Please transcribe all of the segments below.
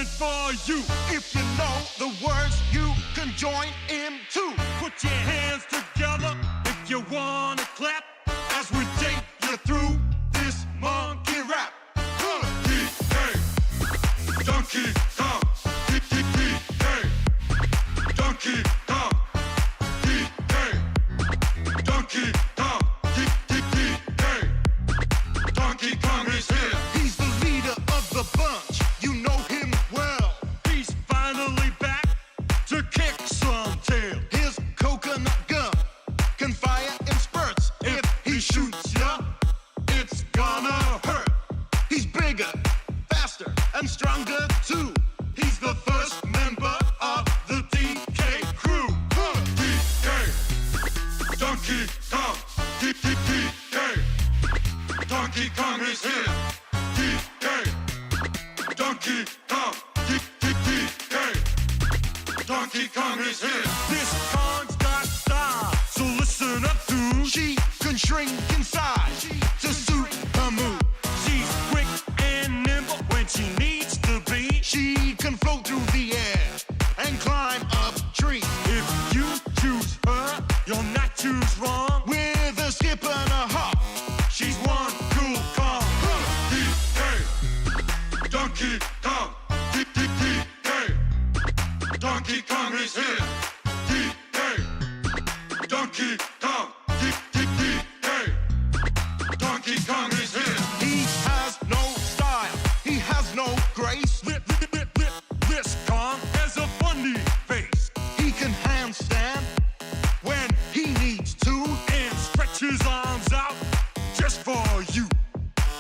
performing for you. If you know the words, you can join in too. Put your hands together if you wanna clap as we take you through this monkey rap. Donkey Kong, Donkey Kong, Donkey Kong, Donkey Kong is here. He's the leader of the bunch, you know him well. He's finally back to kick some tail. His coconut gun can fire in spurts. If he shoots ya, it's gonna hurt. He's bigger, faster, and stronger too. He's the first member of the DK crew. DK, Donkey Kong, DK, Donkey Kong is here. DK, Donkey Kong, DK, Donkey Kong is here. This Kong's got style, so listen up, dude. She can shrink in size to suit her mood. She's quick and nimble when she needs to be. She can float through the air and climb up trees. If you choose her, you'll not choose wrong. With a skip and a hop, She's one cool Kong. DK, Donkey Kong, DK, Donkey Kong is here. DK, Donkey Kong, DK, Donkey Kong is here. he has no style, he has no grace. This Kong has a funny face He can handstand when he needs to. and stretch his arms out just for you.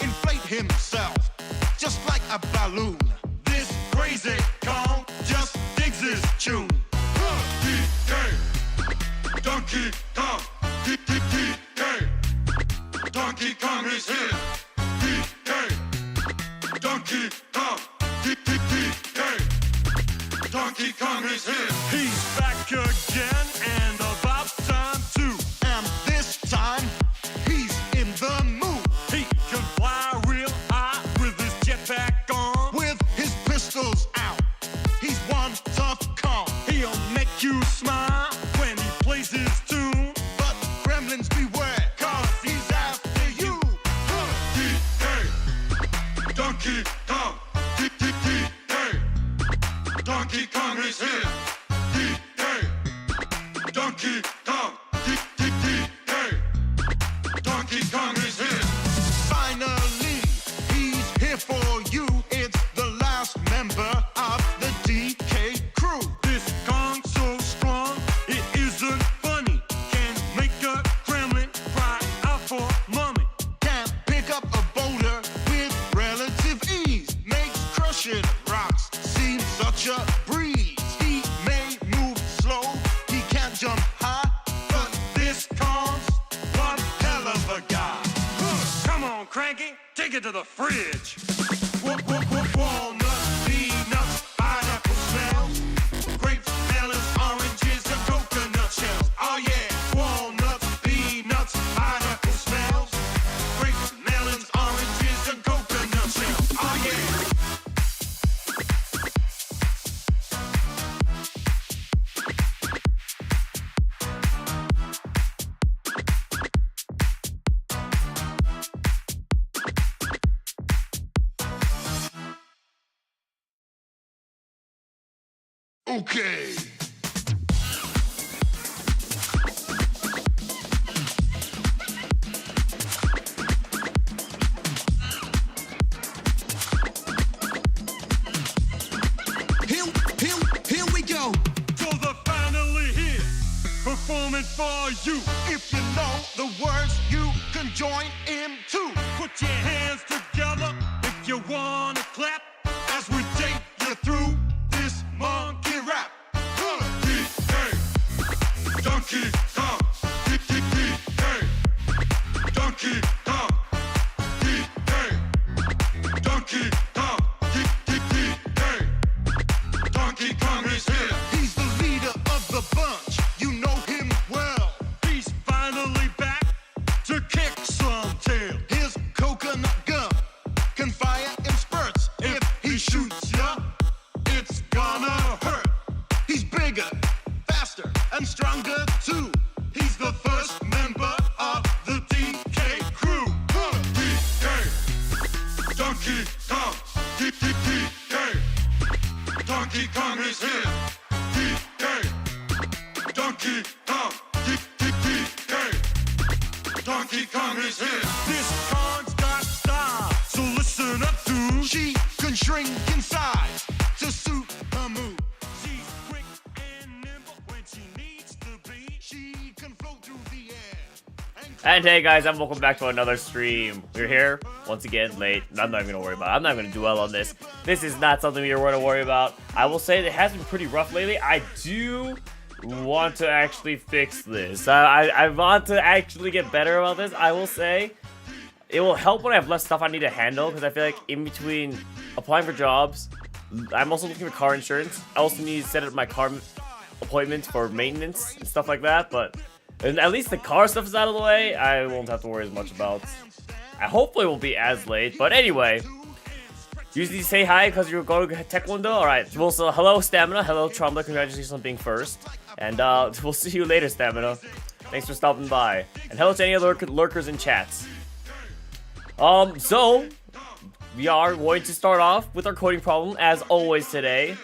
Inflate himself just like a balloon. This crazy Kong just digs his tune. DK, Donkey Kong, DK, Donkey Kong is here. DK, Donkey Kong, DK, Donkey Kong is here. He's back again and about time too. And this time, he's in the mood. He can fly real high with his jetpack on. With his pistols out, he's one tough Kong. He'll make you smile when he plays his tune. But gremlins beware, cause he's after you. DK, Donkey Kong, DK, Donkey Kong is here. DK, Donkey Kong, DK, Donkey Kong is here. Finally, he's here for you. It's the last member of the DK crew. This Kong's so strong, it isn't funny. Can make a gremlin cry out for mommy. Can pick up a boulder with relative ease. Makes crushing rocks seem such a breeze. He may move slow, he can't jump high, but This Kong's one hell of a guy. Come on, Cranky, take it to the fridge. Walnuts, peanuts, pineapple smells, grapes, melons, oranges, and coconut shells. Oh yeah, walnuts, peanuts, pineapple smells, grapes, melons, oranges, and coconut shells. Oh yeah. okay. Here we go. So they're finally here, performing for you. If you know the words, you can join in too. Put your hands together if you wanna clap as we take you through this monkey rap. DK, Donkey Kong, DK, Donkey Kong, DK, Donkey Kong, DK, Donkey Kong is here. He's the leader of the bunch, you know him well. He's finally back to kick some tail. His coconut gun can fire in spurts. If he shoots ya, Donkey Kong is here. Donkey Kong. Donkey Kong is here. This Kong's got style, so listen up, dude. She can shrink in size to suit her mood. She's quick and nimble when she needs to be. She can float through the air. And hey guys, and welcome back to another stream. We're here once again late. I'm not even gonna worry about it. I'm not gonna dwell on this. This is not something we're gonna worry about. I will say that it has been pretty rough lately. I do want to actually fix this. I want to actually get better about this. I will say it will help when I have less stuff I need to handle, because I feel like in between applying for jobs, I'm also looking for car insurance. I also need to set up my car appointments for maintenance and stuff like that, but at least the car stuff is out of the way. I won't have to worry as much about. I hopefully won't be as late, but anyway. Usually say hi because you're going to Taekwondo. Alright, well, so hello Stamina, hello Tromba, congratulations on being first. And we'll see you later, Stamina. Thanks for stopping by. And hello to any other lurkers in chats. So we are going to start off with our coding problem as always today.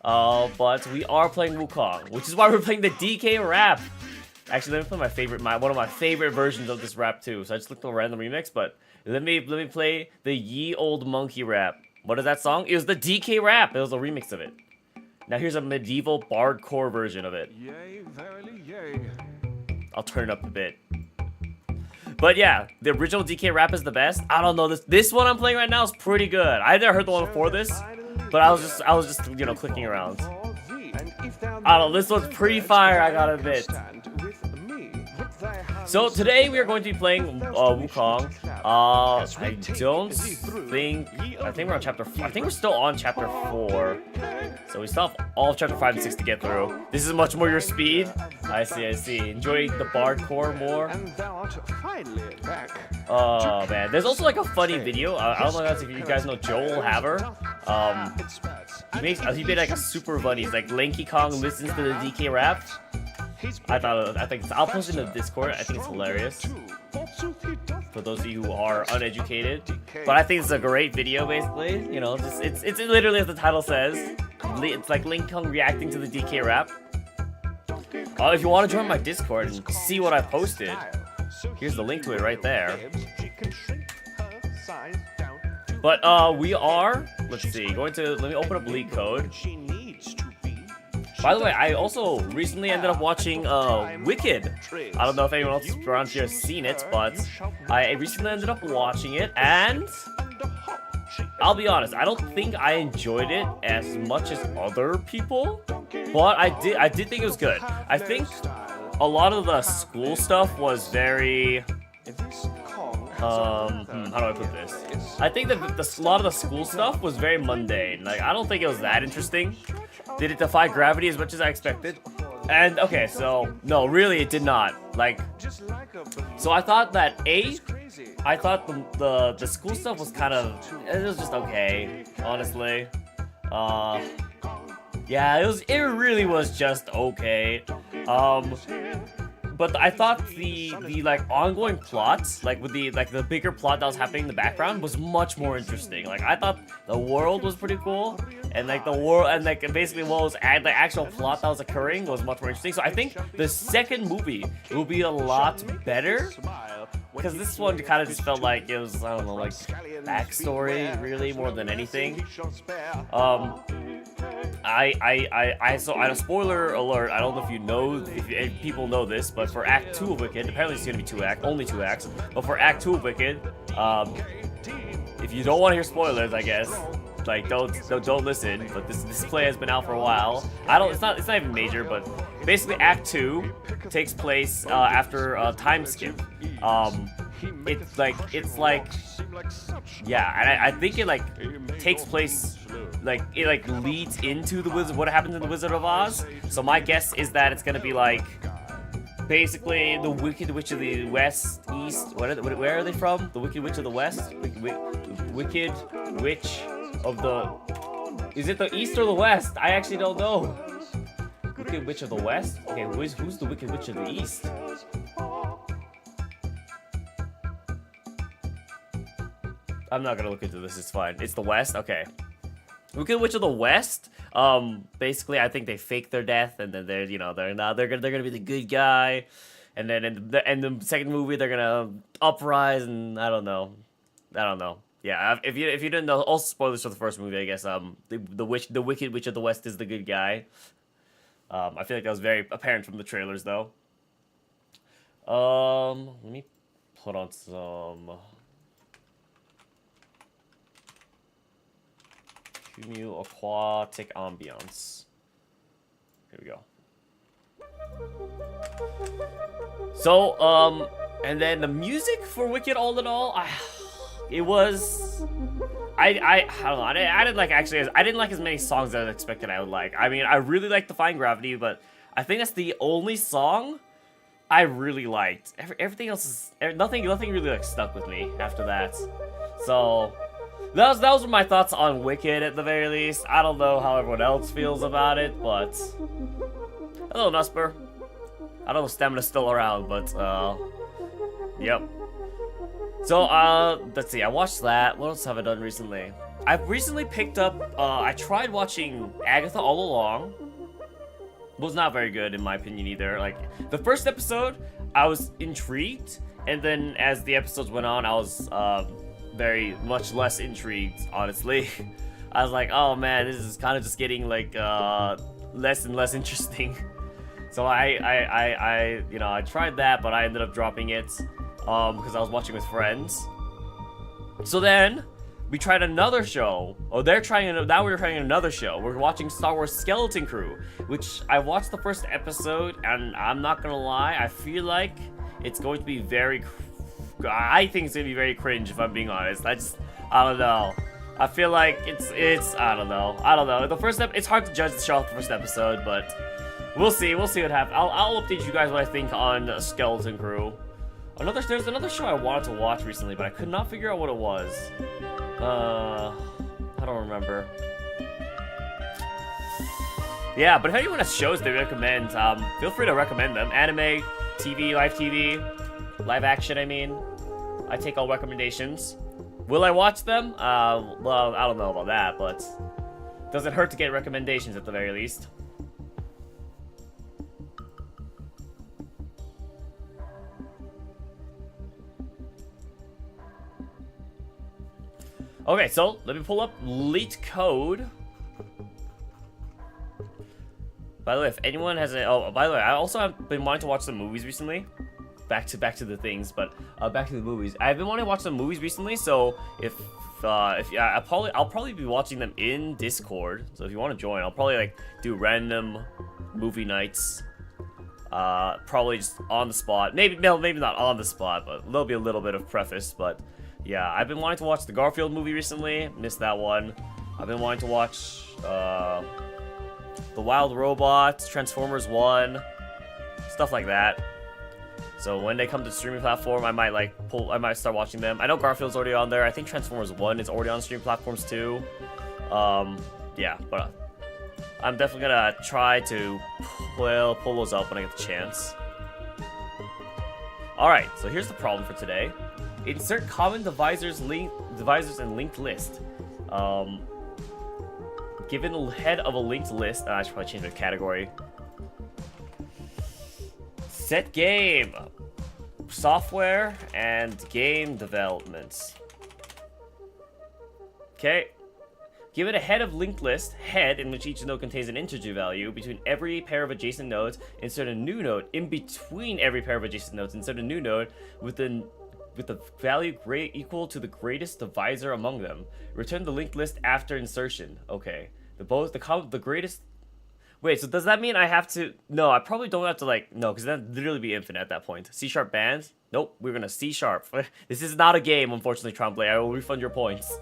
But we are playing Wukong, which is why we're playing the DK rap. Actually, let me play my favorite, one of my favorite versions of this rap too. So I just looked at a random remix, but let me play the Ye Old Monkey rap. What is that song? It was the DK rap. It was a remix of it. Now here's a medieval bardcore version of it. Yay, verily, yay. I'll turn it up a bit. But yeah, the original DK rap is the best. I don't know, this one I'm playing right now is pretty good. I never heard the one before this, but I was just you know, clicking around. I don't know, this one's pretty fire, I gotta admit. So today we are going to be playing Wukong. I think we're on chapter 4. I think we're still on chapter 4. So we still have all of chapter 5 and 6 to get through. This is much more your speed. I see. Enjoy the bardcore more. Oh man, there's also like a funny video. I don't know if you guys know Joel Haver. He made like a super funny. It's like Lanky Kong listens to the DK rap. I'll post it in the Discord. I think it's hilarious for those of you who are uneducated. But I think it's a great video, basically. You know, it's literally as the title says. It's like Link Kong reacting to the DK rap. If you want to join my Discord and see what I posted, here's the link to it right there. But we are, let's see, let me open up Leak Code. By the way, I also recently ended up watching Wicked. I don't know if anyone else around here has seen it, but I recently ended up watching it, and I'll be honest, I don't think I enjoyed it as much as other people, but I did think it was good. I think a lot of the school stuff was very how do I put this? I think that a lot of the school stuff was very mundane. Like, I don't think it was that interesting. Did it defy gravity as much as I expected? And okay, so no, really it did not. Like, so I thought that I thought the school stuff was kind of, it was just okay, honestly. Yeah, it really was just okay. But I thought the like ongoing plots, like with the bigger plot that was happening in the background, was much more interesting. Like, I thought the world was pretty cool, and like the world, and like basically what was the actual plot that was occurring was much more interesting. So I think the second movie will be a lot better, because this one kind of just felt like it was, I don't know, like backstory really more than anything. So spoiler alert, I don't know if you know, if people know this, but for Act 2 of Wicked, apparently it's gonna be only two acts, but for Act 2 of Wicked, if you don't want to hear spoilers, I guess, like, don't listen, but this play has been out for a while. It's not even major, but basically Act 2 takes place after a time skip. It's like, yeah, and I think it like takes place, like it like leads into what happens in the Wizard of Oz. So my guess is that it's gonna be like basically the Wicked Witch of the West, East. Where are they from? The Wicked Witch of the West? Wicked Witch of the. Is it the East or the West? I actually don't know. Wicked Witch of the West? Okay, who's the Wicked Witch of the East? I'm not gonna look into this, it's fine. It's the West? Okay. Wicked Witch of the West. Basically, I think they fake their death, and then they're gonna be the good guy, and then in the second movie they're gonna uprise, and I don't know. Yeah, if you didn't know, also spoilers for the first movie, I Guess. The Wicked Witch of the West is the good guy. I feel like that was very apparent from the trailers, though. Let me put on some Cumul Aquatic Ambiance. Here we go. So, and then the music for Wicked, all in all, it was, I don't know, I didn't like, actually, I didn't like as many songs as I expected I would like. I mean, I really liked Defying Gravity, but I think that's the only song I really liked. Everything else is, nothing really like stuck with me after that. So, those were my thoughts on Wicked at the very least. I don't know how everyone else feels about it, but, hello, Nusper. I don't know if Stamina's still around, but, yep. So, let's see, I watched that. What else have I done recently? I've recently picked up, I tried watching Agatha All Along. Was not very good, in my opinion, either. Like, the first episode, I was intrigued, and then as the episodes went on, I was, very much less intrigued, honestly. I was like, oh man, this is kind of just getting, like, less and less interesting. So I tried that, but I ended up dropping it. Because I was watching with friends. So then, we tried another show. Oh, now we're trying another show. We're watching Star Wars Skeleton Crew, which I watched the first episode, and I'm not gonna lie, I feel like it's going to be I think it's gonna be very cringe, if I'm being honest. I don't know. I feel like it's, I don't know. It's hard to judge the show off the first episode, but we'll see what happens. I'll update you guys what I think on Skeleton Crew. There's another show I wanted to watch recently, but I could not figure out what it was. I don't remember. Yeah, but if anyone has shows they recommend, feel free to recommend them. Anime, TV, live action, I mean. I take all recommendations. Will I watch them? Well, I don't know about that, but doesn't hurt to get recommendations at the very least. Okay, so let me pull up Leet Code. By the way, if anyone has by the way, I also have been wanting to watch some movies recently. Back to the things, but back to the movies. I've been wanting to watch some movies recently, so if I'll probably be watching them in Discord. So if you want to join, I'll probably like do random movie nights. Probably just on the spot. Maybe not on the spot, but there'll be a little bit of preface, but. Yeah, I've been wanting to watch the Garfield movie recently. Missed that one. I've been wanting to watch The Wild Robot, Transformers 1, stuff like that. So when they come to the streaming platform, I might start watching them. I know Garfield's already on there. I think Transformers 1 is already on streaming platforms too. Yeah, but I'm definitely gonna try to pull those up when I get the chance. Alright, so here's the problem for today. Insert common divisors and linked list. Given the head of a linked list, I should probably change the category. Set game, software, and game developments. Okay. Give it a head of linked list, head in which each node contains an integer value. Between every pair of adjacent nodes, insert a new node. In between every pair of adjacent nodes, insert a new node with the value equal to the greatest divisor among them. Return the linked list after insertion. Okay. The greatest. Wait, so does that mean I have to? No, I probably don't have to no, because that'd literally be infinite at that point. C# bands? Nope, we're gonna C#. This is not a game, unfortunately, Trombley. I will refund your points.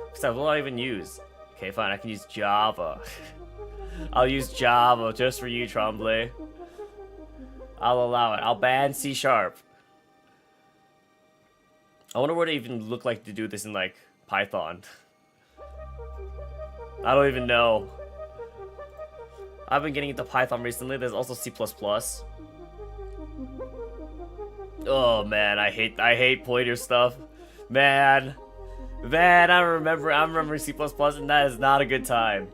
Because I will not even use. Okay, fine, I can use Java. I'll use Java just for you, Trombley. I'll allow it. I'll ban C#. I wonder what it even look like to do this in, Python. I don't even know. I've been getting into Python recently. There's also C++. Oh, man. I hate pointer stuff. Man. Man, I'm remembering C++, and that is not a good time.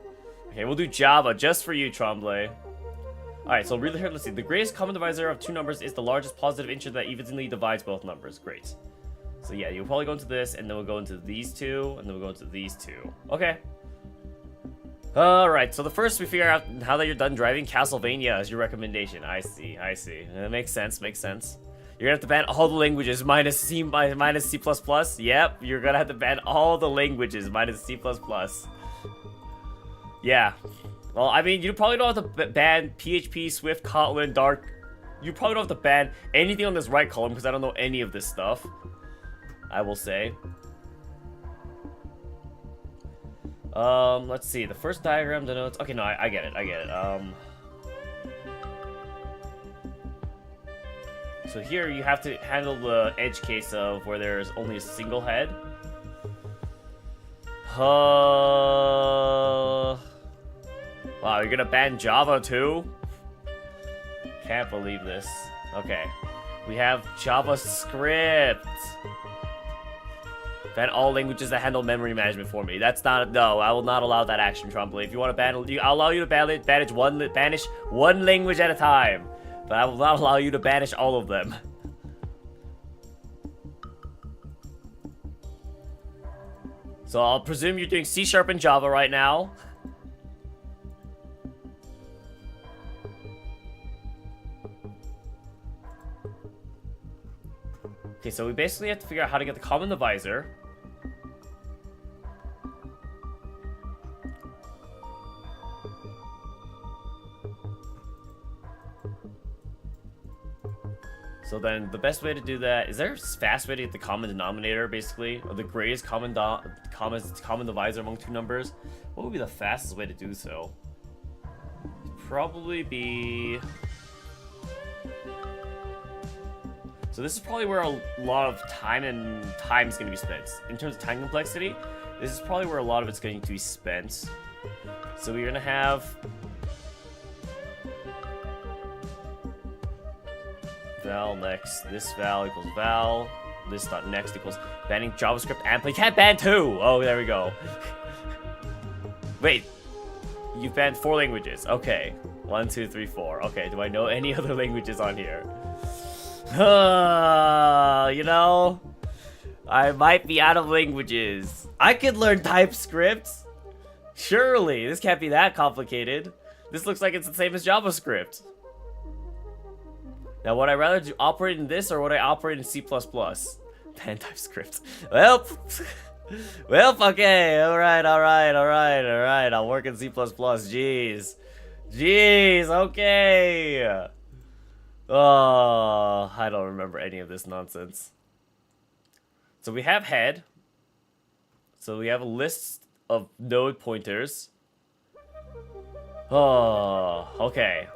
Okay, we'll do Java just for you, Tremblay. Alright, so really here, let's see. The greatest common divisor of two numbers is the largest positive integer that evenly divides both numbers. Great. So yeah, you'll probably go into this, and then we'll go into these two, and then we'll go into these two. Okay. Alright, so the first we figure out how that you're done driving Castlevania as your recommendation. I see. That makes sense. You're gonna have to ban all the languages minus C++. Yep, you're gonna have to ban all the languages minus C++. Yeah. Well, I mean, you probably don't have to ban PHP, Swift, Kotlin, Dart. You probably don't have to ban anything on this right column because I don't know any of this stuff. I will say. Let's see. The first diagram denotes. Okay, no, I get it. So here you have to handle the edge case of where there's only a single head. Wow, you're gonna ban Java too? Can't believe this. Okay. We have JavaScript. Ban all languages that handle memory management for me. That's not, no, I will not allow that action, Trombley. If you want to ban, I'll allow you to banish one language at a time. But I will not allow you to banish all of them. So I'll presume you're doing C# and Java right now. Okay, so we basically have to figure out how to get the common divisor. So then the best way to do that, is there a fast way to get the common denominator, basically? Or the greatest common divisor among two numbers? What would be the fastest way to do so? Probably be... So this is probably where a lot of time is going to be spent. In terms of time complexity, this is probably where a lot of it's going to be spent. So we're going to have... val next, this val equals val, this dot next equals banning JavaScript and you can't ban two! Oh, there we go. Wait, you banned 4 languages. Okay, 1, 2, 3, 4. Okay, do I know any other languages on here? You know, I might be out of languages. I could learn TypeScript. Surely, this can't be that complicated. This looks like it's the same as JavaScript. Now, would I rather do operate in this or would I operate in C++? Ban TypeScript. Well, okay. All right. I'll work in C++. Jeez, okay. Oh, I don't remember any of this nonsense. So we have head. So we have a list of node pointers. Oh, okay.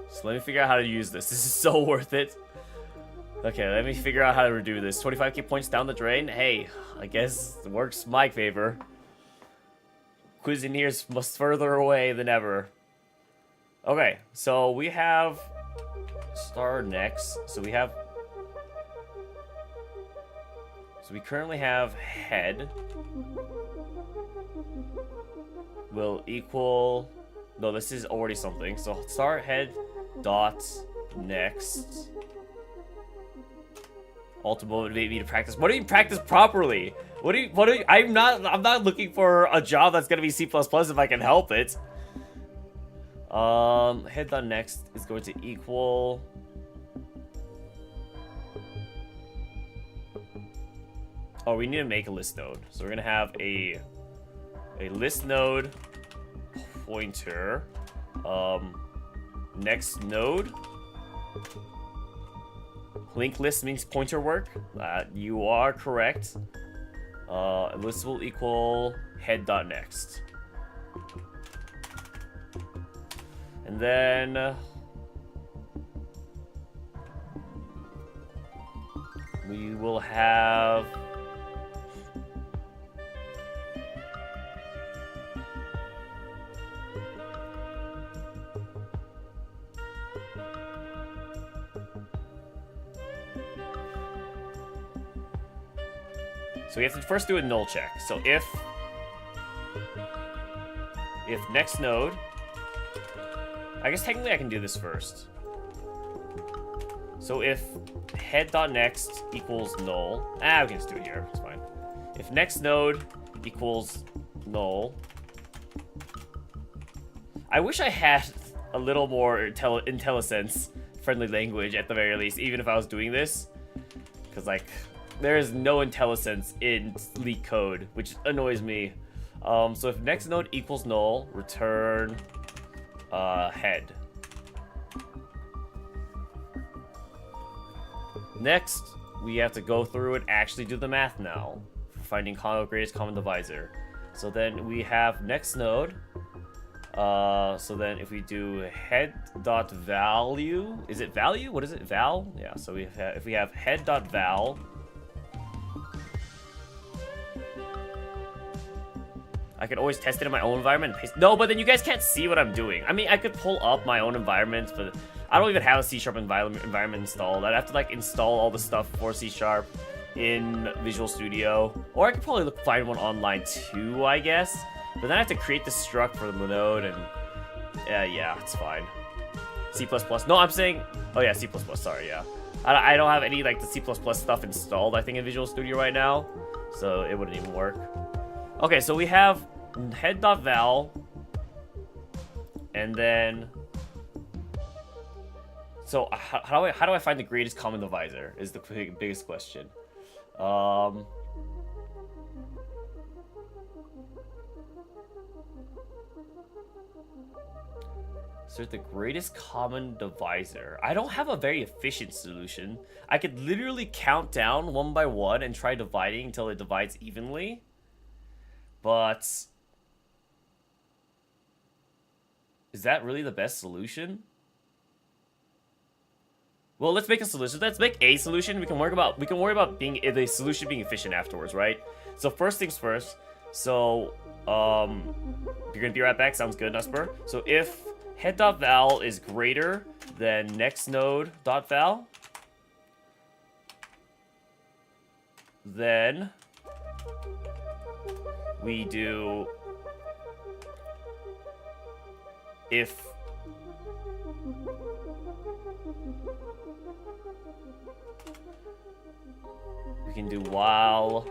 So let me figure out how to use this. This is so worth it. Okay, let me figure out how to do this. 25k points down the drain. Hey, I guess it works my favor. Cuisineers must further away than ever. Okay, so we have star next. So we currently have head will equal... No, this is already something. So start head dot next. Ultimate motivate me to practice. What do you practice properly? I'm not looking for a job that's gonna be C++ if I can help it. Head dot next is going to equal... Oh, we need to make a list node. So we're gonna have a list node pointer. Next node. Linked list means pointer work. You are correct. List will equal head.next. And then we will have So we have to first do a null check. So if next node, I guess technically I can do this first. So if head.next equals null, we can just do it here, it's fine. If next node equals null, I wish I had a little more IntelliSense friendly language at the very least, even if I was doing this, because like there is no IntelliSense in leak code, which annoys me. So if next node equals null, return head. Next, we have to go through and actually do the math now for finding greatest common divisor. So then we have next node. So then if we do head.value, is it value? What is it? Val? Yeah, so if we have head.val, I could always test it in my own environment and paste. No, but then you guys can't see what I'm doing. I mean, I could pull up my own environment, but I don't even have a C# environment installed. I'd have to like install all the stuff for C# in Visual Studio, or I could probably find one online too, I guess. But then I have to create the struct for the node, and yeah, it's fine. C++. No, I'm saying, oh yeah, C++. Sorry, yeah. I don't have any like the C++ stuff installed, I think, in Visual Studio right now, so it wouldn't even work. Okay, so we have head.val, and then, so how do I find the greatest common divisor is the biggest question. So the greatest common divisor. I don't have a very efficient solution. I could literally count down one by one and try dividing until it divides evenly. But is that really the best solution? Well, let's make a solution. Let's make a solution. We can worry about being the solution being efficient afterwards, right? So first things first. So you're gonna be right back. Sounds good, Nusper. So if head.val is greater than next node.val, then we do if we can do while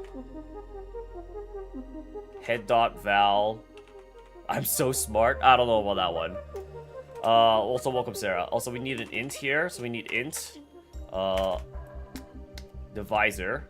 head.val. I'm so smart. I don't know about that one. Also, welcome, Sarah. Also, we need an int here, so we need int divisor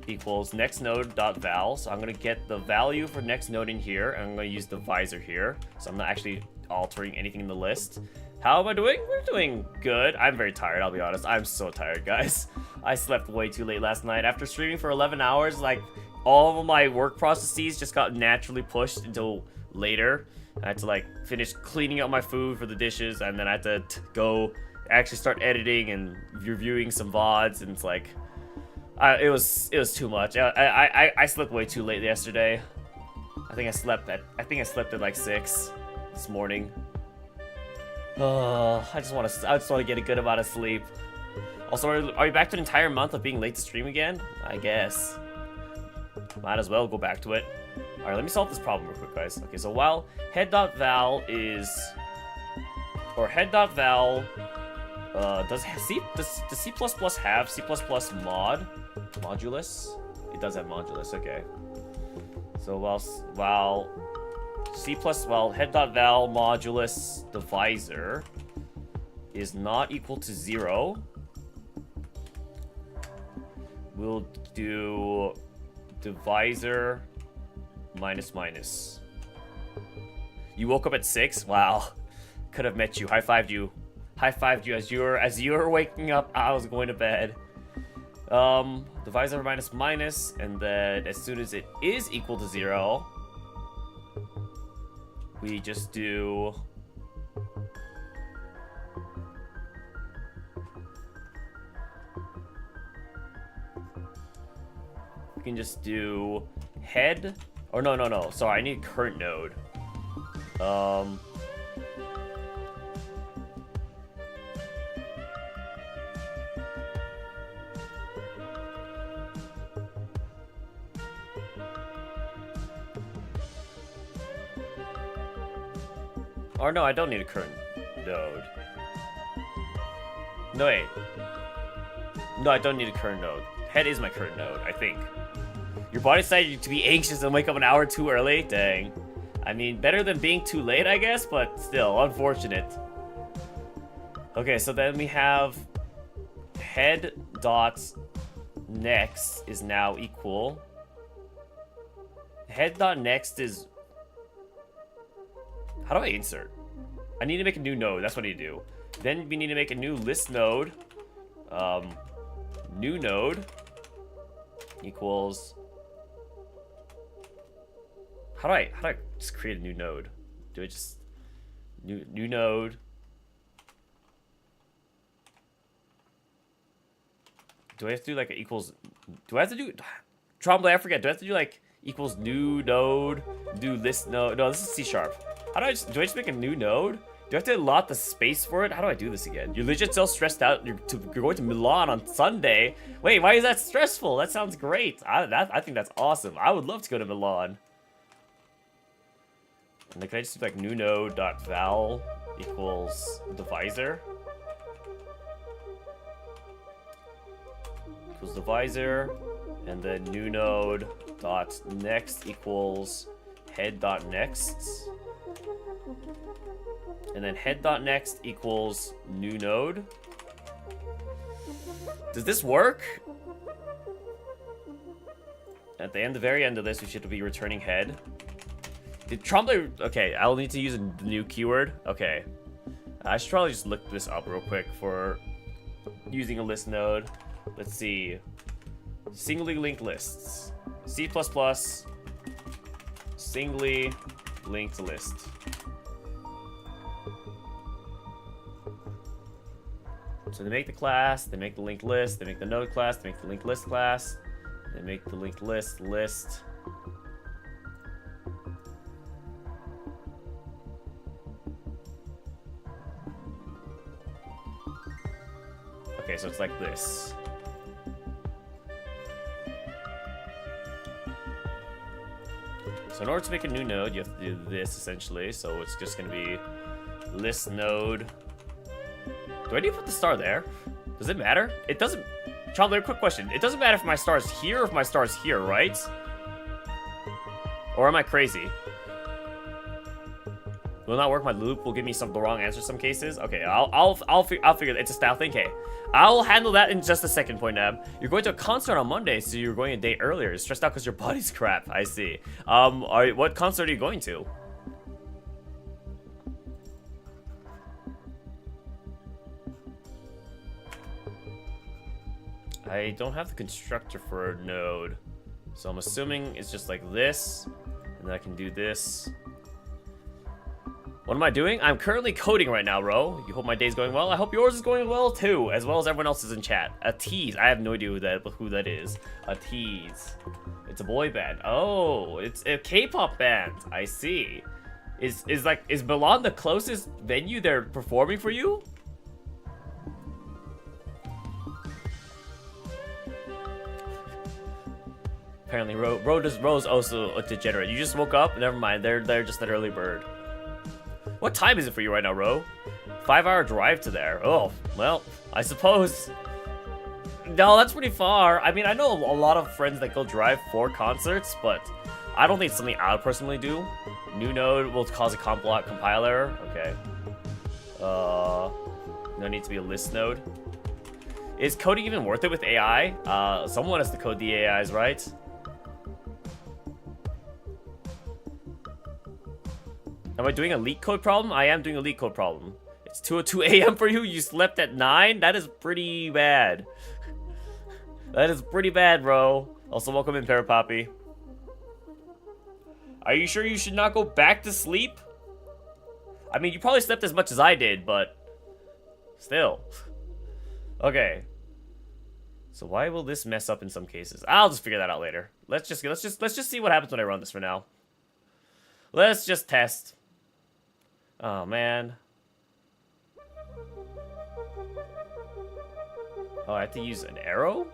equals next node.val. So I'm gonna get the value for next node in here, and I'm gonna use divisor here. So I'm not actually altering anything in the list. How am I doing? We're doing good. I'm very tired, I'll be honest. I'm so tired, guys. I slept way too late last night. After streaming for 11 hours, like, all of my work processes just got naturally pushed until later. I had to like finish cleaning up my food for the dishes, and then I had to go actually start editing and reviewing some VODs, and it's like it was too much. I slept way too late yesterday. I think I slept at like 6 this morning. I just want to get a good amount of sleep. Also, are you back to an entire month of being late to stream again? I guess. Might as well go back to it. Alright, let me solve this problem real quick, guys. Okay, so while head.val is... Or head.val... does C++ have C++ mod? Modulus? It does have modulus, okay. So while head.val modulus divisor is not equal to 0, we'll do divisor minus minus. You woke up at 6? Wow. Could have met you. High-fived you. High-fived you as you were waking up. I was going to bed. Divisor minus minus, and then as soon as it is equal to 0, we just do we can just do head, or no, sorry, I need current node. Or no, I don't need a current node. No, wait. No, I don't need a current node. Head is my current node, I think. Your body decided to be anxious and wake up an hour too early? Dang. I mean, better than being too late, I guess, but still, unfortunate. Okay, so then we have head dot next is now equal. Head dot next is... How do I insert? I need to make a new node. That's what I need to do. Then we need to make a new list node. New node equals... How do I just create a new node? Do I just... New node... Do I have to do like equals? Do I have to do? Trombley, I forget. Do I have to do like equals new node? Do list node? No, this is C sharp. How do I just? Do I just make a new node? Do I have to allot the space for it? How do I do this again? You're legit so stressed out. You're going to Milan on Sunday. Wait, why is that stressful? That sounds great. I think that's awesome. I would love to go to Milan. And then can I just do like new node dot val equals divisor? Equals divisor, and then new node dot next equals head dot next, and then head dot next equals new node. Does this work? At the very end of this, we should be returning head. Did Trombley? Okay, I'll need to use a new keyword. Okay, I should probably just look this up real quick for using a list node. Let's see. Singly linked lists. C++. Singly linked list. So they make the class, they make the linked list, they make the node class, they make the linked list class, they make the linked list list. Okay, so it's like this. So in order to make a new node, you have to do this essentially. So it's just gonna be list node. Do I need to put the star there? Does it matter? It doesn't. Trombley, quick question. It doesn't matter if my star is here or if my star is here, right? Or am I crazy? Will not work. My loop will give me the wrong answer in some cases. Okay, I'll figure it. It's a style thing. Okay, I'll handle that in just a second. Point Ab. You're going to a concert on Monday, so you're going a day earlier. You're stressed out because your body's crap. I see. What concert are you going to? I don't have the constructor for a node, so I'm assuming it's just like this, and then I can do this. What am I doing? I'm currently coding right now, bro. You hope my day's going well? I hope yours is going well, too, as well as everyone else's in chat. A tease. I have no idea who that is. A tease. It's a boy band. Oh, it's a K-pop band. I see. Is Milan the closest venue they're performing for you? Apparently, Ro's also a degenerate. You just woke up? Never mind. They're just an early bird. What time is it for you right now, Ro? 5-hour drive to there. Oh, well, I suppose. No, that's pretty far. I mean, I know a lot of friends that go drive for concerts, but I don't think it's something I would personally do. New node will cause a compile error. Okay. No need to be a list node. Is coding even worth it with AI? Someone has to code the AIs, right? Am I doing a leak code problem? I am doing a leak code problem. It's 2:02 a.m. for you? You slept at 9? That is pretty bad. That is pretty bad, bro. Also, welcome in, Parapoppy. Are you sure you should not go back to sleep? I mean, you probably slept as much as I did, but still. Okay. So why will this mess up in some cases? I'll just figure that out later. Let's just see what happens when I run this for now. Let's just test. Oh, man. Oh, I have to use an arrow?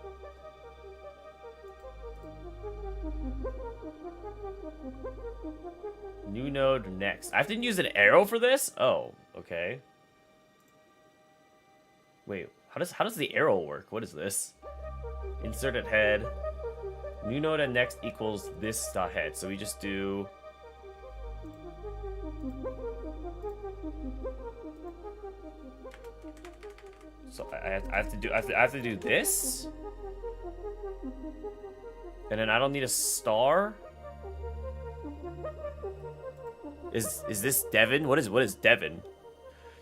New node next. I have to use an arrow for this? Oh, okay. Wait, how does the arrow work? What is this? Insert at head. New node at next equals this dot head. So we just do. So I have to do this, and then I don't need a star. Is this Devon? What is Devon?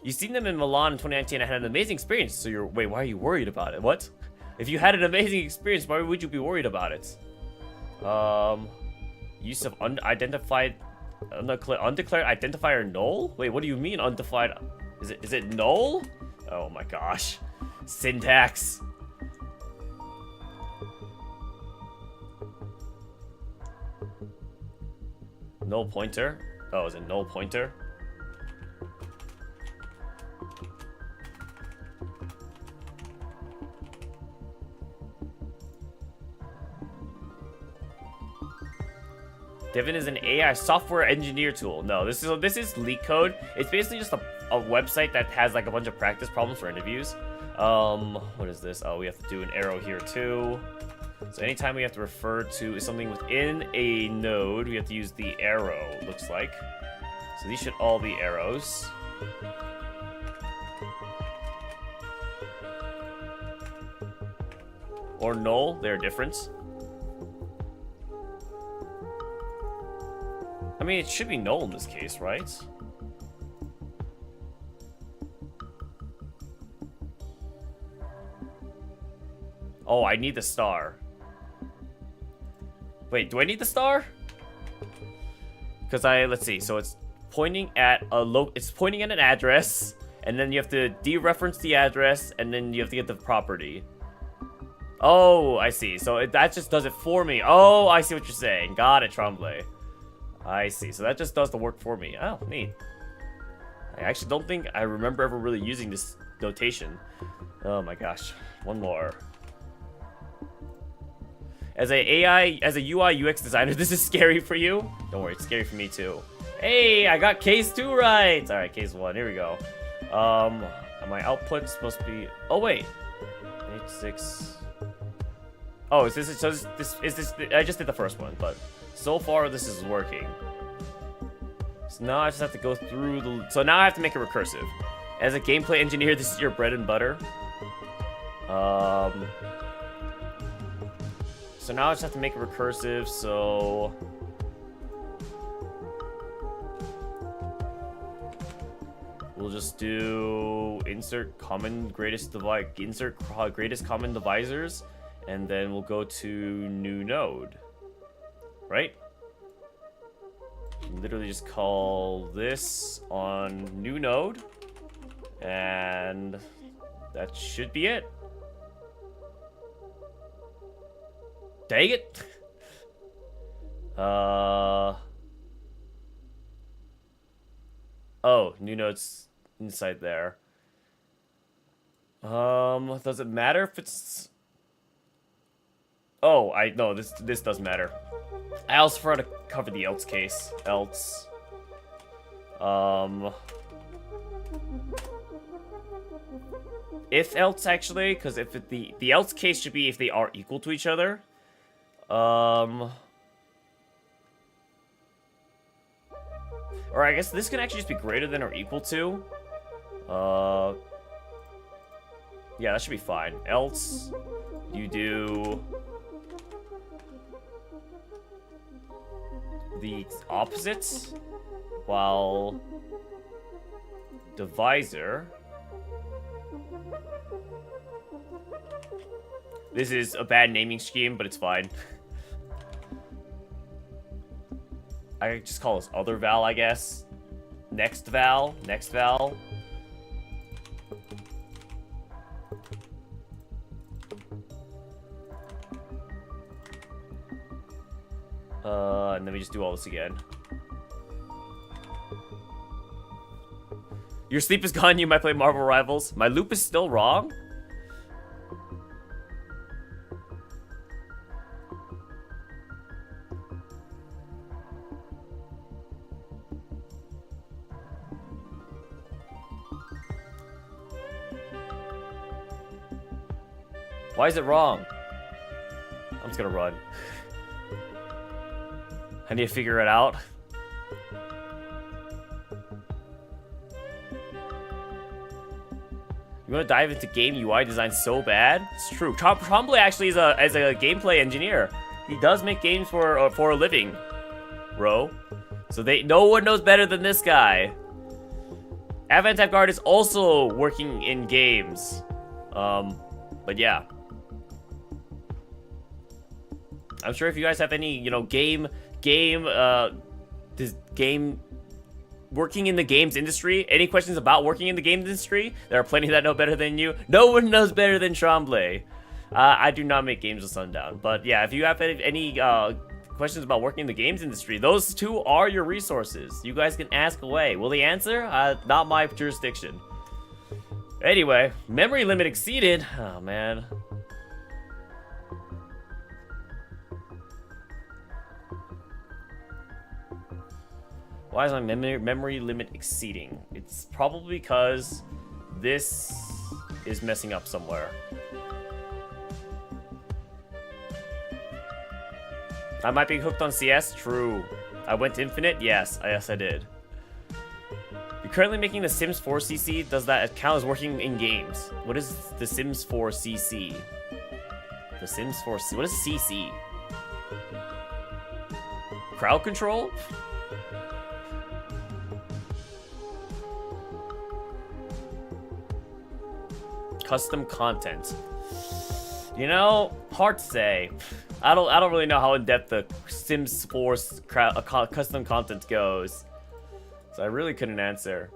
You've seen them in Milan in 2019. I had an amazing experience. So wait, why are you worried about it? What? If you had an amazing experience, why would you be worried about it? Use of undeclared identifier null? Wait, what do you mean undefined? Is it null? Oh my gosh. Syntax. Null pointer? Oh, is it null pointer? Devon is an AI software engineer tool. No, this is LeetCode. It's basically just a website that has like a bunch of practice problems for interviews. What is this? Oh, we have to do an arrow here too. So anytime we have to refer to something within a node, we have to use the arrow, looks like. So these should all be arrows. Or null, they're different. I mean, it should be null in this case, right? Oh, I need the star. Wait, do I need the star? Because let's see. So it's pointing at it's pointing at an address, and then you have to dereference the address, and then you have to get the property. Oh, I see. So that just does it for me. Oh, I see what you're saying. Got it, Tremblay. I see. So that just does the work for me. Oh, neat. I actually don't think I remember ever really using this notation. Oh my gosh. One more. As a UI UX designer, this is scary for you. Don't worry, it's scary for me too. Hey, I got case 2 right. All right, case 1. Here we go. My output's supposed to be. Oh wait, 8 6. Oh, is this? So is this? I just did the first one, but so far this is working. So now I just have to go through the. So now I have to make it recursive. As a gameplay engineer, this is your bread and butter. So now I just have to make it recursive, so... We'll just do insert greatest common divisors, and then we'll go to new node. Right? Literally just call this on new node, and that should be it. Dang it! Oh, new node's inside there. Does it matter if it's... Oh, no, this does matter. I also forgot to cover the else case. Else. If else, actually, because if the else case should be if they are equal to each other. Or I guess this can actually just be greater than or equal to. Yeah, that should be fine. Else, you do the opposite, while divisor. This is a bad naming scheme, but it's fine. I could just call this other val, I guess. Next val. Next val. And then we just do all this again. Your sleep is gone, you might play Marvel Rivals. My loop is still wrong? Why is it wrong? I'm just gonna run. I need to figure it out. You want to dive into game UI design so bad? It's true. Trombley actually is a gameplay engineer. He does make games for a living, bro. So no one knows better than this guy. Avant Guard is also working in games. But yeah. I'm sure if you guys have any, you know, working in the games industry, any questions about working in the games industry, there are plenty that know better than you. No one knows better than Trombley. I do not make games with Sundown. But yeah, if you have any questions about working in the games industry, those two are your resources. You guys can ask away. Will they answer? Not my jurisdiction. Anyway, memory limit exceeded. Oh, man. Why is my memory limit exceeding? It's probably because this is messing up somewhere. I might be hooked on CS? True. I went infinite? Yes, I did. You're currently making the Sims 4 CC. Does that count as working in games? What is the Sims 4 CC? The Sims 4 CC. What is CC? Crowd control? Custom content. You know, hard to say. I don't really know how in depth the Sims 4 custom content goes, so I really couldn't answer.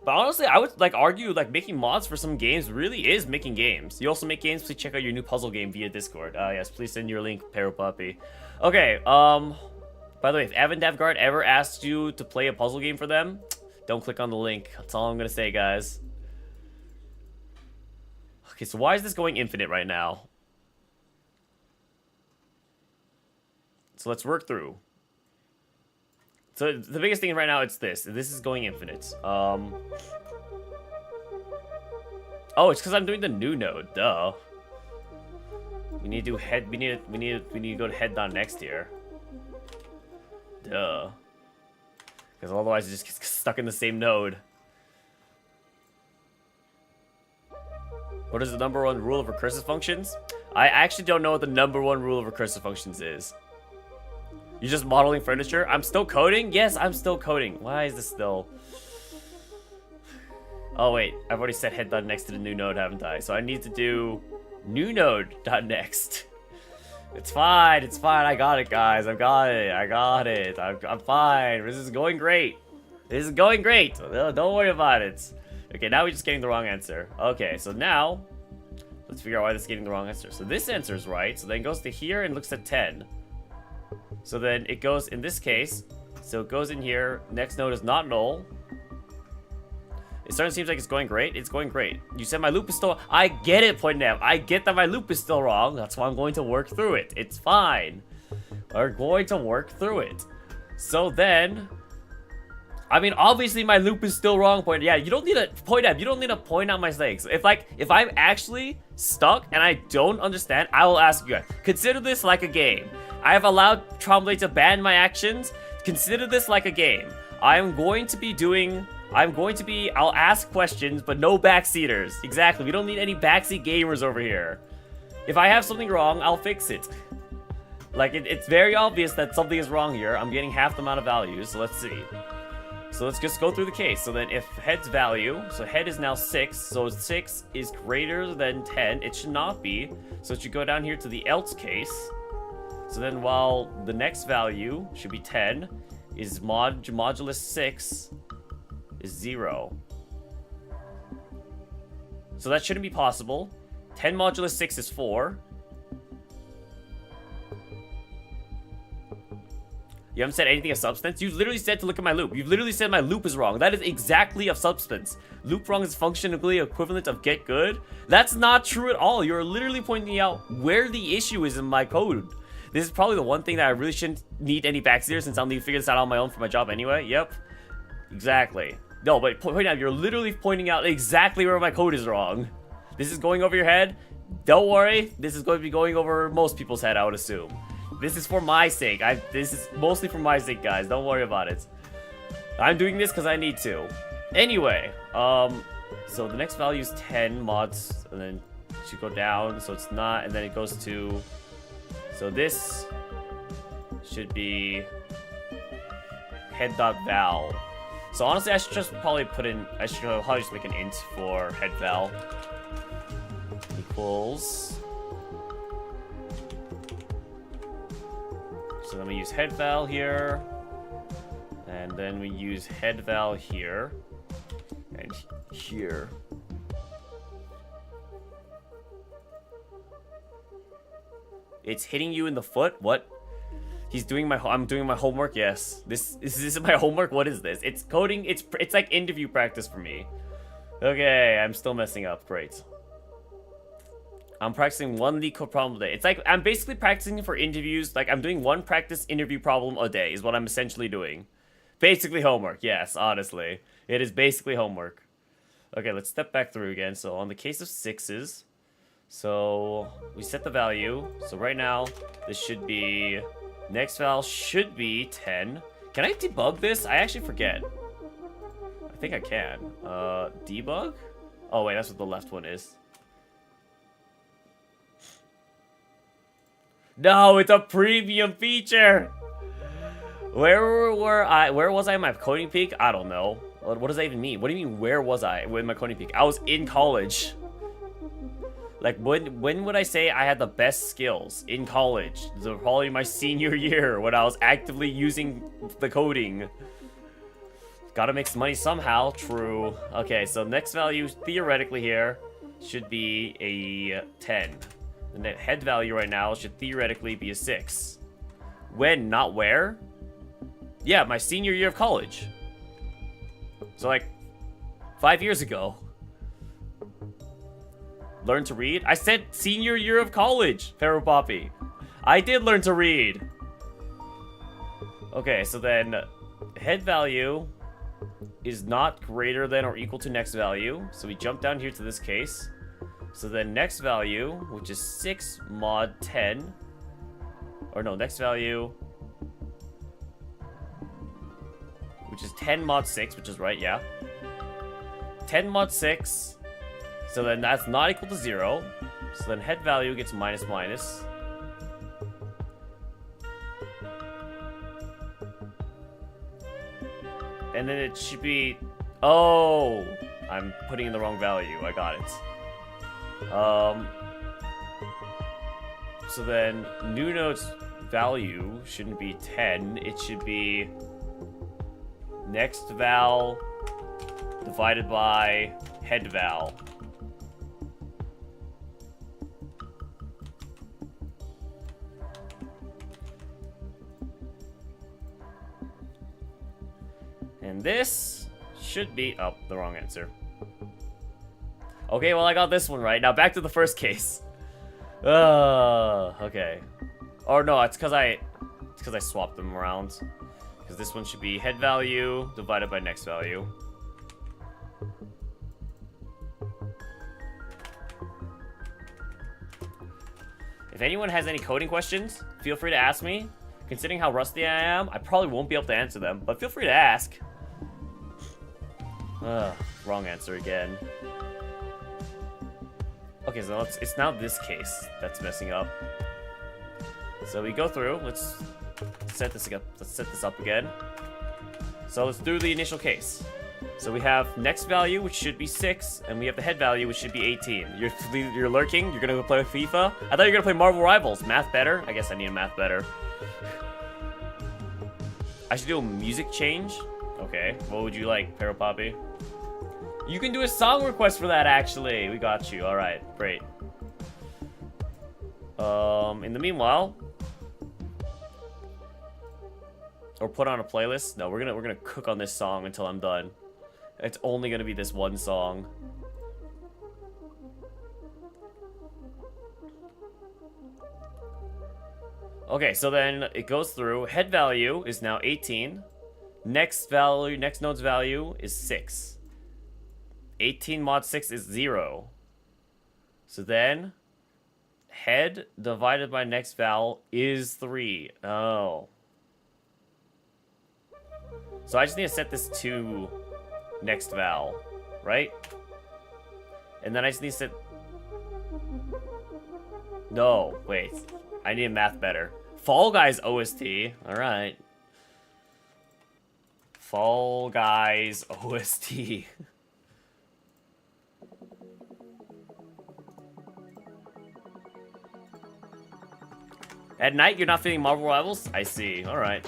But honestly, I would like argue like making mods for some games really is making games. You also make games. Please check out your new puzzle game via Discord. Yes, please send your link, Pero Puppy. Okay. By the way, if Avant Guard ever asks you to play a puzzle game for them, don't click on the link. That's all I'm gonna say, guys. Okay, so why is this going infinite right now? So let's work through. So the biggest thing right now, it's this. This is going infinite. Oh, it's because I'm doing the new node. Duh. We need to do head. We need to go to head.next here. Duh. Because otherwise it just gets stuck in the same node. What is the #1 rule of recursive functions? I actually don't know what the #1 rule of recursive functions is. You're just modeling furniture? I'm still coding? Yes, I'm still coding. Why is this still... Oh, wait. I've already set head.next to the new node, haven't I? So I need to do new node.next. It's fine. It's fine. I got it, guys. I got it. I'm fine. This is going great. This is going great. Don't worry about it. Okay, now we're just getting the wrong answer. Okay, so now, let's figure out why this is getting the wrong answer. So this answer is right, so then it goes to here and looks at 10. So then it goes, in this case, so it goes in here, next node is not null. It starting to seem like it's going great. It's going great. You said my loop is still, I get it, Pointnap. I get that my loop is still wrong. That's why I'm going to work through it. It's fine. We're going to work through it. So then... I mean, obviously my loop is still wrong, Point. Yeah, you don't need to point out. You don't need to point out my mistakes. If I'm actually stuck and I don't understand, I will ask you guys. Consider this like a game. I have allowed Trombley to ban my actions. Consider this like a game. I'll ask questions, but no backseaters. Exactly. We don't need any backseat gamers over here. If I have something wrong, I'll fix it. Like, it's very obvious that something is wrong here. I'm getting half the amount of values, so let's see. So let's just go through the case. So then if head's value, so head is now 6, so 6 is greater than 10. It should not be. So it should go down here to the else case. So then while the next value should be 10, is modulus 6 is 0. So that shouldn't be possible. 10 modulus 6 is 4. You haven't said anything of substance? You literally said to look at my loop. You've literally said my loop is wrong. That is exactly of substance. Loop wrong is functionally equivalent of get good. That's not true at all. You're literally pointing out where the issue is in my code. This is probably the one thing that I really shouldn't need any backseaters since I'll need to figure this out on my own for my job anyway. Yep. Exactly. No, but point out, you're literally pointing out exactly where my code is wrong. This is going over your head. Don't worry, this is going to be going over most people's head, I would assume. This is for my sake. This is mostly for my sake, guys. Don't worry about it. I'm doing this because I need to. Anyway, so the next value is 10 mods, and then it should go down, so it's not, and then it goes to, so this should be head.val. So honestly, I should just probably put in, I should probably just make an int for head.val equals. So then we use head.val here, and then we use head.val here, and here. It's hitting you in the foot? What? He's doing my, I'm doing my homework? Yes. This is my homework? What is this? It's coding, it's like interview practice for me. Okay, I'm still messing up, great. I'm practicing one lead code problem a day. It's like, I'm basically practicing for interviews, like I'm doing one practice interview problem a day is what I'm essentially doing. Basically homework, yes, honestly. It is basically homework. Okay, let's step back through again. So on the case of 6s, so we set the value. So right now, this should be, next val should be 10. Can I debug this? I actually forget. I think I can. Debug? Oh wait, that's what the left one is. No, it's a premium feature. Where was I in my coding peak? I don't know. What does that even mean? What do you mean, where was I with my coding peak? I was in college. Like, when would I say I had the best skills? In college. This was probably my senior year when I was actively using the coding. Gotta make some money somehow. True. Okay, so next value, theoretically here, should be a 10. The net head value right now should theoretically be a 6. When, not where? Yeah, my senior year of college. So like 5 years ago. Learn to read? I said senior year of college, Pharaoh Poppy. I did learn to read. Okay, so then head value is not greater than or equal to next value. So we jump down here to this case. So then next value, which is 6 mod 10. Or no, next value, which is 10 mod 6, which is right, yeah. 10 mod 6. So then that's not equal to 0. So then head value gets minus minus. And then it should be, oh, I'm putting in the wrong value. I got it. So then new node's value shouldn't be 10. It should be next val divided by head val. And this should be, oh, the wrong answer. Okay, well, I got this one right. Now back to the first case. Okay. Or no, it's because I swapped them around. Because this one should be head value divided by next value. If anyone has any coding questions, feel free to ask me. Considering how rusty I am, I probably won't be able to answer them, but feel free to ask. Wrong answer again. Okay, so it's now this case that's messing up. So we go through, let's set this up. Let's set this up again. So let's do the initial case. So we have next value, which should be 6, and we have the head value, which should be 18. You're lurking? You're gonna go play with FIFA? I thought you were gonna play Marvel Rivals. Math better? I guess I need a math better. I should do a music change? Okay, what would you like, Pharaoh Poppy? You can do a song request for that, actually. We got you. All right, great. In the meanwhile, or put on a playlist. No, we're gonna cook on this song until I'm done. It's only gonna be this one song. Okay, so then it goes through. Head value is now 18. Next node's value is 6. 18 mod 6 is 0. So then head divided by next vowel is 3. Oh. So I just need to set this to next vowel, right? And then I just need to set... No, wait. I need math better. Fall Guys OST. Alright. Fall Guys OST. At night, you're not feeling Marvel Rivals? I see. Alright.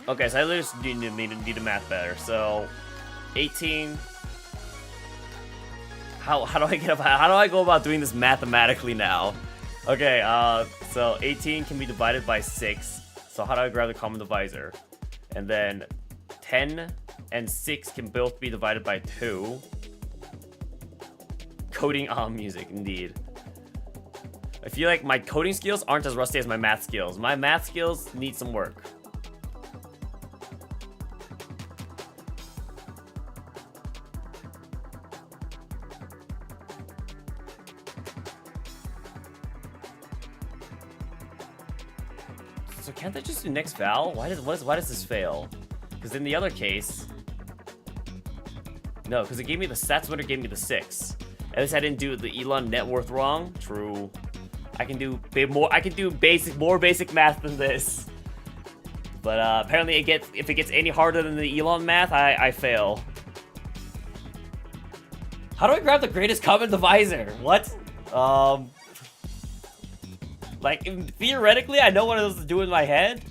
Okay, so I literally just need to math better. So, 18. How do I go about doing this mathematically now? Okay, so 18 can be divided by 6. So how do I grab the common divisor? And then 10 and 6 can both be divided by 2. Coding music, indeed. I feel like my coding skills aren't as rusty as my math skills. My math skills need some work. So can't I just do next vowel? Why does this fail? Because in the other case, no, because it gave me the stats winner gave me the 6. At least I didn't do the Elon net worth wrong. True. I can do more basic math than this. But apparently if it gets any harder than the Elon math, I fail. How do I grab the greatest common divisor? What? Like, theoretically, I know what I was doing in my head.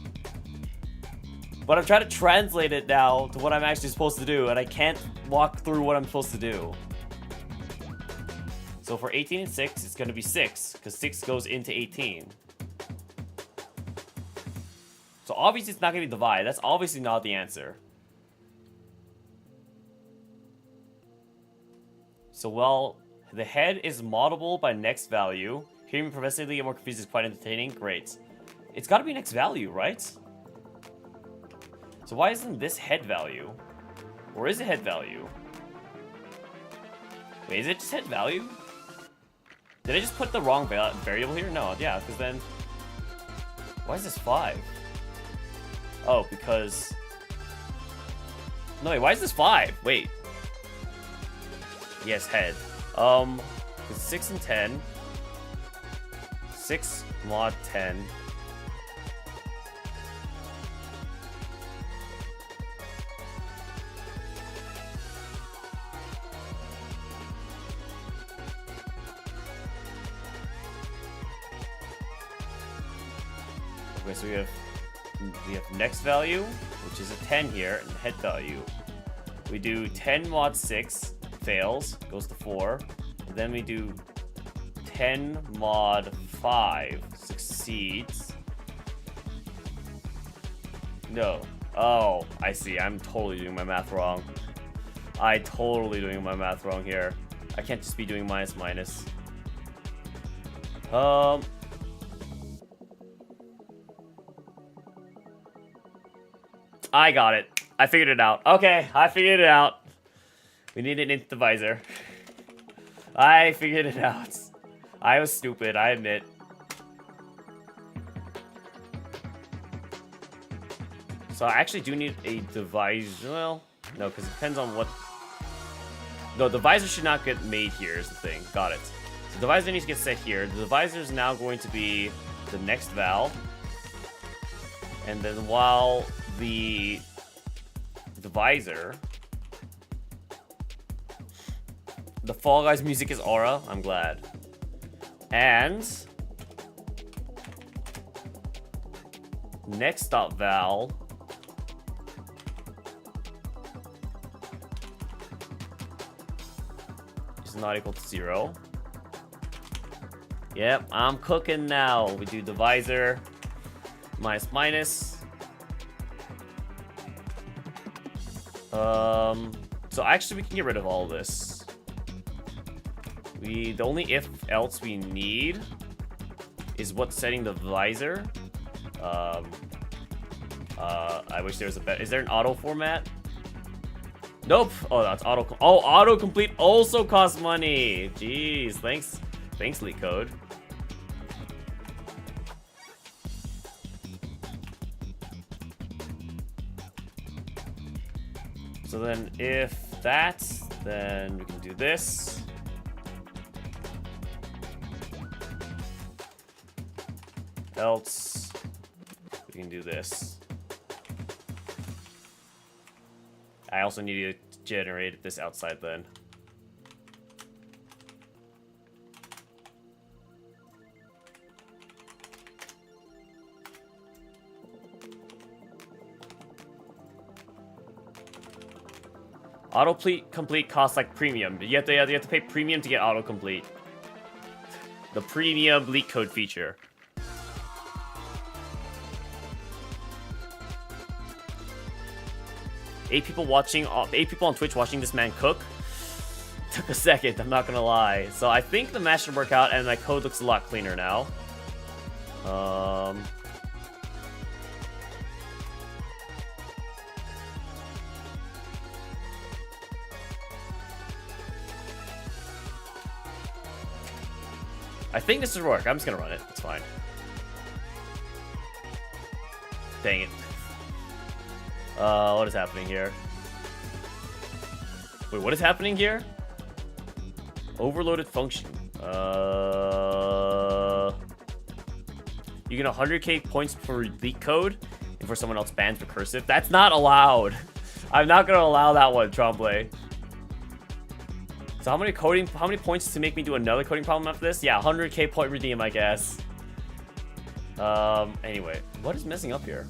But I'm trying to translate it now to what I'm actually supposed to do, and I can't walk through what I'm supposed to do. So for 18 and 6, it's going to be 6, because 6 goes into 18. So obviously it's not going to be divide. That's obviously not the answer. So, well, the head is moddable by next value. Hearing me progressively get more confused is quite entertaining. Great. It's got to be next value, right? So why isn't this head value? Or is it head value? Wait, is it just head value? Did I just put the wrong variable here? No, yeah, because then... Why is this 5? Oh, because... No, wait, why is this 5? Wait. Yes, head. It's 6 and 10. 6 mod 10. Okay, so we have next value, which is a 10 here, and head value. We do 10 mod 6, fails, goes to 4. And then we do 10 mod 5, succeeds. No. Oh, I see. I'm totally doing my math wrong. I totally doing my math wrong here. I can't just be doing minus minus. I got it. I figured it out. Okay, I figured it out. We need an int divisor. I figured it out. I was stupid, I admit. So I actually do need a divisor. Well, no, because it depends on what... No, the divisor should not get made here is the thing. Got it. So the divisor needs to get set here. The divisor is now going to be the next val. And then while the divisor... The Fall Guys music is aura. I'm glad. And next stop val is not equal to 0. Yep, I'm cooking now. We do divisor minus minus. So actually we can get rid of all of this. The only if else we need is what's setting the visor. I wish there was a better... Is there an auto format? Nope. Oh, that's auto. Oh, autocomplete also costs money. Jeez, thanks, leak code. So then, if that's, then we can do this. Else, we can do this. I also need to generate this outside then. Autocomplete costs like premium. You have to pay premium to get autocomplete. The premium leak code feature. Eight people on Twitch watching this man cook. Took a second, I'm not gonna lie. So I think the match should work out, and my code looks a lot cleaner now. I think this should work. I'm just gonna run it. It's fine. Dang it. What is happening here? Wait, what is happening here? Overloaded function. You get 100k points for leak code, and for someone else banned for cursive. That's not allowed. I'm not gonna allow that one, Trombley. So how many points to make me do another coding problem after this? Yeah, 100k point redeem, I guess. Anyway, what is messing up here?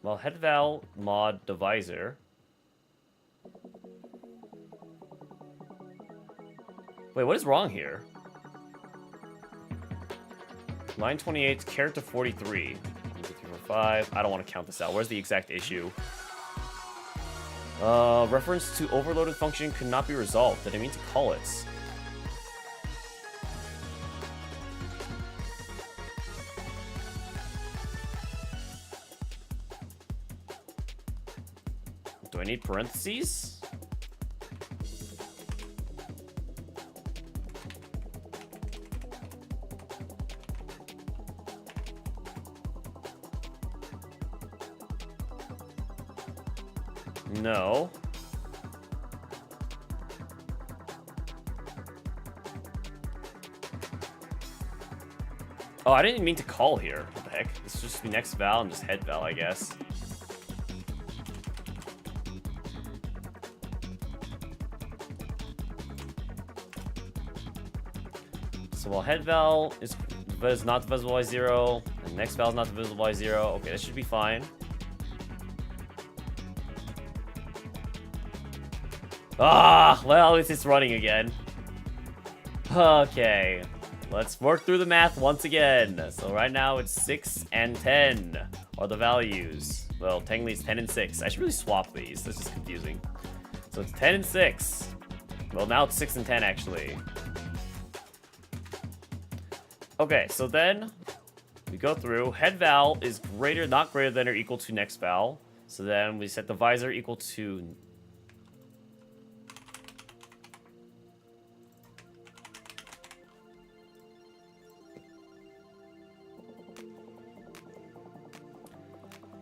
Well, headval mod divisor. Wait, what is wrong here? Line 28, character 43. 1, 2, 3, 4, 5. I don't want to count this out. Where's the exact issue? Reference to overloaded function could not be resolved. Did I mean to call it? Do I need parentheses? No. Oh, I didn't mean to call here. What the heck? This should just be next val and just head val, I guess. So while head val is not divisible by 0, and next val is not divisible by 0, okay, this should be fine. Ah, well, at least it's running again. Okay, let's work through the math once again. So right now it's 6 and 10 are the values. Well, technically it's 10 and 6. I should really swap these. This is confusing. So it's 10 and 6. Well, now it's 6 and 10 actually. Okay, so then we go through. Head val is not greater than or equal to next val. So then we set the visor equal to.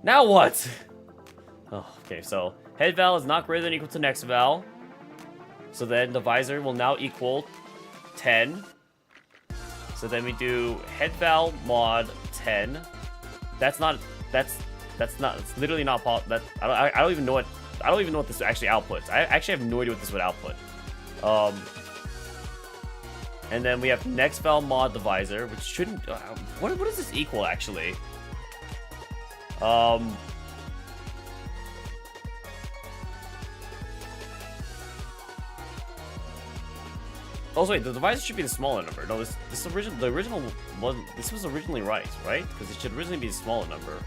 Now what? Oh, okay, so head val is not greater than or equal to next val. So then the visor will now equal 10. So then we do head val mod 10. It's literally not I don't even know what this actually outputs. I actually have no idea what this would output. And then we have next val mod divisor, which shouldn't. What does this equal actually? Also, wait, the divisor should be the smaller number. No, this was originally right? Because it should originally be a smaller number.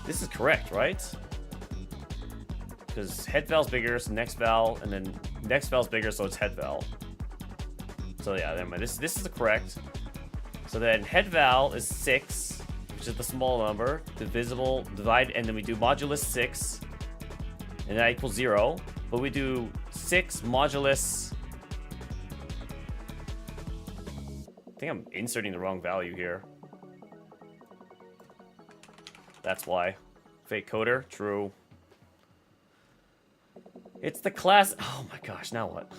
This is correct, right? Because head val's bigger, so next val, and then next val's bigger, so it's head val. So yeah, never mind. This is the correct. So then head val is 6, which is the small number, divisible, divide, and then we do modulus 6, and that equals 0. But we do 6 modulus... I think I'm inserting the wrong value here. That's why. Fake coder, true. It's the class... Oh my gosh, now what?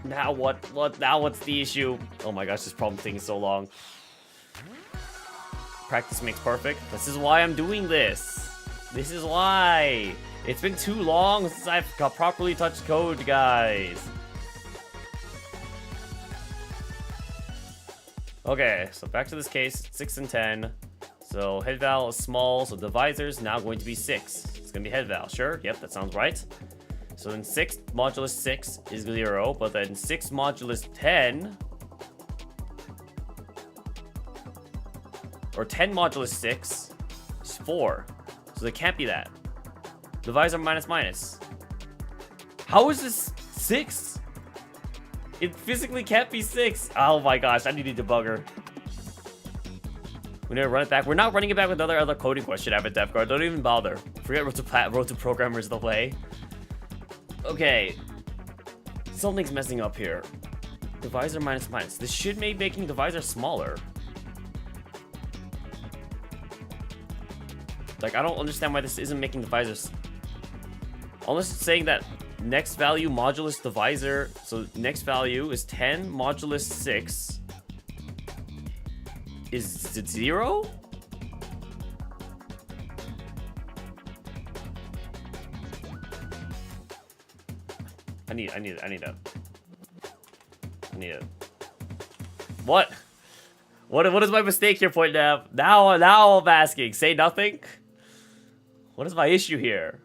Now what? Now what's the issue? Oh my gosh, this problem taking so long. Practice makes perfect. This is why I'm doing this. This is why. It's been too long since I've got properly touched code, guys. Okay, so back to this case, 6 and 10. So head val is small, so divisor is now going to be 6. It's gonna be head val, sure? Yep, that sounds right. So then 6 modulus 6 is 0, but then 6 modulus 10, or 10 modulus 6 is 4. So it can't be that. Divisor minus minus. How is this 6? It physically can't be 6. Oh my gosh, I need a debugger. We need to run it back. We're not running it back with another coding question. I have a dev card. Don't even bother. Forget road to programmers the way. Okay. Something's messing up here. Divisor minus minus. This should make making divisor smaller. Like, I don't understand why this isn't making divisors. Unless it's saying that next value modulus divisor. So next value is 10 modulus 6. Is it 0? I need a... What? What is my mistake here, Point Nav? Now I'm asking. Say nothing? What is my issue here?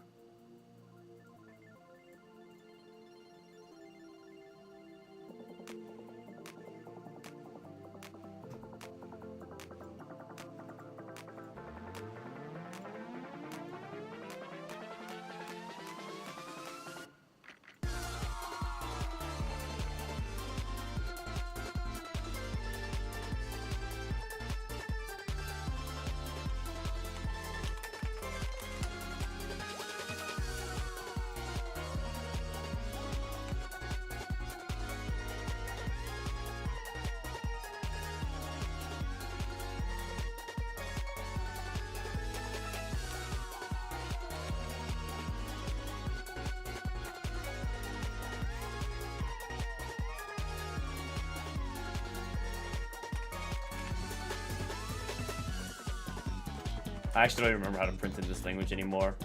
I actually don't even remember how to print in this language anymore.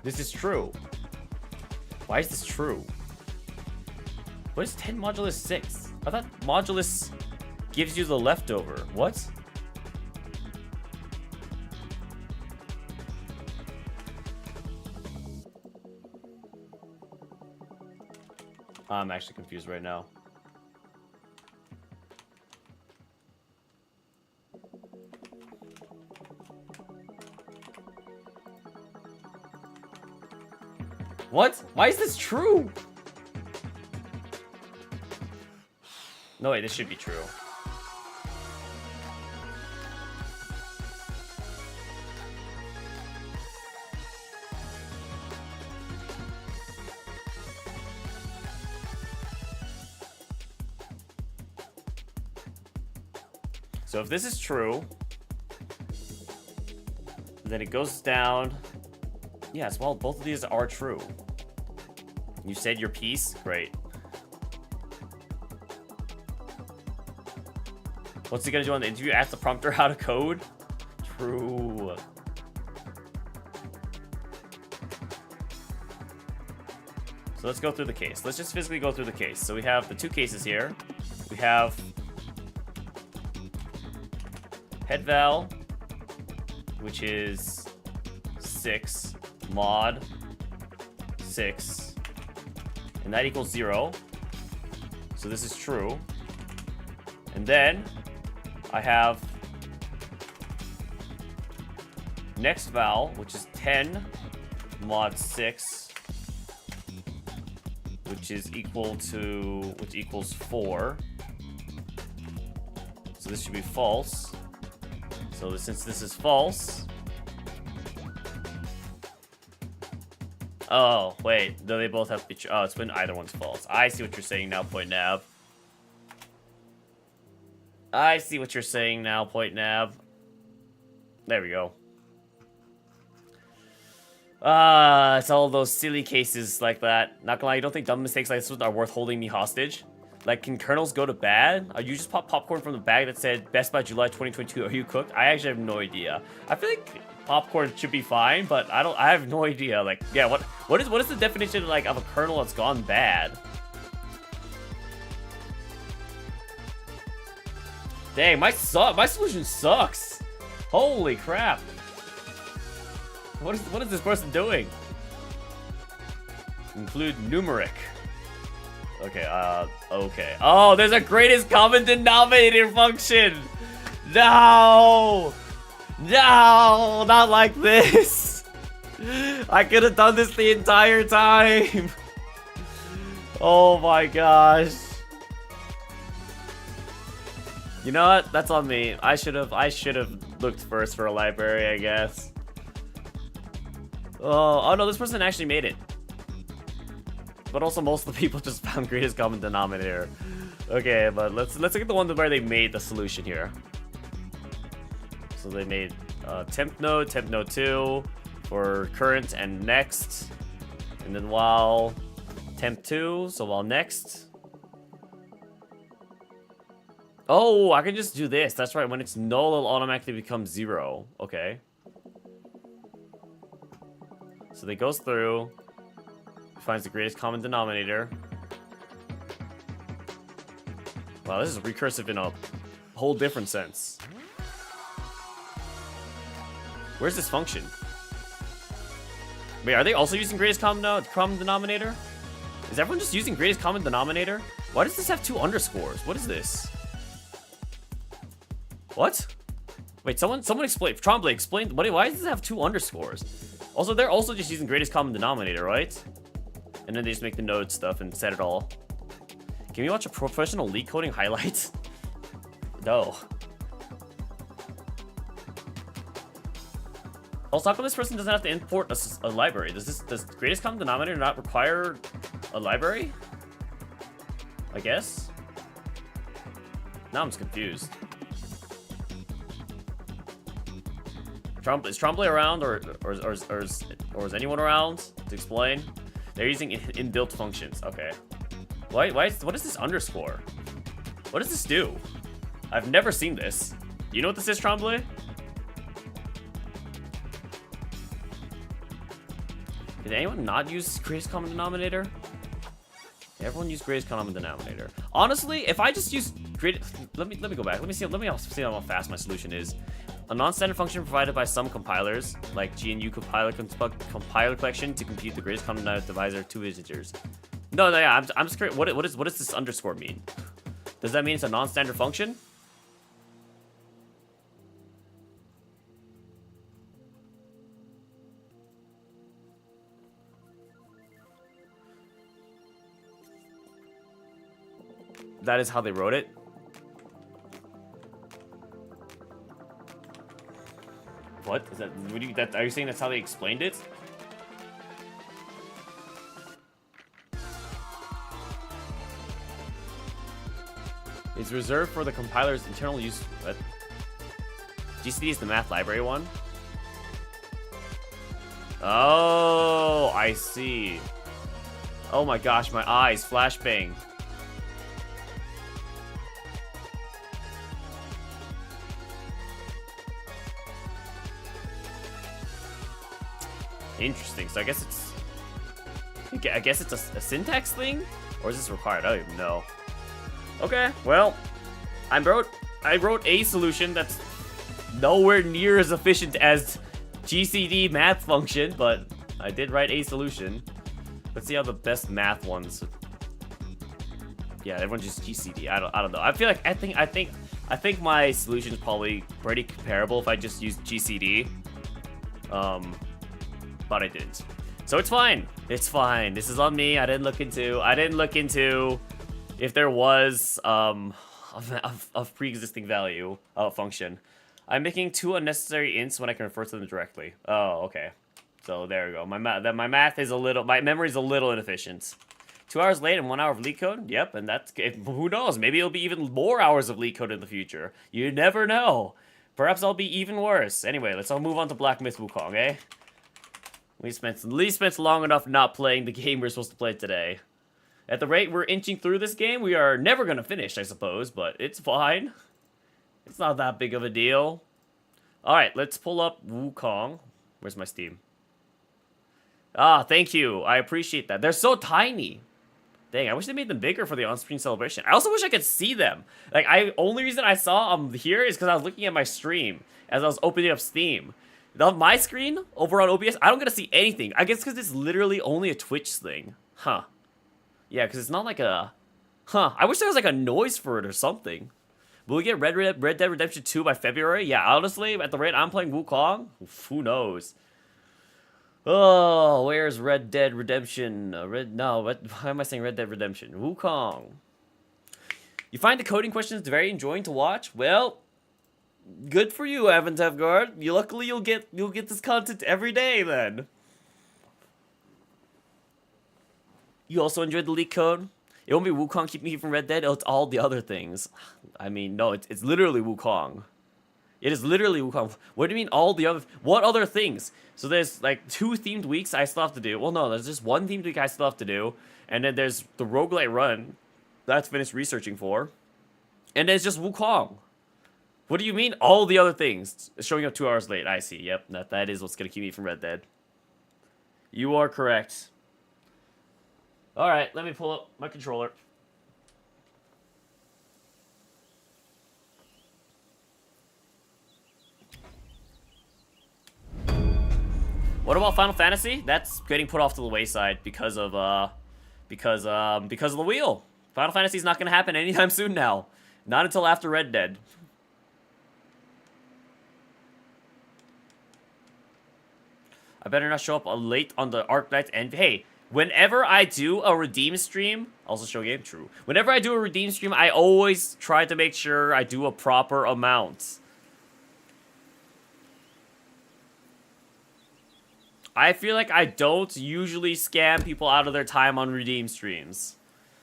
This is true. Why is this true? What is 10 modulus 6? I thought modulus gives you the leftover. What? I'm actually confused right now. What? Why is this true? No, wait, this should be true. So if this is true, then it goes down. Yes, well, both of these are true. You said your piece? Great. What's he gonna do on the interview? Ask the prompter how to code? True. So let's go through the case. Let's just physically go through the case. So we have the two cases here. We have head val, which is 6 mod 6. And that equals 0. So this is true. And then I have next val, which is 10 mod 6, which equals 4. So this should be false. So since this is false. Oh, wait. No, they both have to be true. Oh, it's when either one's false. I see what you're saying now, Point Nav. I see what you're saying now, Point Nav. There we go. It's all those silly cases like that. Not gonna lie, you don't think dumb mistakes like this are worth holding me hostage? Like, can kernels go to bad? You just pop popcorn from the bag that said Best by July 2022. Are you cooked? I actually have no idea. I feel like popcorn should be fine, but I have no idea. Like, yeah, what is the definition like of a kernel that's gone bad? Dang, my solution sucks. Holy crap. What is this person doing? Include numeric. Okay, okay. Oh, there's a greatest common denominator function! No! No! Not like this! I could have done this the entire time! Oh my gosh. You know what? That's on me. I should have looked first for a library, I guess. Oh no, this person actually made it. But also most of the people just found greatest common denominator. Okay, but let's look at the one where they made the solution here. So they made temp node 2 for current and next. And then while temp 2, so while next. Oh, I can just do this. That's right. When it's null, it'll automatically become 0. Okay. So they goes through, finds the greatest common denominator. Wow, this is recursive in a whole different sense. Where's this function? Wait, are they also using greatest common denominator? Is everyone just using greatest common denominator? Why does this have 2 underscores? What is this? What? Wait, someone explain. Trombley, explain. Why does this have 2 underscores? Also, they're also just using greatest common denominator, right? And then they just make the node stuff and set it all. Can we watch a professional leak coding highlights? No. Also, how come this person doesn't have to import a library? Does greatest common denominator not require a library? I guess. Now I'm just confused. Is Trombley around, or is anyone around to explain? They're using inbuilt functions. Okay. What is this underscore? What does this do? I've never seen this. Do you know what this is, Trombley? Did anyone not use greatest common denominator? Everyone use greatest common denominator. Honestly, if I just use let me go back. Let me see how fast my solution is. A non-standard function provided by some compilers, like GNU compiler collection, to compute the greatest common divisor of 2 integers. No, yeah, I'm just curious. What does this underscore mean? Does that mean it's a non-standard function? That is how they wrote it. What is that? Are you saying that's how they explained it? It's reserved for the compiler's internal use. What? GCD is the math library one. Oh, I see. Oh my gosh, my eyes flashbang. Interesting. So I guess it's a syntax thing, or is this required? I don't even know. Okay, well, I wrote a solution that's nowhere near as efficient as GCD math function, but I did write a solution. Let's see how the best math ones. Yeah, everyone just GCD. I don't know. I feel like I think my solution is probably pretty comparable if I just use GCD. but I didn't. So it's fine. It's fine. This is on me. I didn't look into if there was of pre-existing value function. I'm making 2 unnecessary ints when I can refer to them directly. Oh, okay. So there we go. My math is my memory is a little inefficient. 2 hours late and 1 hour of leak code? Yep, and who knows? Maybe it'll be even more hours of leak code in the future. You never know. Perhaps I'll be even worse. Anyway, let's all move on to Black Myth Wukong, eh? We at least spent long enough not playing the game we're supposed to play today. At the rate we're inching through this game, we are never gonna finish, I suppose, but it's fine. It's not that big of a deal. Alright, let's pull up Wukong. Where's my Steam? Ah, thank you. I appreciate that. They're so tiny. Dang, I wish they made them bigger for the on-screen celebration. I also wish I could see them. Like, only reason I saw them here is because I was looking at my stream as I was opening up Steam. On my screen, over on OBS, I don't get to see anything. I guess because it's literally only a Twitch thing. Huh. Yeah, because it's not like a... Huh. I wish there was like a noise for it or something. Will we get Red Dead Redemption 2 by February? Yeah, honestly, at the rate I'm playing Wukong, who knows? Oh, where's Red Dead Redemption? Why am I saying Red Dead Redemption? Wukong. You find the coding questions very enjoying to watch? Well, good for you, Avantavgard. Luckily you'll get this content every day then. You also enjoyed the leak code? It won't be Wukong keeping you from Red Dead, it's all the other things. I mean, no, it's literally Wukong. It is literally Wukong. What do you mean all the other... What other things? So there's like 2 themed weeks I still have to do. Well, no, there's just 1 themed week I still have to do. And then there's the roguelite run that's finished researching for. And then it's just Wukong. What do you mean all the other things? It's showing up 2 hours late. I see. Yep, that is what's going to keep me from Red Dead. You are correct. Alright, let me pull up my controller. What about Final Fantasy? That's getting put off to the wayside because of the wheel. Final Fantasy's not gonna happen anytime soon now. Not until after Red Dead. I better not show up late on the Arknights and hey, whenever I do a redeem stream, also show game, true. Whenever I do a redeem stream, I always try to make sure I do a proper amount. I feel like I don't usually scam people out of their time on redeem streams.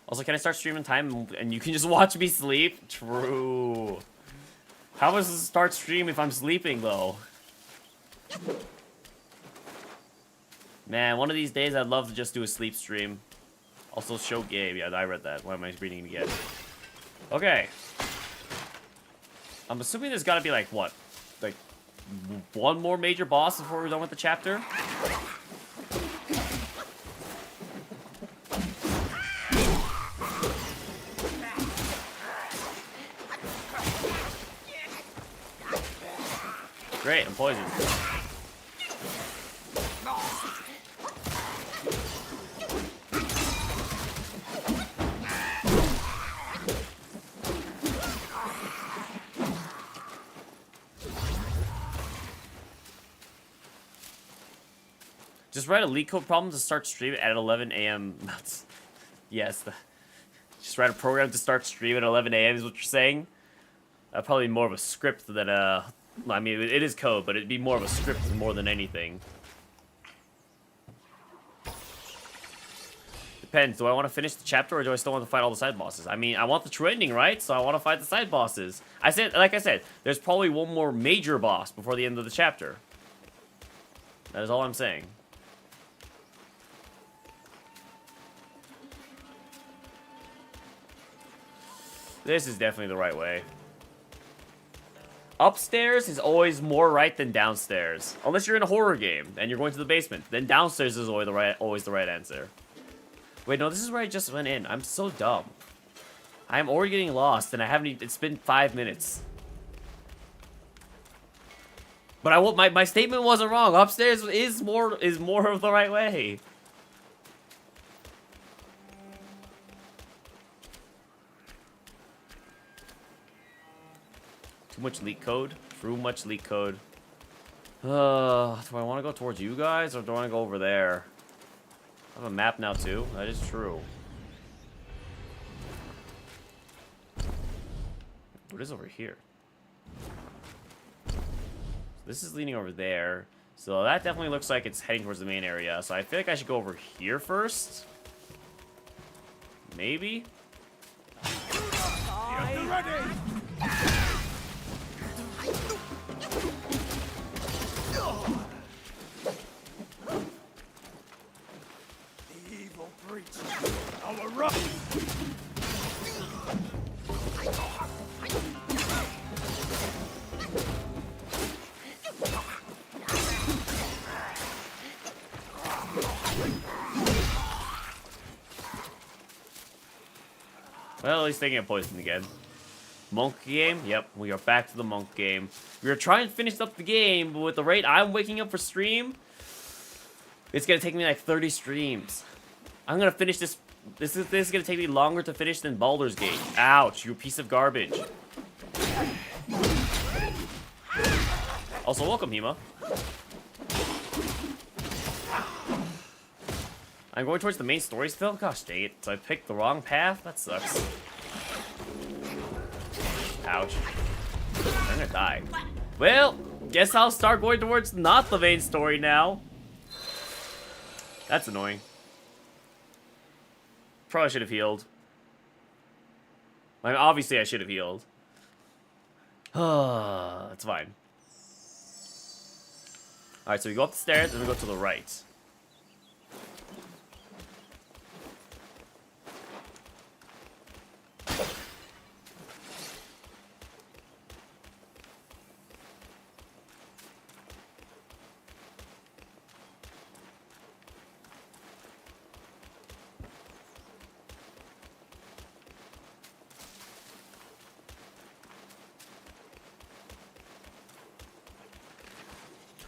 Also, can I start streaming time and you can just watch me sleep? True. How does this start stream if I'm sleeping, though? Man, one of these days I'd love to just do a sleep stream. Also, show game. Yeah, I read that. Why am I reading it again? Okay. I'm assuming there's got to be, like, what? Like, 1 more major boss before we're done with the chapter? Great, I'm poisoned. Just write a leak code problem to start stream at 11 a.m. Yes, just write a program to start stream at 11 a.m. is what you're saying? Probably more of a script than a... I mean, it is code, but it'd be more of a script more than anything. Depends. Do I want to finish the chapter, or do I still want to fight all the side bosses? I mean, I want the true ending, right? So I want to fight the side bosses. Like I said, there's probably 1 more major boss before the end of the chapter. That is all I'm saying. This is definitely the right way. Upstairs is always more right than downstairs. Unless you're in a horror game and you're going to the basement. Then downstairs is always the right answer. Wait, no, this is where I just went in. I'm so dumb. I'm already getting lost and I haven't even... It's been 5 minutes. But my statement wasn't wrong. Upstairs is more of the right way. Too much leak code. Too much leak code. Do I want to go towards you guys, or do I want to go over there? I have a map now, too. That is true. What is over here? This is leaning over there. So that definitely looks like it's heading towards the main area. So I feel like I should go over here first. Maybe? Evil breach. Our rough. Well, at least they get poisoned again. Monk game? Yep, we are back to the monk game. We are trying to finish up the game, but with the rate I'm waking up for stream, it's gonna take me like 30 streams. I'm gonna finish this. This is gonna take me longer to finish than Baldur's Gate. Ouch, you piece of garbage. Also, welcome, Hema. I'm going towards the main story still? Gosh dang it. So I picked the wrong path? That sucks. Ouch. I'm gonna die. Well, guess I'll start going towards not the main story now. That's annoying. Probably should have healed. Like, obviously I should have healed. It's fine. Alright, so we go up the stairs and we go to the right.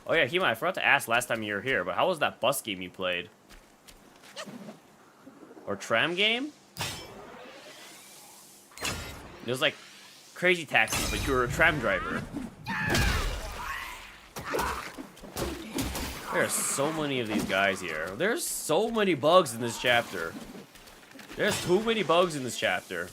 Oh yeah, Hema, I forgot to ask last time you were here, but how was that bus game you played? Or tram game? It was like Crazy Taxi, but you were a tram driver. There are so many of these guys here. There's so many bugs in this chapter. There's too many bugs in this chapter.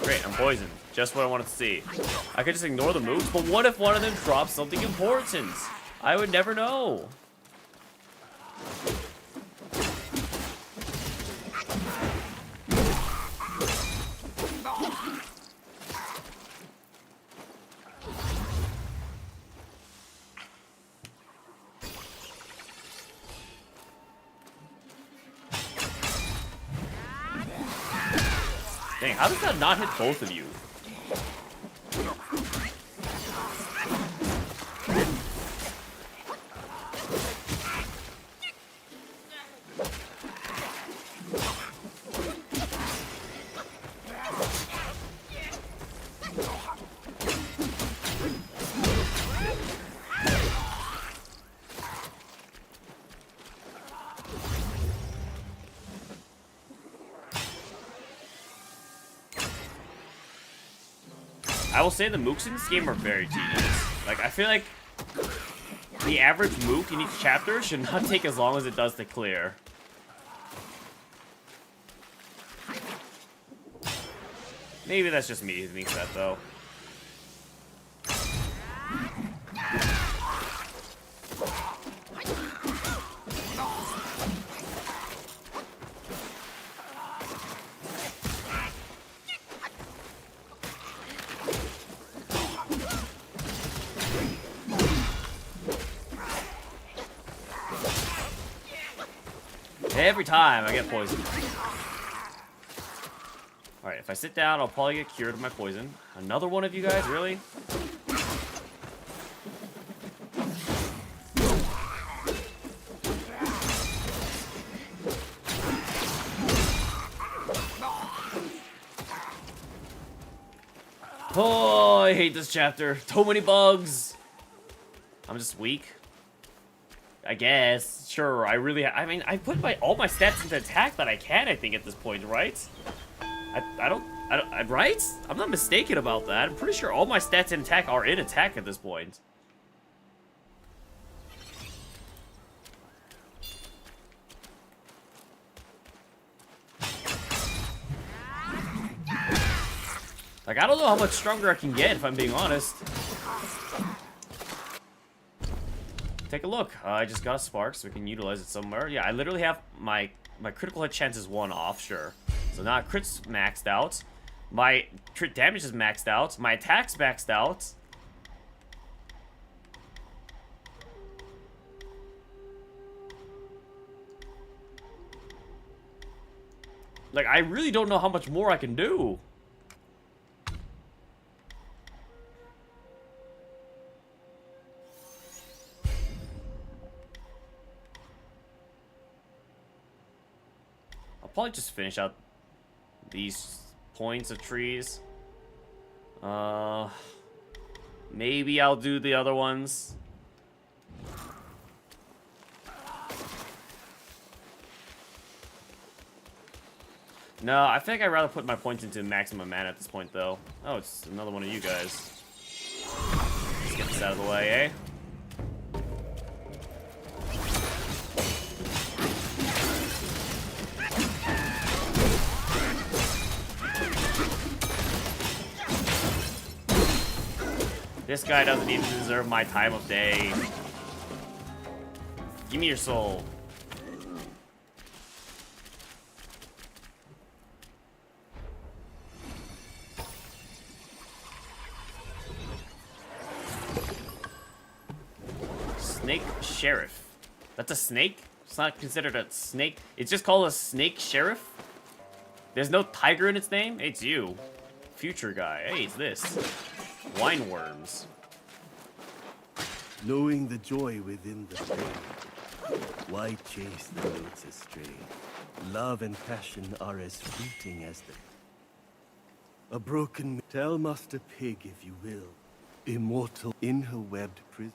Great, I'm poisoned. Just what I wanted to see. I could just ignore the moves, but what if one of them drops something important? I would never know. Dang, how does that not hit both of you? I will say the mooks in this game are very tedious. Like, I feel like the average mook in each chapter should not take as long as it does to clear. Maybe that's just me who thinks that, though. Every time I get poisoned. Alright, if I sit down, I'll probably get cured of my poison. Another one of you guys, really? Oh, I hate this chapter. Too many bugs. I'm just weak. I guess. Sure, I mean, I put all my stats into attack that I can, I think, at this point, right? Right? I'm not mistaken about that. I'm pretty sure all my stats in attack are in attack at this point. Like, I don't know how much stronger I can get, if I'm being honest. Take a look. I just got a spark, so we can utilize it somewhere. Yeah, I literally have my critical hit chance is 1 off, sure. So now crit's maxed out. My crit damage is maxed out. My attack's maxed out. Like, I really don't know how much more I can do. I'll probably just finish out these points of trees. Maybe I'll do the other ones. No, I think I'd rather put my points into maximum mana at this point, though. Oh, it's another one of you guys. Let's get this out of the way, eh? This guy doesn't even deserve my time of day. Give me your soul. Snake Sheriff. That's a snake? It's not considered a snake. It's just called a Snake Sheriff? There's no tiger in its name? It's you. Future guy. Hey, it's this. Wine worms. Knowing the joy within the flame, why chase the notes astray? Love and passion are as fleeting as the... A broken... Tell Master Pig, if you will. Immortal in her webbed prison.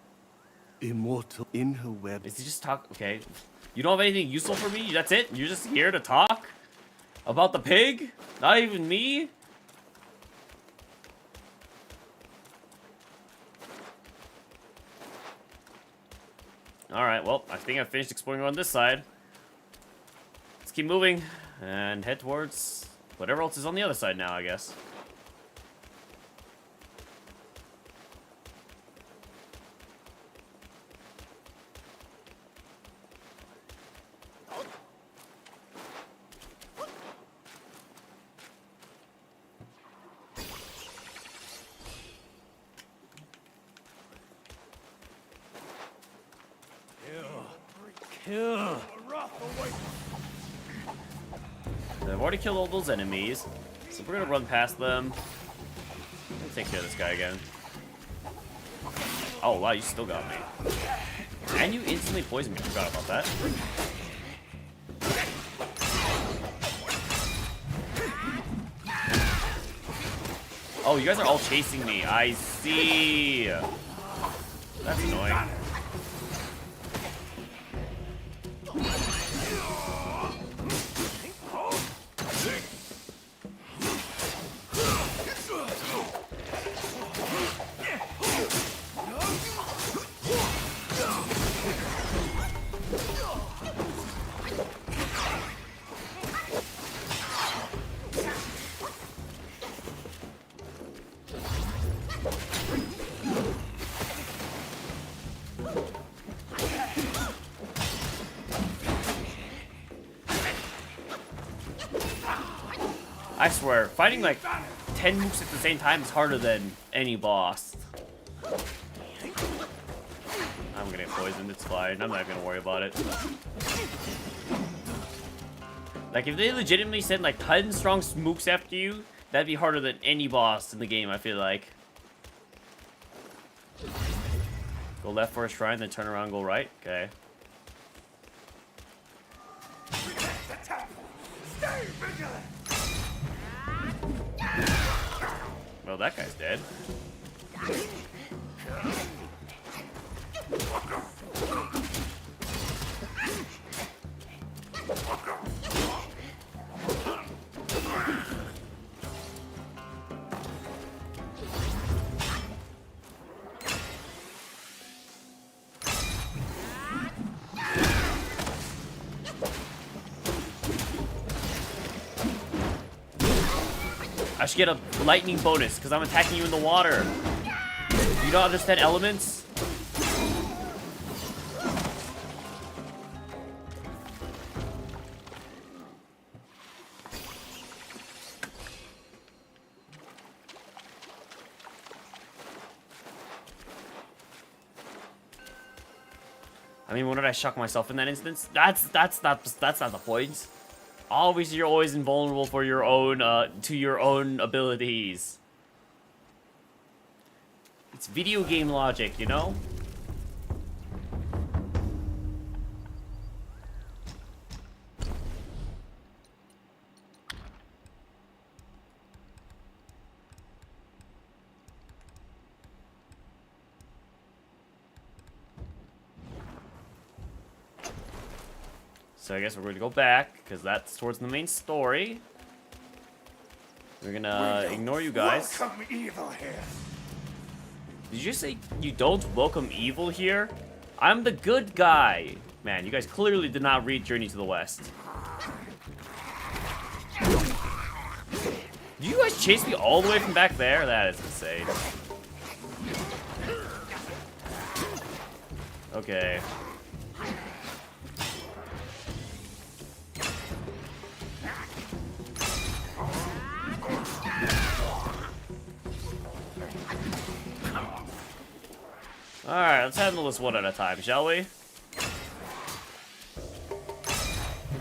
Immortal in her webbed... Is he just talk? Okay. You don't have anything useful for me? That's it? You're just here to talk? About the pig? Not even me? Alright, well, I think I've finished exploring on this side. Let's keep moving and head towards whatever else is on the other side now, I guess. I've already killed all those enemies, so we're gonna run past them. Let me take care of this guy again. Oh wow, you still got me. And you instantly poisoned me. Forgot about that. Oh, you guys are all chasing me. I see. That's annoying. I swear, fighting like 10 mooks at the same time is harder than any boss. I'm gonna get poisoned, it's fine. I'm not gonna worry about it. Like, if they legitimately send like 10 strong mooks after you, that'd be harder than any boss in the game, I feel like. Go left for a shrine, then turn around and go right? Okay. Well, that guy's dead. I should get a lightning bonus because I'm attacking you in the water. You don't understand elements? I mean, when did I shock myself in that instance? That's not the point. Obviously, you're always invulnerable for your own to your own abilities. It's video game logic, you know? So I guess we're going to go back, because that's towards the main story. We're gonna ignore you guys. Welcome evil here. Did you say you don't welcome evil here? I'm the good guy. Man, you guys clearly did not read Journey to the West. Did you guys chase me all the way from back there? That is insane. Okay. Alright, let's handle this one at a time, shall we?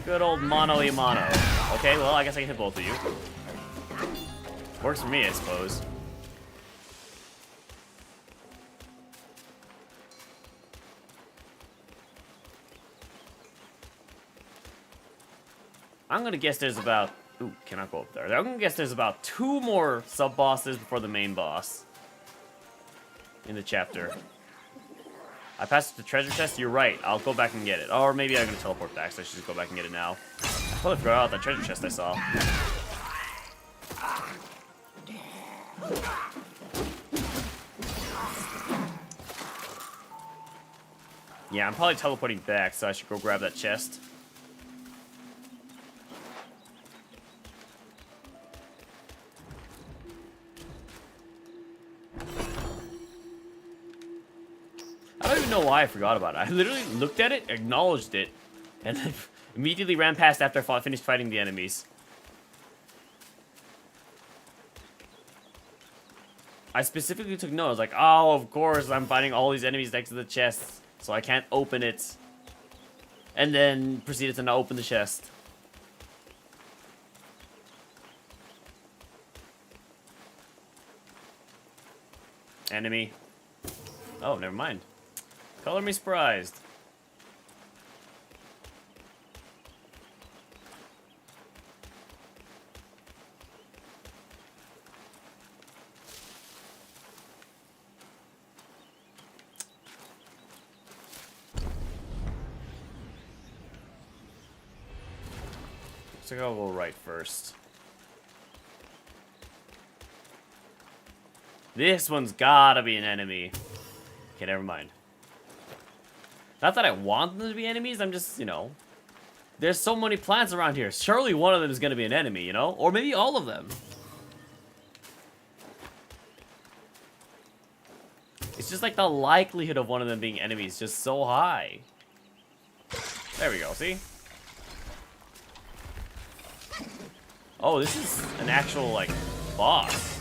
Good old mano a mano. Okay, well, I guess I can hit both of you. Works for me, I suppose. I'm gonna guess there's about... Ooh, cannot go up there. I'm gonna guess there's about 2 more sub-bosses before the main boss. In the chapter. I passed the treasure chest, you're right. I'll go back and get it. Or maybe I'm gonna teleport back, so I should just go back and get it now. I totally forgot about that treasure chest I saw. Yeah, I'm probably teleporting back, so I should go grab that chest. I don't even know why I forgot about it. I literally looked at it, acknowledged it, and then immediately ran past after I finished fighting the enemies. I specifically took note. I was like, oh, of course, I'm fighting all these enemies next to the chest, so I can't open it. And then proceeded to not open the chest. Enemy. Oh, never mind. Color me surprised. Looks like I'll go right first. This one's gotta be an enemy. Okay, never mind. Not that I want them to be enemies, I'm just, you know... There's so many plants around here. Surely one of them is gonna be an enemy, you know? Or maybe all of them. It's just like the likelihood of one of them being enemies just so high. There we go, see? Oh, this is an actual, like, boss.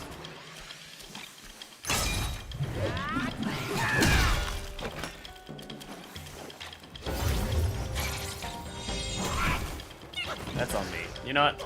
That's on me. You know what?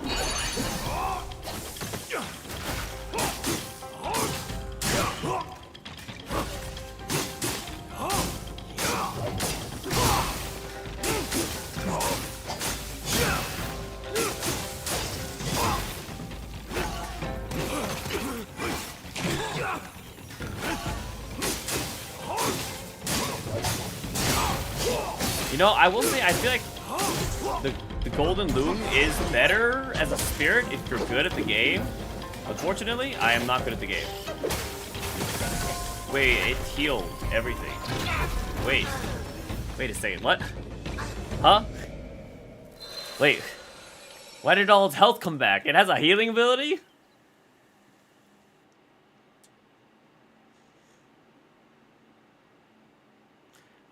You know, I will say, I feel like the Golden Loom is better as a spirit if you're good at the game. Unfortunately, I am not good at the game. Wait, it healed everything. Wait a second, what? Huh? Wait, why did all its health come back? It has a healing ability?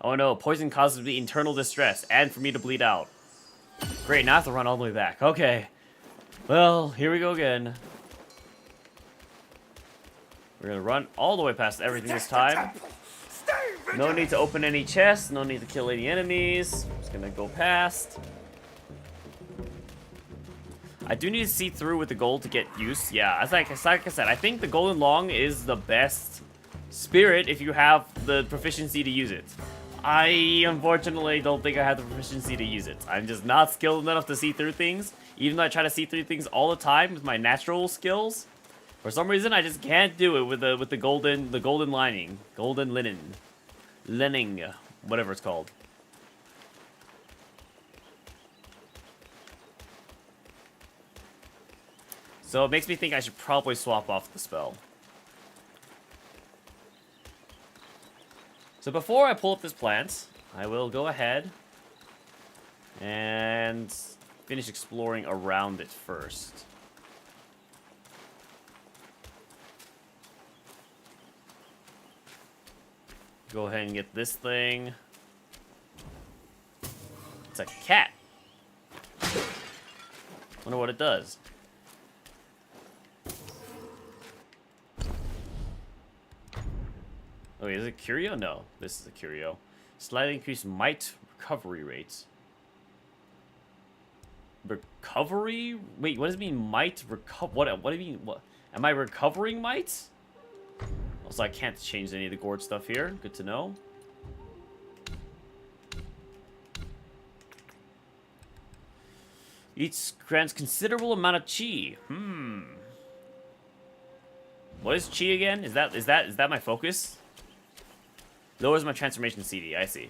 Oh no, poison causes me internal distress and for me to bleed out. Great, now I have to run all the way back. Okay. Well, here we go again. We're gonna run all the way past everything this time. No need to open any chests, no need to kill any enemies. Just gonna go past. I do need to see through with the gold to get use. Yeah, as like I said, I think the Golden Long is the best spirit if you have the proficiency to use it. I unfortunately don't think I have the proficiency to use it. I'm just not skilled enough to see through things. Even though I try to see through things all the time with my natural skills, for some reason I just can't do it with the golden lining, golden lining, whatever it's called. So it makes me think I should probably swap off the spell. So before I pull up this plant, I will go ahead and finish exploring around it first. Go ahead and get this thing. It's a cat. Wonder what it does. Oh, is it curio? No, this is a curio. Slightly increased might recovery rates. Recovery? Wait, what does it mean? Might recover? What do you mean? What? Am I recovering might? Also, I can't change any of the gourd stuff here. Good to know. Each grants considerable amount of chi. What is chi again? Is that my focus? Lowers my transformation CD, I see.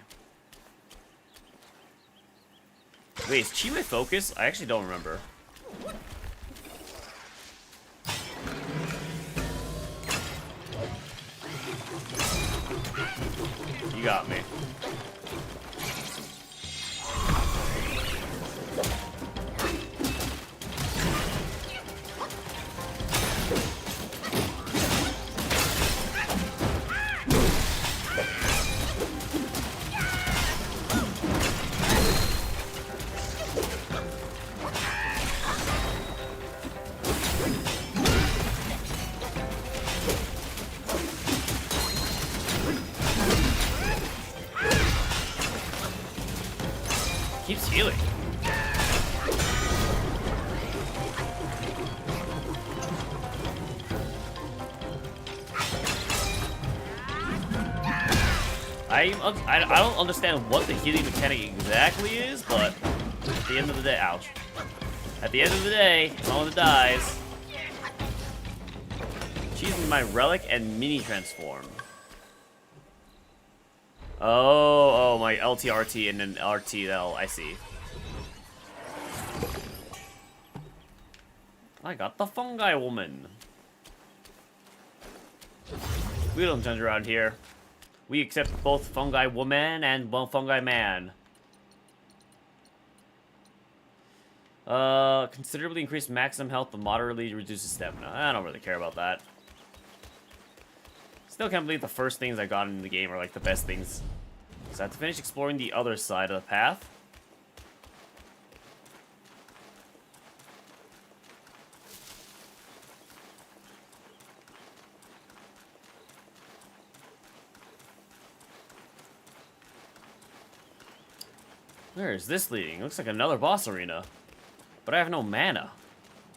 Wait, is chi my focus? I actually don't remember. You got me. Keeps healing. I don't understand what the healing mechanic exactly is, but at the end of the day, ouch. At the end of the day, if no one dies, choosing my relic and mini transform. Oh, my LTRT and then RTL, I see. I got the fungi woman. We don't judge around here. We accept both fungi woman and fungi man. Considerably increased maximum health but moderately reduces stamina. I don't really care about that. Still can't believe the first things I got in the game are like the best things. So I have to finish exploring the other side of the path. Where is this leading? It looks like another boss arena. But I have no mana.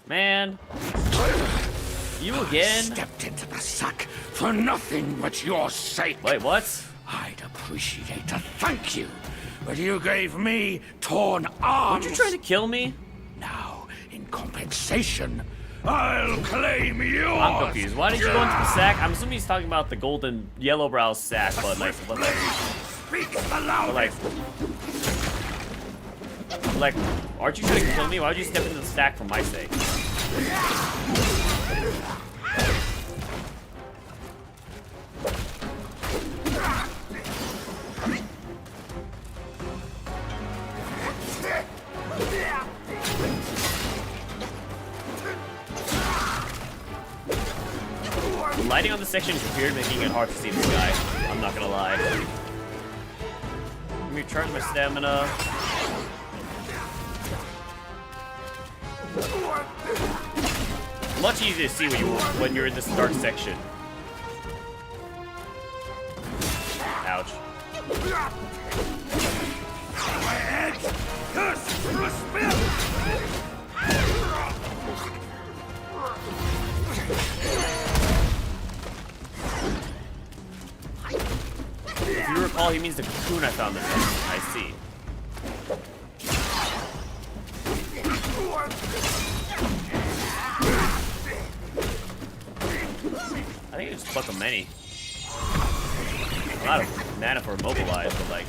Man. You again? Stepped into the sack for nothing but your sake. Wait, what? I'd appreciate a thank you, but you gave me torn arms. Aren't you trying to kill me? Now, in compensation, I'll claim yours. I'm confused. Why did you go into the sack? I'm assuming he's talking about the golden yellow brow sack, but like, speaks the But loudest. like, aren't you trying to kill me? Why would you step into the stack for my sake? The lighting on this section is weird, making it hard to see this guy. I'm not gonna lie. Let me recharge my stamina. Much easier to see when you're in this dark section. Ouch. My head curses through a spell. If you recall, he means the cocoon I found in this. I see. I think it's just a many. I'm out of mana for immobilize, but like, I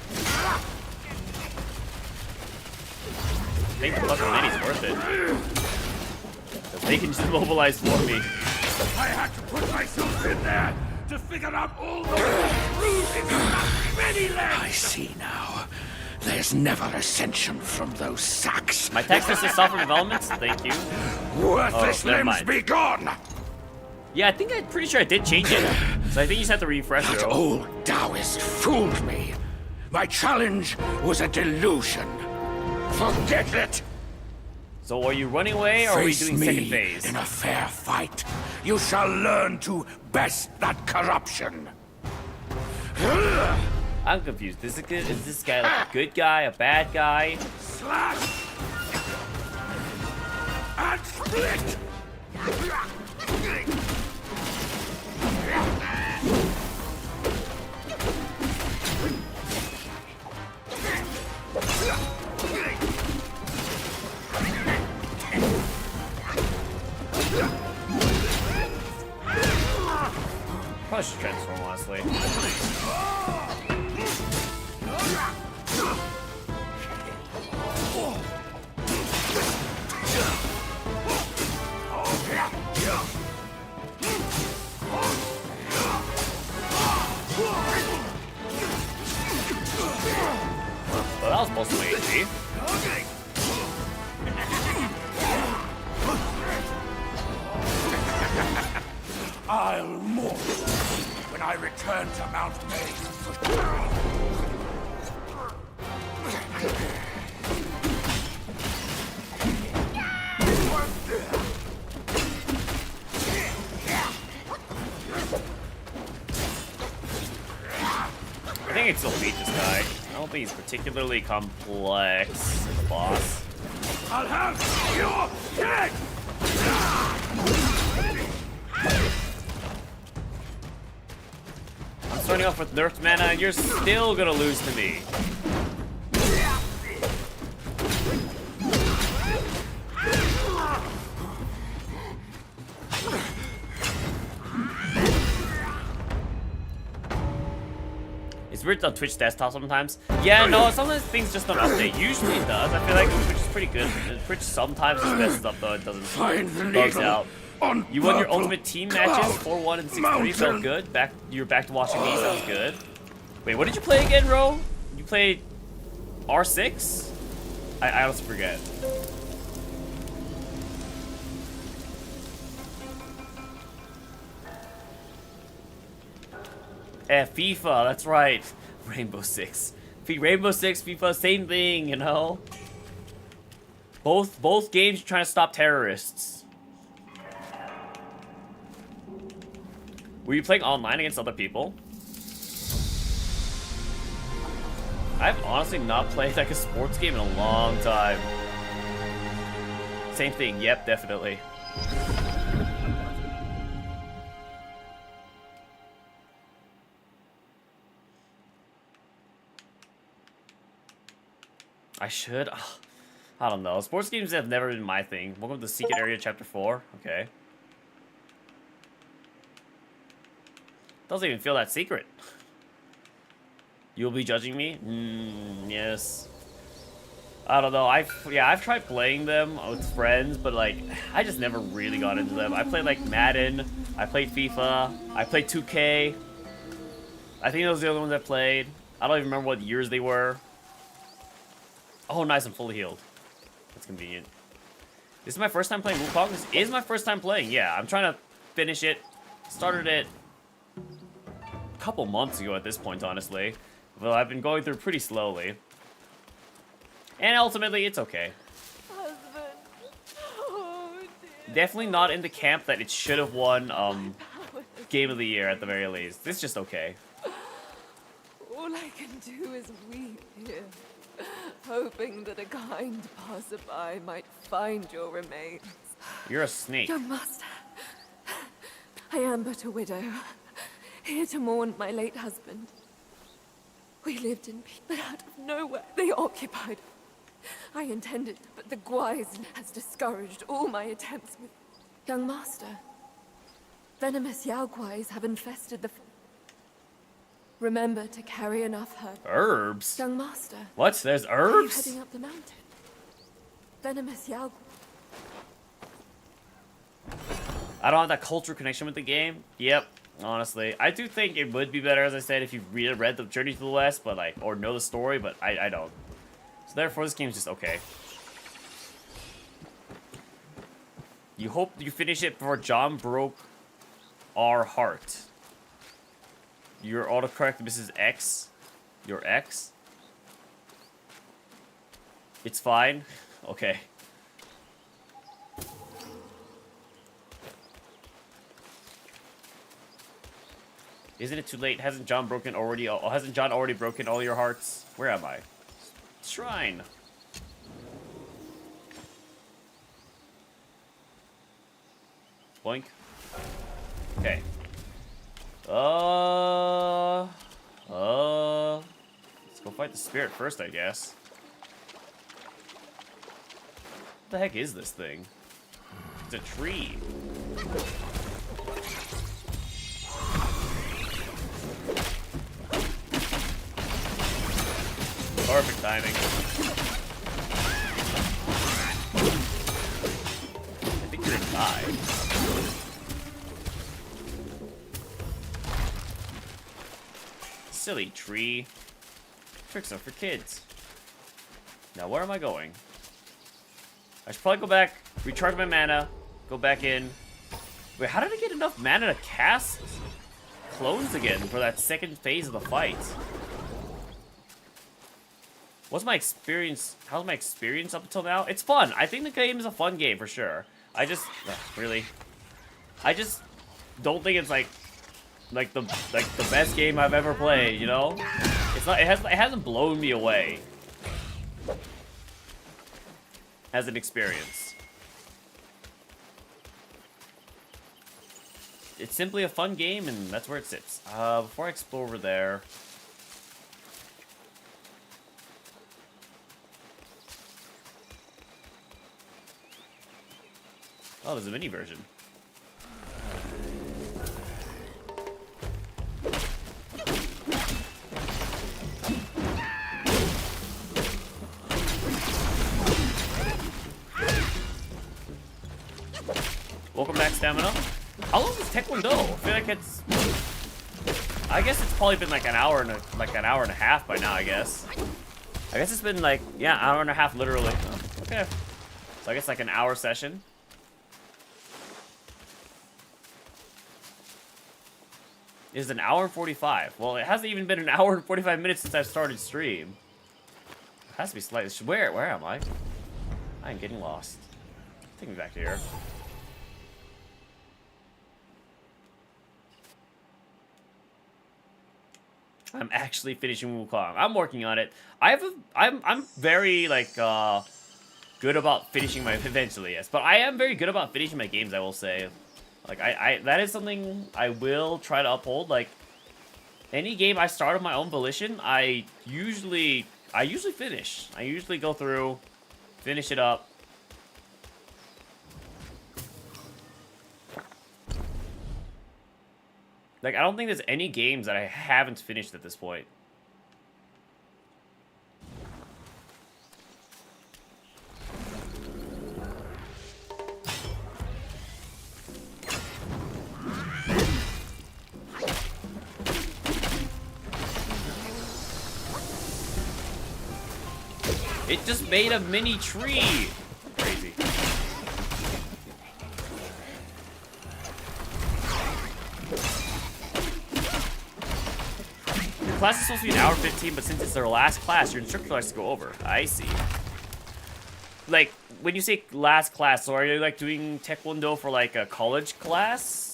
think the fucking many's worth it. 'Cause they can just immobilize for me. I had to put myself in there to figure out all the bruises and many legs. I see now. There's never ascension from those sacks. My text is software developments. Thank you. Worthless never limbs mind. be gone. Yeah, I'm pretty sure I did change it. So I think you just have to refresh it. That old Taoist fooled me. My challenge was a delusion. Forget it. So are you running away or are we Face doing me second phase? in a fair fight. You shall learn to best that corruption. I'm confused. Is this guy like a good guy, a bad guy? Slash and split. Probably should transform, honestly. Well, that was supposed to be easy. I'll mourn when I return to Mount May. I think I can still beat this guy. I don't think he's particularly complex as a boss. I'll have your head. I'm starting off with nerfed mana and you're still gonna lose to me. It's weird on Twitch desktop sometimes. Yeah, no, sometimes things just don't update. Usually it does. I feel like Twitch is pretty good. Twitch sometimes just messes up though. It doesn't Find the bugs needle out. on You won your purple ultimate team matches, 4-1 and 6-3, felt mountain. good. You're back to watching me, sounds good. Wait, what did you play again, Ro? You played R6? I honestly forget. FIFA, that's right. Rainbow Six. Rainbow Six, FIFA, same thing, you know? Both games are trying to stop terrorists. Were you playing online against other people? I've honestly not played like a sports game in a long time. Same thing, yep, definitely. I should? Ugh, I don't know. Sports games have never been my thing. Welcome to Secret Area Chapter 4. Okay. Doesn't even feel that secret. You'll be judging me? Yes. I don't know. I've tried playing them with friends, but like I just never really got into them. I played like Madden, I played FIFA, I played 2K. I think those are the only ones I played. I don't even remember what years they were. Oh, nice, I'm fully healed. That's convenient. This is my first time playing Wukong. This is my first time playing. Yeah, I'm trying to finish it. Started it a couple months ago at this point, honestly. But I've been going through pretty slowly. And ultimately, it's okay. Husband. Oh, dear. Definitely not in the camp that it should have won Game of the Year at the very least. It's just okay. All I can do is weep here, hoping that a kind passerby might find your remains. You're a snake. Young master, I am but a widow, here to mourn my late husband. We lived in peace, but out of nowhere they occupied. I intended, but the Guise has discouraged all my attempts with... Young master, venomous Yao Guise have infested the... Remember to carry enough herbs. Herbs? Young master. What? There's Are you herbs? heading up the mountain? Venomous Yao... I don't have that cultural connection with the game. Yep, honestly. I do think it would be better, as I said, if you read the Journey to the West, but like, or know the story, but I don't. So therefore, this game's just okay. You hope you finish it before John broke our heart. Your autocorrect, Mrs. X. Your X? It's fine? Okay. Isn't it too late? Hasn't John already broken all your hearts? Where am I? Shrine. Boink. Okay. Let's go fight the spirit first, I guess. What the heck is this thing? It's a tree. Perfect timing. I think you're gonna die. Silly tree. Tricks are for kids. Now where am I going? I should probably go back, recharge my mana, go back in. Wait, how did I get enough mana to cast clones again for that second phase of the fight? What's my experience? How's my experience up until now? It's fun. I think the game is a fun game for sure. I just really, I just don't think it's like the best game I've ever played. You know, it's not. It hasn't blown me away as an experience. It's simply a fun game, and that's where it sits. Before I explore over there. Oh, there's a mini version. Welcome back, Stamina. How long does Taekwondo? I feel like it's... I guess it's probably been like an hour and a half by now, I guess. I guess it's been like, yeah, hour and a half literally. Oh, okay. So I guess like an hour session. Is an hour and 45. Well, it hasn't even been an hour and 45 minutes since I've started stream. It has to be slightly... Where am I? I am getting lost. Take me back here. I'm actually finishing Wukong. I'm working on it. I'm very like good about finishing my eventually, yes. But I am very good about finishing my games, I will say. Like I that is something I will try to uphold. Like any game I start of my own volition, I usually finish. I usually go through, finish it up. Like I don't think there's any games that I haven't finished at this point. It just made a mini tree. Crazy. Your class is supposed to be an hour 15, but since it's their last class, your instructor likes to go over. I see. Like, when you say last class, so are you like doing Taekwondo for like a college class?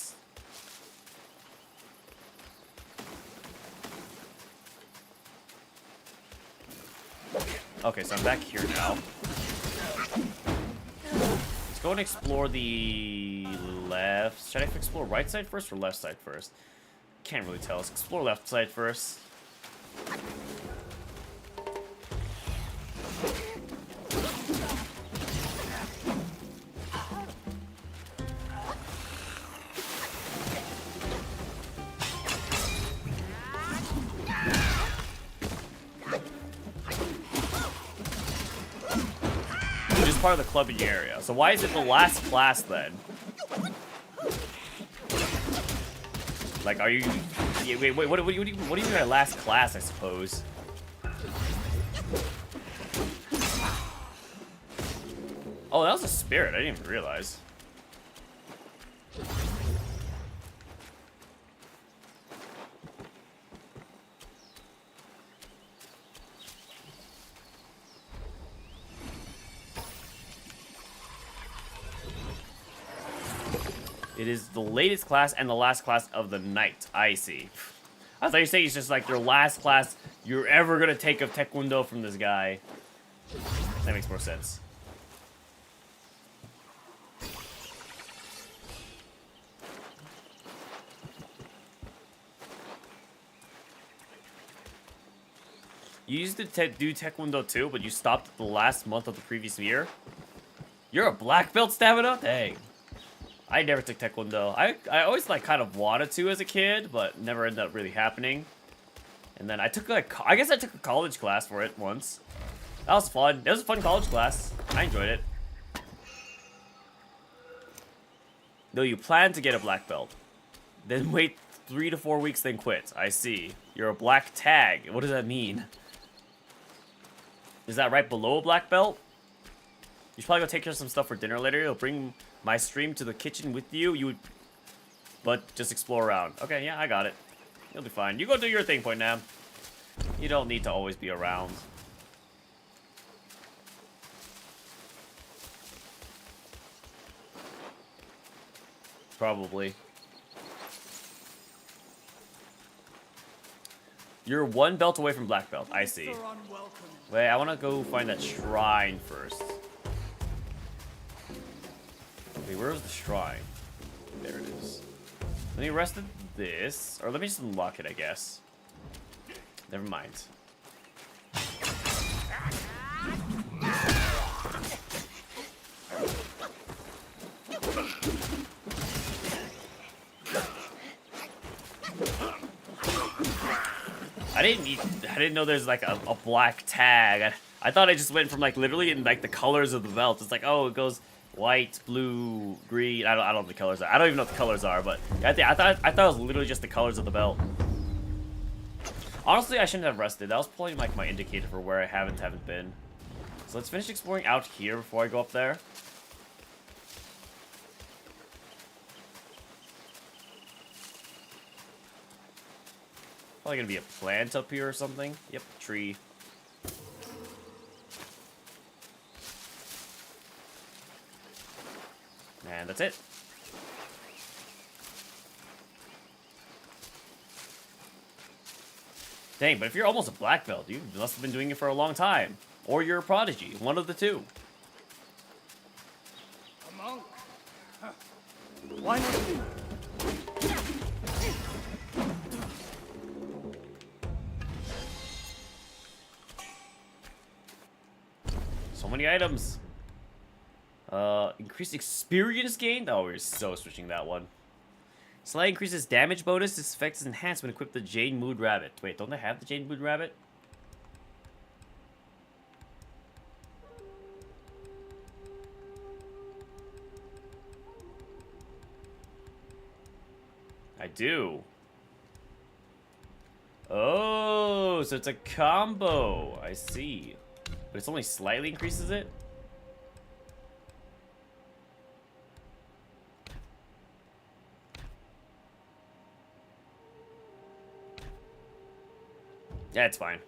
Okay, so I'm back here now. Let's go and explore the left. Should I explore right side first or left side first? Can't really tell. Let's explore left side first. Part of the clubbing area. So why is it the last class then? Like, are you? Yeah, wait. What do you mean by last class? I suppose. Oh, that was a spirit. I didn't even realize. It is the latest class and the last class of the night. I see. I thought you were saying it's just like your last class you're ever gonna take of Taekwondo from this guy. That makes more sense. You used to do Taekwondo too, but you stopped at the last month of the previous year? You're a black belt stamina? Dang. I never took Taekwondo. I always like kind of wanted to as a kid, but never ended up really happening. And then I took like, I guess I took a college class for it once. That was fun. It was a fun college class. I enjoyed it. No, you plan to get a black belt. Then wait 3 to 4 weeks, then quit. I see. You're a black tag. What does that mean? Is that right below a black belt? You should probably go take care of some stuff for dinner later. You'll bring my stream to the kitchen with you. You would, but just explore around. Okay, yeah, I got it. You'll be fine. You go do your thing, Point Nam. You don't need to always be around. Probably. You're 1 belt away from black belt. I see. Wait, I want to go find that shrine first. Wait, where is the shrine? There it is. Let me rest at this. Or let me just unlock it, I guess. Never mind. I didn't know there's like a black tag. I thought I just went from like literally in like the colors of the belt. It's like, oh, it goes white, blue, green. I don't know what the colors are. I don't even know what the colors are, but I thought it was literally just the colors of the belt. Honestly, I shouldn't have rested. That was probably like my indicator for where I haven't been. So let's finish exploring out here before I go up there. Probably gonna be a plant up here or something. Yep, tree. And that's it. Dang, but if you're almost a black belt, you must have been doing it for a long time. Or you're a prodigy, one of the two. A monk? Huh. Why not you? So many items. Increased experience gained? Oh, we're so switching that one. Slight increases damage bonus. This effect is enhanced when equipped with the Jade Mood Rabbit. Wait, don't they have the Jade Mood Rabbit? I do. Oh, so it's a combo. I see. But it's only slightly increases it? Yeah, it's fine.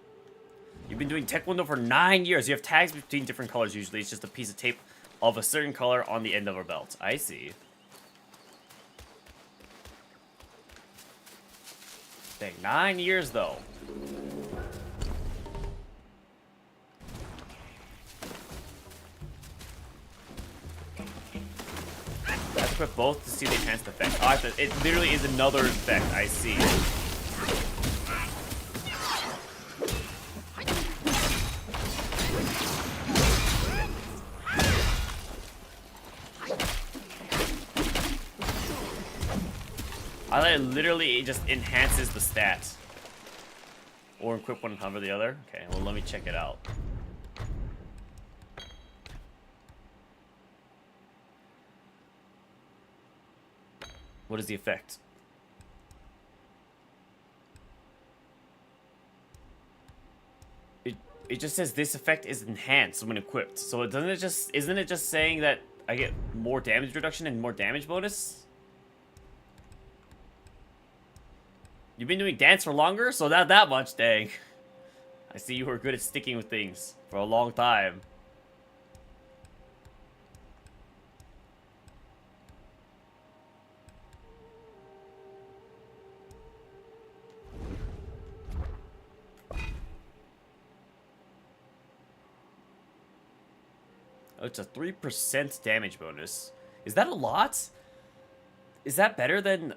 You've been doing Taekwondo for 9 years. You have tags between different colors usually. It's just a piece of tape of a certain color on the end of our belt. I see. Dang, 9 years though. Let's equip both to see the enhanced effect. Oh, it literally is another effect. I see. I like it literally just enhances the stats. Or equip one over the other. Okay, well let me check it out. What is the effect? It just says this effect is enhanced when equipped. So it doesn't it just isn't it just saying that I get more damage reduction and more damage bonus? You've been doing dance for longer? So not that much, dang. I see you were good at sticking with things for a long time. Oh, it's a 3% damage bonus. Is that a lot? Is that better than...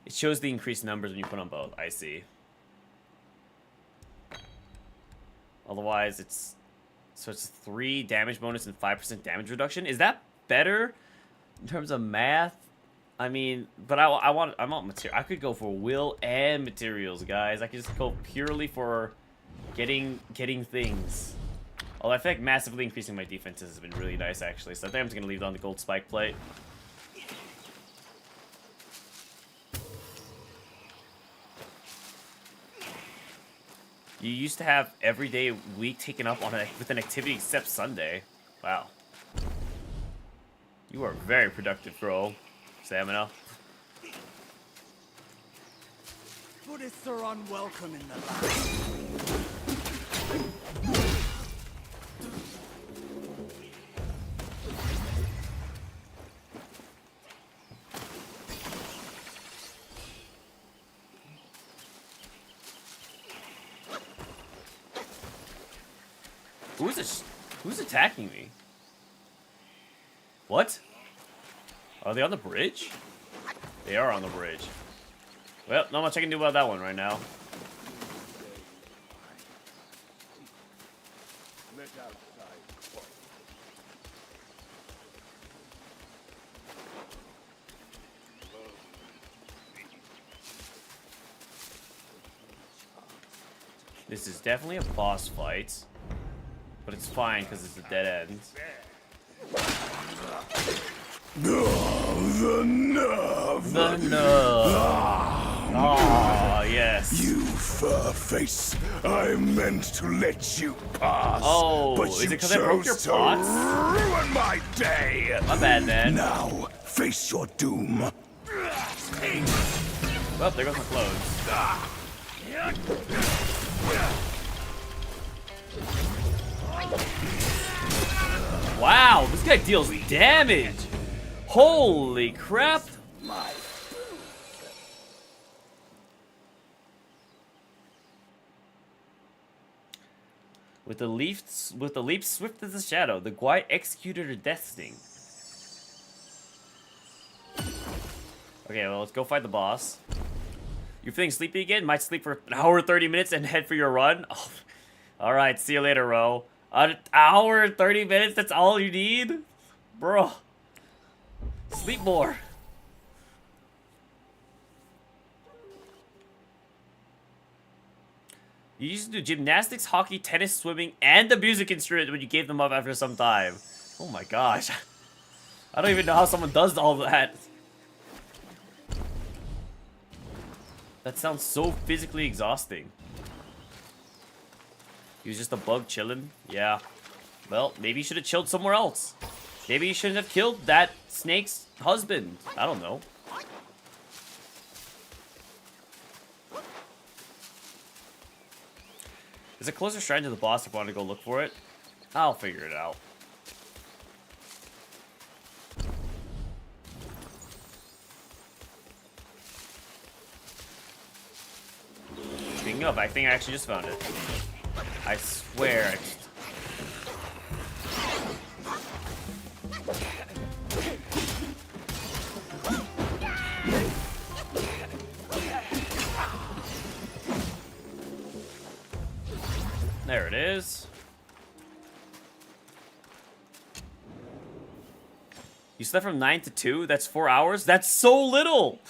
It shows the increased numbers when you put on both. I see. Otherwise, it's... So it's 3 damage bonus and 5% damage reduction. Is that better in terms of math? I mean, but I want material. I could go for will and materials, guys. I could just go purely for getting things. Although I feel like massively increasing my defenses has been really nice, actually. So I think I'm just gonna leave it on the gold spike plate. You used to have every day week taken up on with an activity except Sunday. Wow. You are very productive, bro. Stamina. Buddhists are unwelcome in the land. Who's attacking me? What? Are they on the bridge? They are on the bridge. Well, not much I can do about that one right now. This is definitely a boss fight. But it's fine because it's a dead end. The nerve! The nerve! Ah, yes. You fur face! I meant to let you pass. Oh, but is you it because I broke your chose to pots? ruin my day! My bad, man. Now, face your doom. Well, there goes my clothes. Wow, this guy deals damage. Holy crap. With the leap swift as a shadow, the Guai executed her death sting. Okay, well, let's go fight the boss. You feeling sleepy again? Might sleep for an hour 30 minutes and head for your run? Oh. Alright, see you later, Ro. An hour 30 minutes, that's all you need? Bro. Sleep more. You used to do gymnastics, hockey, tennis, swimming, and the music instrument when you gave them up after some time. Oh my gosh. I don't even know how someone does all that. That sounds so physically exhausting. He was just a bug chilling. Yeah. Well, maybe he should have chilled somewhere else. Maybe he shouldn't have killed that snake's husband. I don't know. There's a closer shrine to the boss if I want to go look for it. I'll figure it out. Speaking of, I think I actually just found it. I swear I just... There it is. You slept from 9 to 2? That's 4 hours? That's so little!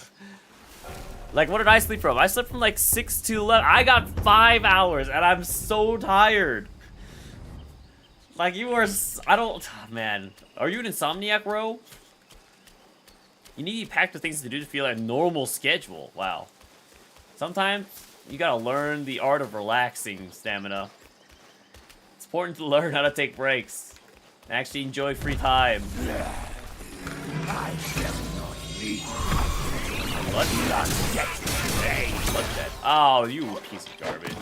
Like, what did I sleep from? I slept from like 6 to 11. I got 5 hours, and I'm so tired. Like, you are... I don't... Man. Are you an insomniac, bro? You need to be packed with things to do to feel a normal schedule. Wow. Sometimes, you gotta learn the art of relaxing, Stamina. It's important to learn how to take breaks. And actually enjoy free time. Let's not get today. Look at that. Oh, you piece of garbage.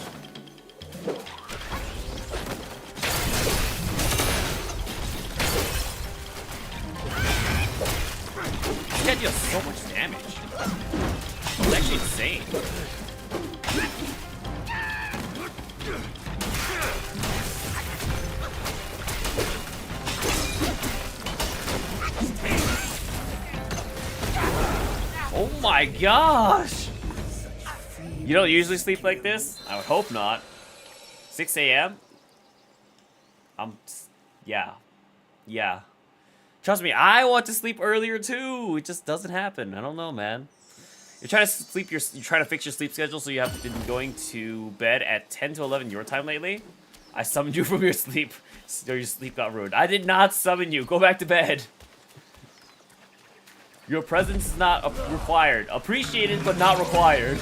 This guy deals so much damage. It's actually insane. Oh my gosh! You don't usually sleep like this? I would hope not. 6 a.m.? Yeah. Yeah. Trust me, I want to sleep earlier too. It just doesn't happen. I don't know, man. You're trying to fix your sleep schedule, so you have been going to bed at 10 to 11 your time lately? I summoned you from your sleep, or your sleep got ruined. I did not summon you. Go back to bed. Your presence is not required. Appreciated, but not required.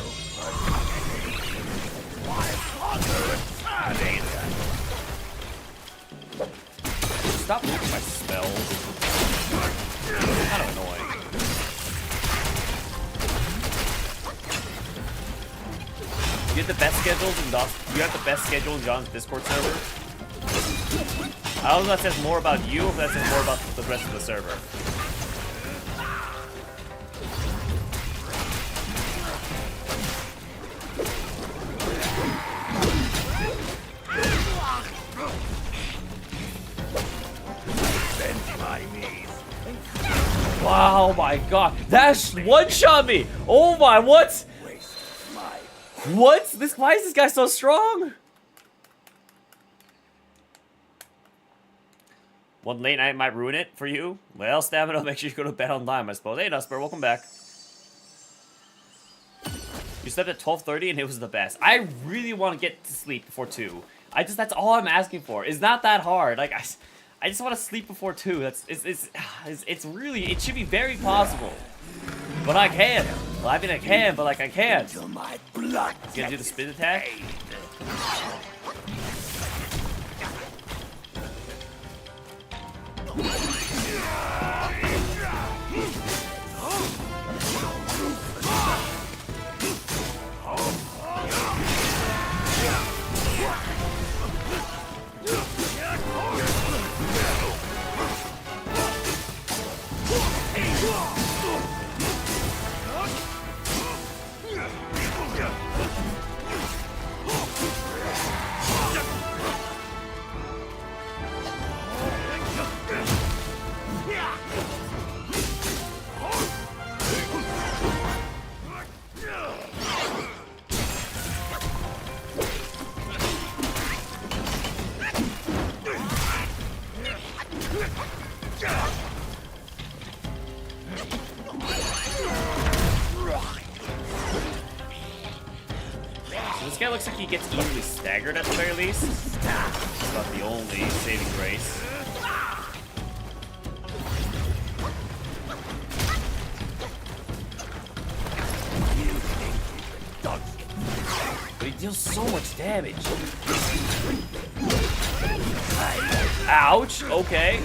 Stop looking my spells. Kind of annoying. You have the best schedules in you have the best schedule in John's Discord server. I don't know if that says more about you, or if that says more about the rest of the server. Wow, my god. That's one-shot me! Oh my, what? What? Why is this guy so strong? One late night might ruin it for you. Well, Stamina, make sure you go to bed on time, I suppose. Hey, Nusper, welcome back. You slept at 12:30 and it was the best. I really want to get to sleep before 2. That's all I'm asking for. It's not that hard. Like, I just want to sleep before 2. It's really, it should be very possible. But I can't. Well, I mean, I can, but like, I can't. He's gonna do the spin attack. This guy looks like he gets easily staggered at the very least. That's about the only saving grace. But he deals so much damage. Ouch. Okay.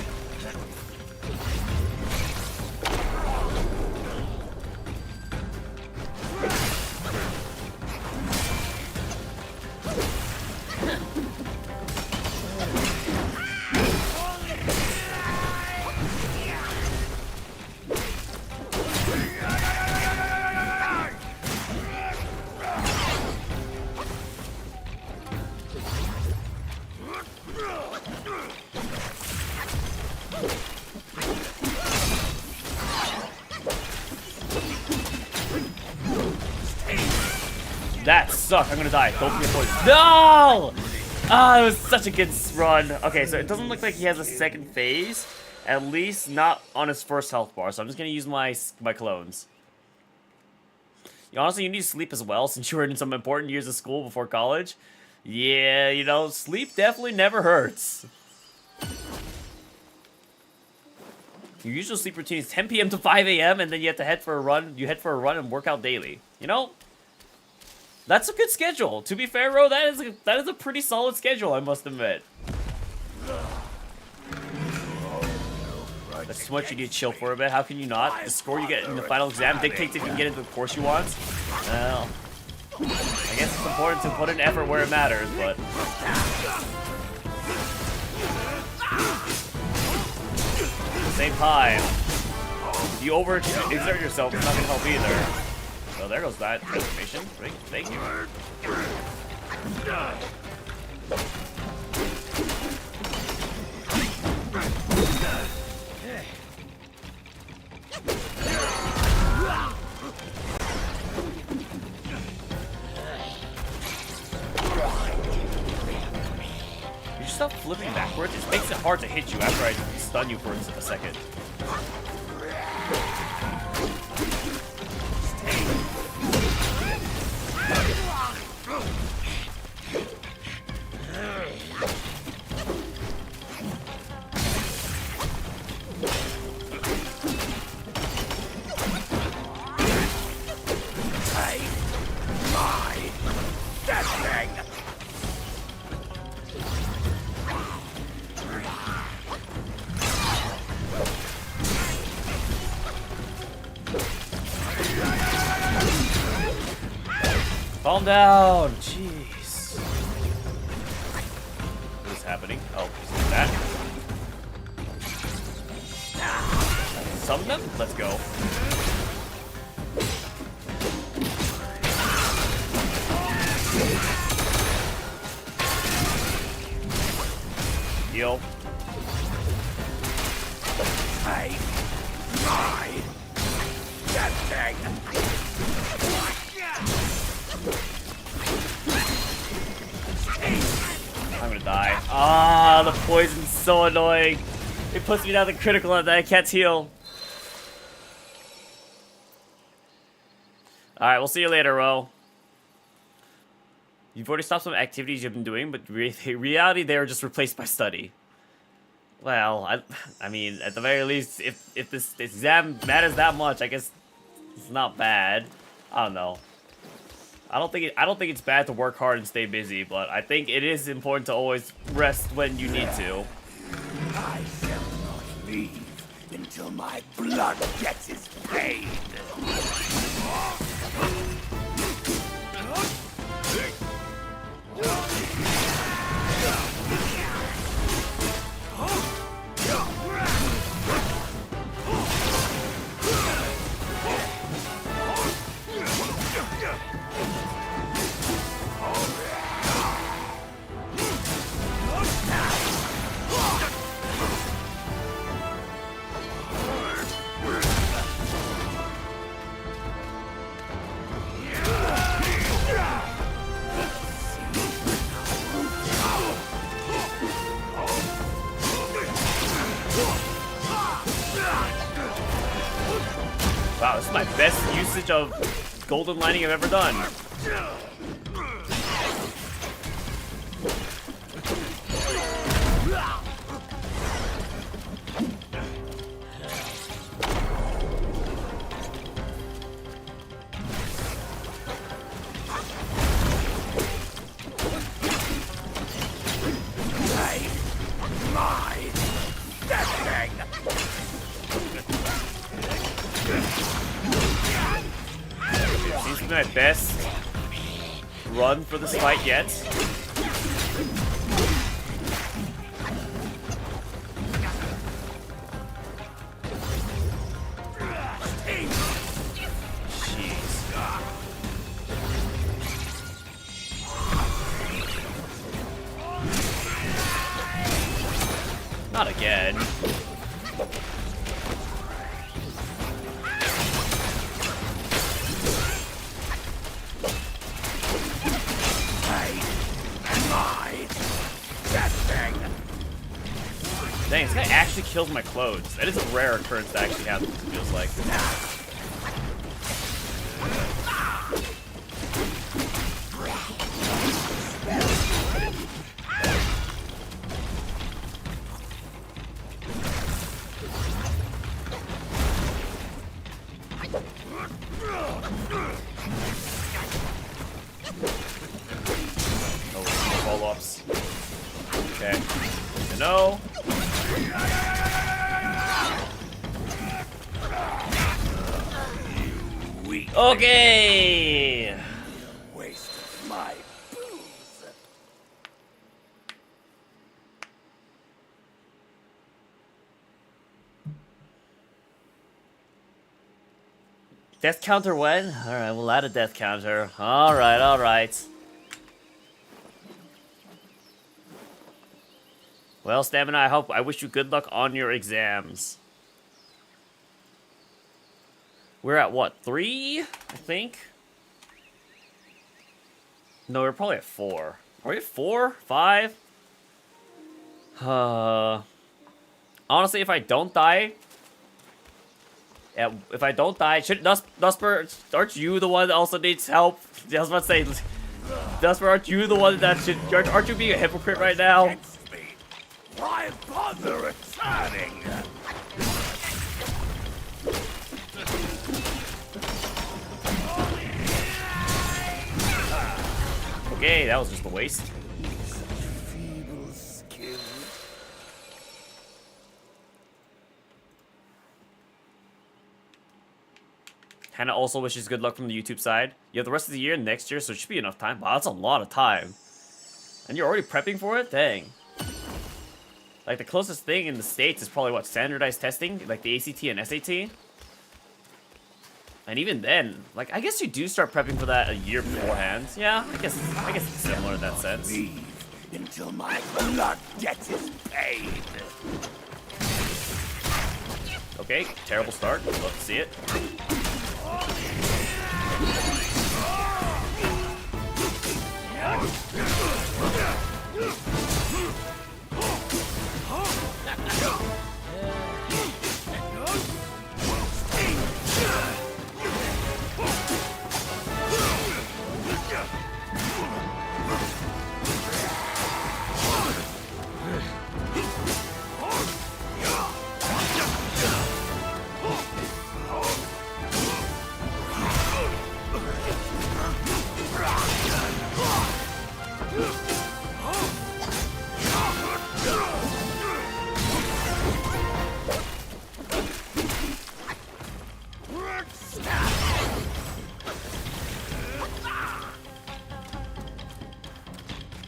That sucked. I'm gonna die. Don't be a poison. No! Ah, it was such a good run. Okay, so it doesn't look like he has a second phase. At least not on his first health bar. So I'm just gonna use my clones. Honestly, you need to sleep as well since you were in some important years of school before college. Yeah, you know, sleep definitely never hurts. Your usual sleep routine is 10 p.m. to 5 a.m. and then you have to head for a run. You head for a run and work out daily. You know, that's a good schedule. To be fair, Ro, that is a pretty solid schedule, I must admit. That's too much. You need to chill for a bit. How can you not? The score you get in the final exam dictates if you can get into the course you want. Well, I guess it's important to put in effort where it matters, but... At the same time, if you overexert yourself, it's not going to help either. So there goes that information. Thank you. You just stop flipping backwards. It makes it hard to hit you after I stun you for a second. Calm down, jeez. What is happening? Oh, is that? Summon them? Let's go. Heal. I'm gonna die. Ah, the poison's so annoying. It puts me down to critical and I can't heal. Alright, we'll see you later, Ro. You've already stopped some activities you've been doing, but in reality they are just replaced by study. Well, I mean, at the very least, if this exam matters that much, I guess it's not bad. I don't know. I don't think it's bad to work hard and stay busy, but I think it is important to always rest when you need to. I shall not leave until my blood gets its paid. Wow, this is my best usage of golden lining I've ever done. Mine. Seems to be my best run for this fight yet. Not again. Dang, this guy actually kills my clothes. That is a rare occurrence that actually happens, it feels like. Oh, follow-ups. Okay. No. Okay. Waste of my booze. Death counter when? Alright, we'll add a death counter. Alright, alright. Well, Stamina, I wish you good luck on your exams. We're at what, 3? I think? No, we're probably at 4. Are we at 4? 5? Honestly, if I don't die... Yeah, if I don't die, Dusper, aren't you the one that also needs help? I was about to say, Dusper, aren't you the one that should... Aren't you being a hypocrite right now? Why bother returning? Okay, that was just a waste. Feeble skill. Hannah also wishes good luck from the YouTube side. You have the rest of the year and next year, so it should be enough time. Wow, that's a lot of time. And you're already prepping for it? Dang. Like, the closest thing in the States is probably, what, standardized testing? Like the ACT and SAT? And even then, like, I guess you do start prepping for that a year beforehand. Yeah, I guess it's similar in that sense. Leave until my blood debt is paid. Okay, terrible start. Love to see it.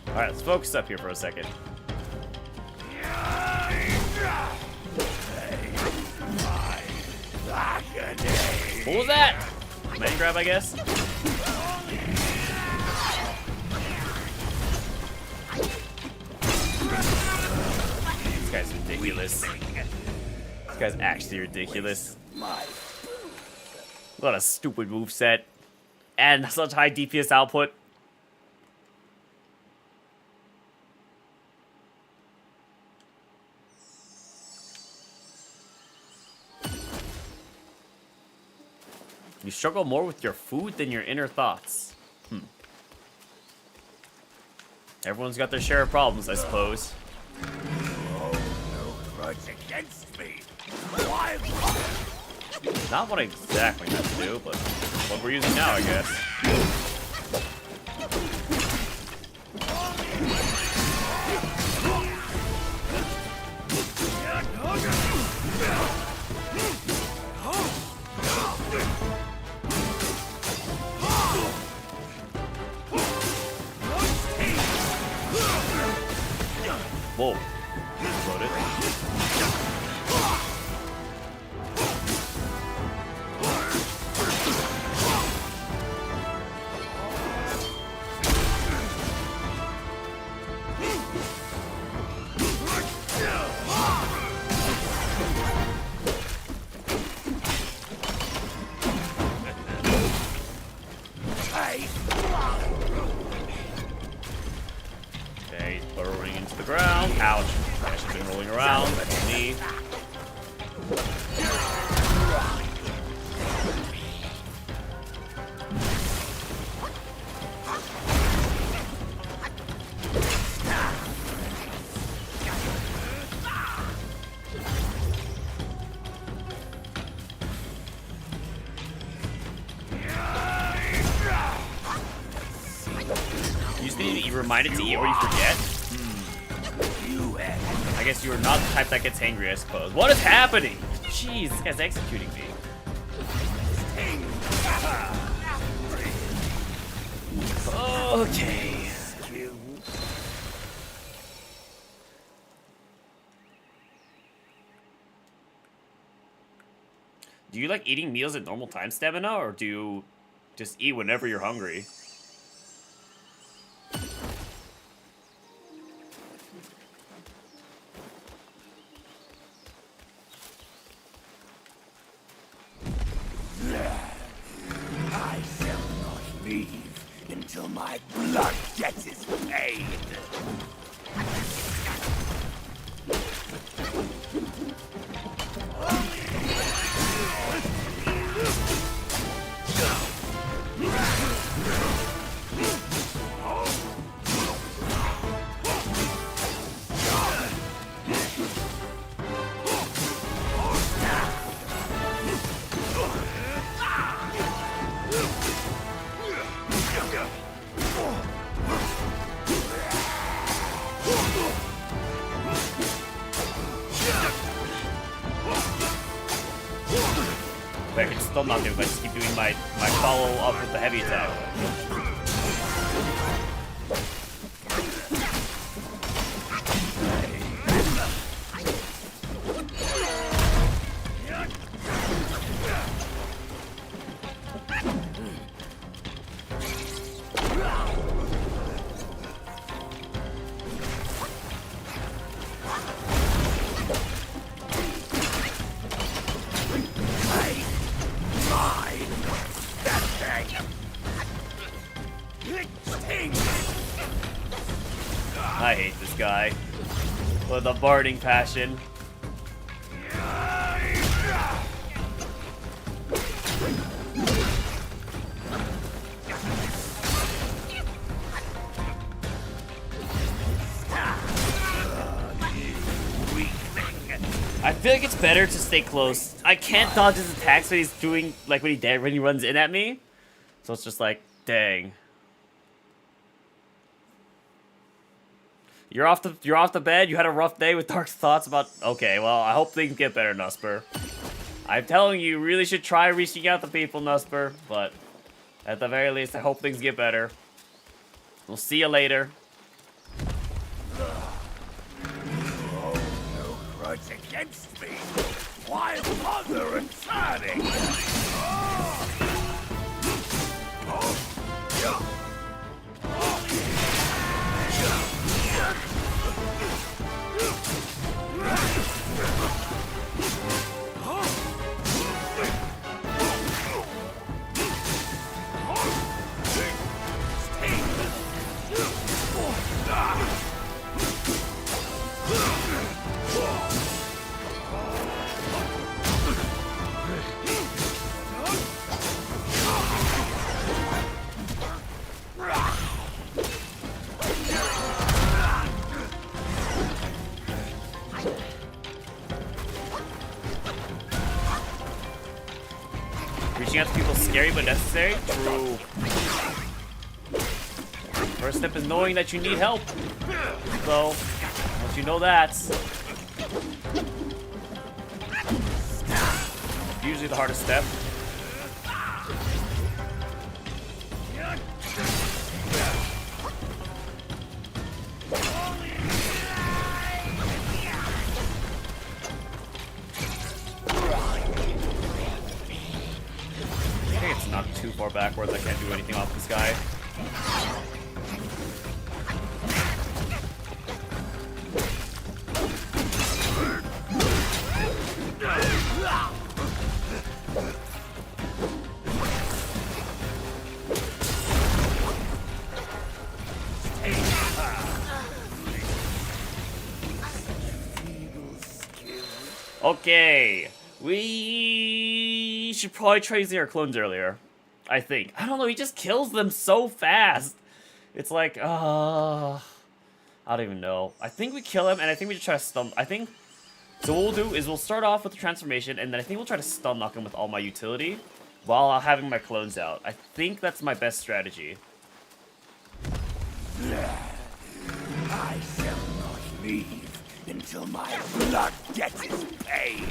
Alright, let's focus up here for a second. What was that? Main grab, I guess? This guy's ridiculous. This guy's actually ridiculous. What a stupid moveset. And such high DPS output. You struggle more with your food than your inner thoughts. Everyone's got their share of problems, I suppose. Oh, no grudge against me. Why? Not what I exactly meant to do, but what we're using now, I guess. Rolling around, that's me. You just need to be reminded to eat or you forget? I guess you are not the type that gets angry, I suppose. What is happening? Jeez, this guy's executing me. Okay. Do you like eating meals at normal time stamina, or do you just eat whenever you're hungry? I shall not leave until my blood debt is paid. But I can still not do it if I just keep doing my follow up with the heavy attack. I hate this guy with a burning passion. I feel like it's better to stay close. I can't dodge his attacks when he's doing like when he runs in at me. So it's just like, dang. You're off the bed. You had a rough day with dark thoughts about. Okay, well, I hope things get better, Nusper. I'm telling you, you really should try reaching out to people, Nusper. But at the very least, I hope things get better. We'll see you later. Oh, no grudge against me. While other returning. Reaching out to people is scary but necessary? True. First step is knowing that you need help. So, once you know that, usually the hardest step. I think it's not too far backwards. I can't do anything off this guy. Okay. We should probably try using our clones earlier. I think. I don't know, he just kills them so fast. It's like, I don't even know. I think we kill him, and I think we just try to stun. I think. So what we'll do is we'll start off with the transformation, and then I think we'll try to stun knock him with all my utility while having my clones out. I think that's my best strategy. I shall not leave until my blood debt is paid.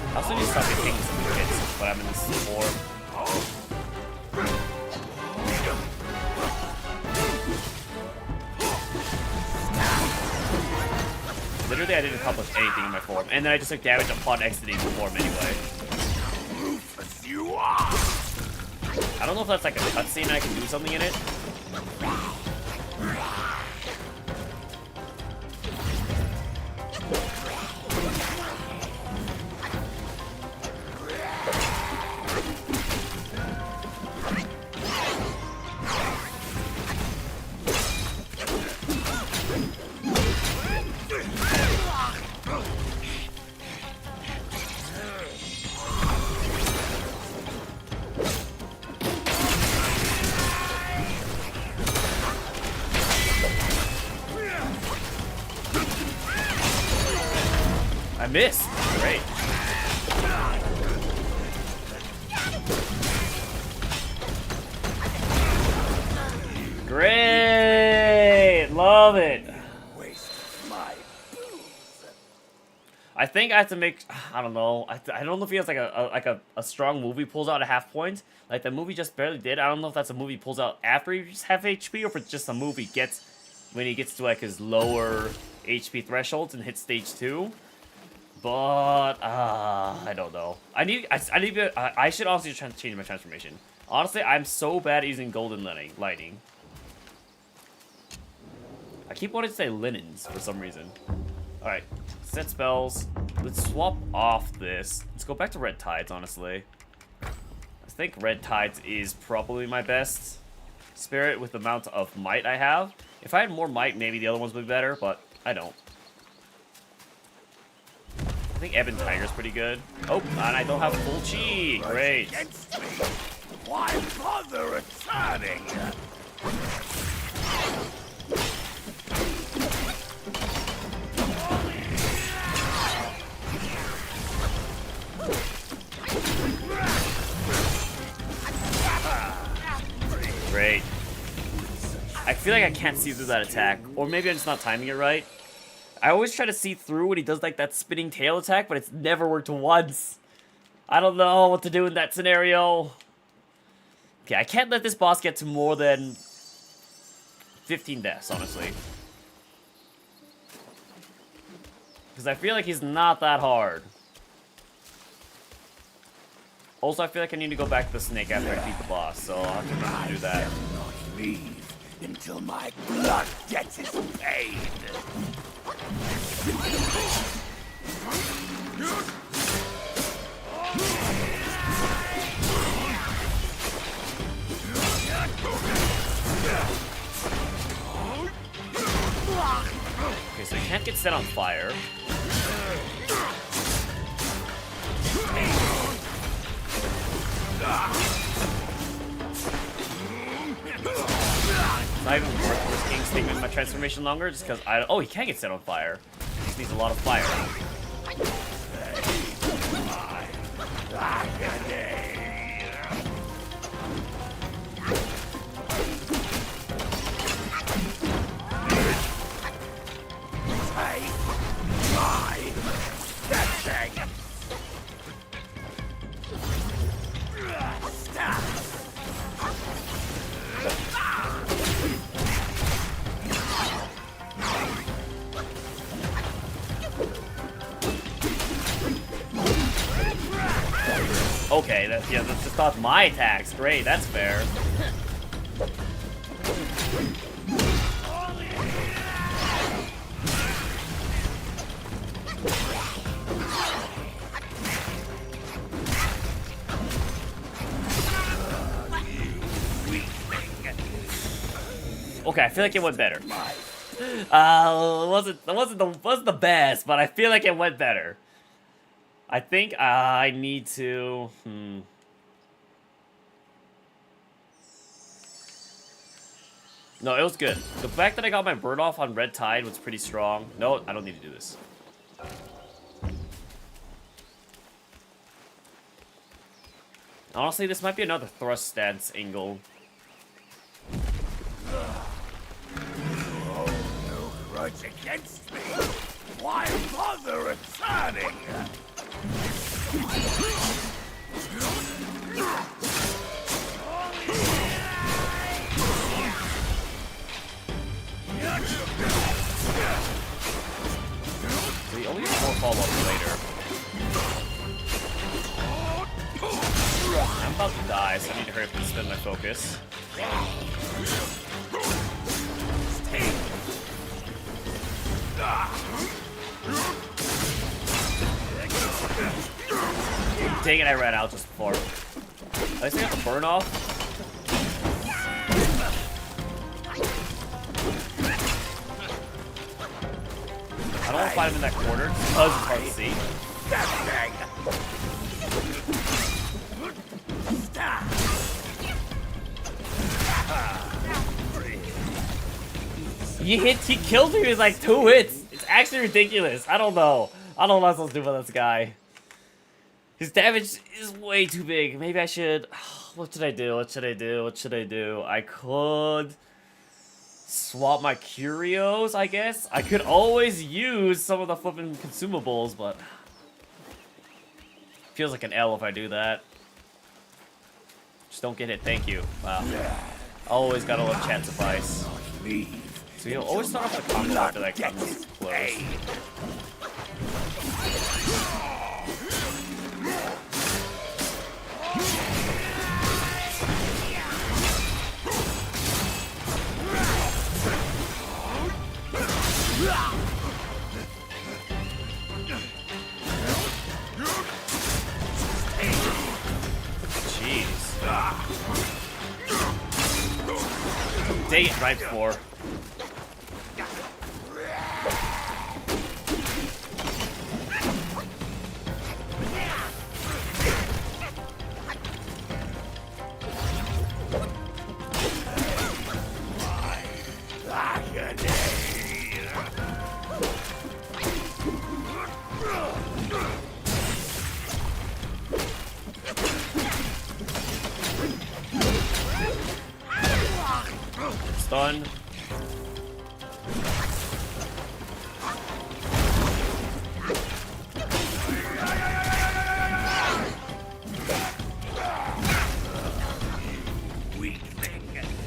I also need to stop getting some hits when I'm in this form. Literally, I didn't accomplish anything in my form, and then I just took damage upon exiting the form anyway. Ruthless you are! I don't know if that's like a cutscene, I can do something in it. I missed. Great. Great. Love it. I think I have to make. I don't know. I don't know if he has like a strong move he pulls out at half point. Like the movie just barely did. I don't know if that's a move he pulls out after he's half HP or if it's just a move he gets when he gets to like his lower HP thresholds and hits stage 2. But I don't know. I should honestly change my transformation. Honestly, I'm so bad at using golden lighting. I keep wanting to say linens for some reason. All right, set spells. Let's swap off this. Let's go back to Red Tides. Honestly, I think Red Tides is probably my best spirit with the amount of might I have. If I had more might, maybe the other ones would be better, but I don't. I think Ebon Tiger's pretty good. Oh, and I don't have full chi. Great. Why bother returning? Great. I feel like I can't see through that attack, or maybe I'm just not timing it right. I always try to see through when he does like that spinning tail attack, but it's never worked once. I don't know what to do in that scenario. Okay, I can't let this boss get to more than 15 deaths, honestly. Because I feel like he's not that hard. Also, I feel like I need to go back to the snake after I beat the boss, so I'll have to remember to do that. I shall not leave until my blood debt is paid. Okay, so you can't get set on fire. It's not even worth risking staying with my transformation longer, just because I. Oh, he can get set on fire. He just needs a lot of fire. Okay, that's just off my attacks. Great, that's fair. Okay, I feel like it went better. Wasn't the best, but I feel like it went better. I think I need to. No, it was good. The fact that I got my bird off on Red Tide was pretty strong. No, I don't need to do this. Honestly, this might be another thrust stance angle. Oh, no grudge against me. Why bother returning? So you only get 4 follow-ups later. I'm about to die, so I need to hurry up and spend my focus. Dang it, I ran out just before. At least I got the burn off. I don't want to fight him in that corner because it's hard to see. He killed me with like 2 hits. It's actually ridiculous. I don't know. I don't know what I'm supposed to do with this guy. His damage is way too big. Maybe I should. What should I do? What should I do? What should I do? I could swap my curios, I guess. I could always use some of the flipping consumables, but feels like an L if I do that. Just don't get hit. Thank you. Wow. Always gotta let chat suffice. So you'll always start off with a combo after that comes close. Jeez. Dang it, right before. Stun.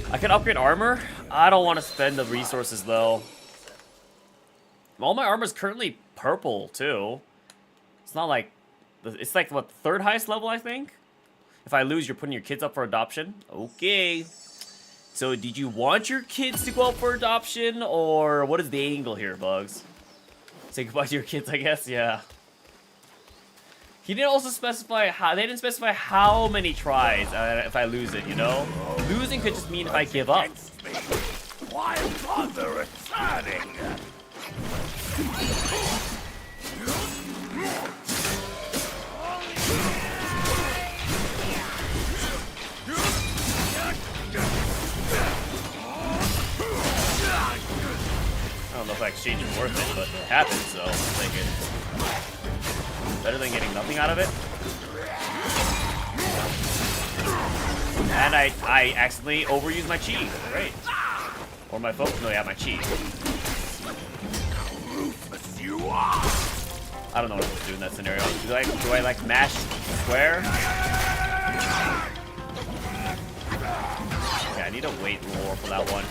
I can upgrade armor. I don't want to spend the resources though. All my armor is currently purple too. It's not like it's like what, 3rd highest level I think. If I lose, you're putting your kids up for adoption. Okay. So did you want your kids to go up for adoption, or what is the angle here, Bugs? Say goodbye to your kids, I guess. Yeah. He didn't also specify how. They didn't specify how many tries if I lose it. You know, losing could just mean if I give up. Why bother returning? I don't know if I exchange is worth it, but it happens, so I'll take it. Better than getting nothing out of it. And I accidentally overused my chi. Great. Or my focus. No, yeah, my chi. I don't know what to do in that scenario. Do I like mash square? Okay, I need to wait more for that one.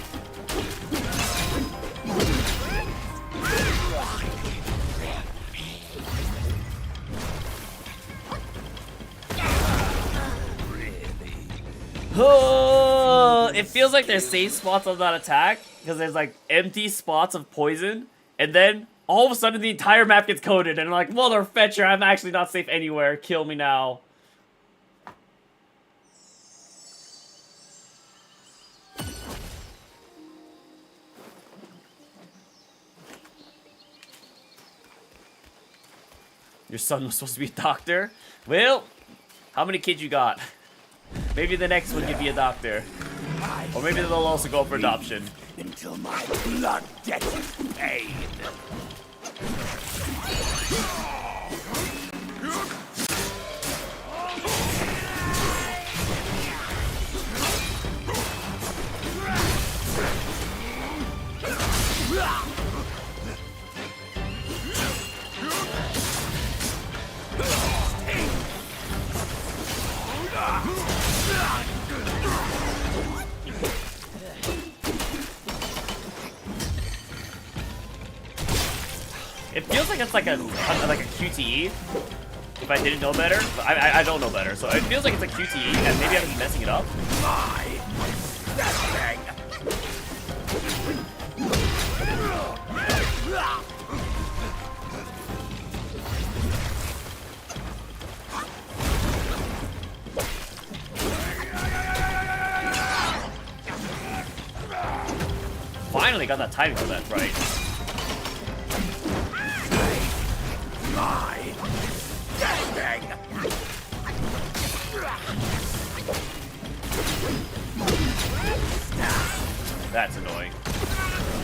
Oh, it feels like there's safe spots on that attack because there's like empty spots of poison, and then all of a sudden the entire map gets coated, and I'm like, motherfetcher, I'm actually not safe anywhere. Kill me now. Your son was supposed to be a doctor? Well, how many kids you got? Maybe the next one could be a doctor. Or maybe they'll also go for adoption. Until my blood debt is paid. It feels like it's like a QTE. If I didn't know better, but I don't know better, so it feels like it's a QTE, and maybe I'm just messing it up. That thing. Finally got that timing for that right. That's annoying.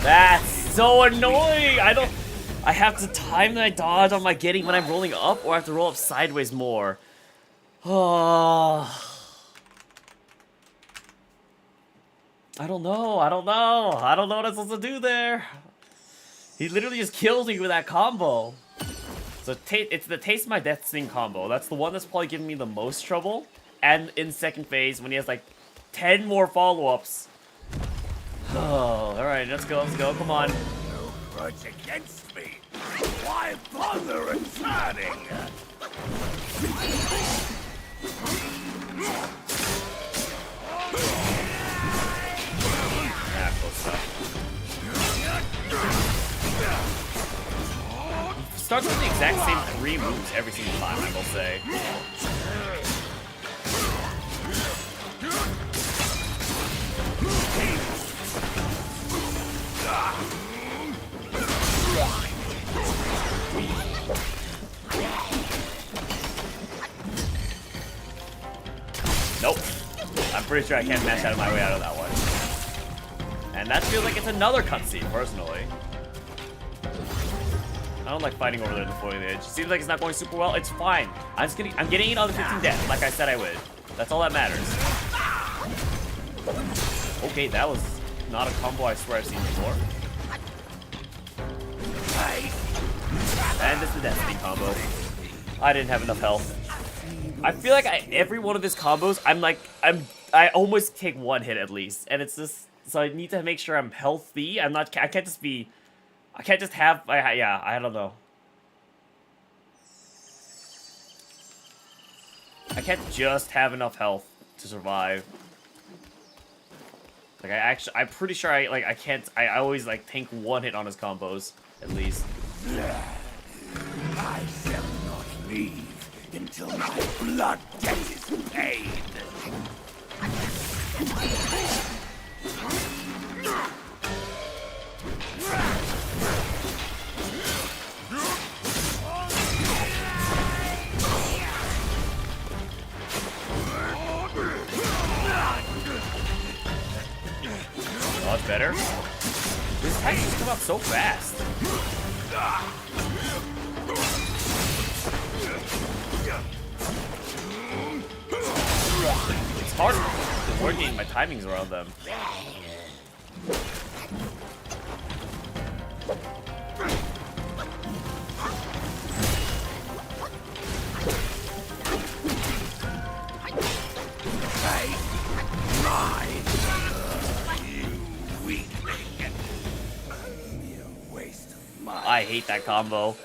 That's so annoying! I have to time my dodge on my getting when I'm rolling up, or I have to roll up sideways more. Oh. I don't know what I'm supposed to do there. He literally just kills me with that combo. So it's the Taste My Death Sting combo. That's the one that's probably giving me the most trouble. And in second phase, when he has like 10 more follow-ups. Oh, alright, let's go, come on. No grudge against me. Why bother returning? Close enough. He starts with the exact same 3 moves every single time, I will say. Nope. I'm pretty sure I can't mash out of my way out of that one. And that feels like it's another cutscene, personally. I don't like fighting over there in the foliage. Seems like it's not going super well. It's fine. I'm getting it on the 15 death, like I said I would. That's all that matters. Okay, that was not a combo I swear I've seen before. And this is the Destiny combo. I didn't have enough health. I feel like every one of his combos, I almost take 1 hit at least, and it's just so I need to make sure I'm healthy. I can't just have. I don't know. I can't just have enough health to survive. Like I'm pretty sure I can't. I always like tank 1 hit on his combos at least. I shall not leave until my blood debt is paid. Oh, it's better. This attack just come out so fast. It's hard to coordinate my timings around them. I hate that combo.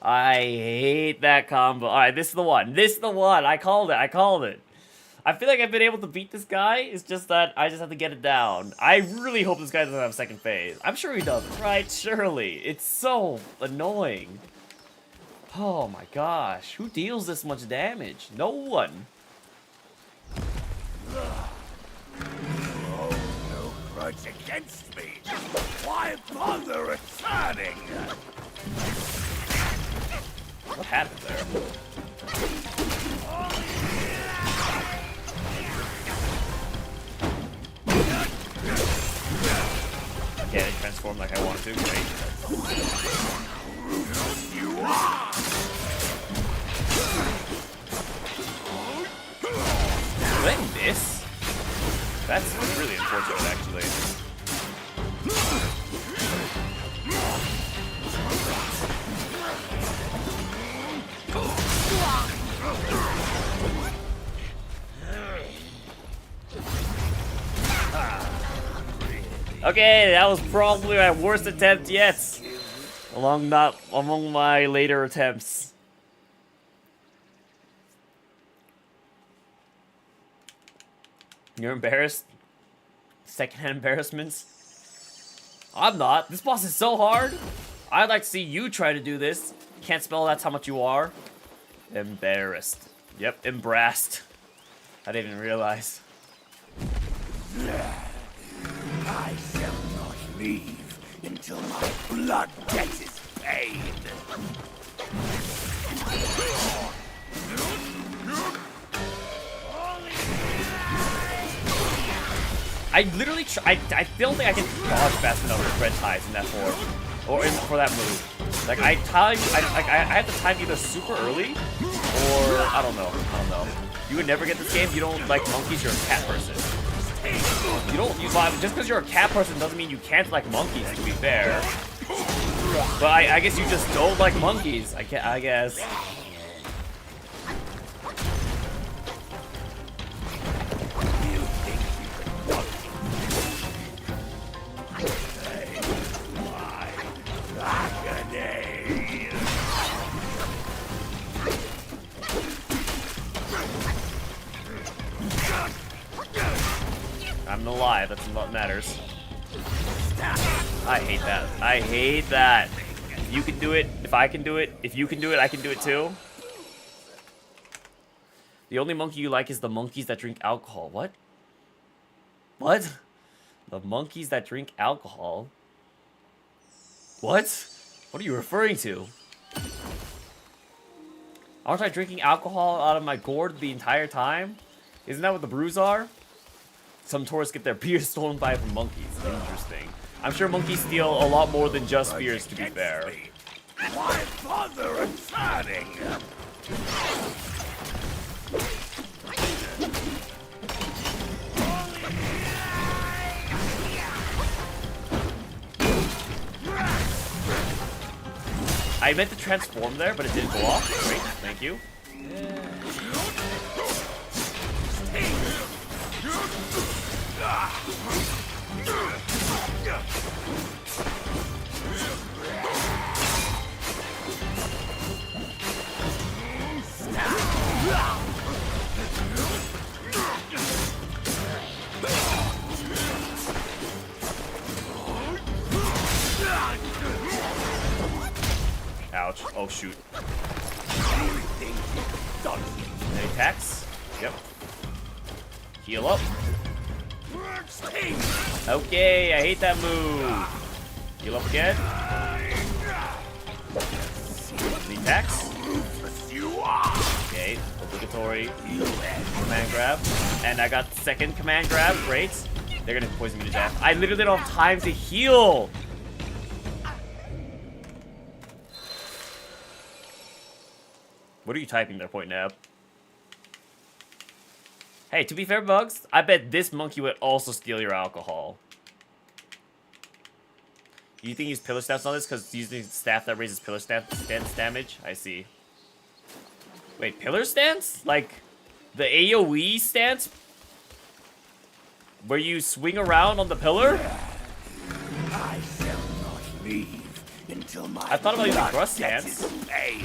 I hate that combo. Alright, this is the one. This is the one. I called it. I called it. I feel like I've been able to beat this guy. It's just that I just have to get it down. I really hope this guy doesn't have second phase. I'm sure he doesn't, right? Surely. It's so annoying. Oh my gosh. Who deals this much damage? No one. Oh, no grudge against me. Why bother returning? What happened there? Okay, I transformed like I wanted to. Great. Did I miss? That's really unfortunate, actually. Okay, that was probably my worst attempt yet. Among my later attempts. You're embarrassed? Secondhand embarrassments? I'm not. This boss is so hard. I'd like to see you try to do this. Can't spell that's how much you are. Embarrassed. Yep, embarrassed. I didn't even realize. I shall not leave until my blood debt is paid. I literally I don't think I can dodge fast enough with red ties in that form, or for that move. Like I have to time either super early, or I don't know. You would never get this game. You don't like monkeys. You're a cat person. You don't use just because you're a cat person doesn't mean you can't like monkeys. To be fair, but I guess you just don't like monkeys. I guess. I'm alive, that's what matters. I hate that. I hate that. If you can do it, if I can do it, if you can do it, I can do it too. The only monkey you like is the monkeys that drink alcohol. What? What? The monkeys that drink alcohol? What? What are you referring to? Aren't I drinking alcohol out of my gourd the entire time? Isn't that what the brews are? Some tourists get their beers stolen by from monkeys. Interesting. I'm sure monkeys steal a lot more than just beers, to be fair. Why bother returning? I meant to transform there, but it didn't go off. Great, thank you. Ouch. Oh, shoot. Any attacks? Yep. Heal up. Okay, I hate that move. Heal up again. Any attacks? Okay, obligatory command grab. And I got second command grab. Great. They're gonna poison me to death. I literally don't have time to heal. What are you typing there, Point Nab? Hey, to be fair, Bugs, I bet this monkey would also steal your alcohol. You think he's pillar stance on this because using staff that raises pillar stance damage? I see. Wait, pillar stance? Like the AoE stance? Where you swing around on the pillar? I shall not leave until my I thought about using blood thrust debt stance. is paid.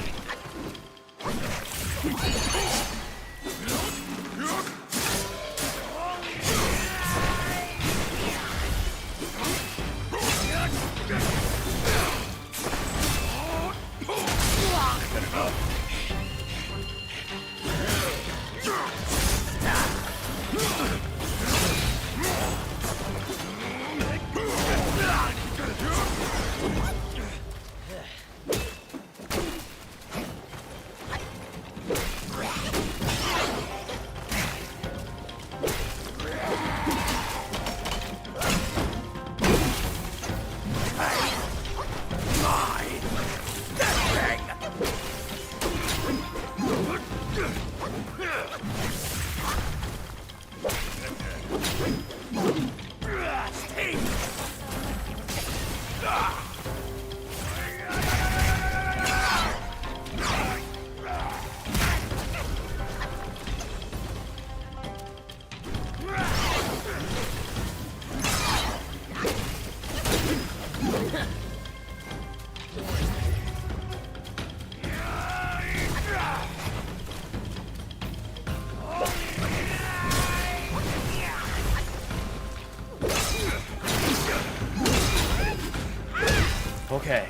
Okay.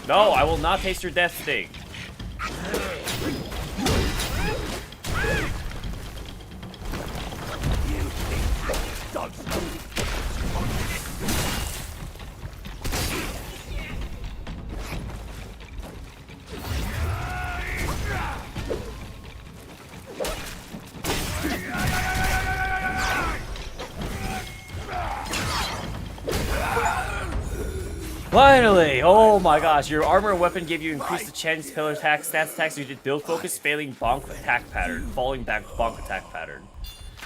No, I will not taste your death sting. Finally! Oh my gosh, your armor and weapon give you increased chance pillar attack, stats attacks, you did build focus, failing bonk attack pattern, falling back bonk attack pattern.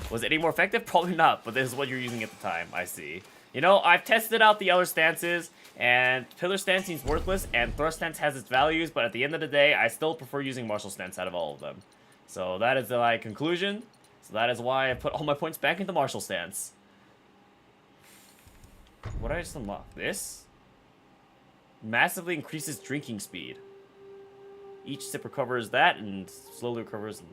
Was it any more effective? Probably not, but this is what you're using at the time, I see. You know, I've tested out the other stances, and pillar stance seems worthless, and thrust stance has its values, but at the end of the day, I still prefer using martial stance out of all of them. So that is my conclusion. So that is why I put all my points back into martial stance. What did I just unlock? This? Massively increases drinking speed. Each sip recovers that and slowly recovers.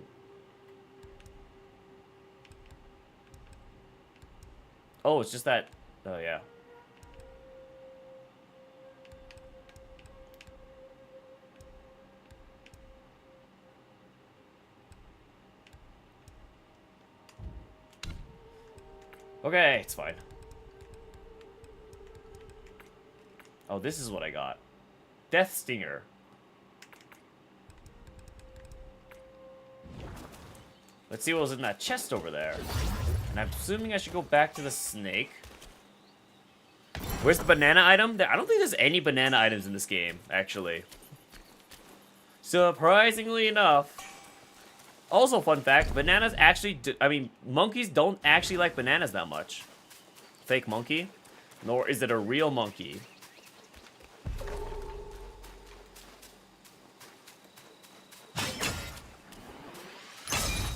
Oh, it's just that. Oh, yeah. Okay, it's fine. Oh, this is what I got. Death Stinger. Let's see what was in that chest over there. And I'm assuming I should go back to the snake. Where's the banana item? I don't think there's any banana items in this game, actually. Surprisingly enough. Also, fun fact, bananas actually monkeys don't actually like bananas that much. Fake monkey. Nor is it a real monkey.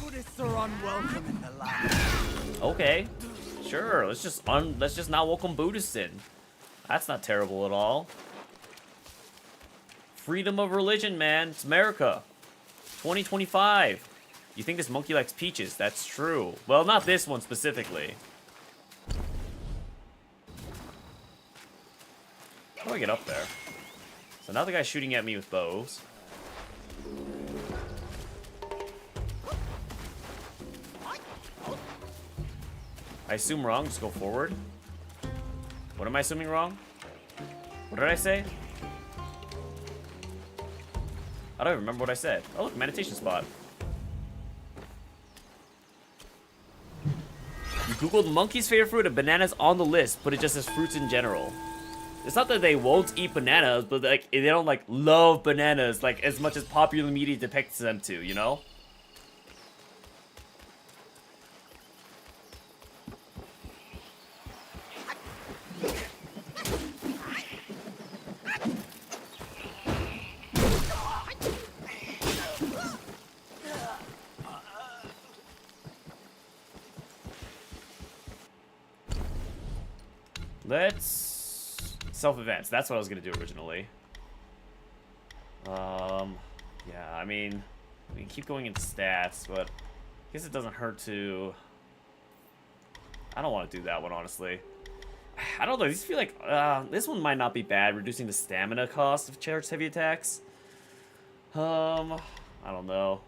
Buddhists are unwelcome in the land. Okay, sure. Let's just not welcome Buddhists in. That's not terrible at all. Freedom of religion, man. It's America. 2025. You think this monkey likes peaches? That's true. Well, not this one specifically. How do I get up there? So now the guy's shooting at me with bows. I assume wrong, just go forward. What am I assuming wrong? What did I say? I don't even remember what I said. Oh, look, meditation spot. You googled monkey's favorite fruit and bananas on the list, but it just says fruits in general. It's not that they won't eat bananas, but like they don't like love bananas like as much as popular media depicts them to, you know? Let's self-advance. That's what I was gonna do originally. Yeah, I mean, we can keep going into stats, but I guess it doesn't hurt to. I don't want to do that one, honestly. I don't know. These feel like this one might not be bad, reducing the stamina cost of charged heavy attacks. I don't know.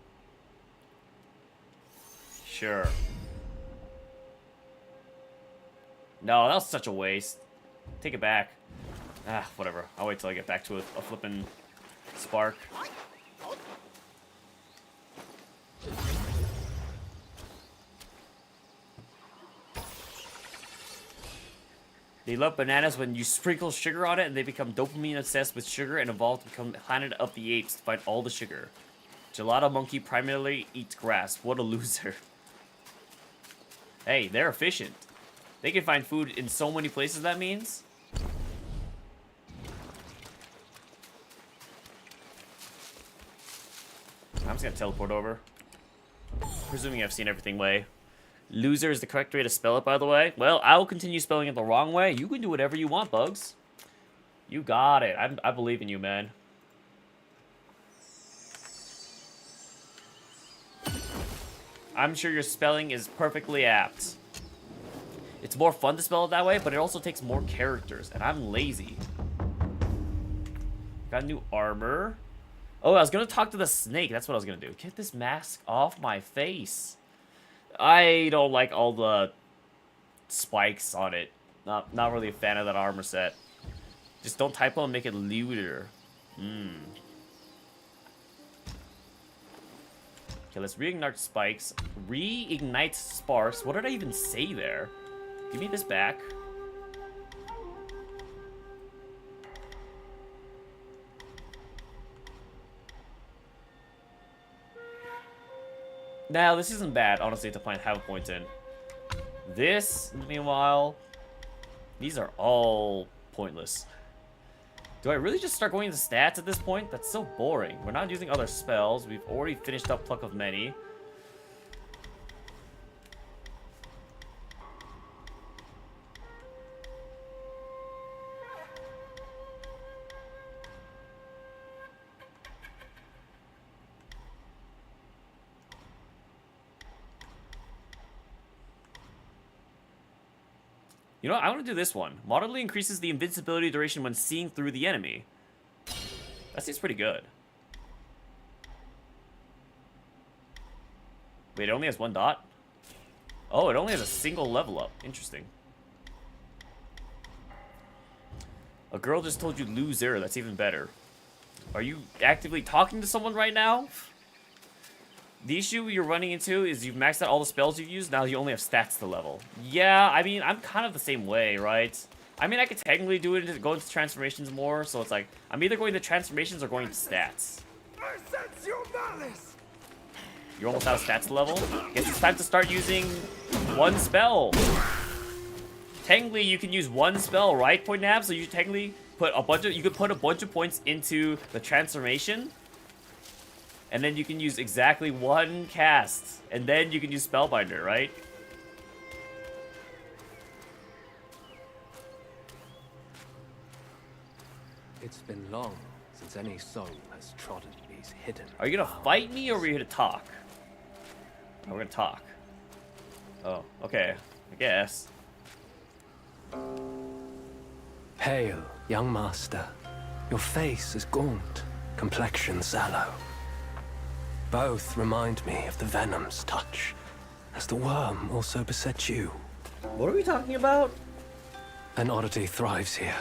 Sure. No, that was such a waste. Take it back. Ah, whatever. I'll wait till I get back to a flippin' spark. They love bananas when you sprinkle sugar on it and they become dopamine obsessed with sugar and evolve to become the planet of the apes to find all the sugar. Gelato monkey primarily eats grass. What a loser. Hey, they're efficient. They can find food in so many places, that means. I'm just gonna teleport over. Presuming I've seen everything way. Loser is the correct way to spell it, by the way. Well, I will continue spelling it the wrong way. You can do whatever you want, Bugs. You got it. I believe in you, man. I'm sure your spelling is perfectly apt. It's more fun to spell it that way, but it also takes more characters, and I'm lazy. Got new armor. Oh, I was gonna talk to the snake. That's what I was gonna do. Get this mask off my face. I don't like all the spikes on it. Not really a fan of that armor set. Just don't typo and make it looter. Okay, let's reignite spikes. Reignite sparks. What did I even say there? Give me this back. Now, this isn't bad, honestly, to have points in. This, meanwhile, these are all pointless. Do I really just start going to stats at this point? That's so boring. We're not using other spells. We've already finished up Pluck of Many. You know what? I want to do this one. Moderately increases the invincibility duration when seeing through the enemy. That seems pretty good. Wait, it only has one dot? Oh, it only has a single level up. Interesting. A girl just told you loser. That's even better. Are you actively talking to someone right now? The issue you're running into is you've maxed out all the spells you've used, now you only have stats to level. Yeah, I mean, I'm kind of the same way, right? I mean, I could technically do it, go into transformations more, so it's like, I'm either going to transformations or going to stats. I sense your malice. You're almost out of stats to level? Guess it's time to start using one spell. Technically, you can use one spell, right, Point Nab? So you technically put a bunch of points into the transformation. And then you can use exactly one cast. And then you can use Spellbinder, right? It's been long since any soul has trodden these hidden. Are you gonna fight me or are we here to talk? Oh, we're gonna talk. Oh, okay. I guess. Hail, young master. Your face is gaunt, complexion sallow. Both remind me of the venom's touch, as the worm also beset you. What are we talking about? An oddity thrives here,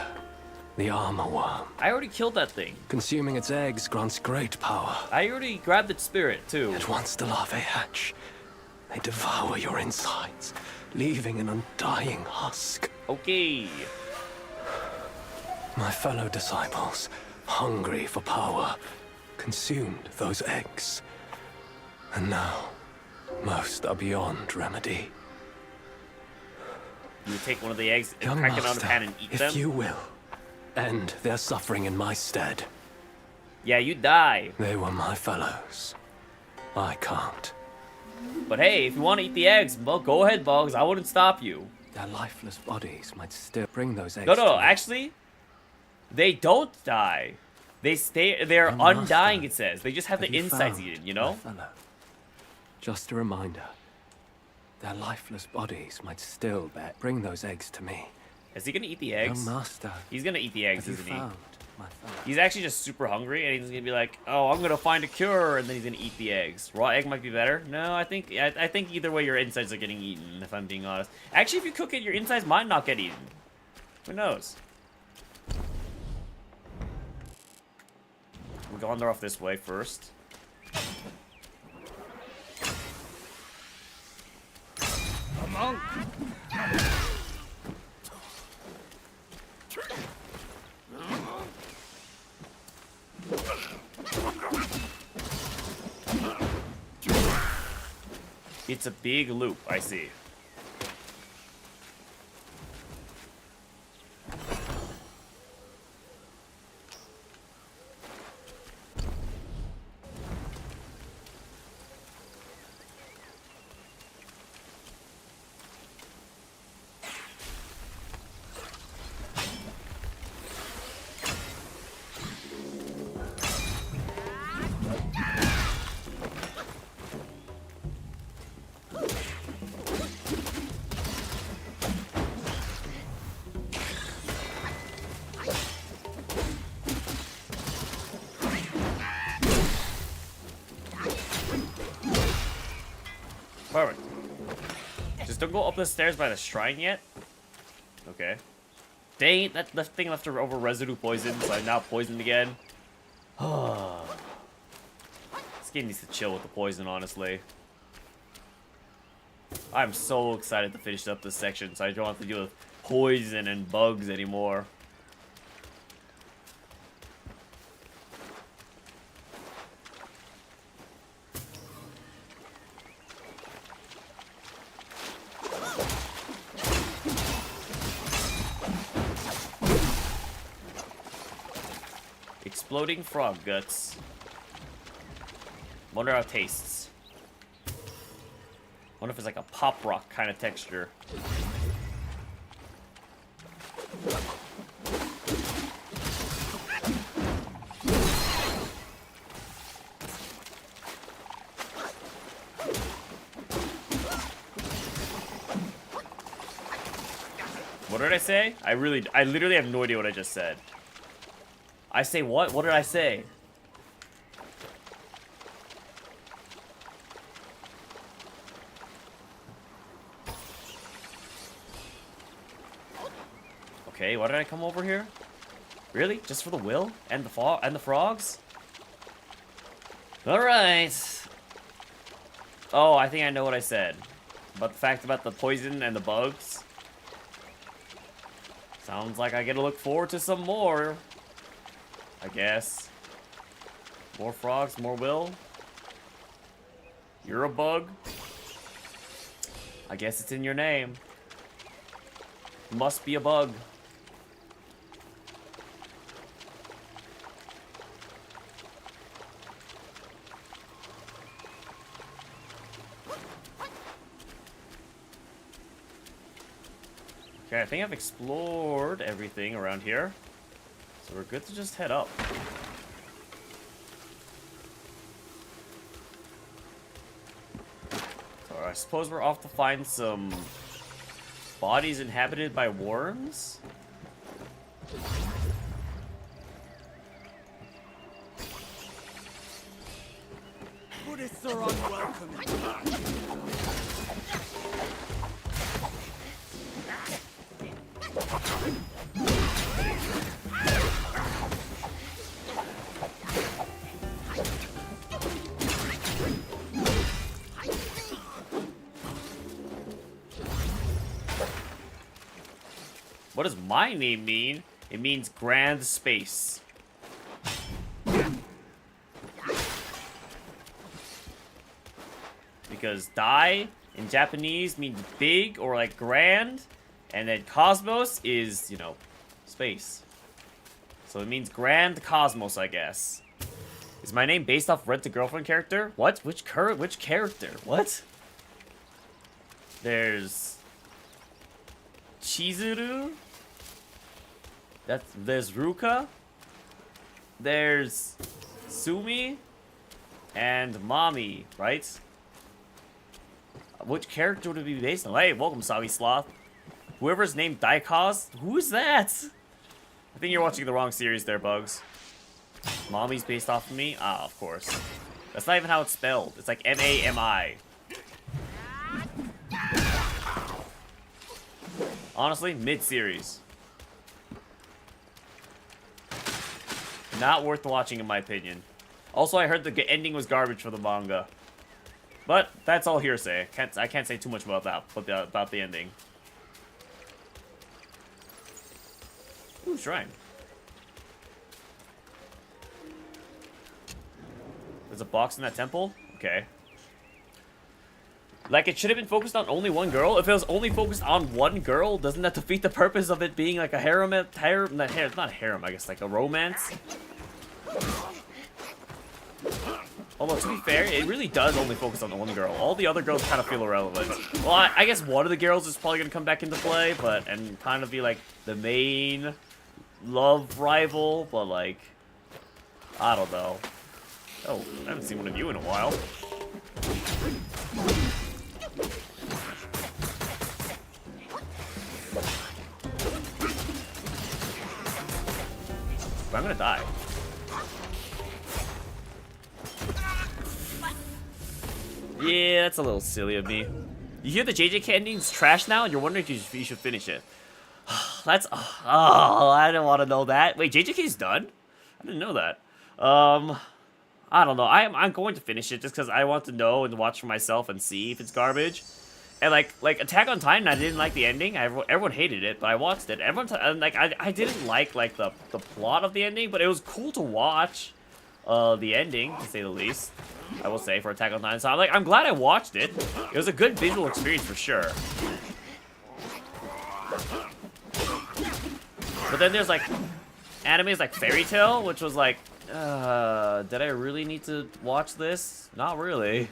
the armor worm. I already killed that thing. Consuming its eggs grants great power. I already grabbed its spirit, too. Yet once the larvae hatch, they devour your insides, leaving an undying husk. Okay. My fellow disciples, hungry for power, consumed those eggs. And now, most are beyond remedy. You take one of the eggs and Young crack it on the master, pan and eat if them? you will, end their suffering in my stead. Yeah, you die. They were my fellows. I can't. But hey, if you want to eat the eggs, well, go ahead, Bugs. I wouldn't stop you. Their lifeless bodies might still bring those eggs No, to me. actually, they don't die. They stay, they're Young master, undying, it says. They just have the you insides found eaten, you my know? fellow? Just a reminder. Their lifeless bodies might still bring those eggs to me. Is he gonna eat the eggs? Young master, He's gonna eat the eggs, have you isn't he? found my fellow? He's actually just super hungry, and he's gonna be like, "Oh, I'm gonna find a cure," and then he's gonna eat the eggs. Raw egg might be better. No, I think either way, your insides are getting eaten. If I'm being honest, actually, if you cook it, your insides might not get eaten. Who knows? We'll wander off this way first. A monk. It's a big loop, I see. Just don't go up the stairs by the shrine yet. Okay. Dang it, that thing left over residue poison, so I'm now poisoned again. This game needs to chill with the poison, honestly. I'm so excited to finish up this section, so I don't have to deal with poison and bugs anymore. Exploding frog guts. Wonder how it tastes. Wonder if it's like a pop rock kind of texture. What did I say? I literally have no idea what I just said. I say what? What did I say? Okay, why did I come over here? Really? Just for the will? And the frogs? Alright. Oh, I think I know what I said. About the fact about the poison and the bugs. Sounds like I get to look forward to some more. I guess. More frogs, more will. You're a bug. I guess it's in your name. Must be a bug. Okay, I think I've explored everything around here. So we're good to just head up. So I suppose we're off to find some bodies inhabited by worms? Buddhists are unwelcome in the land. What does my name mean? It means grand space. Because Dai in Japanese means big or like grand, and then cosmos is, you know, space. So it means grand cosmos, I guess. Is my name based off Rent a Girlfriend character? What? Which character? What? There's Chizuru. There's Ruka. There's Sumi and Mami, right? Which character would it be based on? Hey, welcome, Soggy Sloth. Whoever's named Daicos, who is that? I think you're watching the wrong series there, Bugs. Mommy's based off of me? Ah, of course. That's not even how it's spelled. It's like M-A-M-I. Honestly, mid-series. Not worth watching, in my opinion. Also, I heard the ending was garbage for the manga. But that's all hearsay. I can't say too much about that, about the ending. Ooh, shrine. There's a box in that temple? Okay. Like, it should have been focused on only one girl? If it was only focused on one girl, doesn't that defeat the purpose of it being like a harem? Not harem, I guess, like a romance? Although, to be fair, it really does only focus on one girl. All the other girls kind of feel irrelevant. Well, I guess one of the girls is probably going to come back into play, and kind of be, like, the main love rival, but, like, I don't know. Oh, I haven't seen one of you in a while. But I'm gonna die. Yeah, that's a little silly of me. You hear the JJK ending's trash now, and you're wondering if you should finish it. That's I don't want to know that. Wait, JJK's done? I didn't know that. I don't know. I'm going to finish it just because I want to know and watch for myself and see if it's garbage. And like Attack on Titan, I didn't like the ending. Everyone hated it, but I watched it. I didn't like the plot of the ending, but it was cool to watch the ending, to say the least. I will say, for Attack on Titan. So I'm glad I watched it. It was a good visual experience for sure. But then there's like animes like Fairy Tail, which was like, did I really need to watch this? Not really.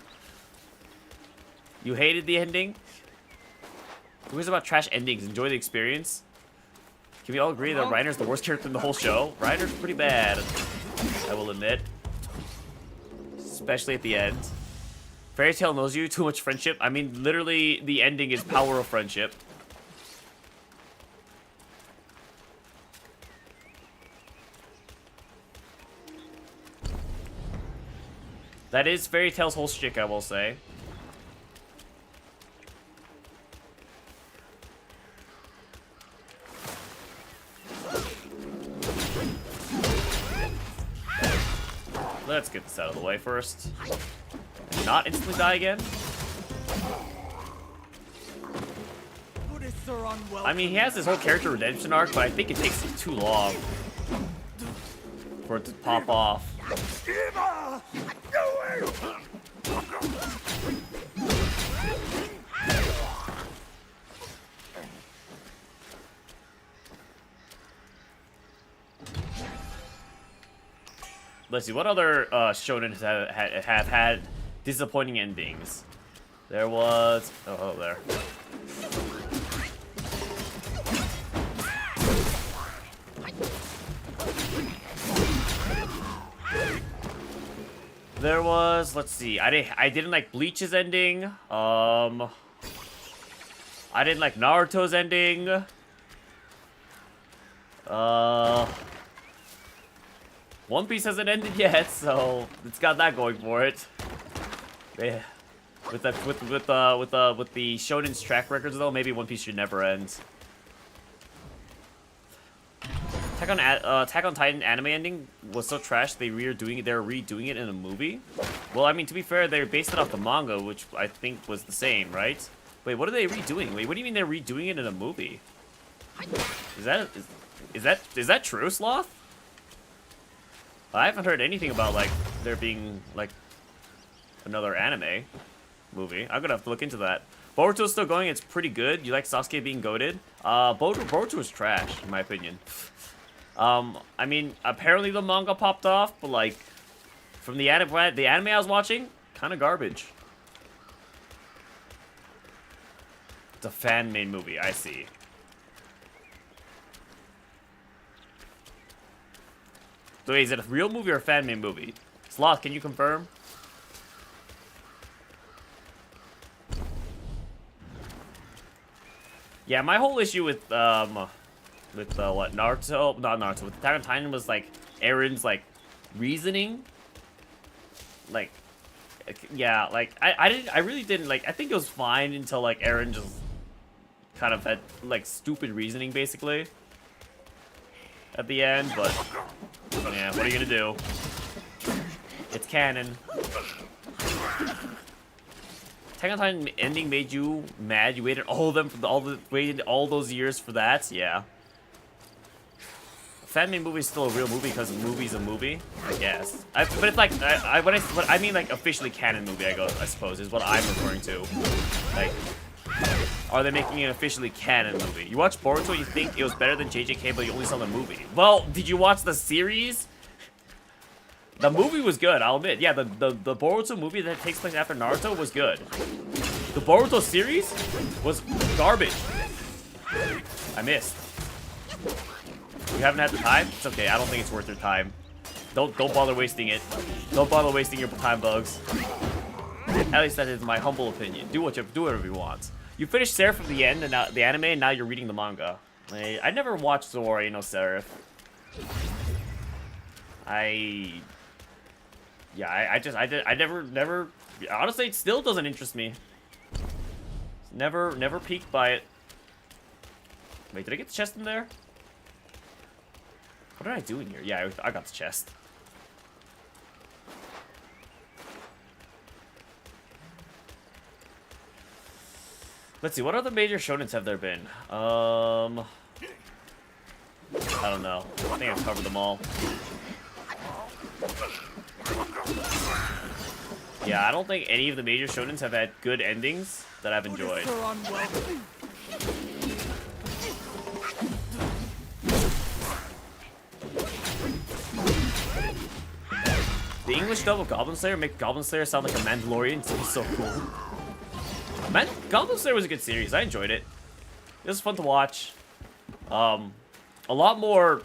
You hated the ending? Who is about trash endings? Enjoy the experience? Can we all agree that Reiner's the worst character in the whole show? Reiner's pretty bad, I will admit. Especially at the end. Fairy Tail knows you, too much friendship. I mean, literally, the ending is power of friendship. That is Fairy Tail's whole shtick, I will say. Let's get this out of the way first. And not instantly die again. I mean, he has this whole character redemption arc, but I think it takes too long for it to pop off. Let's see, what other shonen have had disappointing endings? There was... Oh, there. There was... Let's see. I didn't like Bleach's ending. I didn't like Naruto's ending. One Piece hasn't ended yet, so it's got that going for it. Yeah. With the Shonen's track records though, maybe One Piece should never end. Attack on Titan anime ending was so trash they're redoing it in a movie. Well, I mean, to be fair, they based it off the manga, which I think was the same, right? Wait, what are they redoing? Wait, what do you mean they're redoing it in a movie? Is that true, Sloth? I haven't heard anything about, like, there being, like, another anime movie. I'm gonna have to look into that. Boruto's still going. It's pretty good. You like Sasuke being goated? Boruto is trash, in my opinion. I mean, apparently the manga popped off, but, like, from the anime I was watching, kind of garbage. It's a fan-made movie, I see. So wait, is it a real movie or a fan-made movie? Sloth, can you confirm? Yeah, my whole issue with what, Naruto, not Naruto, with Attack on Titan was, like, Aaron's, like, reasoning. Like, yeah, like, I really didn't, like, I think it was fine until, like, Aaron just kind of had, like, stupid reasoning, basically. At the end, but yeah, what are you gonna do? It's canon. Attack on Titan ending made you mad. You waited waited all those years for that. Yeah. Fan-made movie is still a real movie because a movie's a movie, I guess. But it's like what I mean, like officially canon movie. I suppose is what I'm referring to. Like, are they making an officially canon movie? You watch Boruto, you think it was better than JJK, but you only saw the movie. Well, did you watch the series? The movie was good, I'll admit. Yeah, the Boruto movie that takes place after Naruto was good. The Boruto series was garbage. I missed. You haven't had the time? It's okay, I don't think it's worth your time. Don't bother wasting it. Don't bother wasting your time, Bugs. At least that is my humble opinion. Do whatever you want. You finished Seraph at the end, and now the anime, and now you're reading the manga. I never watched Zora, no Seraph. I never. Honestly, it still doesn't interest me. Never peeked by it. Wait, did I get the chest in there? What did I do in here? Yeah, I got the chest. Let's see, what other major shonens have there been? I don't know. I think I've covered them all. Yeah, I don't think any of the major shonens have had good endings that I've enjoyed. Buddhists are unwelcome. The English dub of Goblin Slayer make Goblin Slayer sound like a Mandalorian, so he's so cool. Man, Goblin Slayer was a good series. I enjoyed it. It was fun to watch. A lot more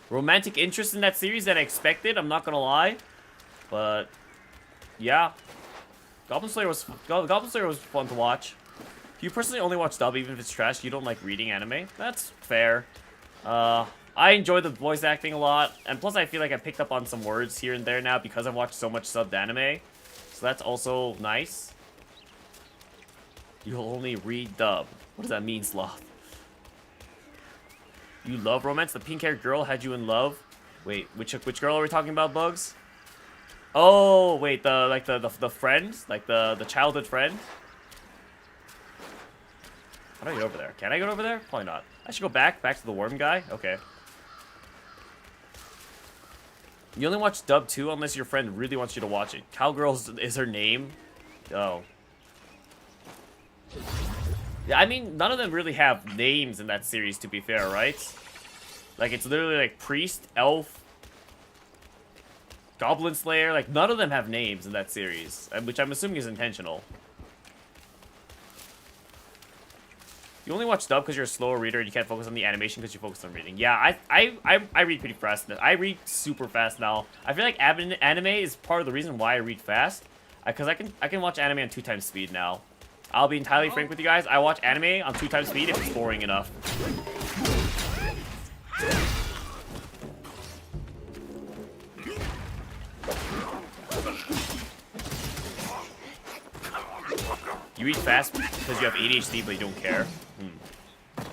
romantic interest in that series than I expected. I'm not gonna lie, but yeah, Goblin Slayer was fun to watch. If you personally only watch dub, even if it's trash, you don't like reading anime. That's fair. I enjoy the voice acting a lot, and plus I feel like I picked up on some words here and there now because I've watched so much subbed anime. So that's also nice. You'll only read dub. What does that mean, Sloth? You love romance? The pink-haired girl had you in love? Wait, which girl are we talking about, Bugs? Oh, wait, the friend? Like the childhood friend? How do I get over there? Can I get over there? Probably not. I should go back to the worm guy? Okay. You only watch dub 2 unless your friend really wants you to watch it. Cowgirls is her name? Oh. Yeah, I mean, none of them really have names in that series, to be fair, right? Like, it's literally like priest, elf, goblin slayer. Like, none of them have names in that series, which I'm assuming is intentional. You only watch dub because you're a slower reader and you can't focus on the animation because you focus on reading. Yeah, I read pretty fast. I read super fast now. I feel like anime is part of the reason why I read fast, because I can watch anime on 2x speed now. I'll be entirely frank with you guys. I watch anime on 2x speed if it's boring enough. You read fast because you have ADHD, but you don't care.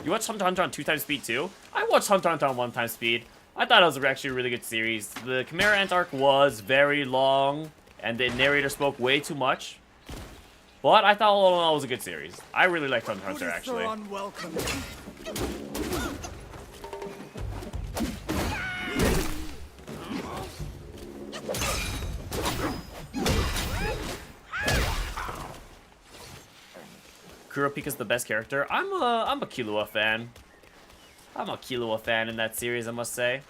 You watch Hunter x Hunter on 2x speed too? I watched Hunter x Hunter on 1x speed. I thought it was actually a really good series. The Chimera Ant arc was very long, and the narrator spoke way too much. But I thought all in all it was a good series. I really liked Hunter x Hunter, actually. Kurapika's the best character. I'm a Killua fan. I'm a Killua fan in that series, I must say.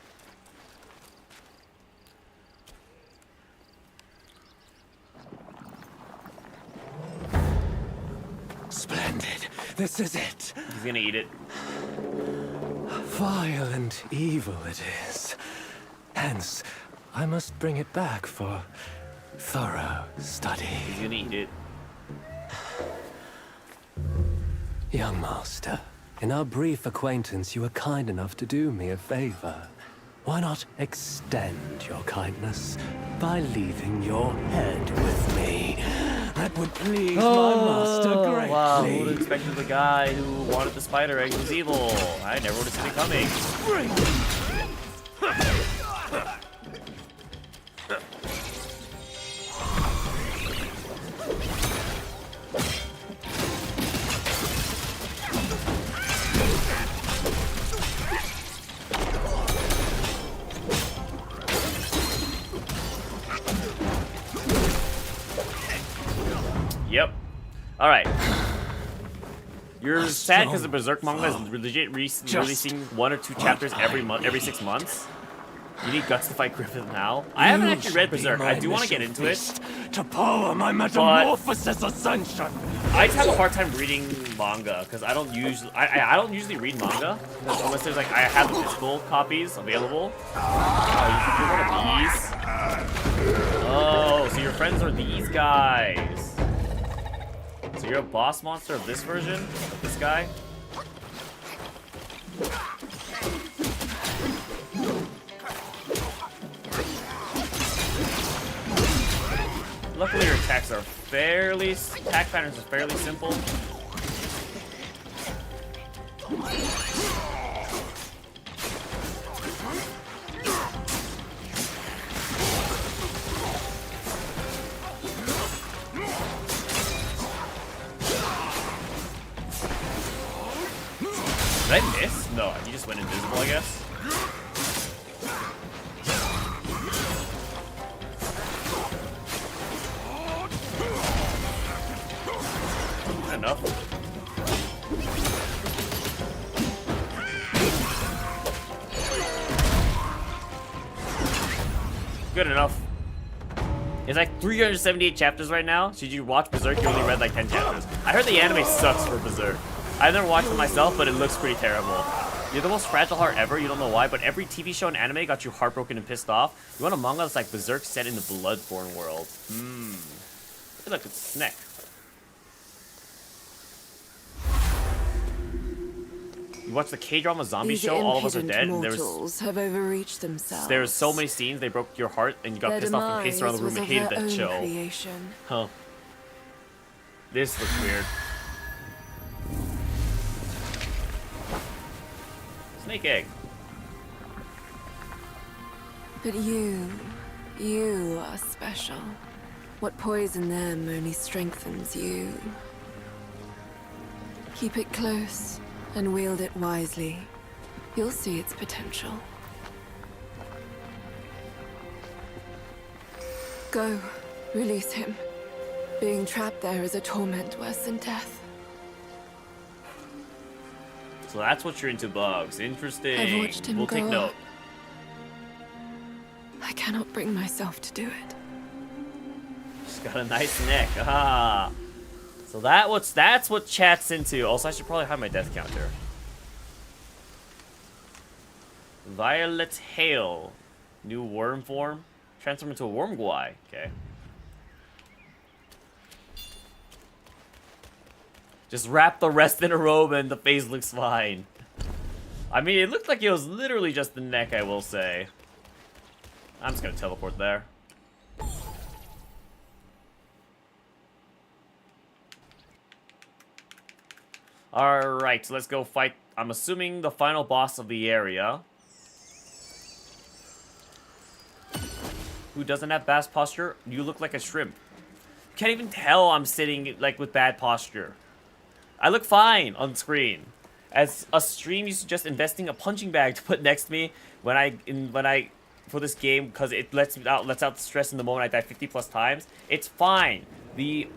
Splendid. This is it. He's gonna eat it. Vile and evil it is. Hence, I must bring it back for thorough study. He's gonna eat it. Young master, in our brief acquaintance, you were kind enough to do me a favor. Why not extend your kindness by leaving your head with me? That would please my master greatly. Wow, who would have expected the guy who wanted the spider egg was evil? I never would have seen it coming. Yep. All right. You're sad because the Berserk manga is legit releasing 1 or 2 chapters every month, every 6 months. You need guts to fight Griffith now. I haven't actually read Berserk. I do want to get into it. To power my metamorphosis ascension. I just have a hard time reading manga because I don't usually read manga unless there's like I have the physical copies available. Oh, you're one of these. Oh, so your friends are these guys. So you're a boss monster of this version? Of this guy? Luckily your attacks are fairly... attack patterns are fairly simple. Did I miss? No, he just went invisible, I guess. Good enough. Good enough. It's like 378 chapters right now. Should you watch Berserk, you only read like 10 chapters. I heard the anime sucks for Berserk. I've never watched it myself, but it looks pretty terrible. You're the most fragile heart ever, you don't know why, but every TV show and anime got you heartbroken and pissed off. You want a manga that's like Berserk set in the Bloodborne world. Look like a snack. You watch the K-drama zombie These show, All of Us Are impudent Dead, and mortals have overreached themselves. there was so many scenes, they broke your heart, and you got Their pissed off and paced around the room demise and was hated of that their own show. creation. Huh. This looks weird. Snake egg. But you are special. What poisoned them only strengthens you. Keep it close and wield it wisely. You'll see its potential. Go, release him. Being trapped there is a torment worse than death. So that's what you're into, bugs. Interesting. I've watched him We'll take go. note. I cannot bring myself to do it. She's got a nice neck. Ah. So that's what chat's into. Also, I should probably hide my death counter. Violet Hail. New worm form. Transform into a worm guai. Okay. Just wrap the rest in a robe and the face looks fine. I mean, it looked like it was literally just the neck, I will say. I'm just gonna teleport there. Alright, so let's go fight, I'm assuming, the final boss of the area. Who doesn't have bad posture? You look like a shrimp. You can't even tell I'm sitting, like, with bad posture. I look fine on screen. As a stream, you suggest investing a punching bag to put next to me when I for this game, because it lets out the stress in the moment I die 50 plus times. It's fine. The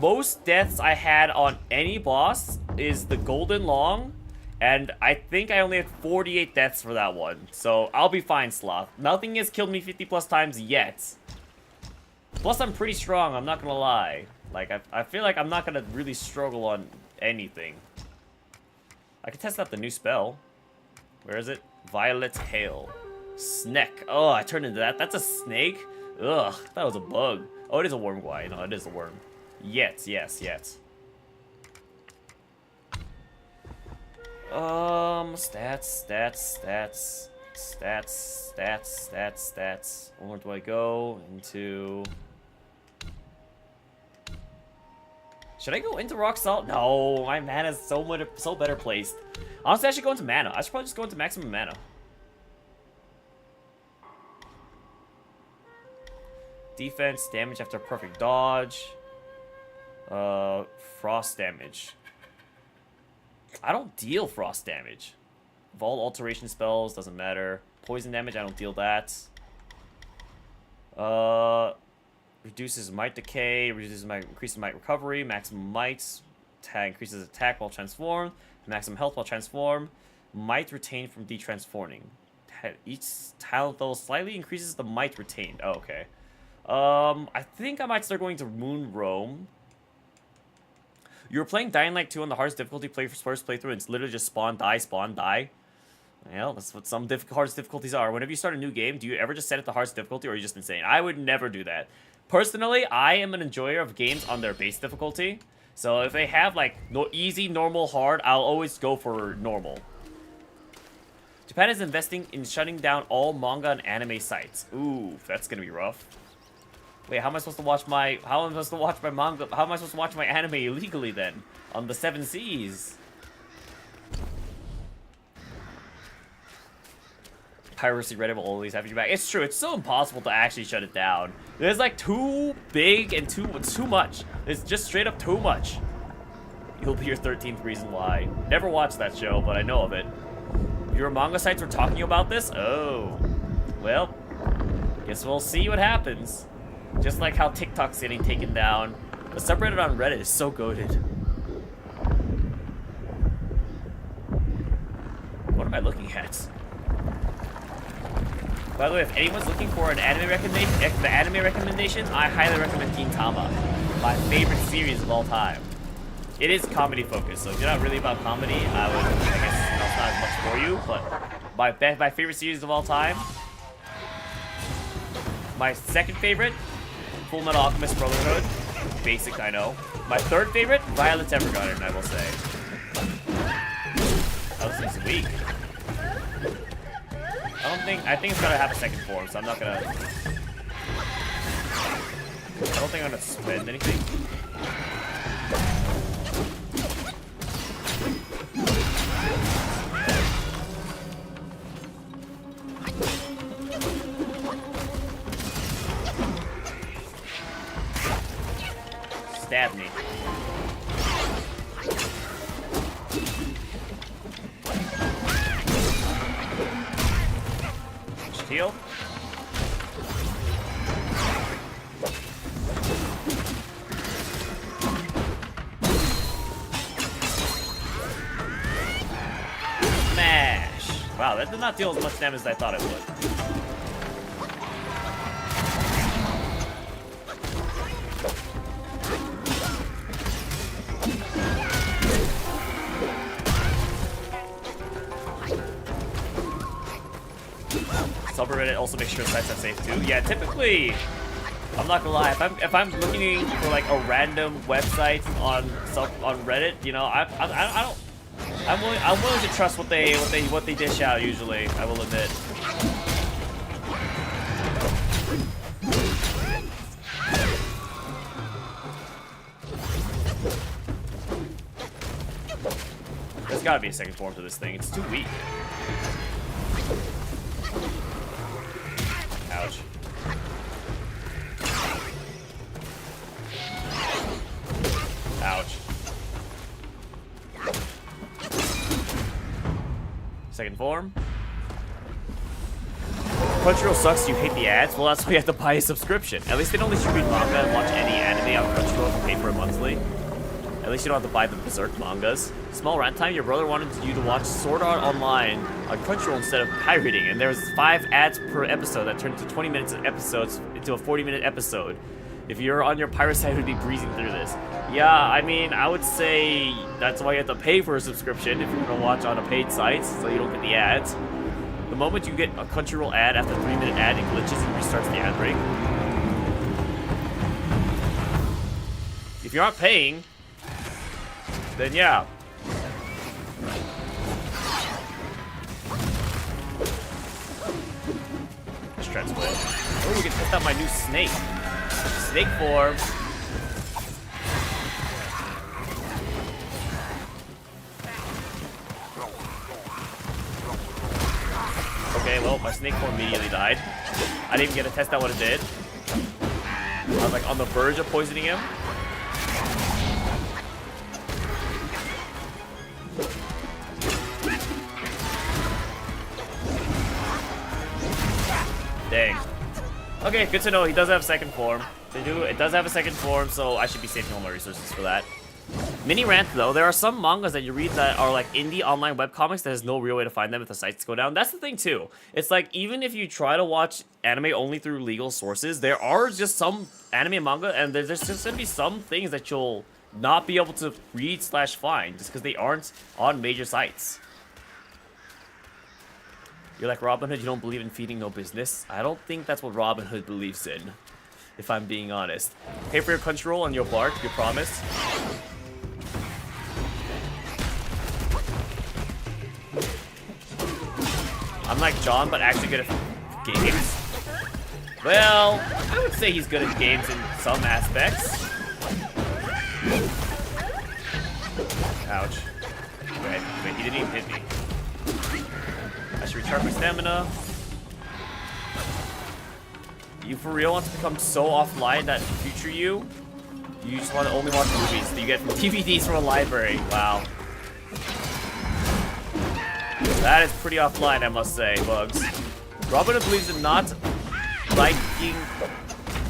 most deaths I had on any boss is the Golden Long, and I think I only had 48 deaths for that one. So I'll be fine, Sloth. Nothing has killed me 50 plus times yet. Plus, I'm pretty strong. I'm not gonna lie. Like, I feel like I'm not gonna really struggle on anything. I can test out the new spell. Where is it? Violet Hail. Snack. Oh, I turned into that. That's a snake? Ugh, I thought it was a bug. Oh, it is a worm guai. No, it is a worm. Yes. Stats. Where do I go? Into... Should I go into Rock Salt? No, my mana's so better placed. Honestly, I should go into mana. I should probably just go into maximum mana. Defense, damage after perfect dodge. Frost damage. I don't deal frost damage. Vault alteration spells, doesn't matter. Poison damage, I don't deal that. Reduces might decay, increases might recovery, maximum might, increases attack while transformed, maximum health while transformed, might retained from detransforming. Each talent level slightly increases the might retained. Oh, okay. I think I might start going to Moon Roam. You were playing Dying Light 2 on the hardest difficulty play for first playthrough, and it's literally just spawn, die. Well, that's what some hardest difficulties are. Whenever you start a new game, do you ever just set it to hardest difficulty, or are you just insane? I would never do that. Personally, I am an enjoyer of games on their base difficulty. So if they have, like, easy, normal, hard, I'll always go for normal. Japan is investing in shutting down all manga and anime sites. Ooh, that's gonna be rough. Wait, how am I supposed to watch my? How am I supposed to watch my manga? How am I supposed to watch my anime illegally then? On the 7 seas. Piracy Reddit will always have your back. It's true. It's so impossible to actually shut it down. There's like too big and too much. It's just straight up too much. You'll be your 13th reason why. Never watched that show, but I know of it. Your manga sites were talking about this? Oh. Well, guess we'll see what happens. Just like how TikTok's getting taken down. The subreddit on Reddit is so goated. What am I looking at? By the way, if anyone's looking for an anime recommendation, I highly recommend Gintama. My favorite series of all time. It is comedy focused, so if you're not really about comedy, I guess that's not as much for you, but my favorite series of all time. My second favorite, Full Metal Alchemist Brotherhood. Basic, I know. My third favorite, Violet Evergarden, I will say. That was this week. I think it's gonna have a second form, so I'm not gonna... I don't think I'm gonna spend anything. Stab me. Heal. Smash. Wow, that did not deal as much damage as I thought it would. Subreddit also makes sure sites are safe too. Yeah, typically, I'm not gonna lie. If I'm looking for like a random website on Reddit, you know, I'm willing to trust what they dish out usually. I will admit. There's gotta be a second form to this thing. It's too weak. Ouch. Ouch. Second form. Crunchyroll sucks, you hate the ads? Well, that's why you have to buy a subscription. At least they don't let you read manga and watch any anime on Crunchyroll if you pay for it monthly. At least you don't have to buy the Berserk mangas. Small rant time, your brother wanted you to watch Sword Art Online on Crunchyroll instead of pirating, and there was 5 ads per episode that turned into 20 minutes of episodes into a 40-minute episode. If you're on your pirate site, would be breezing through this. Yeah, I mean, I would say that's why you have to pay for a subscription if you're gonna watch on a paid site, so you don't get the ads. The moment you get a Crunchyroll ad after a 3-minute ad, it glitches and restarts the ad break. If you're not paying, then yeah. Let's transfer it. Oh, we can test out my new snake. Snake form. Okay, well, my snake form immediately died. I didn't even get to test out what it did. I was like on the verge of poisoning him. Dang. Okay, good to know. He does have second form. It does have a second form, so I should be saving all my resources for that. Mini rant though, there are some mangas that you read that are like indie online webcomics that there's no real way to find them if the sites go down. That's the thing too. It's like even if you try to watch anime only through legal sources, there are just some anime and manga, and there's just gonna be some things that you'll not be able to read/find just because they aren't on major sites. You're like Robin Hood, you don't believe in feeding no business? I don't think that's what Robin Hood believes in, if I'm being honest. Pay for your Crunchyroll and your Bark, you promise. I'm like John, but actually good at games. Well, I would say he's good at games in some aspects. Ouch. Wait, he didn't even hit me. I should recharge my stamina. You for real want to become so offline that in future you just want to only watch movies that you get from DVDs from a library. Wow. That is pretty offline, I must say, Bugs. Robin Hood believes in not liking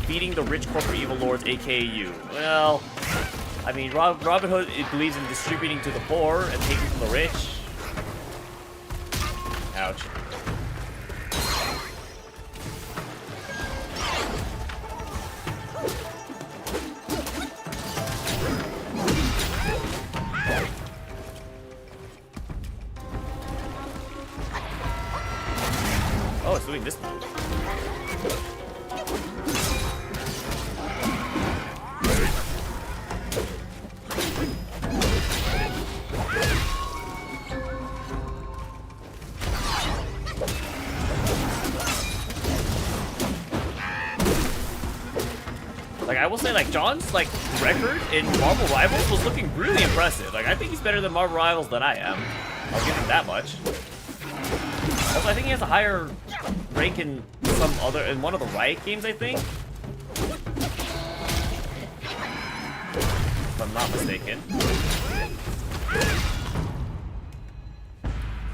feeding the rich corporate evil lords, aka you. Well, I mean, Robin Hood believes in distributing to the poor and taking from the rich. Ouch. Oh, it's doing this move. Like, I will say, like, John's, like, record in Marvel Rivals was looking really impressive. Like, I think he's better than Marvel Rivals than I am. I'll give him that much. Also, I think he has a higher rank in in one of the Riot games, I think. If I'm not mistaken.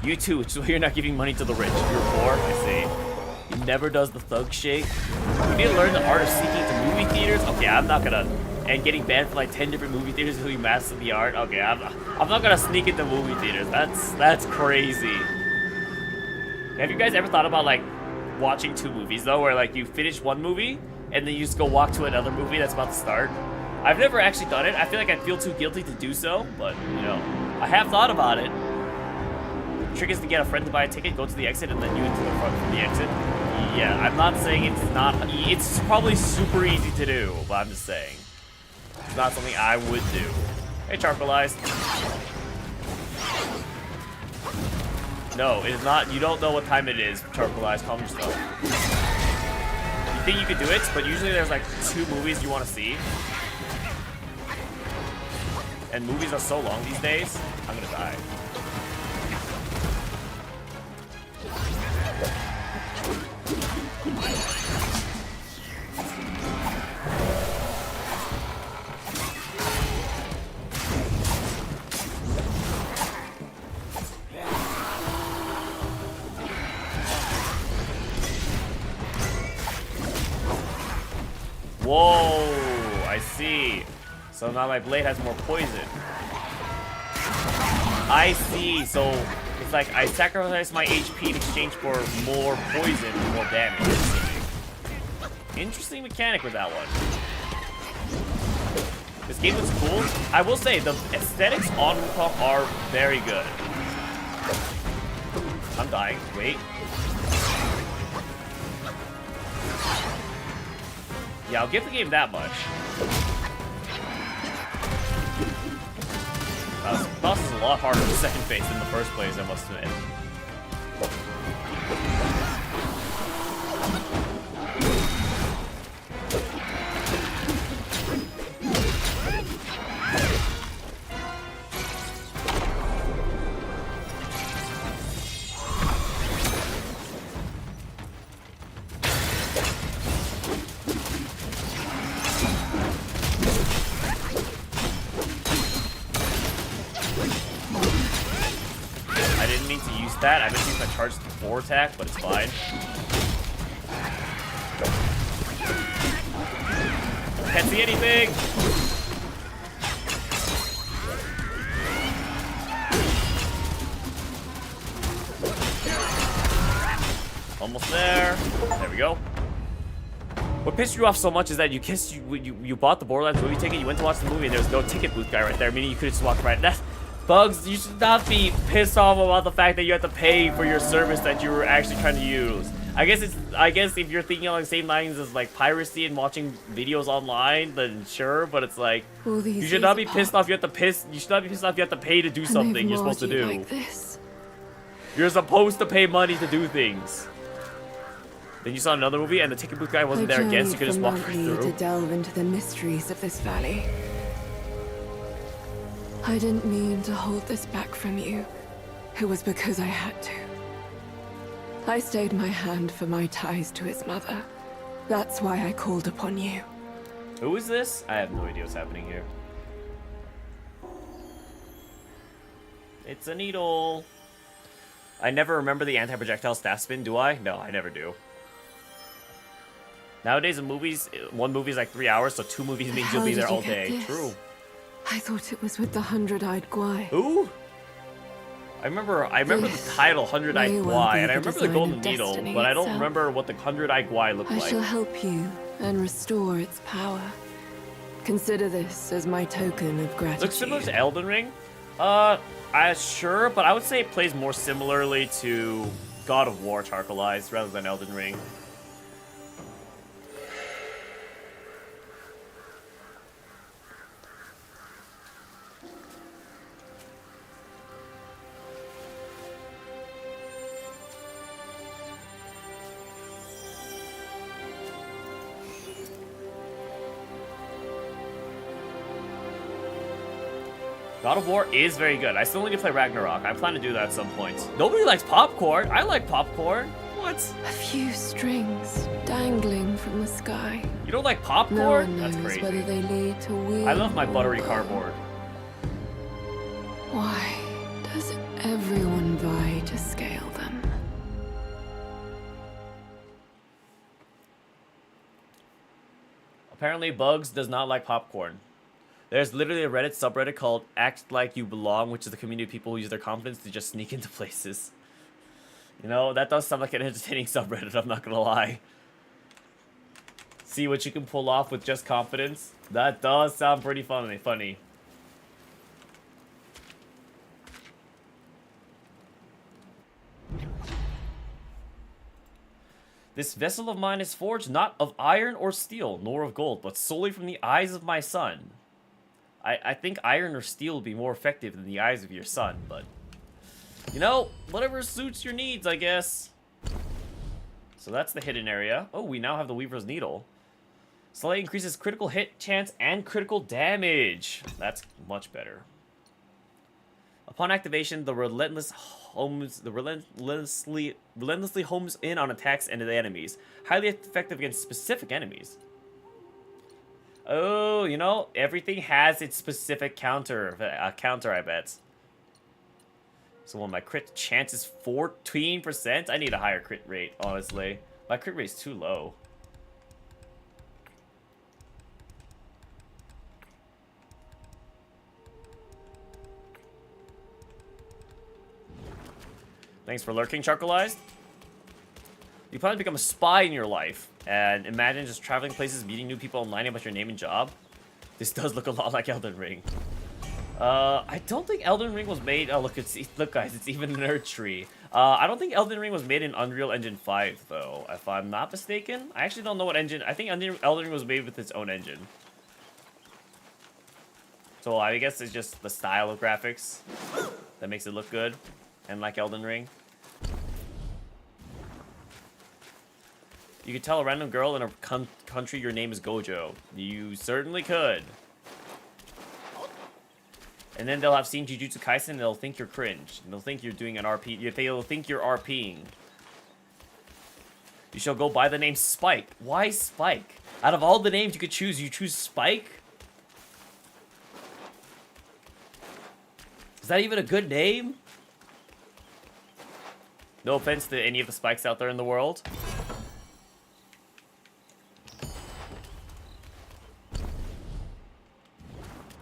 You too, which is why you're not giving money to the rich. You're poor, I see. He never does the thug shake. You need to learn the art of sneaking to movie theaters. Okay, I'm not gonna. And getting banned from like 10 different movie theaters until you master the art. Okay, I'm not gonna sneak into movie theaters. That's crazy. Have you guys ever thought about like watching two movies though, where like you finish one movie and then you just go walk to another movie that's about to start? I've never actually done it. I feel like I'd feel too guilty to do so, but you know, I have thought about it. The trick is to get a friend to buy a ticket, go to the exit, and then you into the front from the exit. Yeah, I'm not saying it's not. It's probably super easy to do, but I'm just saying it's not something I would do. Hey, Charcoalized. No, it is not. You don't know what time it is, Charcoalized. Calm yourself. You think you could do it, but usually there's like 2 movies you want to see. And movies are so long these days, I'm gonna die. Whoa, I see. So now my blade has more poison. I see. So it's like I sacrifice my HP in exchange for more poison and more damage. Interesting mechanic with that one. This game looks cool. I will say the aesthetics on Wukong are very good. I'm dying. Wait. Yeah, I'll give the game that much. This boss is a lot harder in the second phase than the first phase, I must admit. That I missed my charge 4 attack, but it's fine. Can't see anything. Almost there. There we go. What pissed you off so much is that you bought the Borderlands movie ticket, you went to watch the movie, and there was no ticket booth guy right there, meaning you could just walk right. That's Bugs, you should not be pissed off about the fact that you have to pay for your service that you were actually trying to use. I guess if you're thinking along the same lines as like piracy and watching videos online, then sure, but it's like you should not be pissed off you have to pay to do something you're supposed to do. Like this. You're supposed to pay money to do things. Then you saw another movie, and the ticket booth guy wasn't I there again, so you journeyed could just from walk Mount right Lee through. to delve into the mysteries of this valley. I didn't mean to hold this back from you. It was because I had to. I stayed my hand for my ties to his mother. That's why I called upon you. Who is this? I have no idea what's happening here. It's a needle. I never remember the anti-projectile staff spin, do I? No, I never do. Nowadays in movies, one movie is like 3 hours, so 2 movies means you'll be there all day. True. I thought it was with the 100-eyed Gwai. Who? I remember the title 100-eyed may well Gwai, be and I the remember the design golden of needle, destiny but I don't itself. remember what the 100-eyed Gwai looked I like. shall help you and restore its power. Consider this as my token of gratitude. Looks similar to Elden Ring. Sure, but I would say it plays more similarly to God of War Charcoalized rather than Elden Ring. God of War is very good. I still need to play Ragnarok. I plan to do that at some point. Nobody likes popcorn. I like popcorn. What? A few strings dangling from the sky. You don't like No popcorn? one knows That's crazy. whether they lead to weird. I love my buttery or- cardboard. Why does everyone vie to scale them? Apparently, Bugs does not like popcorn. There's literally a Reddit subreddit called Act Like You Belong, which is the community of people who use their confidence to just sneak into places. You know, that does sound like an entertaining subreddit, I'm not gonna lie. See what you can pull off with just confidence? That does sound pretty funny. This vessel of mine is forged not of iron or steel, nor of gold, but solely from the eyes of my son. I think iron or steel will be more effective than the eyes of your son, but... You know, whatever suits your needs, I guess. So that's the hidden area. Oh, we now have the Weaver's Needle. Slay increases critical hit chance and critical damage. That's much better. Upon activation, the relentlessly homes in on attacks and the enemies. Highly effective against specific enemies. Oh, you know, everything has its specific counter, I bet. So when my crit chance is 14%, I need a higher crit rate, honestly. My crit rate is too low. Thanks for lurking, Charcoalized. You plan to become a spy in your life, and imagine just traveling places, meeting new people, and lying about your name and job. This does look a lot like Elden Ring. I don't think Elden Ring was made... Oh, look, guys, it's even an Nerd Tree. I don't think Elden Ring was made in Unreal Engine 5, though, if I'm not mistaken. I actually don't know what engine... I think Elden Ring was made with its own engine. So I guess it's just the style of graphics that makes it look good, and like Elden Ring. You could tell a random girl in a country your name is Gojo. You certainly could. And then they'll have seen Jujutsu Kaisen and they'll think you're cringe. And they'll think you're doing an RP. They'll think you're RPing. You shall go by the name Spike. Why Spike? Out of all the names you could choose, you choose Spike? Is that even a good name? No offense to any of the Spikes out there in the world.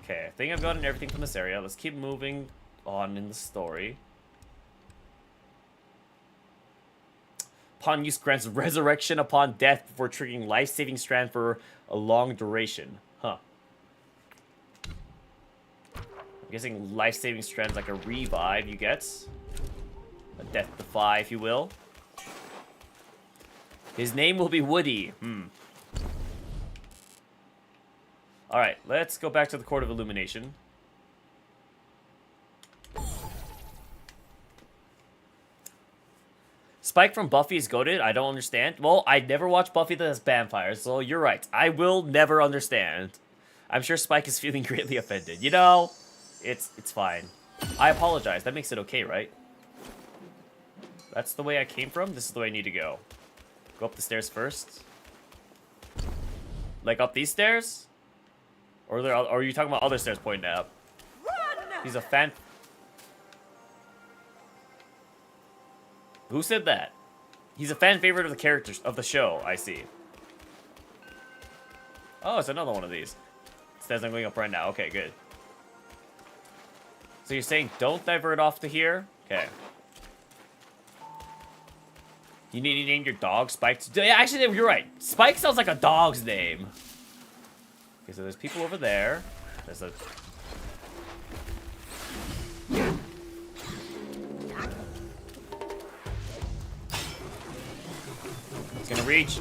Okay, I think I've gotten everything from this area. Let's keep moving on in the story. Upon use grants resurrection upon death before triggering life-saving strand for a long duration. Huh. I'm guessing life-saving strand's like a revive you get. A death defy, if you will. His name will be Woody. Alright, let's go back to the Court of Illumination. Spike from Buffy is goated. I don't understand. Well, I never watched Buffy the Vampires, so you're right. I will never understand. I'm sure Spike is feeling greatly offended. You know, it's fine. I apologize. That makes it okay, right? That's the way I came from. This is the way I need to go. Go up the stairs first. Like up these stairs? Or are you talking about other stairs pointing up? He's a fan. Who said that? He's a fan favorite of the characters of the show, I see. Oh, it's another one of these. It says I'm going up right now. Okay, good. So you're saying don't divert off to here? Okay. You need to name your dog Spike. Yeah, actually, you're right. Spike sounds like a dog's name. Okay, so there's people over there. There's a... It's gonna reach.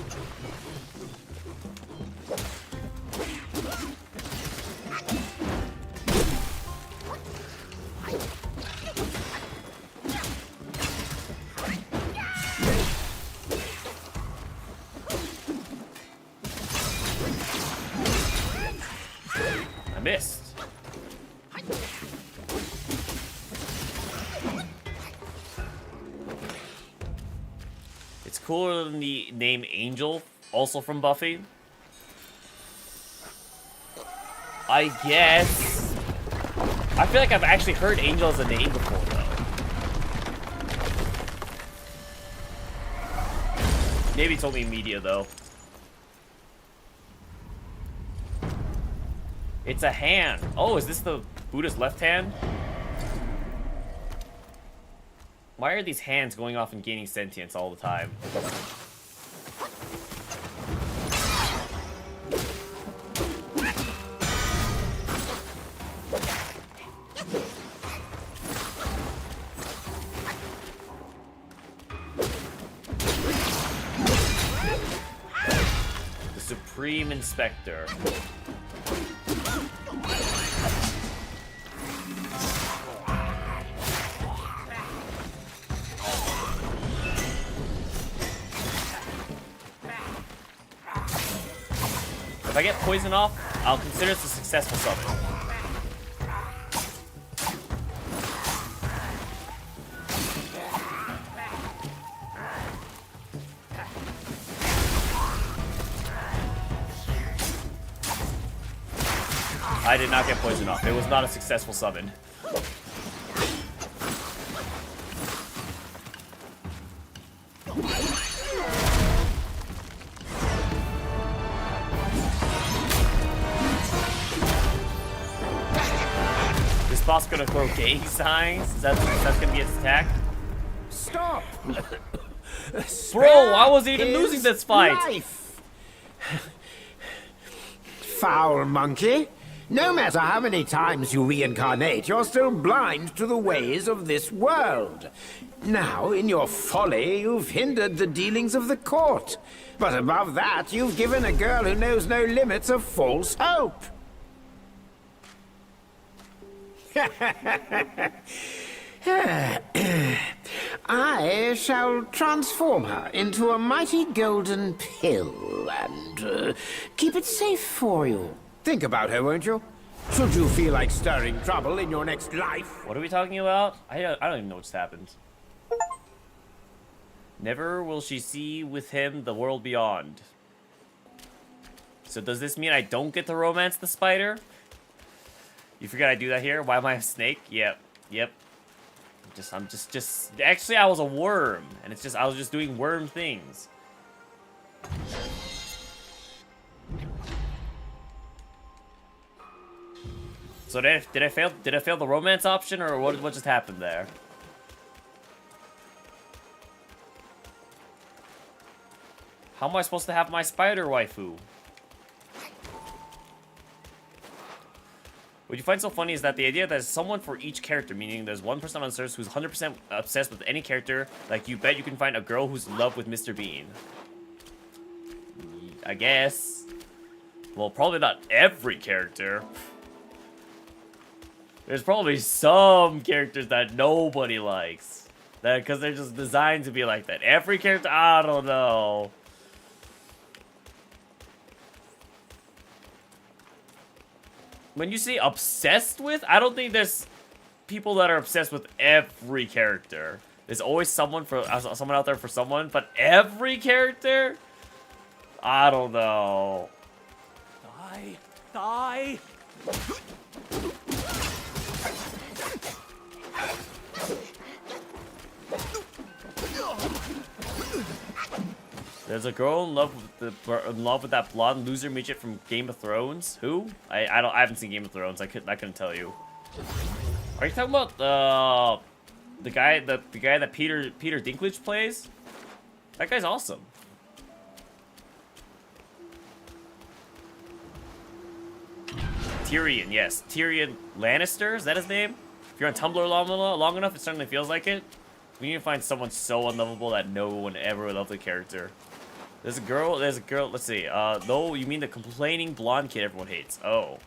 I missed. It's cooler than the name Angel, also from Buffy. I guess. I feel like I've actually heard Angel as a name before, though. Maybe it's only in media, though. It's a hand. Oh, is this the Buddha's left hand? Why are these hands going off and gaining sentience all the time? The Supreme Inspector. If I get poison off, I'll consider this a successful summon. I did not get poison off. It was not a successful summon. This boss gonna throw gang signs? That's gonna be its attack? Stop! Bro, I wasn't even losing this fight. Life. Foul monkey. No matter how many times you reincarnate, you're still blind to the ways of this world. Now, in your folly, you've hindered the dealings of the court. But above that, you've given a girl who knows no limits a false hope. I shall transform her into a mighty golden pill and keep it safe for you. Think about her, won't you? Should you feel like stirring trouble in your next life? What are we talking about? I don't even know what's happened. Never will she see with him the world beyond. So does this mean I don't get to romance the spider? You forget I do that here? Why am I a snake? Yep. I'm just actually I was a worm, and it's just I was just doing worm things. So did I fail the romance option, or what just happened there? How am I supposed to have my spider waifu? What you find so funny is that the idea that there's someone for each character, meaning there's one person on Earth who's 100% obsessed with any character, like you bet you can find a girl who's in love with Mr. Bean. I guess. Well, probably not every character. There's probably some characters that nobody likes. Because they're just designed to be like that. Every character, I don't know. When you say obsessed with, I don't think there's people that are obsessed with every character. There's always someone out there for someone, but every character, I don't know. Die! There's a girl in love with that blonde loser midget from Game of Thrones. Who? I haven't seen Game of Thrones. I couldn't tell you. Are you talking about the guy that Peter Dinklage plays? That guy's awesome. Tyrion, yes. Tyrion Lannister, is that his name? If you're on Tumblr long enough, it certainly feels like it. We need to find someone so unlovable that no one ever would love the character. There's a girl, let's see. No, you mean the complaining blonde kid everyone hates. Oh.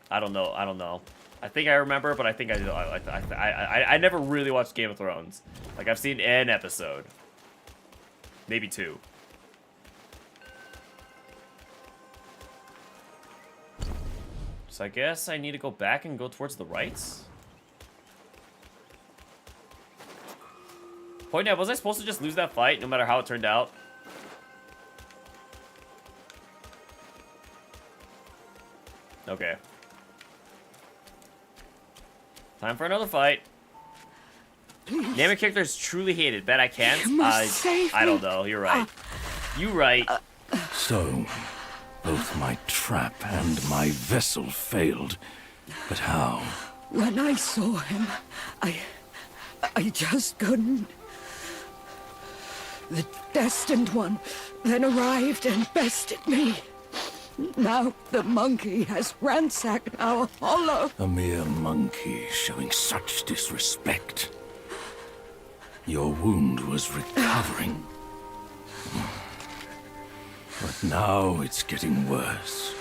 I don't know. I think I remember, but I think I never really watched Game of Thrones. Like, I've seen an episode. Maybe 2. So I guess I need to go back and go towards the right. Point out, was I supposed to just lose that fight no matter how it turned out? Okay. Time for another fight. Name a character is truly hated. Bet I can't. I don't know. You're right. You right. So, both my trap and my vessel failed. But how? When I saw him, I just couldn't. The Destined One then arrived and bested me. Now the monkey has ransacked our hollow. A mere monkey showing such disrespect. Your wound was recovering. But now it's getting worse.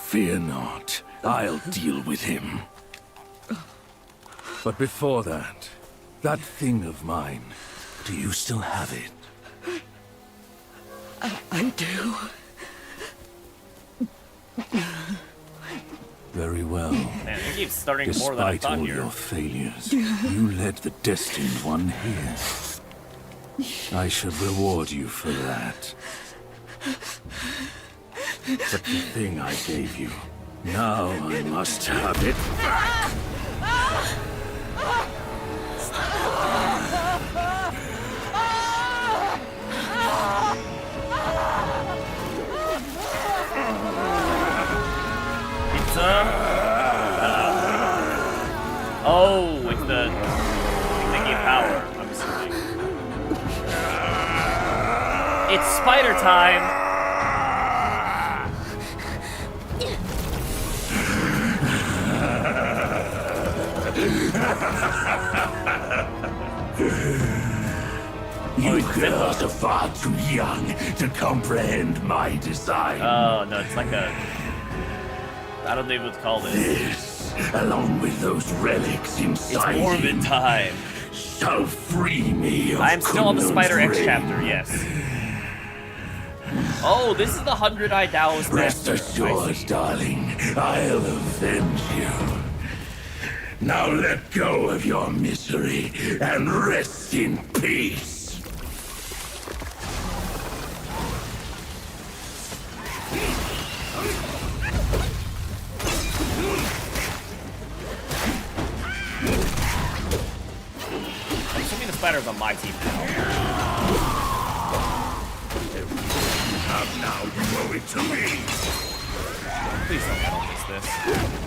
Fear not, I'll deal with him. But before that thing of mine, do you still have it? I do. Very well. Man, it keeps starting more than I Despite thought all here. your failures, you led the Destined One here. I should reward you for that. But the thing I gave you, now I must have it back! Oh, it's the thing that gave power, I'm assuming. It's spider time! You girls are far too young to comprehend my design. Oh, no, it's like a... I don't know what to call this. This, along with those relics inside It's Morbid him, time. shall free me of I'm still on the Kunlun's Spider X reign. chapter, yes. Oh, this is the 100-Eyed Taoist Rest Master. assured, darling, I'll avenge you. Now let go of your misery and rest in peace. I'm assuming the spider's on my team now. Now you owe it to me. Please tell me I don't miss this.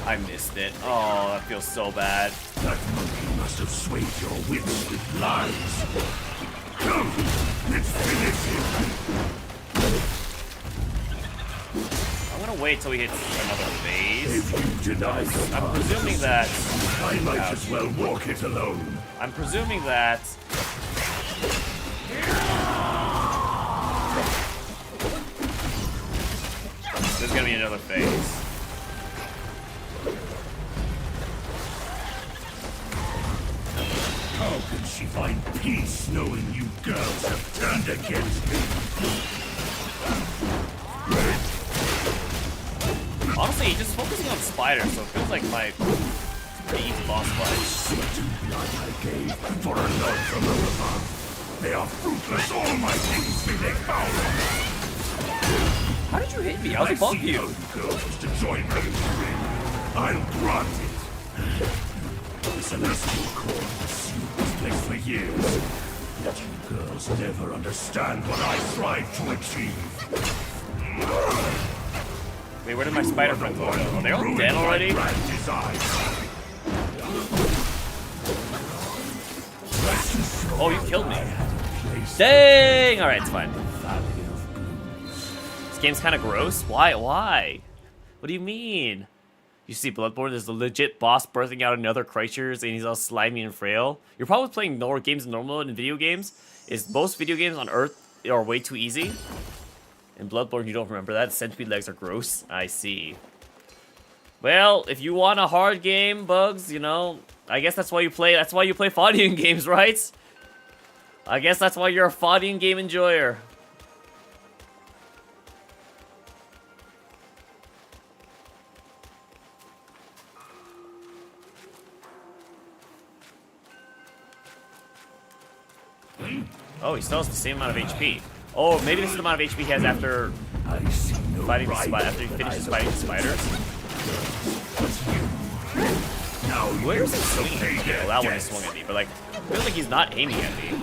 I missed it. Oh, that feels so bad. That monkey must have swayed your wits with lies. Come, let's finish him. I'm gonna wait till he hits another phase. If you deny your I'm presuming that... I might as well walk it alone. I'm presuming that... There's gonna be another phase. can she find peace knowing you girls have turned against me? Honestly, just focusing on spiders, so it feels like my pretty easy boss fight. Certain blood I gave for a nod from above. They are fruitless, all my deeds be they found. How did you hit me? I was above you. Girls to join me in the ring. I'll grant it. The celestial core has sealed this place for years. Yet you girls never understand what I strive to achieve. Wait, where did my spider friends go? Are they all dead already? Oh, you killed me. Dang! Alright, it's fine. This game's kind of gross. Why? Why? What do you mean? You see Bloodborne, there's a legit boss birthing out another creatures and he's all slimy and frail. You're probably playing more games than normal in video games. Is most video games on Earth are way too easy. In Bloodborne, you don't remember that. Centipede legs are gross. I see. Well, if you want a hard game, Bugs, you know, I guess that's why you play fighting games, right? I guess that's why you're a fighting game enjoyer. Oh, he still has the same amount of HP. Oh, maybe this is the amount of HP he has after fighting the spider. After he finishes fighting the spiders. Where's he swinging at me? Well, that one is swung at me, but like, I feel like he's not aiming at me.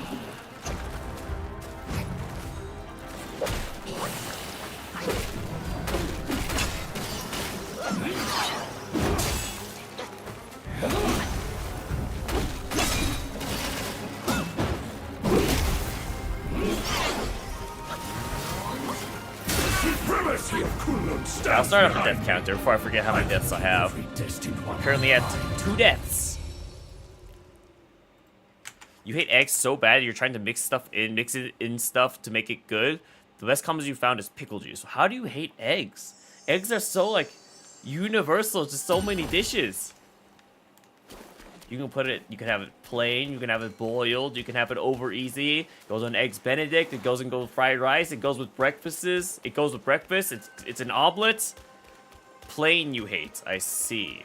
I'll start off the death counter before I forget how many deaths I have. I'm currently at 2 deaths. You hate eggs so bad you're trying to mix it in stuff to make it good. The best combos you found is pickle juice. How do you hate eggs? Eggs are so like universal to so many dishes. You can have it plain, you can have it boiled, you can have it over easy. It goes on eggs benedict, it goes with fried rice, it goes with breakfast, it's an omelet. Plain you hate, I see.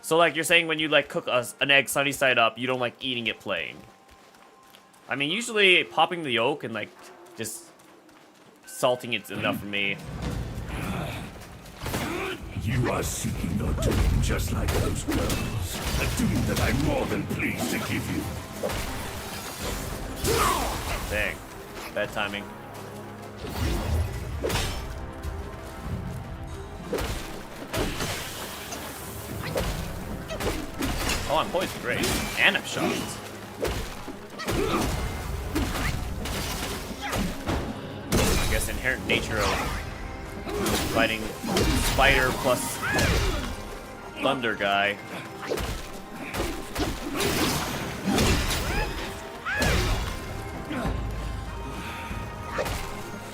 So like you're saying when you like cook an egg sunny side up, you don't like eating it plain. I mean usually popping the yolk and like just salting it's enough for me. You are seeking your doom just like those girls. A doom that I'm more than pleased to give you. Dang. Bad timing. Oh, I'm poised. Great. And I'm shocked. I guess inherent nature of fighting spider plus thunder guy.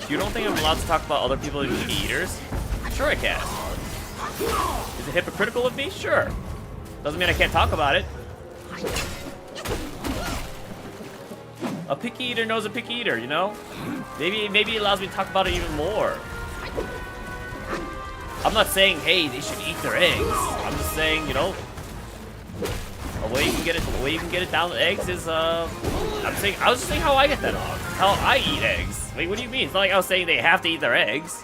You don't think I'm allowed to talk about other people being eaters? Sure I can. Is it hypocritical of me? Sure. Doesn't mean I can't talk about it. A picky eater knows a picky eater, you know? Maybe it allows me to talk about it even more. I'm not saying, hey, they should eat their eggs. I'm just saying, you know, a way you can get it down to eggs is, I was just saying how I get that off. How I eat eggs. Wait, what do you mean? It's not like I was saying they have to eat their eggs.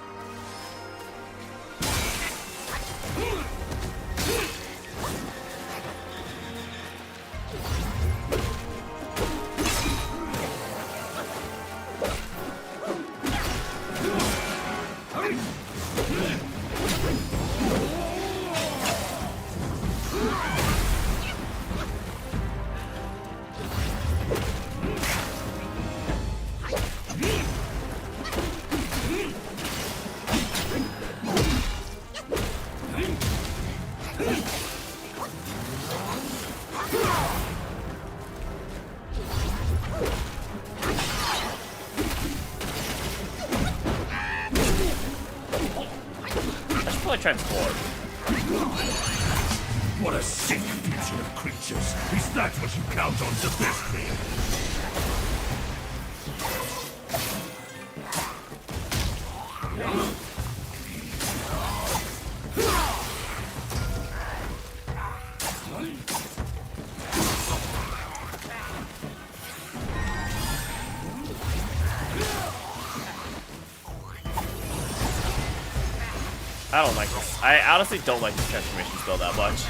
What a sick future nation of creatures. Is that what you count on to best me? I don't like this. I honestly don't like this transformation spell that much.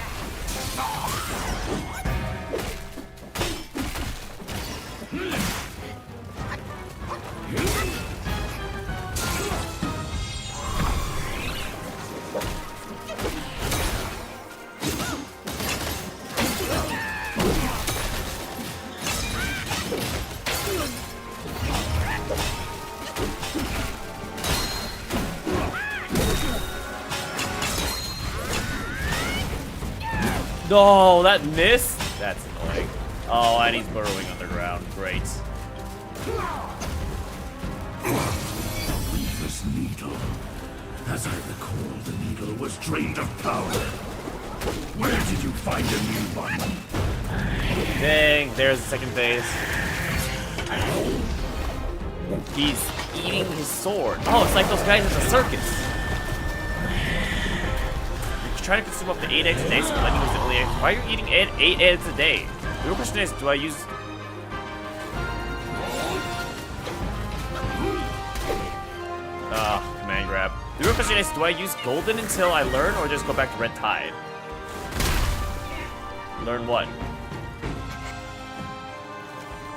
No, that missed? That's annoying. Oh, and he's burrowing underground. Great. This needle. As I recall, the needle was drained of power. Where did you find a new one? Dang, there's the second phase. He's eating his sword. Oh, it's like those guys at the circus. Trying to consume up to 8 eggs a day, so letting was the only egg. Why are you eating 8 eggs a day? The real question is, do I use... command grab. The real question is, do I use golden until I learn, or just go back to red tide? Learn what?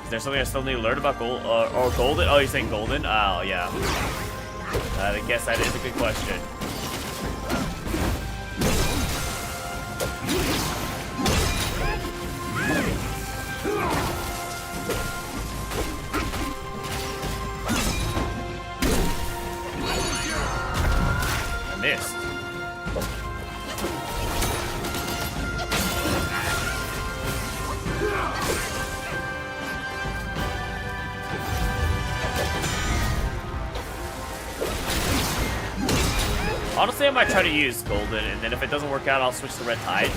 Is there something I still need to learn about gold, or golden? Oh, you're saying golden? Oh, yeah. I guess that is a good question. Missed. Honestly, I might try to use golden, and then if it doesn't work out, I'll switch to red tide.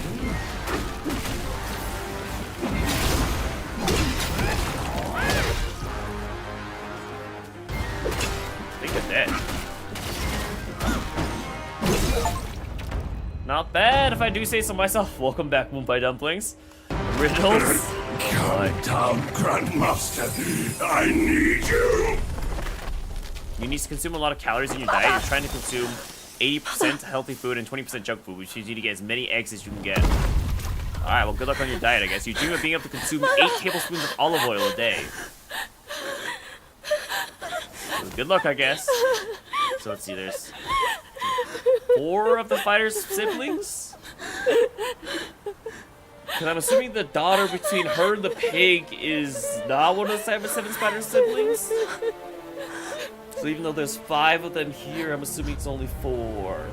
I think they're dead. Not bad, if I do say so myself. Welcome back, Mumbai Dumplings. Originals. Calm down, Grandmaster. I need you. You need to consume a lot of calories in your diet. You're trying to consume 80% healthy food and 20% junk food, which means you need to get as many eggs as you can get. Alright, well, good luck on your diet, I guess. You dream of being able to consume 8 tablespoons of olive oil a day. So good luck, I guess. So let's see, there's 4 of the fighter's siblings? Because I'm assuming the daughter between her and the pig is not one of the 7 spider siblings? So even though there's 5 of them here, I'm assuming it's only 4.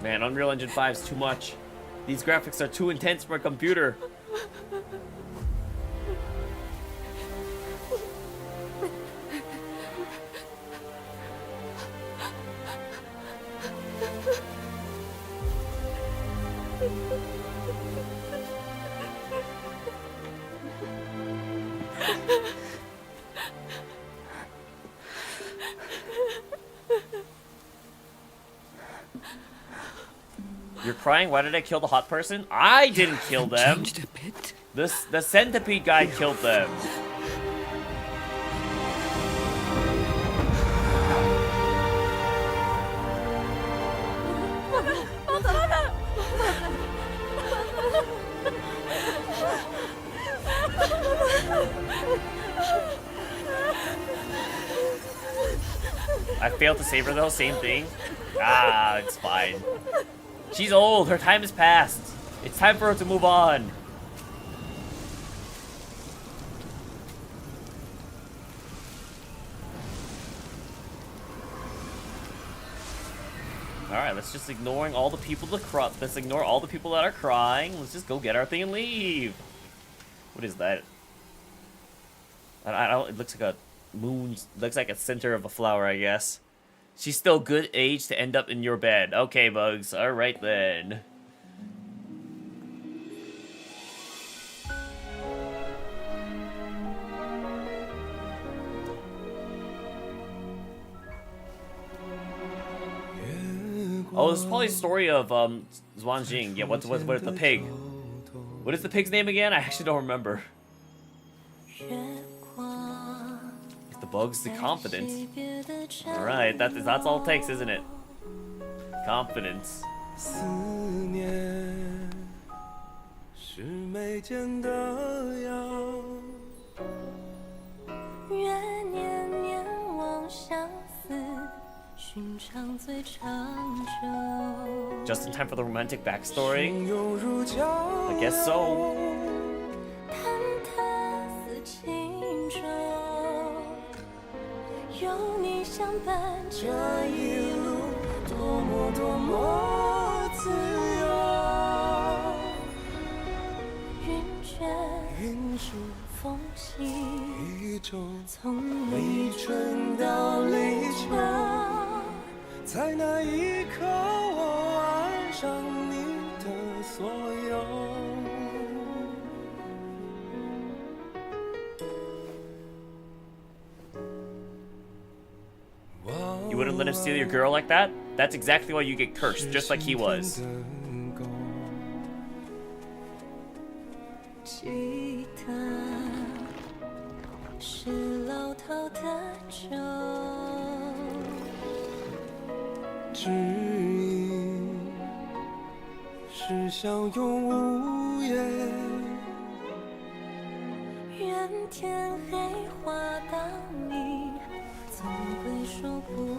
Man, Unreal Engine 5 is too much. These graphics are too intense for a computer. You're crying? Why did I kill the hot person? I didn't kill them. Changed a bit. The centipede guy killed them. I failed to save her though, same thing. Ah, it's fine. She's old, her time has passed. It's time for her to move on. Alright, let's just ignoring all the people let's ignore all the people that are crying. Let's just go get our thing and leave. What is that? I don't, it looks like a moon, looks like a center of a flower, I guess. She's still good age to end up in your bed. Okay, Bugs. Alright then. Oh, this is probably a story of Zhuanjing. Yeah, what is the pig? What is the pig's name again? I actually don't remember. The bug's the confidence. All right, that's all it takes, isn't it? Confidence. 思念是眉间的药。愿念念望相思，寻常最长久。 Just in time for the romantic backstory. I guess so. 忐忑似轻舟，有你相伴这一路，多么多么自由。云卷云舒风息，从立春到立秋，在那一刻我爱上你的所有。 You wouldn't let him steal your girl like that? That's exactly why you get cursed, just like he was. 记得是老套的酒，指引是相拥无言。愿天黑花当你，总会说不够。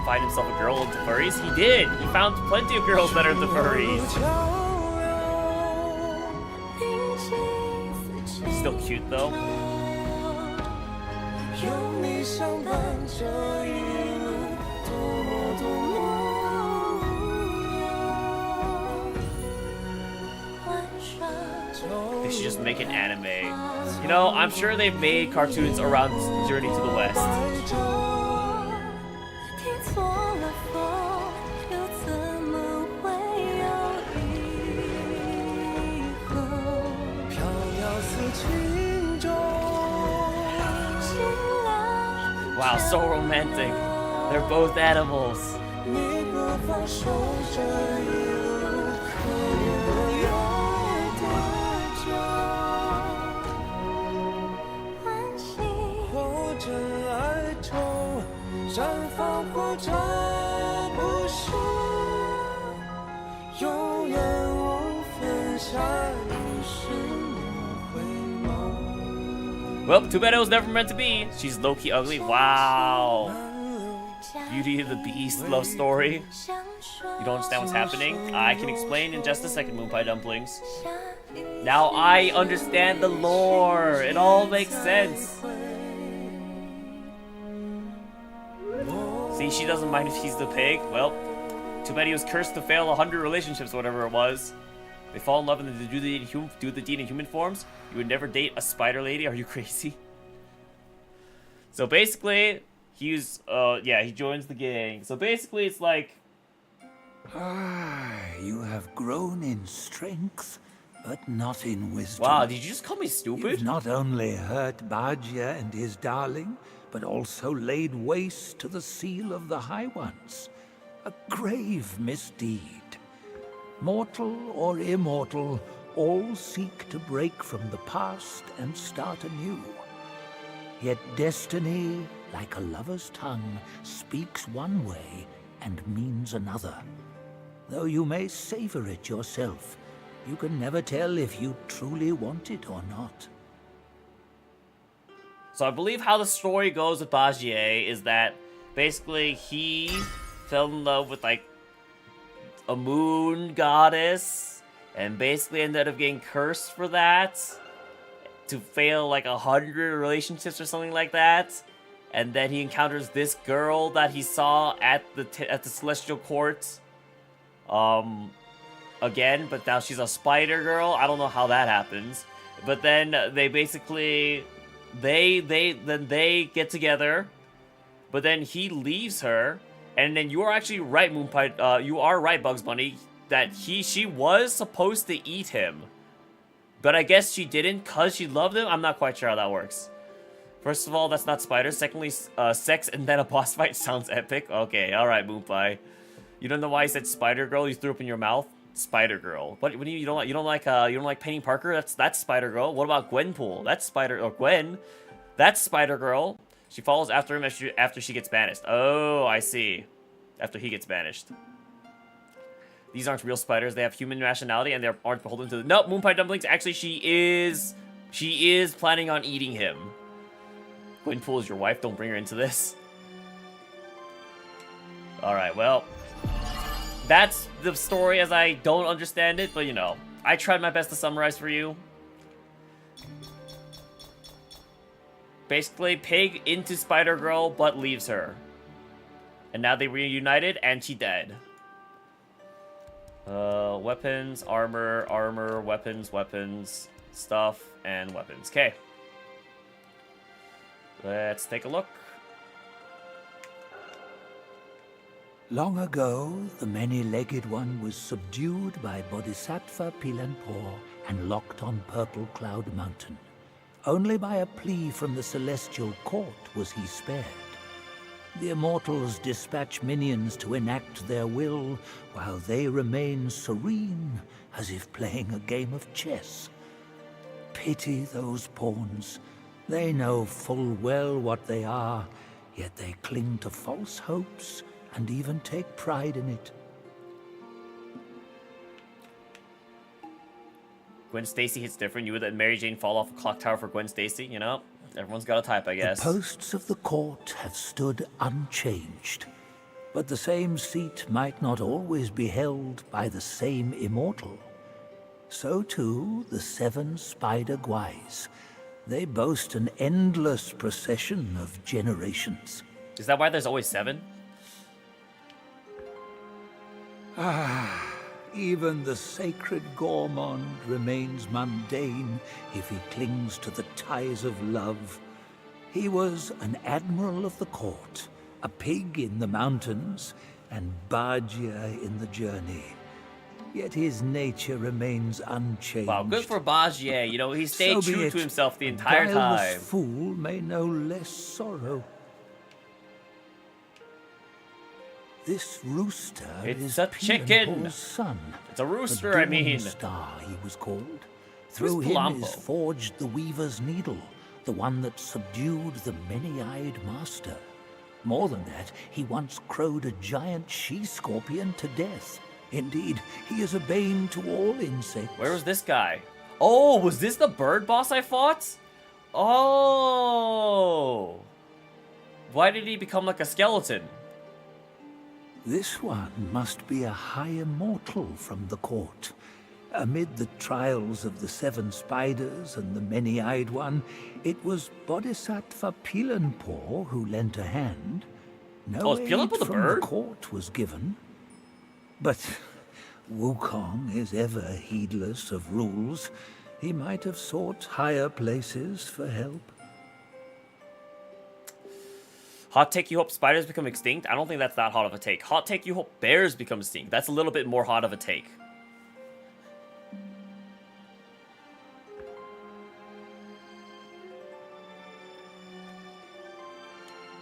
Find himself a girl into furries? He did! He found plenty of girls that are into furries. Still cute though. They should just make an anime. You know, I'm sure they've made cartoons around Journey to the West. 错了风，又怎么会有以后？飘摇似轻舟。 Wow, so romantic. They're both animals. 你不放手这一路，可怜爱多久？安心或者哀愁。 绽放或者不是，永远无分下一世回眸。 Well, too bad it was never meant to be. She's low-key ugly. Wow. Beauty of the Beast love story. You don't understand what's happening? I can explain in just a second, Moonpie Dumplings. Now I understand the lore. It all makes sense. See, she doesn't mind if he's the pig. Well, too bad he was cursed to fail 100 relationships, whatever it was. They fall in love and they do the deed in human forms. You would never date a spider lady. Are you crazy? So basically, he's yeah, he joins the gang. So basically, it's like, you have grown in strength, but not in wisdom. Wow, did you just call me stupid? You've not only hurt Bajia and his darling, but also laid waste to the seal of the High Ones. A grave misdeed. Mortal or immortal, all seek to break from the past and start anew. Yet destiny, like a lover's tongue, speaks one way and means another. Though you may savor it yourself, you can never tell if you truly want it or not. So I believe how the story goes with Bajie is that basically he fell in love with like a moon goddess and basically ended up getting cursed for that to fail like 100 relationships or something like that. And then he encounters this girl that he saw at the Celestial Court again, but now she's a spider girl. I don't know how that happens. But then they basically they get together, but then he leaves her And then you are actually right, Moonpie. You are right, Bugs Bunny, that she was supposed to eat him. But I guess she didn't because she loved him? I'm not quite sure how that works. First of all, that's not spiders. Secondly, sex and then a boss fight sounds epic. Okay, alright, Moonpie. You don't know why I said Spider Girl? You threw up in your mouth? Spider Girl. What do you don't like? You don't like Penny Parker? That's Spider Girl. What about Gwenpool? That's Gwen. That's Spider Girl. She follows after him after she gets banished. Oh, I see. After he gets banished. These aren't real spiders. They have human rationality and they aren't beholden to the... Nope, Moonpie Dumplings. Actually, she is planning on eating him. Gwenpool is your wife. Don't bring her into this. Alright, well... That's the story as I don't understand it, but you know. I tried my best to summarize for you. Basically, Pig into Spider-Girl, but leaves her. And now they reunited, and she dead. Weapons, armor, weapons, stuff, and weapons. Okay. Let's take a look. Long ago, the many-legged one was subdued by Bodhisattva Pilanpur and locked on Purple Cloud Mountain. Only by a plea from the celestial court was he spared. The immortals dispatch minions to enact their will, while they remain serene, as if playing a game of chess. Pity those pawns. They know full well what they are, yet they cling to false hopes and even take pride in it. Gwen Stacy hits different. You would let Mary Jane fall off a clock tower for Gwen Stacy, you know? Everyone's got a type, I guess. The posts of the court have stood unchanged, but the same seat might not always be held by the same immortal. So too, the 7 Spider Guys. They boast an endless procession of generations. Is that why there's always 7? Even the sacred gourmand remains mundane if he clings to the ties of love. He was an admiral of the court, a pig in the mountains, and Bajia in the journey. Yet his nature remains unchanged. Wow, good for Bajia. You know, he stayed So be true it. to himself the entire Guileless time. fool may know less sorrow. This rooster It's is a chicken. Pilanpur's son. It's a rooster, the I Dawn mean. Star, he was called. Who's Through him Polampo? is forged the Weaver's Needle, the one that subdued the many-eyed master. More than that, he once crowed a giant she-scorpion to death. Indeed, he is a bane to all insects. Where was this guy? Oh, was this the bird boss I fought? Oh. Why did he become like a skeleton? This one must be a high immortal from the court. Amid the trials of the 7 spiders and the many-eyed one, it was Bodhisattva Pilanpur who lent a hand. No is Pilanpur aid the from bird? the court was given. But Wukong is ever heedless of rules. He might have sought higher places for help. Hot take, you hope spiders become extinct? I don't think that's that hot of a take. Hot take, you hope bears become extinct. That's a little bit more hot of a take.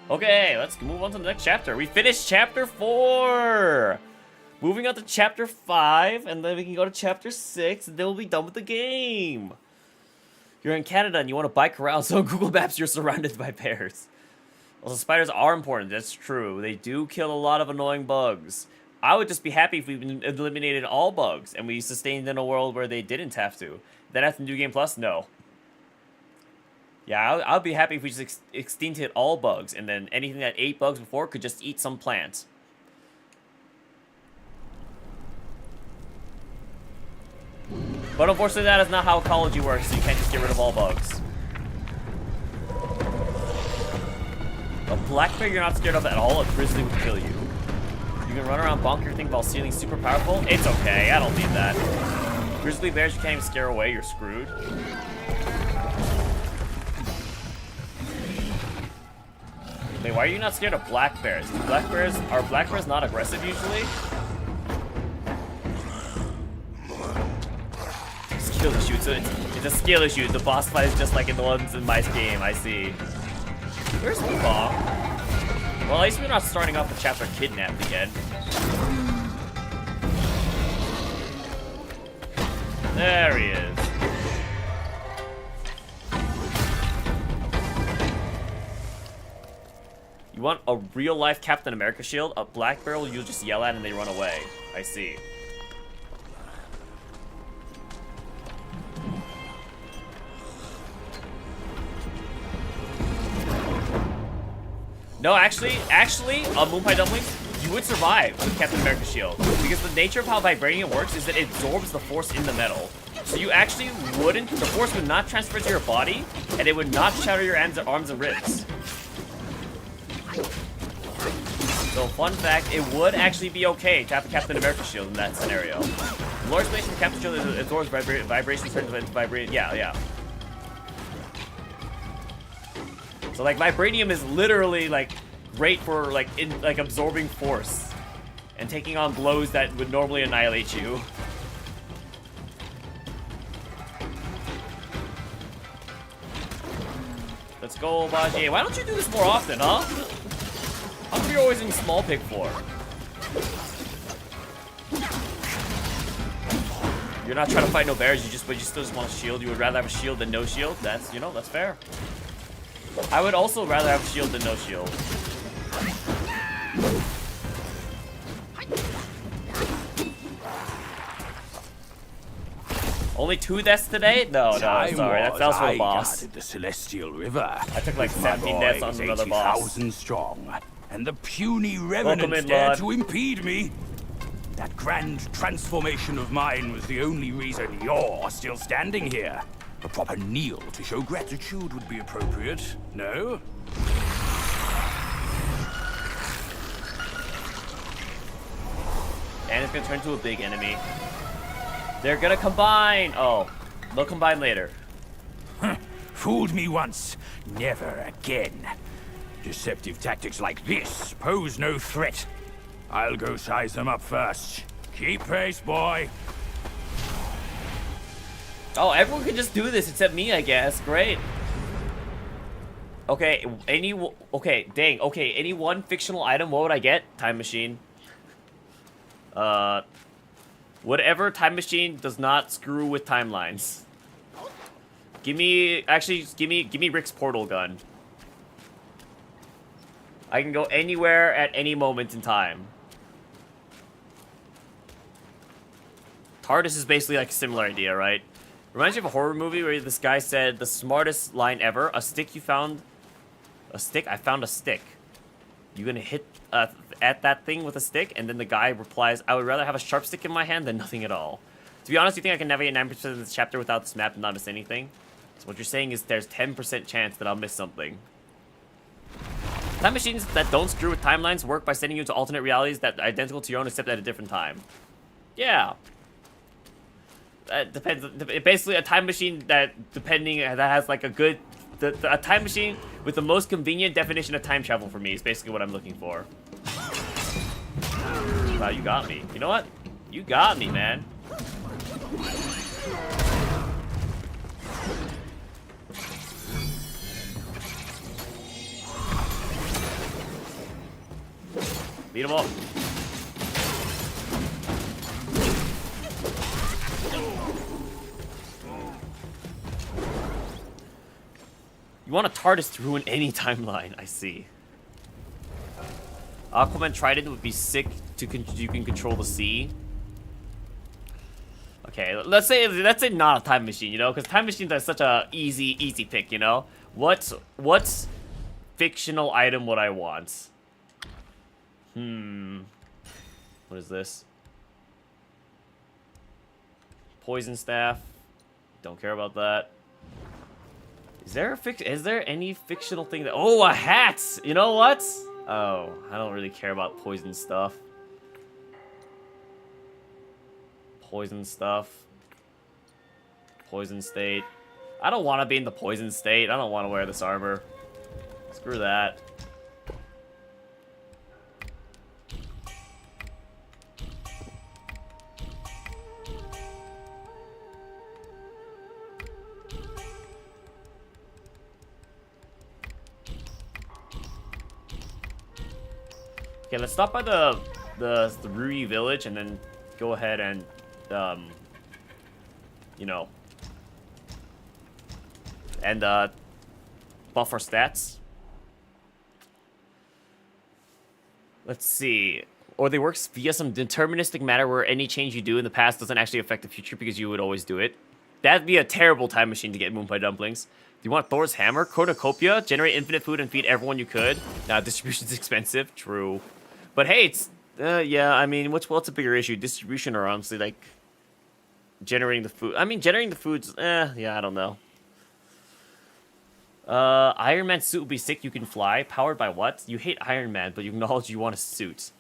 Okay, let's move on to the next chapter. We finished chapter 4. Moving on to chapter 5, and then we can go to chapter 6, and then we'll be done with the game. You're in Canada and you want to bike around, so on Google Maps you're surrounded by bears. Also, spiders are important, that's true. They do kill a lot of annoying bugs. I would just be happy if we eliminated all bugs, and we sustained in a world where they didn't have to. Then after New Game Plus, no. Yeah, I'd be happy if we just extincted all bugs, and then anything that ate bugs before could just eat some plants. But unfortunately, that is not how ecology works, so you can't just get rid of all bugs. A black bear you're not scared of at all, a grizzly would kill you. You can run around bonk your thing while feeling super powerful? It's okay, I don't need that. Grizzly bears you can't even scare away, you're screwed. Wait, why are you not scared of black bears? Are black bears not aggressive usually? Skill issue. So it's a skill issue. The boss fight is just like in the ones in my game. I see. Where's Wukong? Well, at least we're not starting off the chapter kidnapped again. There he is. You want a real-life Captain America shield? A black barrel you'll just yell at and they run away. I see. No, actually, Moonpie Dumplings, you would survive with Captain America shield. Because the nature of how Vibranium works is that it absorbs the force in the metal. So you actually wouldn't, the force would not transfer to your body, and it would not shatter your arms and ribs. So fun fact, it would actually be okay to have a Captain America shield in that scenario. The large space from Captain Shield absorbs vibration turns into vibranium. Yeah. So like vibranium is literally like great for like absorbing force and taking on blows that would normally annihilate you. Let's go, Baji. Why don't you do this more often, huh? How come you're always in small pick for? You're not trying to fight no bears, but you still just want a shield. You would rather have a shield than no shield. That's, you know, that's fair. I would also rather have a shield than no shield. Only 2 deaths today? No, sorry. That was for the boss. The Celestial River. I took like 17 deaths on another boss. 80,000 strong, and the puny revenants dared to impede me. That grand transformation of mine was the only reason you're still standing here. A proper kneel to show gratitude would be appropriate, no? And it's gonna turn into a big enemy. They're gonna combine! Oh, they'll combine later. Fooled me once, never again. Deceptive tactics like this pose no threat. I'll go size them up first. Keep pace, boy. Oh, everyone can just do this except me, I guess. Great. Okay, any one fictional item, what would I get? Time machine. Whatever time machine does not screw with timelines. Give me Rick's portal gun. I can go anywhere at any moment in time. TARDIS is basically like a similar idea, right? Reminds you of a horror movie where this guy said the smartest line ever. A stick you found. A stick? I found a stick. You gonna hit at that thing with a stick? And then the guy replies, I would rather have a sharp stick in my hand than nothing at all. To be honest, you think I can navigate 9% of this chapter without this map and not miss anything? So what you're saying is there's 10% chance that I'll miss something. Time machines that don't screw with timelines work by sending you to alternate realities that are identical to your own except at a different time. Yeah. That depends. Basically, a time machine that has like a good, a time machine with the most convenient definition of time travel for me is basically what I'm looking for. Wow, you got me. You know what? You got me, man. Beat him up. You want a TARDIS to ruin any timeline, I see. Aquaman Trident would be sick to you can control the sea. Okay, let's say not a time machine, you know, because time machines are such a easy pick, you know. What fictional item would I want? What is this? Poison staff. Don't care about that. Is there any fictional thing that... Oh, a hat! You know what? Oh, I don't really care about poison stuff. Poison stuff. Poison state. I don't want to be in the poison state. I don't want to wear this armor. Screw that. Okay, let's stop by the Rui village and then go ahead and you know, and buff our stats. Let's see. Or they works via some deterministic matter where any change you do in the past doesn't actually affect the future because you would always do it. That'd be a terrible time machine to get Moonpie Dumplings. Do you want Thor's Hammer? Cornucopia? Generate infinite food and feed everyone you could? Nah, distribution's expensive. True. But hey, it's... yeah, I mean, what's a bigger issue? Distribution or honestly, like... generating the food? I mean, generating the food's... yeah, I don't know. Iron Man suit would be sick. You can fly. Powered by what? You hate Iron Man, but you acknowledge you want a suit.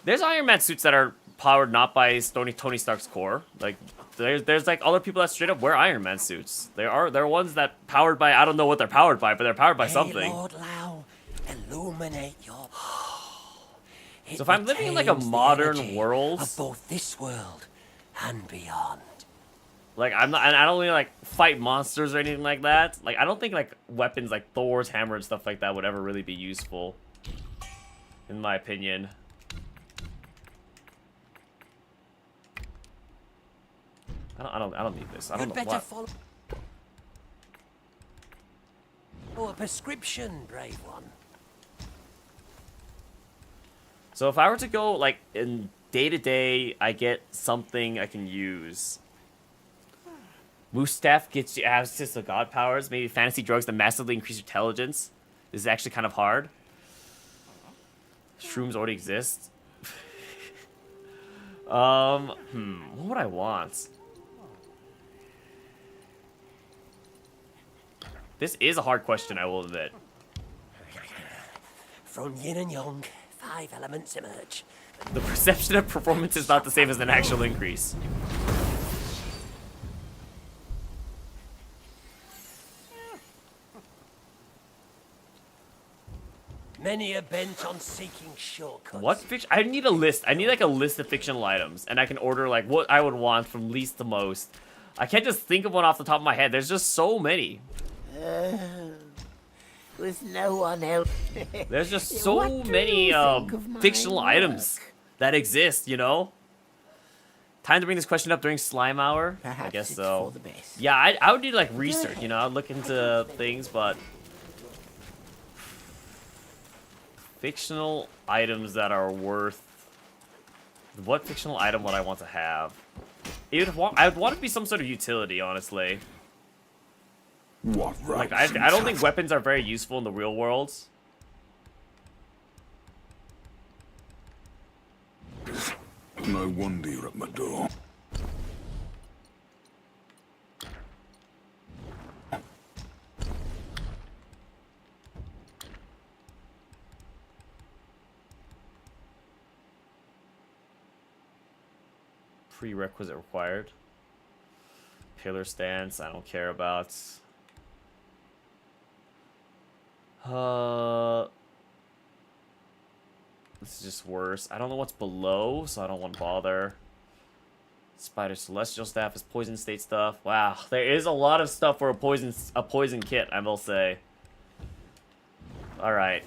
There's Iron Man suits that are powered not by Tony Stark's core. Like, there's like other people that straight up wear Iron Man suits. There are ones that powered by, I don't know what they're powered by, but they're powered by something. Lord Lao, illuminate your... So if I'm living in like a modern world, of both this world and beyond. Like I don't really like fight monsters or anything like that. Like I don't think like weapons like Thor's hammer and stuff like that would ever really be useful, in my opinion. I don't need this. I don't know what. Follow a prescription, brave one. So if I were to go like in day to day, I get something I can use. Moose Staff gets you access to god powers. Maybe fantasy drugs that massively increase your intelligence. This is actually kind of hard. Shrooms already exist. What would I want? This is a hard question, I will admit. From yin and yang, 5 elements emerge. The perception of performance is not the same as an actual increase. Many are bent on seeking shortcuts. What fiction? I need a list. I need like a list of fictional items, and I can order like what I would want from least to most. I can't just think of one off the top of my head. There's just so many. With no one else. There's just so many fictional items that exist, you know? Time to bring this question up during Slime Hour? Perhaps I guess it's so. for the best. Yeah, I would need like research, you know? I'd look into things, but... fictional items that are worth... What fictional item would I want to have? I would want it to be some sort of utility, honestly. What right? Like, I don't think weapons are very useful in the real world. No wonder you're at my door. Prerequisite required. Pillar stance, I don't care about. This is just worse. I don't know what's below, so I don't want to bother. Spider Celestial Staff is poison state stuff. Wow, there is a lot of stuff for a poison kit, I will say. Alright.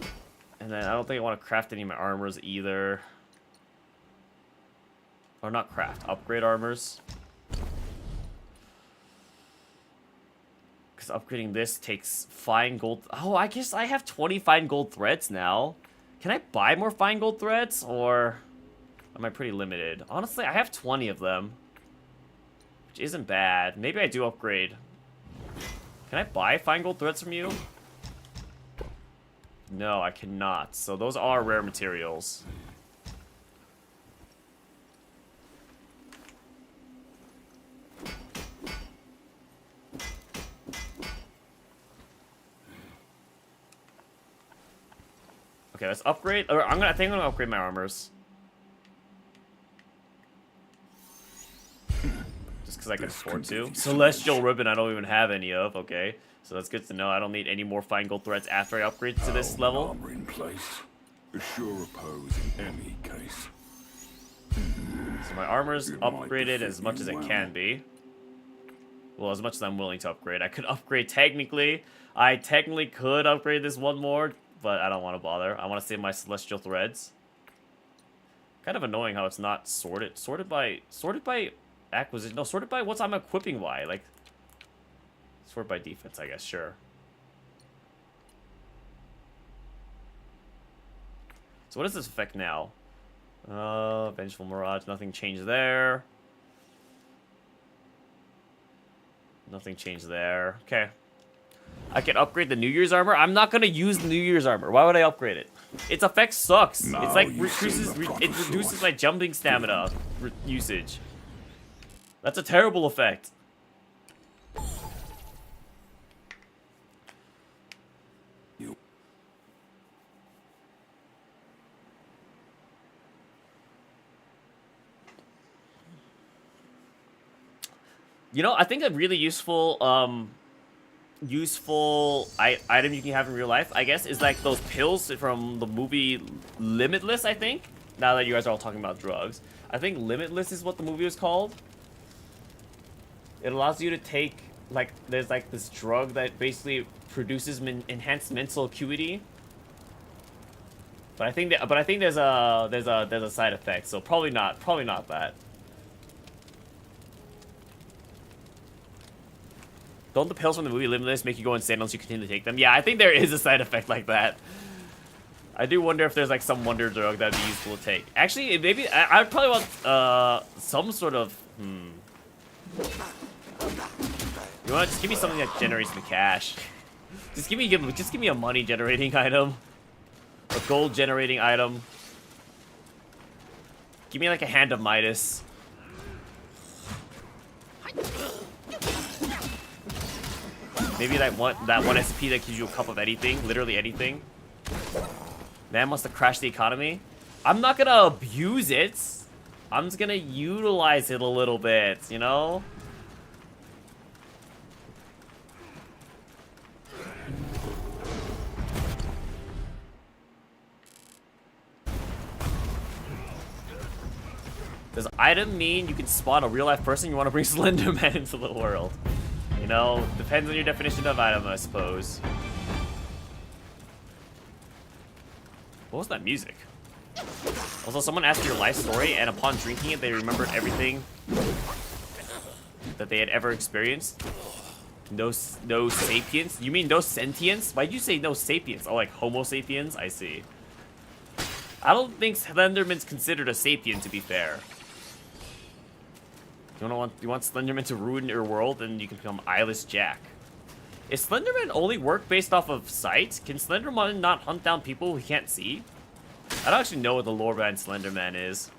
And then I don't think I want to craft any of my armors either. Or not craft, upgrade armors. Because upgrading this takes fine gold. Oh, I guess I have 20 fine gold threads now. Can I buy more fine gold threads? Or am I pretty limited? Honestly, I have 20 of them. Which isn't bad. Maybe I do upgrade. Can I buy fine gold threads from you? No, I cannot. So those are rare materials. Okay, let's upgrade. Or I think I'm gonna upgrade my armors. Just because I can afford to. Celestial Ribbon I don't even have any of, okay. So that's good to know. I don't need any more fine gold threads after I upgrade to this level. Armor in place. A sure oppose in any case. So my armor's upgraded as much as it can be. Well, as much as I'm willing to upgrade. I could upgrade technically. I technically could upgrade this one more. but I don't want to bother. I want to save my celestial threads. Kind of annoying how it's not sorted. Sorted by acquisition. No, sorted by what's I'm equipping by. Like, sorted by defense, I guess. Sure. So what does this affect now? Vengeful Mirage. Nothing changed there. Nothing changed there. Okay. I can upgrade the New Year's armor. I'm not gonna use the New Year's armor. Why would I upgrade it? Its effect sucks. Now It's like you it reduces my jumping stamina usage. That's a terrible effect. You know, I think a really useful item you can have in real life, I guess, is like those pills from the movie Limitless, I think. Now that you guys are all talking about drugs. I think Limitless is what the movie was called. It allows you to take, like, there's like this drug that basically produces enhanced mental acuity. But I think there's a side effect, so probably not that. Don't the pills from the movie Limitless make you go insane unless you continue to take them? Yeah, I think there is a side effect like that. I do wonder if there's like some wonder drug that'd be useful to take. Actually, maybe I'd probably want some sort of You want to just give me something that generates the cash? Just give me a money generating item, a gold generating item. Give me like a hand of Midas. Maybe that one SP that gives you a cup of anything, literally anything. Man must have crashed the economy. I'm not gonna abuse it. I'm just gonna utilize it a little bit, you know? Does item mean you can spawn a real life person? You want to bring Slender Man into the world? You know, depends on your definition of item, I suppose. What was that music? Also, someone asked your life story, and upon drinking it, they remembered everything that they had ever experienced. No sapiens? You mean no sentience? Why'd you say no sapiens? Oh, like Homo sapiens? I see. I don't think Slenderman's considered a sapien, to be fair. You want Slenderman to ruin your world, then you can become Eyeless Jack. Is Slenderman only work based off of sight? Can Slenderman not hunt down people he can't see? I don't actually know what the lore behind Slenderman is.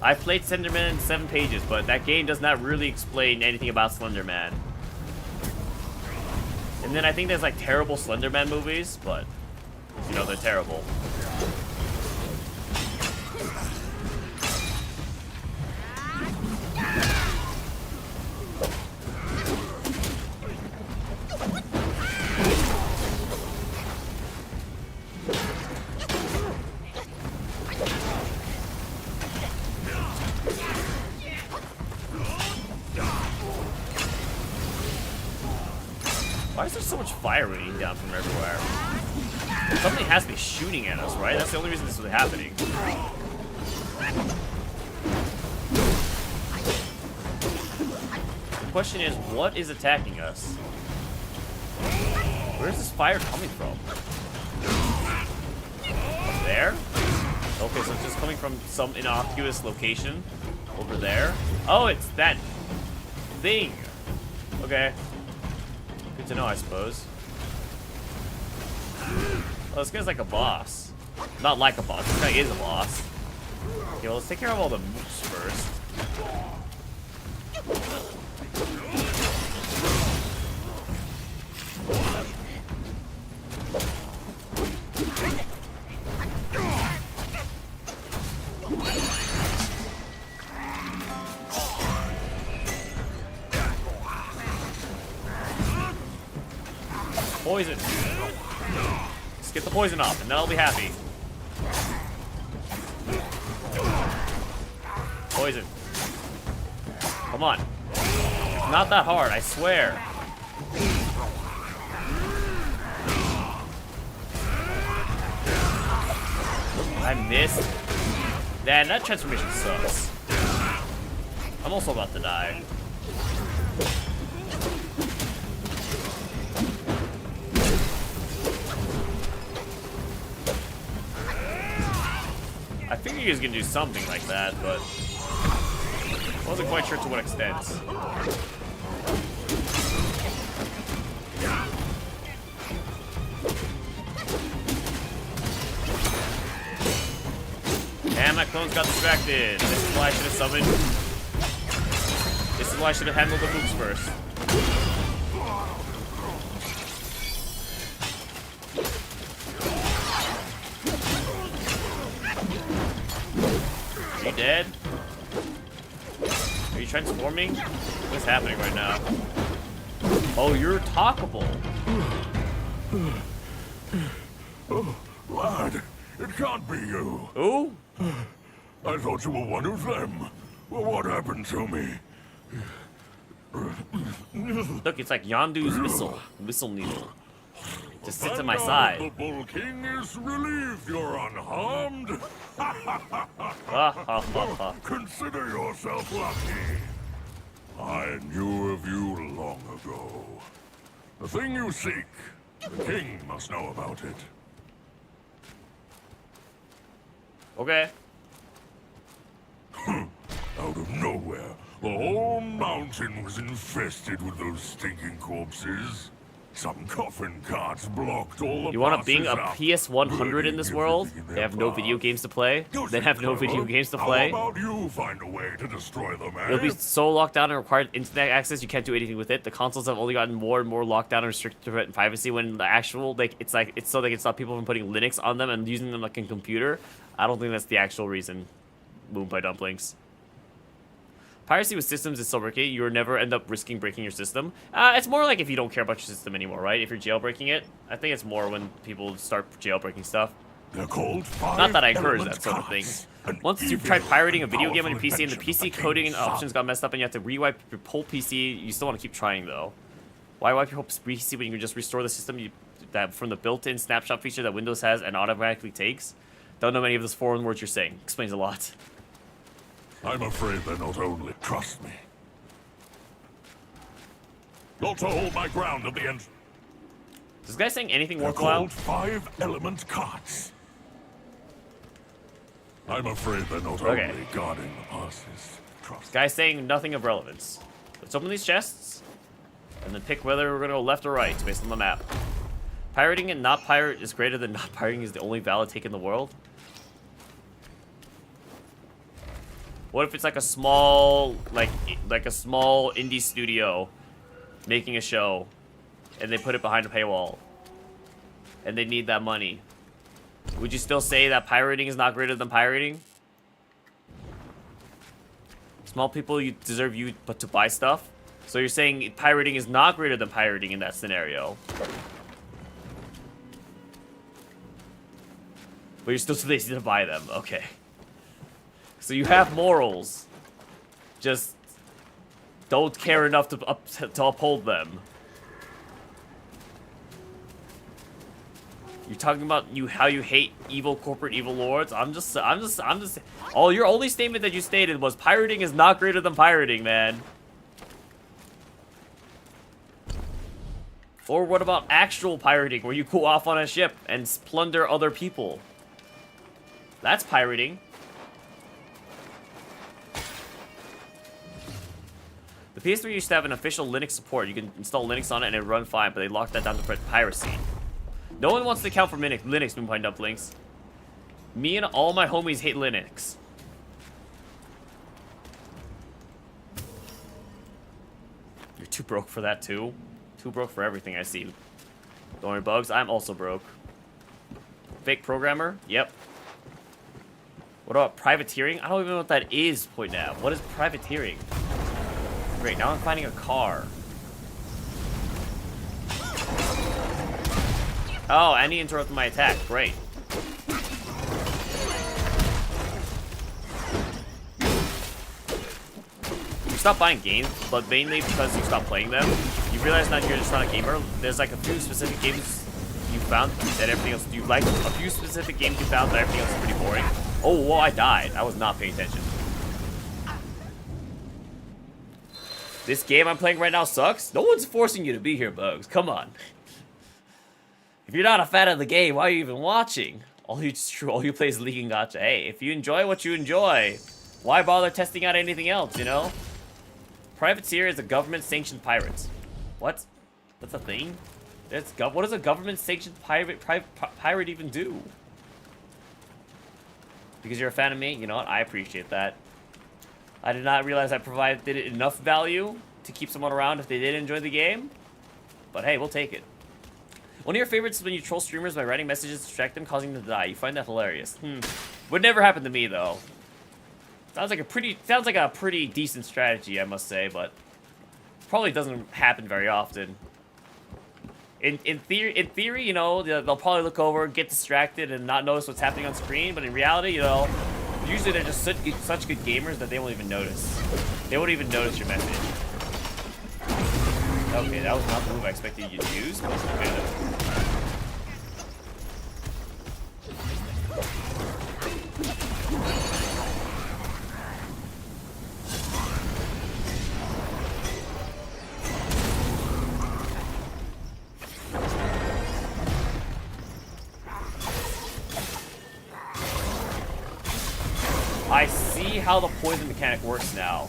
I played Slenderman in 7 pages, but that game does not really explain anything about Slenderman. And then I think there's like terrible Slenderman movies, but you know, they're terrible. Why is there so much fire raining down from everywhere? Something has to be shooting at us, right? That's the only reason this is happening. The question is, what is attacking us? Where's this fire coming from? There? Okay, so it's just coming from some innocuous location over there. Oh, it's that thing. Okay. Good to know, I suppose. Oh, this guy's like a boss. Not like a boss. This guy is a boss. Okay, well, let's take care of all the moves first. Poison. Just get the poison off, and then I'll be happy. Poison. Come on. It's not that hard, I swear. I missed. Man, that transformation sucks. I'm also about to die. I figured he was gonna do something like that, but wasn't quite sure to what extent. And my clones got distracted. This is why I should have summoned. This is why I should have handled the mooks first. Are you dead? Are you transforming? What's happening right now? Oh, you're talkable. Oh, lad, it can't be you. Who? I thought you were one of them. Well, what happened to me? Look, it's like Yondu's whistle needle. Just sits at my Thank God side. The Bull King is relieved you're unharmed. Consider yourself lucky. I knew of you long ago. The thing you seek, the king must know about it. Okay. Out of nowhere, the whole mountain was infested with those stinking corpses. Some coffin carts blocked all the You want to bing a passes out, PS100 in this world? burning everything in They their have no path. video games to play? They have no video games to How play? about you find a way to destroy them, eh? It'll be so locked down and required internet access you can't do anything with it. The consoles have only gotten more and more locked down and restricted to prevent privacy when the actual it's so they can stop people from putting Linux on them and using them like a computer. I don't think that's the actual reason. Moon Pie Dumplings. Piracy with systems is so risky, you will never end up risking breaking your system. It's more like if you don't care about your system anymore, right? If you're jailbreaking it, I think it's more when people start jailbreaking stuff. They're called Not that I encourage element that sort of thing. cards. An Once you've evil tried pirating a video and game on your powerful PC and the invention PC of the coding and king's son. options got messed up and you have to rewipe your whole PC, you still want to keep trying though. Why wipe your whole PC when you can just restore the system that from the built-in snapshot feature that Windows has and automatically takes? Don't know many of those foreign words you're saying. Explains a lot. I'm afraid they're not only. Trust me. Not to hold my ground at the end. Is this guy saying anything They're worthwhile? called 5-element carts. I'm afraid they're not Okay. only guarding the passes. Trust Guy's saying nothing of relevance. Let's open these chests and then pick whether we're gonna go left or right based on the map. Pirating and not pirate is greater than not pirating is the only valid take in the world. What if it's like a small, like a small indie studio making a show, and they put it behind a paywall, and they need that money? Would you still say that pirating is not greater than pirating? Small people, you deserve you but to buy stuff. So you're saying pirating is not greater than pirating in that scenario. But you're still too lazy to buy them. Okay. So you have morals. Just don't care enough to uphold them. You're talking about how you hate evil corporate evil lords. I'm just. Oh, your only statement that you stated was pirating is not greater than pirating, man. Or what about actual pirating, where you go off on a ship and plunder other people? That's pirating. The PS3 used to have an official Linux support. You can install Linux on it and it run fine, but they locked that down to prevent piracy. No one wants to account for Linux, Moon Pie Dumplings. Me and all my homies hate Linux. You're too broke for that too. Too broke for everything I see. Don't worry, Bugs. I'm also broke. Fake programmer? Yep. What about privateering? I don't even know what that is, Point Nav. What is privateering? Great, now I'm finding a car. Oh, and he interrupted my attack. Great. You stop buying games, but mainly because you stop playing them. You realize that you're just not a gamer. There's like a few specific games you found that everything else you like? A few specific games you found that everything else is pretty boring? Oh, whoa, I died. I was not paying attention. This game I'm playing right now sucks? No one's forcing you to be here, Bugs. Come on. If you're not a fan of the game, why are you even watching? All you play is League and Gacha. Hey, if you enjoy what you enjoy, why bother testing out anything else, you know? Privateer is a government-sanctioned pirate. What? That's a thing? What does a government-sanctioned pirate even do? Because you're a fan of me? You know what? I appreciate that. I did not realize I provided enough value to keep someone around if they did enjoy the game. But hey, we'll take it. One of your favorites is when you troll streamers by writing messages to distract them, causing them to die. You find that hilarious. Would never happen to me, though. Sounds like a pretty decent strategy, I must say, but probably doesn't happen very often. In theory, you know, they'll probably look over, get distracted, and not notice what's happening on screen. But in reality, you know, usually they're just such good gamers that they won't even notice. They won't even notice your message. Okay, that was not the move I expected you to use, but okay. I see how the poison mechanic works now.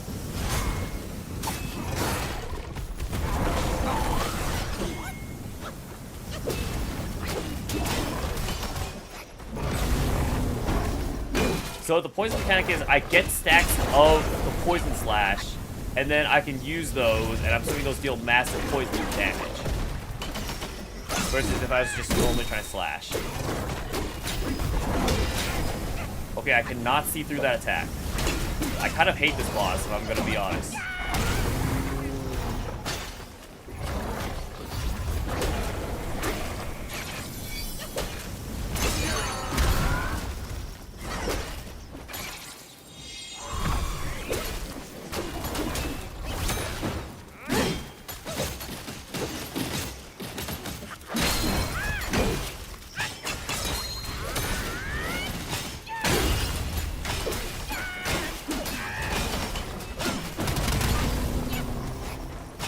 So the poison mechanic is I get stacks of the poison slash, and then I can use those, and I'm assuming those deal massive poison damage. Versus if I was just normally trying to slash. Okay, I cannot see through that attack. I kind of hate this boss, if I'm gonna be honest.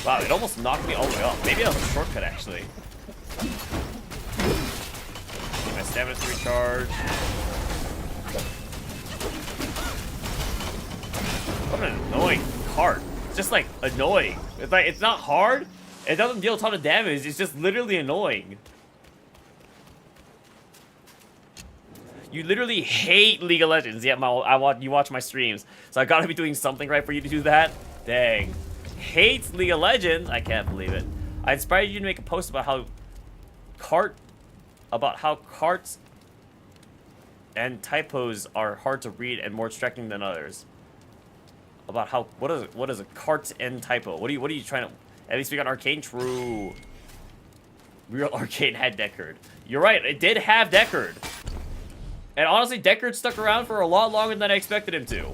Wow, it almost knocked me all the way up. Maybe that was a shortcut, actually. Get my stamina to recharge. What an annoying cart. It's just, like, annoying. It's like, it's not hard. It doesn't deal a ton of damage. It's just literally annoying. You literally hate League of Legends, yet you watch my streams. So I gotta be doing something right for you to do that? Dang. Hates League of Legends? I can't believe it. I inspired you to make a post about how carts and typos are hard to read and more distracting than others. About how what is a cart and typo? What are you trying to? At least we got Arcane. True. Real Arcane had Deckard. You're right. It did have Deckard. And honestly, Deckard stuck around for a lot longer than I expected him to.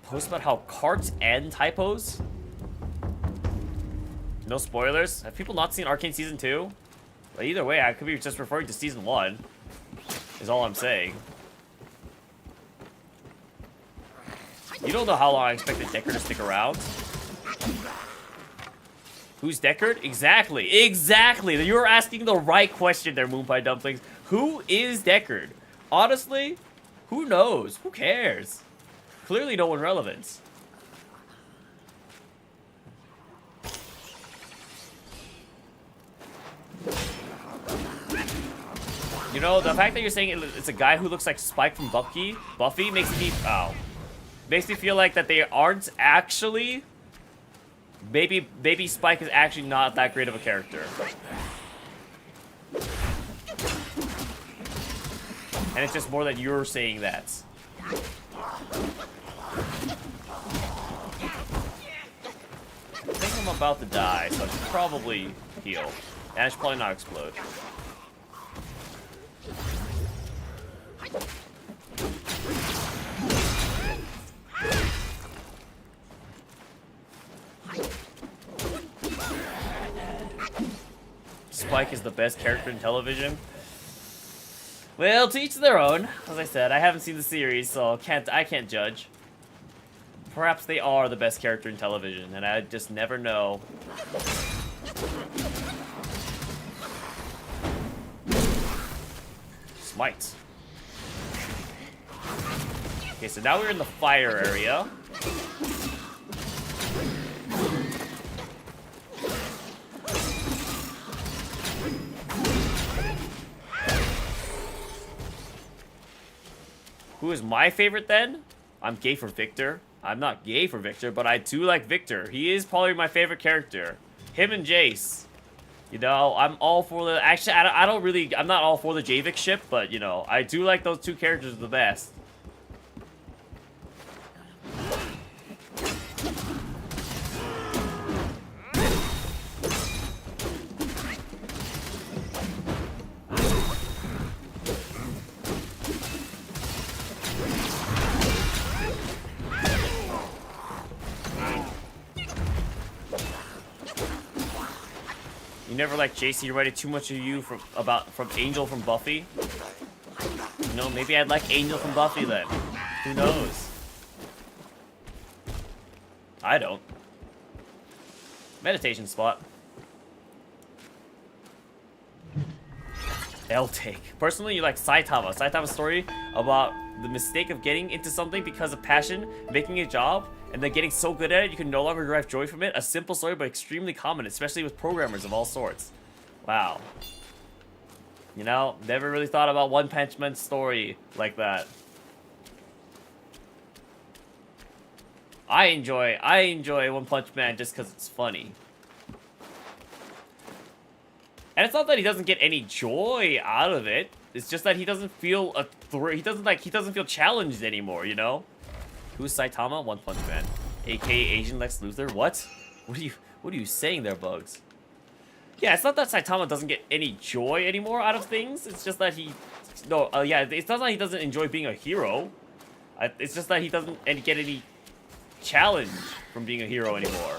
Post about how carts and typos? No spoilers? Have people not seen Arcane Season 2? But either way, I could be just referring to Season 1. Is all I'm saying. You don't know how long I expected Deckard to stick around. Who's Deckard? Exactly. Exactly. You're asking the right question there, Moonpie Dumplings. Who is Deckard? Honestly, who knows? Who cares? Clearly no one relevant. You know, the fact that you're saying it's a guy who looks like Spike from Buffy makes me feel like that they aren't actually. Maybe Spike is actually not that great of a character. And it's just more that you're saying that. I think I'm about to die, so I should probably heal. And I should probably not explode. Spike is the best character in television. Well, to each their own. As I said, I haven't seen the series, so I can't judge. Perhaps they are the best character in television, and I just never know. Smite. Okay, so now we're in the fire area. Who is my favorite then? I'm gay for Victor. I'm not gay for Victor, but I do like Victor. He is probably my favorite character. Him and Jace. You know, I'm all for the... Actually, I don't really... I'm not all for the Javik ship, but, you know, I do like those two characters the best. You never liked JC, you writing too much of you from Angel from Buffy? You know, maybe I'd like Angel from Buffy then. Who knows? I don't. Meditation spot. L-Take. Personally, you like Saitama. Saitama's story about the mistake of getting into something because of passion, making a job, and then getting so good at it you can no longer derive joy from it. A simple story, but extremely common, especially with programmers of all sorts. Wow. You know, never really thought about One Punch Man's story like that. I enjoy One Punch Man just because it's funny. And it's not that he doesn't get any joy out of it. It's just that he doesn't feel he doesn't feel challenged anymore, you know? Who's Saitama? One Punch Man. AKA Asian Lex Luthor? What? What are you saying there, Bugs? Yeah, it's not that Saitama doesn't get any joy anymore out of things. It's just that it's not that he doesn't enjoy being a hero. It's just that he doesn't get any challenge from being a hero anymore.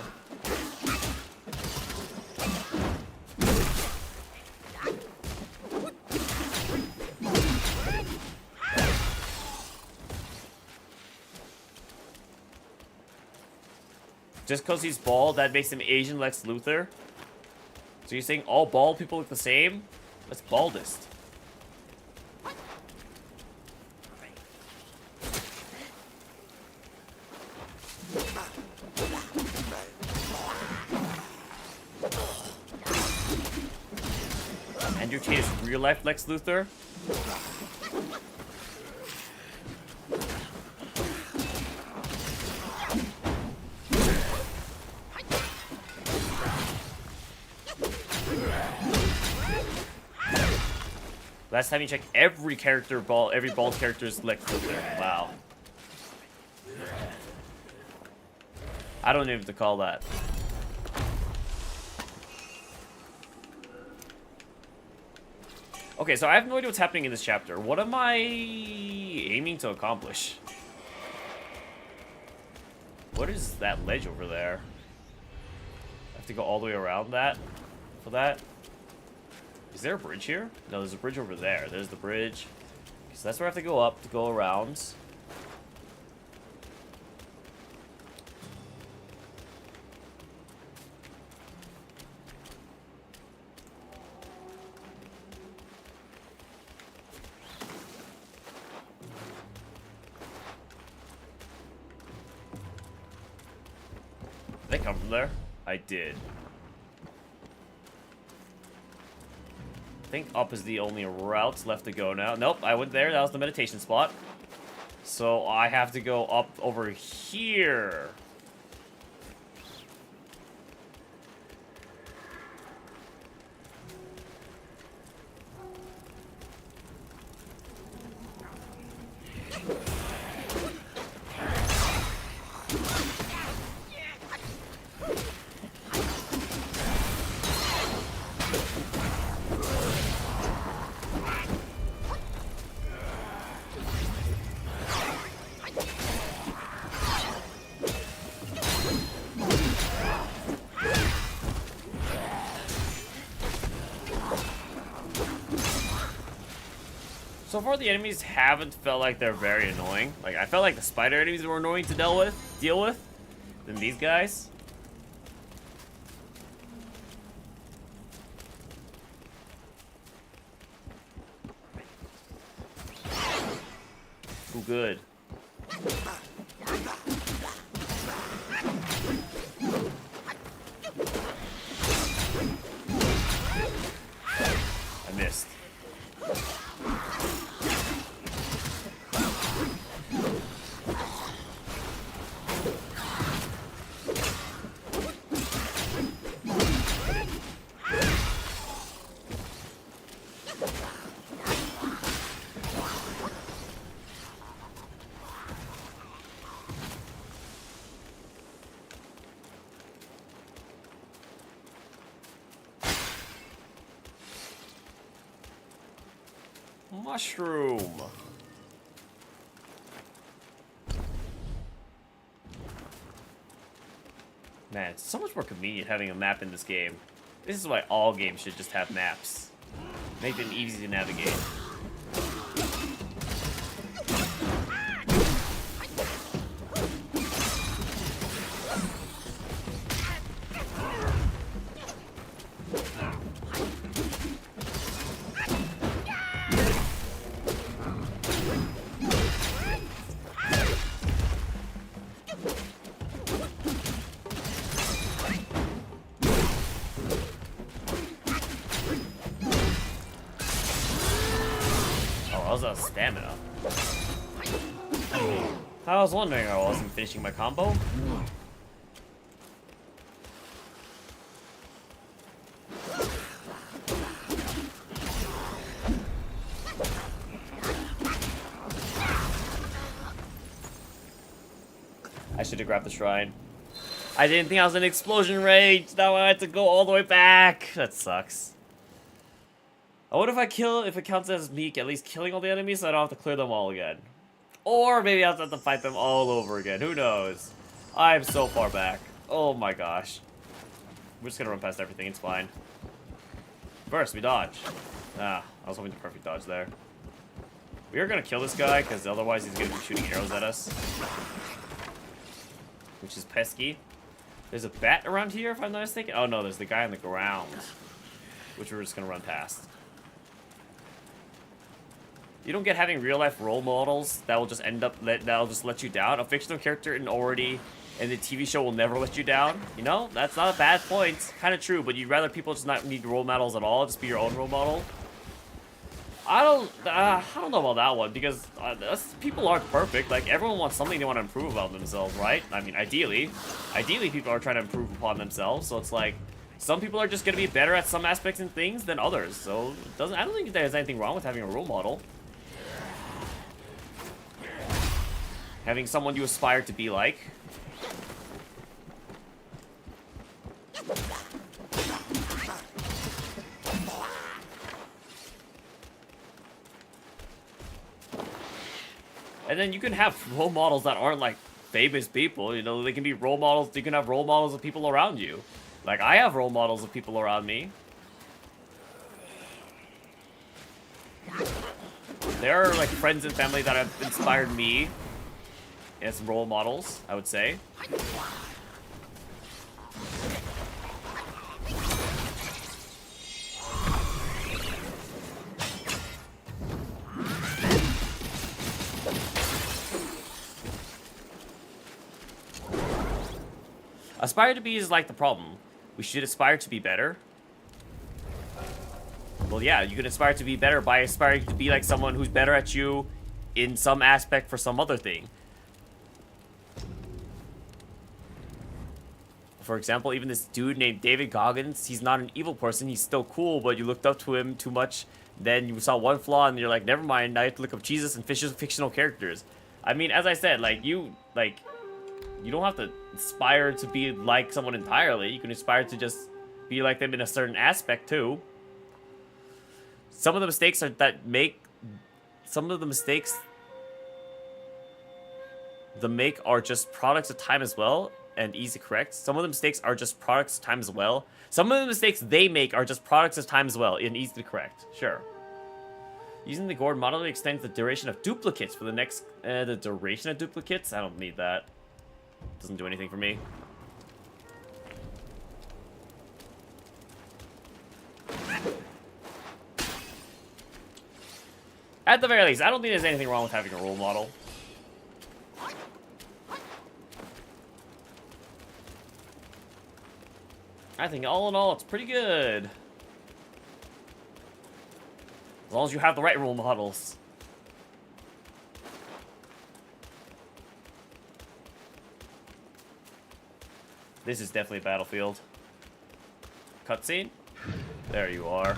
Just because he's bald, that makes him Asian Lex Luthor? So you're saying all bald people look the same? That's baldest. Andrew Tate is real-life Lex Luthor? Last time you checked, every bald character is Lex Luthor. Wow. I don't know what to call that. Okay, so I have no idea what's happening in this chapter. What am I aiming to accomplish? What is that ledge over there? I have to go all the way around that for that? Is there a bridge here? No, there's a bridge over there. There's the bridge. So that's where I have to go up to go around. Did I come from there? I did. I think up is the only route left to go now. Nope, I went there. That was the meditation spot. So I have to go up over here. So far, the enemies haven't felt like they're very annoying. Like, I felt like the spider enemies were annoying to deal with than these guys. Ooh, good. I missed. Mushroom. Man, it's so much more convenient having a map in this game. This is why all games should just have maps. Make them easy to navigate. Stamina. I was wondering how I wasn't finishing my combo. I should have grabbed the shrine. I didn't think I was in explosion rage. Now I had to go all the way back. That sucks. What if if it counts as me at least killing all the enemies so I don't have to clear them all again? Or maybe I'll have to fight them all over again. Who knows? I'm so far back. Oh my gosh. We're just gonna run past everything. It's fine. First, we dodge. Ah, I was hoping the perfect dodge there. We are gonna kill this guy because otherwise he's gonna be shooting arrows at us. Which is pesky. There's a bat around here if I'm not mistaken. Oh no, there's the guy on the ground. Which we're just gonna run past. You don't get having real life role models that will just that'll just let you down. A fictional character in the TV show will never let you down. You know, that's not a bad point. Kind of true, but you'd rather people just not need role models at all, just be your own role model. I don't know about that one because people aren't perfect. Like everyone wants something they want to improve about themselves, right? I mean, ideally people are trying to improve upon themselves. So it's like some people are just gonna be better at some aspects and things than others. So I don't think there's anything wrong with having a role model. Having someone you aspire to be like. And then you can have role models that aren't like famous people, you know, they can be role models, you can have role models of people around you. Like I have role models of people around me. There are like friends and family that have inspired me as role models, I would say. Aspire to be is like the problem. We should aspire to be better. Well, yeah, you can aspire to be better by aspiring to be like someone who's better at you in some aspect for some other thing. For example, even this dude named David Goggins, he's not an evil person, he's still cool, but you looked up to him too much, then you saw one flaw and you're like, never mind, now you have to look up Jesus and fictional characters. I mean, as I said, you don't have to aspire to be like someone entirely. You can aspire to just be like them in a certain aspect too. Some of the mistakes are just products of time as well, and easy to correct. Some of the mistakes are just products of time as well. Some of the mistakes they make are just products of time as well, and easy to correct. Sure. Using the gourd model extends the duration of duplicates for the next... the duration of duplicates? I don't need that. Doesn't do anything for me. At the very least, I don't think there's anything wrong with having a role model. I think all in all, it's pretty good. As long as you have the right role models. This is definitely a battlefield. Cutscene? There you are.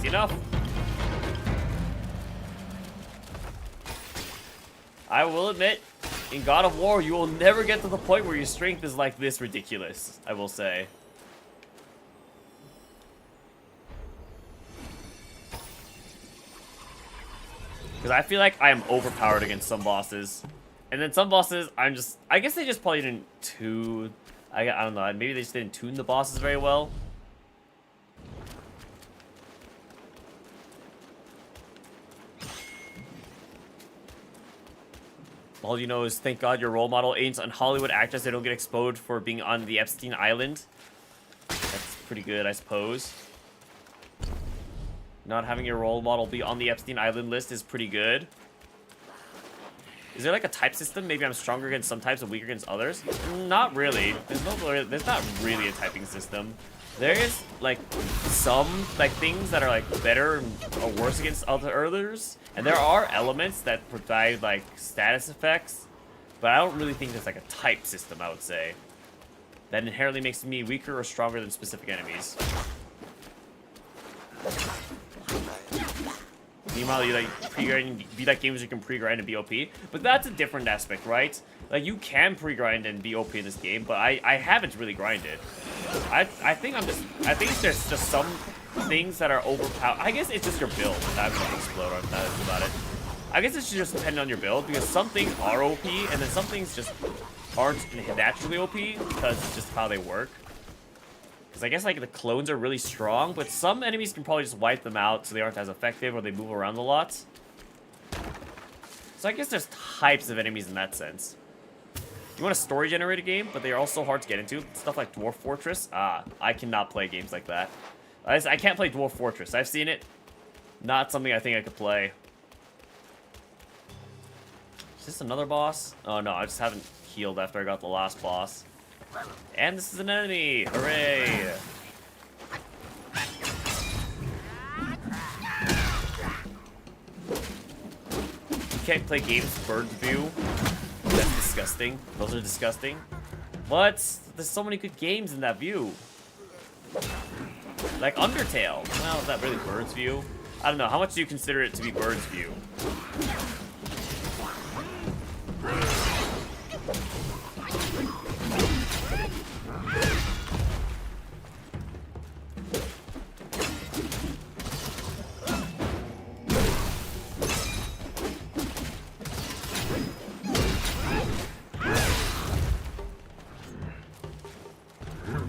Enough. I will admit, in God of War, you will never get to the point where your strength is like this ridiculous, I will say. Because I feel like I am overpowered against some bosses. And then some bosses, I guess they just probably didn't tune, I don't know, maybe they just didn't tune the bosses very well. All you know is, thank God your role model aims on Hollywood actors. They don't get exposed for being on the Epstein Island. That's pretty good, I suppose. Not having your role model be on the Epstein Island list is pretty good. Is there like a type system? Maybe I'm stronger against some types and weaker against others? Not really. There's not really a typing system. There is like some like things that are like better or worse against others, and there are elements that provide like status effects, but I don't really think there's like a type system, I would say, that inherently makes me weaker or stronger than specific enemies. Meanwhile, you like pre-grind, be like games you can pre-grind and be OP, but that's a different aspect, right? Like you can pre-grind and be OP in this game, but I haven't really grinded. I think there's just some things that are overpowered. I guess it's just your build. I'm gonna explode on that about it. I guess it should just depend on your build, because some things are OP and then some things just aren't naturally OP because it's just how they work. Because I guess like the clones are really strong, but some enemies can probably just wipe them out so they aren't as effective or they move around a lot. So I guess there's types of enemies in that sense. You want a story generated game, but they are also hard to get into. Stuff like Dwarf Fortress. I cannot play games like that. I can't play Dwarf Fortress. I've seen it. Not something I think I could play. Is this another boss? Oh no, I just haven't healed after I got the last boss. And this is an enemy! Hooray! You can't play games bird's view. That's disgusting. Those are disgusting. What? There's so many good games in that view. Like Undertale. Well, is that really bird's view? I don't know. How much do you consider it to be bird's view?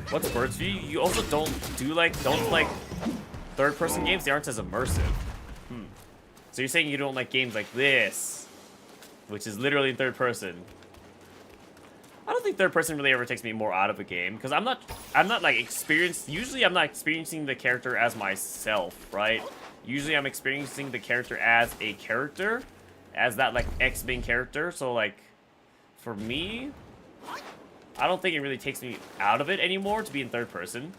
What's bird's view? You also don't like third-person games. They aren't as immersive. So you're saying you don't like games like this, which is literally in third person. I don't think third person really ever takes me more out of a game, because I'm not like experienced. Usually I'm not experiencing the character as myself, right? Usually I'm experiencing the character as a character, as that like X main character. So like for me, I don't think it really takes me out of it anymore to be in third person.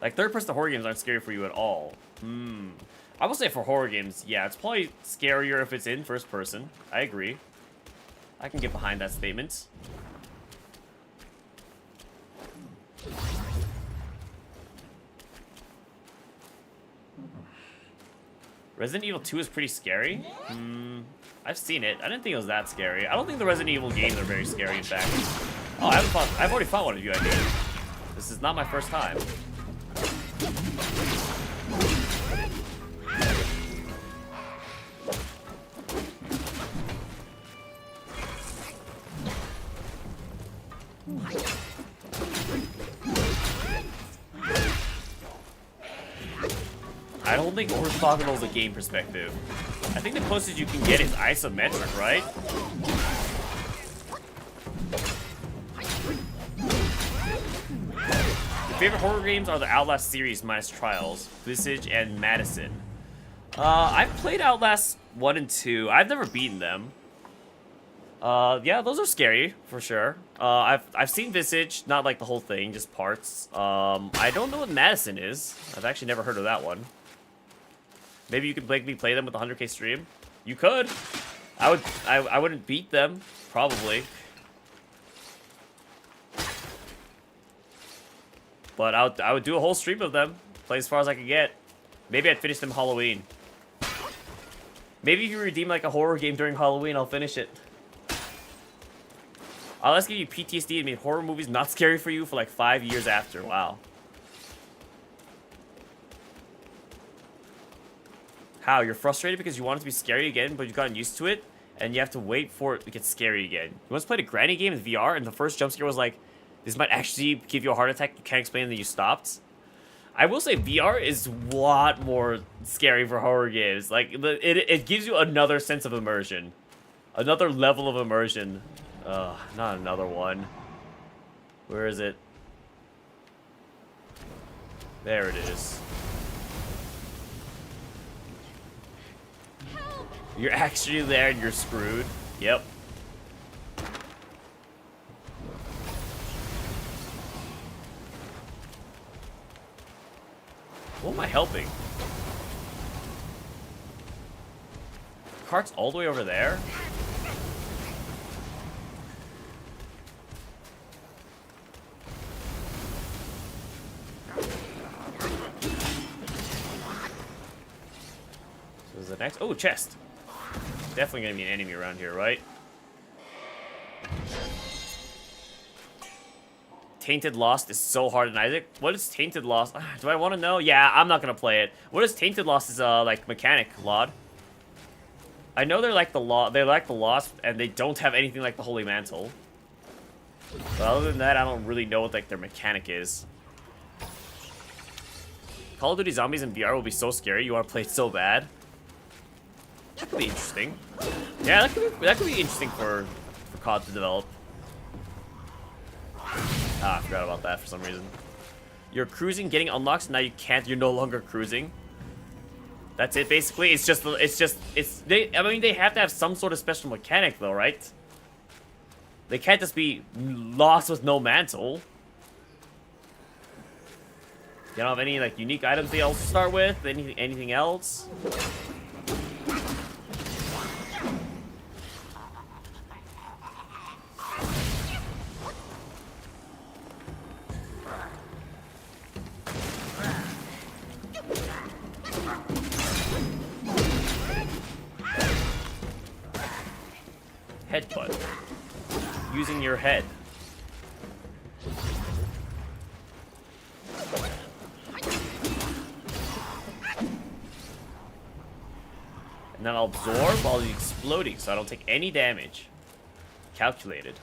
Like, third-person horror games aren't scary for you at all. I will say for horror games, yeah, it's probably scarier if it's in first person. I agree. I can get behind that statement. Resident Evil 2 is pretty scary. I've seen it. I didn't think it was that scary. I don't think the Resident Evil games are very scary, in fact. Oh, I've already fought one of you, I think. This is not my first time. I don't think orthogonal is a game perspective. I think the closest you can get is isometric, right? Your favorite horror games are the Outlast series minus Trials, Visage, and Madison. I've played Outlast 1 and 2. I've never beaten them. Yeah, those are scary, for sure. I've seen Visage, not like the whole thing, just parts. I don't know what Madison is. I've actually never heard of that one. Maybe you could make me play them with a 100k stream. You could. I wouldn't beat them, probably. But I would do a whole stream of them. Play as far as I could get. Maybe I'd finish them Halloween. Maybe if you redeem like a horror game during Halloween, I'll finish it. I'll ask you PTSD and made horror movies not scary for you for like 5 years after. Wow. How? You're frustrated because you want it to be scary again, but you've gotten used to it, and you have to wait for it to get scary again. You once played a granny game in VR, and the first jump scare was like, this might actually give you a heart attack, you can't explain, and then you stopped. I will say VR is a lot more scary for horror games. Like, it gives you another sense of immersion. Another level of immersion. Not another one. Where is it? There it is. You're actually there and you're screwed. Yep. What am I helping? Cart's all the way over there? So is the next? Oh, chest. Definitely gonna be an enemy around here, right? Tainted Lost is so hard in Isaac. What is Tainted Lost? Do I want to know? Yeah, I'm not gonna play it. What is Tainted Lost is like mechanic, Lod? I know they're like the Lost, and they don't have anything like the Holy Mantle. But other than that, I don't really know what like their mechanic is. Call of Duty Zombies in VR will be so scary. You want to play it so bad. That could be interesting. Yeah, that could be interesting for COD to develop. Ah, I forgot about that for some reason. You're cruising, getting unlocks, now you can't. You're no longer cruising. That's it, basically. I mean, they have to have some sort of special mechanic, though, right? They can't just be lost with no mantle. You don't have any like unique items they also start with? Anything else? Headbutt. Using your head. And then I'll absorb while he's exploding so I don't take any damage. Calculated.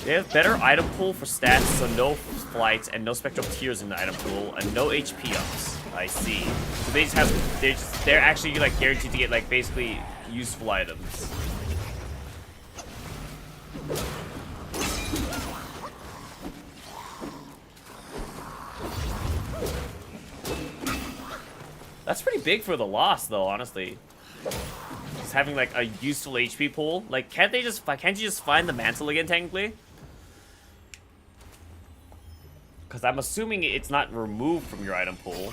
They have better item pool for stats, so no flights and no spectral tears in the item pool, and no HP ups. I see. So they just have, they're actually like guaranteed to get like basically useful items. That's pretty big for the loss, though, honestly. Just having like a useful HP pool. Like, can't you just find the mantle again, technically? because I'm assuming it's not removed from your item pool. Do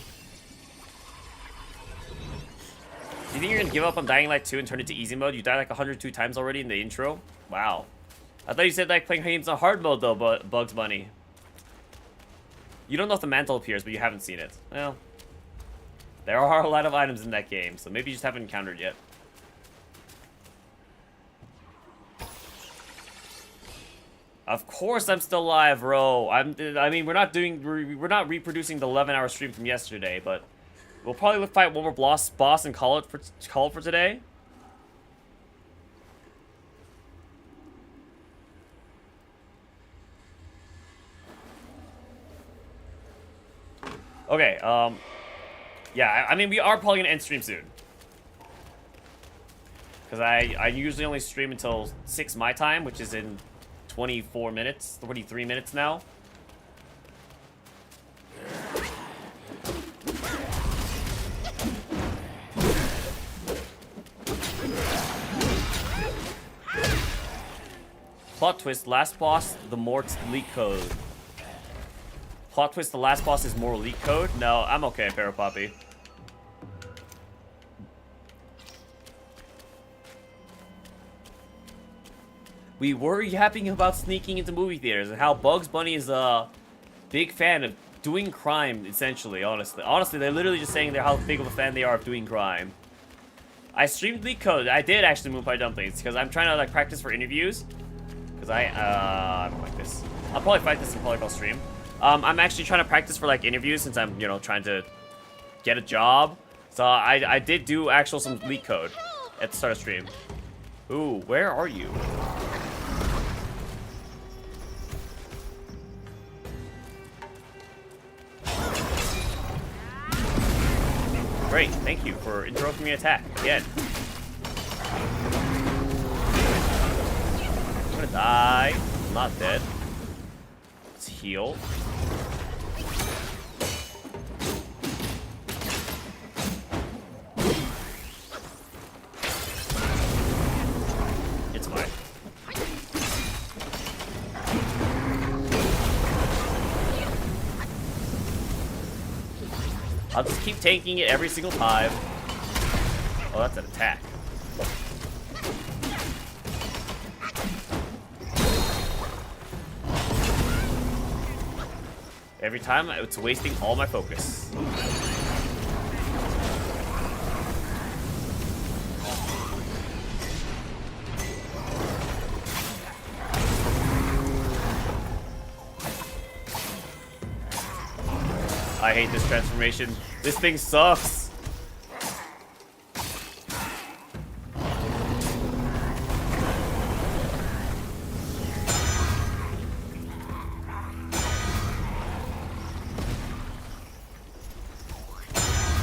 you think you're gonna give up on Dying Light 2 and turn it to easy mode? You died like 102 times already in the intro? Wow. I thought you said like playing games on hard mode though, but Bugs Bunny. You don't know if the mantle appears, but you haven't seen it. Well, there are a lot of items in that game, so maybe you just haven't encountered yet. Of course I'm still live, bro. I mean, we're not reproducing the 11-hour stream from yesterday, but we'll probably fight one more boss and call it for today. Okay, yeah, I mean, we are probably gonna end stream soon. Because I usually only stream until 6 my time, which is in 24 minutes, 23 minutes now. Plot twist, last boss, the Mort's leak code. Plot twist, the last boss is more leak code? No, I'm okay, Pharaoh Poppy. We were yapping about sneaking into movie theaters and how Bugs Bunny is a big fan of doing crime, essentially, honestly. Honestly, they're literally just saying how big of a fan they are of doing crime. I streamed leak code. I did actually move my dumplings because I'm trying to like practice for interviews. Because I don't like this. I'll probably fight this in Polyball stream. I'm actually trying to practice for like interviews since I'm, you know, trying to get a job. So I did do actual some leak code at the start of stream. Ooh, where are you? Great, thank you for interrupting me attack again. I'm gonna die. I'm not dead. Let's heal. It's fine. I'll just keep taking it every single time. Oh, that's an attack. Every time, it's wasting all my focus. I hate this transformation. This thing sucks.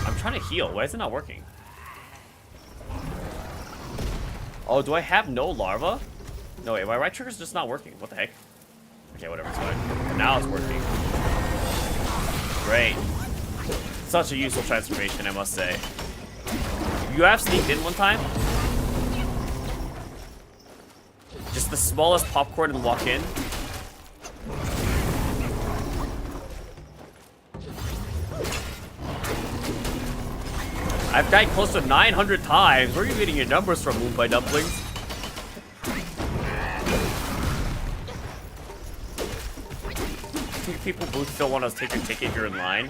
I'm trying to heal. Why is it not working? Oh, do I have no larva? No, wait, my right trigger's just not working. What the heck? Okay, whatever, it's fine. Now it's working. Great. Such a useful transformation, I must say. You have sneaked in one time? Just the smallest popcorn and walk in? I've died close to 900 times. Where are you getting your numbers from, Moonpie Dumplings? People both still want to take your ticket if you're in line.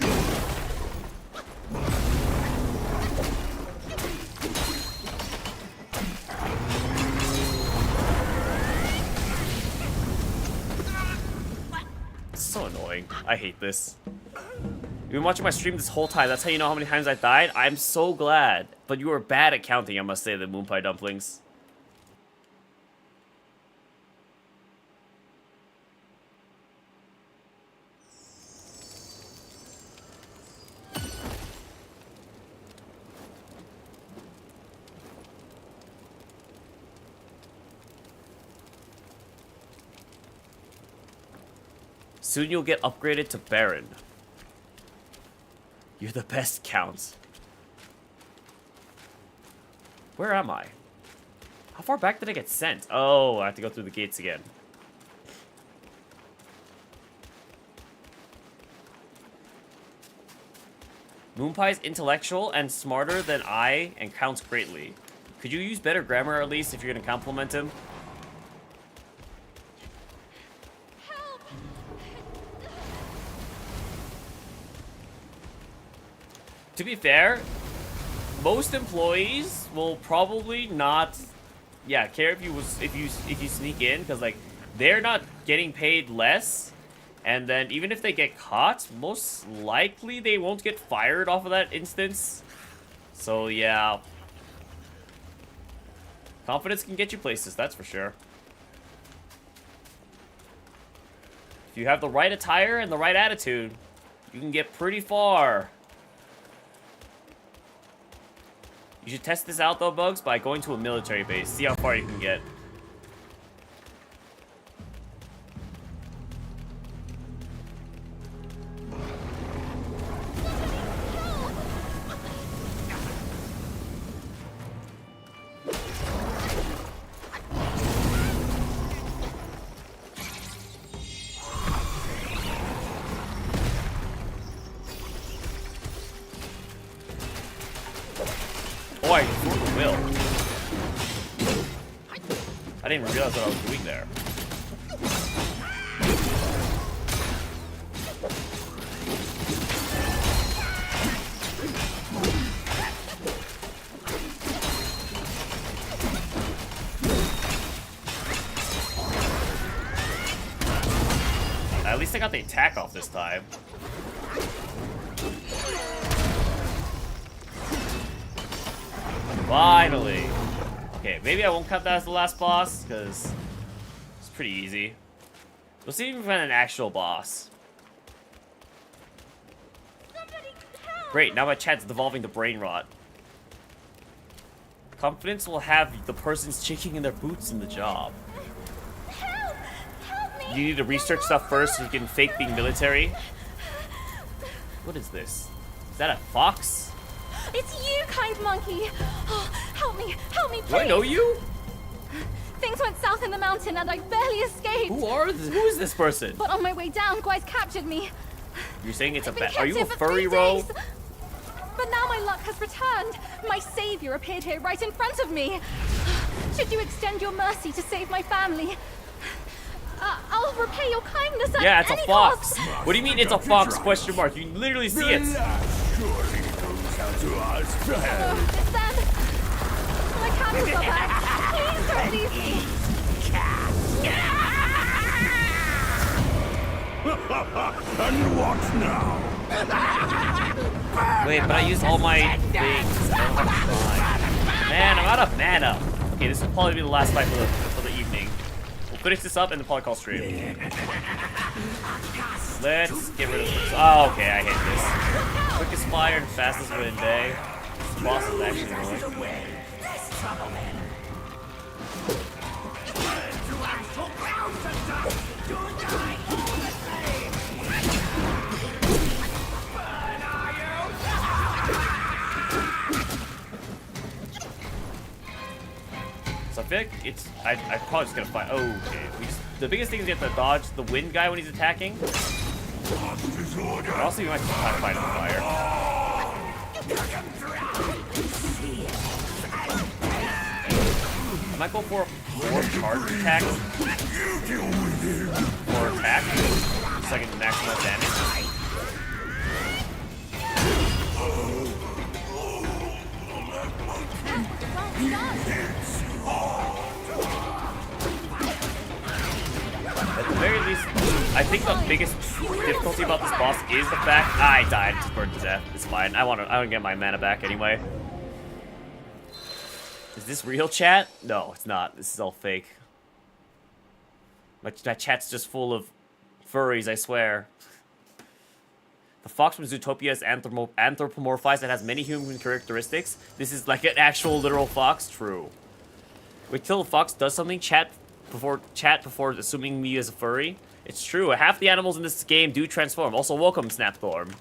It's so annoying. I hate this. You've been watching my stream this whole time. That's how you know how many times I died? I'm so glad. But you were bad at counting, I must say, the Moonpie Dumplings. Soon you'll get upgraded to Baron. You're the best, Count. Where am I? How far back did I get sent? Oh, I have to go through the gates again. Moonpie is intellectual and smarter than I and counts greatly. Could you use better grammar at least if you're gonna compliment him? To be fair, most employees will probably not, care if you sneak in, because like they're not getting paid less, and then even if they get caught, most likely they won't get fired off of that instance. So yeah, confidence can get you places, that's for sure. If you have the right attire and the right attitude, you can get pretty far. You should test this out though, Bugs, by going to a military base. See how far you can get. Oh, I can the will. I didn't even realize what I was doing there. At least I got the attack off this time. Finally! Okay, maybe I won't cut that as the last boss, because it's pretty easy. We'll see if we find an actual boss. Great, now my chat's devolving to brain rot. Confidence will have the person's shaking in their boots in the job. Help! Help me! You need to research stuff first so you can fake being military. What is this? Is that a fox? It's you, kind monkey! Oh, help me, please! Do I know you? Things went south in the mountain and I barely escaped. Who is this person? But on my way down, Guys captured me. You're saying it's a I've been Are you a captive for furry, 3 Ro? days. But now my luck has returned. My savior appeared here right in front of me. Should you extend your mercy to save my family? I'll repay your kindness at Yeah, it's a any fox. cost. What do you mean it's a fox? Question mark. You can literally see it. Surely goes out to us to help. It's them. My candles are back. Please don't leave me. And what now? Wait, but I used all my things. I don't have time. Man, I'm out of mana. Okay, this will probably be the last fight for the evening. We'll finish this up and then probably call stream. Let's get rid of this. Oh, okay, I hate this. Quickest fire and fastest win day. This boss is actually annoying. So I feel like I'm probably just gonna fight. Oh, okay. The biggest thing is you have to dodge the wind guy when he's attacking. But also you might just try to fight on fire. I might go for more charge attacks. More attack. So I can maximize damage. At the very least, I think the biggest difficulty about this boss is the fact I died, just burned to death. It's fine. I want to get my mana back anyway. Is this real chat? No, it's not. This is all fake. My chat's just full of furries, I swear. The fox from Zootopia is anthropomorphized and has many human characteristics. This is like an actual literal fox? True. Wait till the fox does something, chat before assuming me as a furry. It's true, half the animals in this game do transform. Also, welcome, Snapthorn.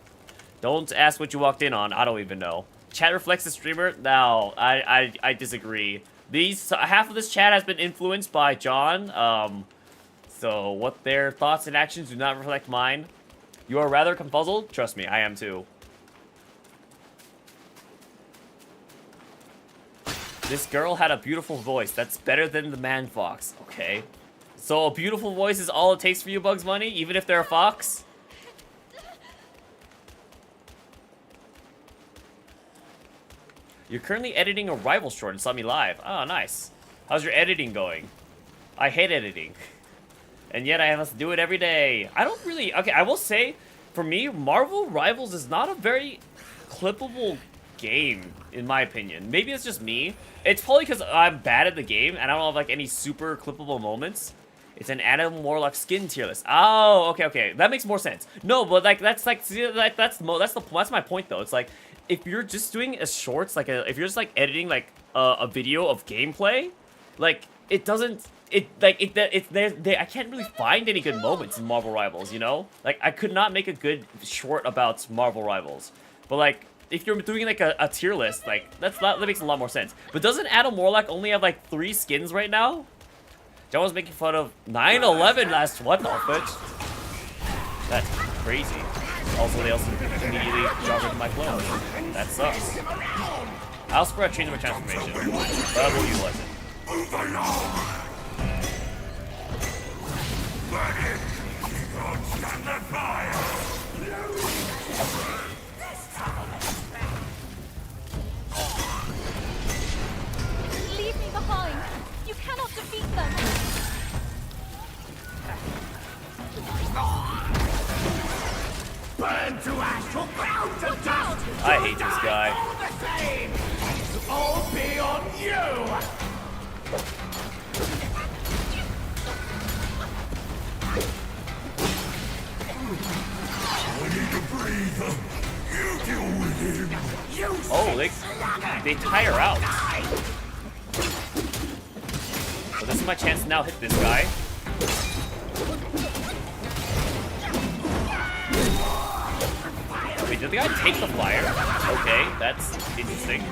Don't ask what you walked in on, I don't even know. Chat reflects the streamer? No, I disagree. Half of this chat has been influenced by John, so what their thoughts and actions do not reflect mine. You are rather confuzzled? Trust me, I am too. This girl had a beautiful voice. That's better than the man fox, okay? So a beautiful voice is all it takes for you, Bugs Bunny, even if they're a fox? You're currently editing a rival short and saw me live. Oh, nice. How's your editing going? I hate editing. And yet I have to do it every day. I don't really... Okay, I will say, for me, Marvel Rivals is not a very clippable game, in my opinion. Maybe it's just me. It's probably because I'm bad at the game, and I don't have, like, any super clippable moments. It's an Adam Warlock skin tier list. Oh, okay. That makes more sense. No, but, like, that's my point, though. It's like, if you're just doing a shorts, like, if you're just, like, editing, like, a video of gameplay, like, it doesn't... I can't really find any good moments in Marvel Rivals, you know? Like, I could not make a good short about Marvel Rivals. But, like, if you're doing, like, a tier list, like, that makes a lot more sense. But doesn't Adam Warlock only have, like, 3 skins right now? John was making fun of 9/11 last... What the bitch? That's crazy. Also, they also immediately dropped into my clone. That sucks. I'll spread change my transformation, but I will utilize it. Move along! Burn it! Don't stand the fire! Leave me behind. You cannot defeat them. Burn to ash or ground to dust! I hate this guy. All the same! It'll all be on you! I need to breathe. You deal with him. Oh, they tire out. So this is my chance to now hit this guy. Wait, did the guy take the fire? Okay, that's interesting.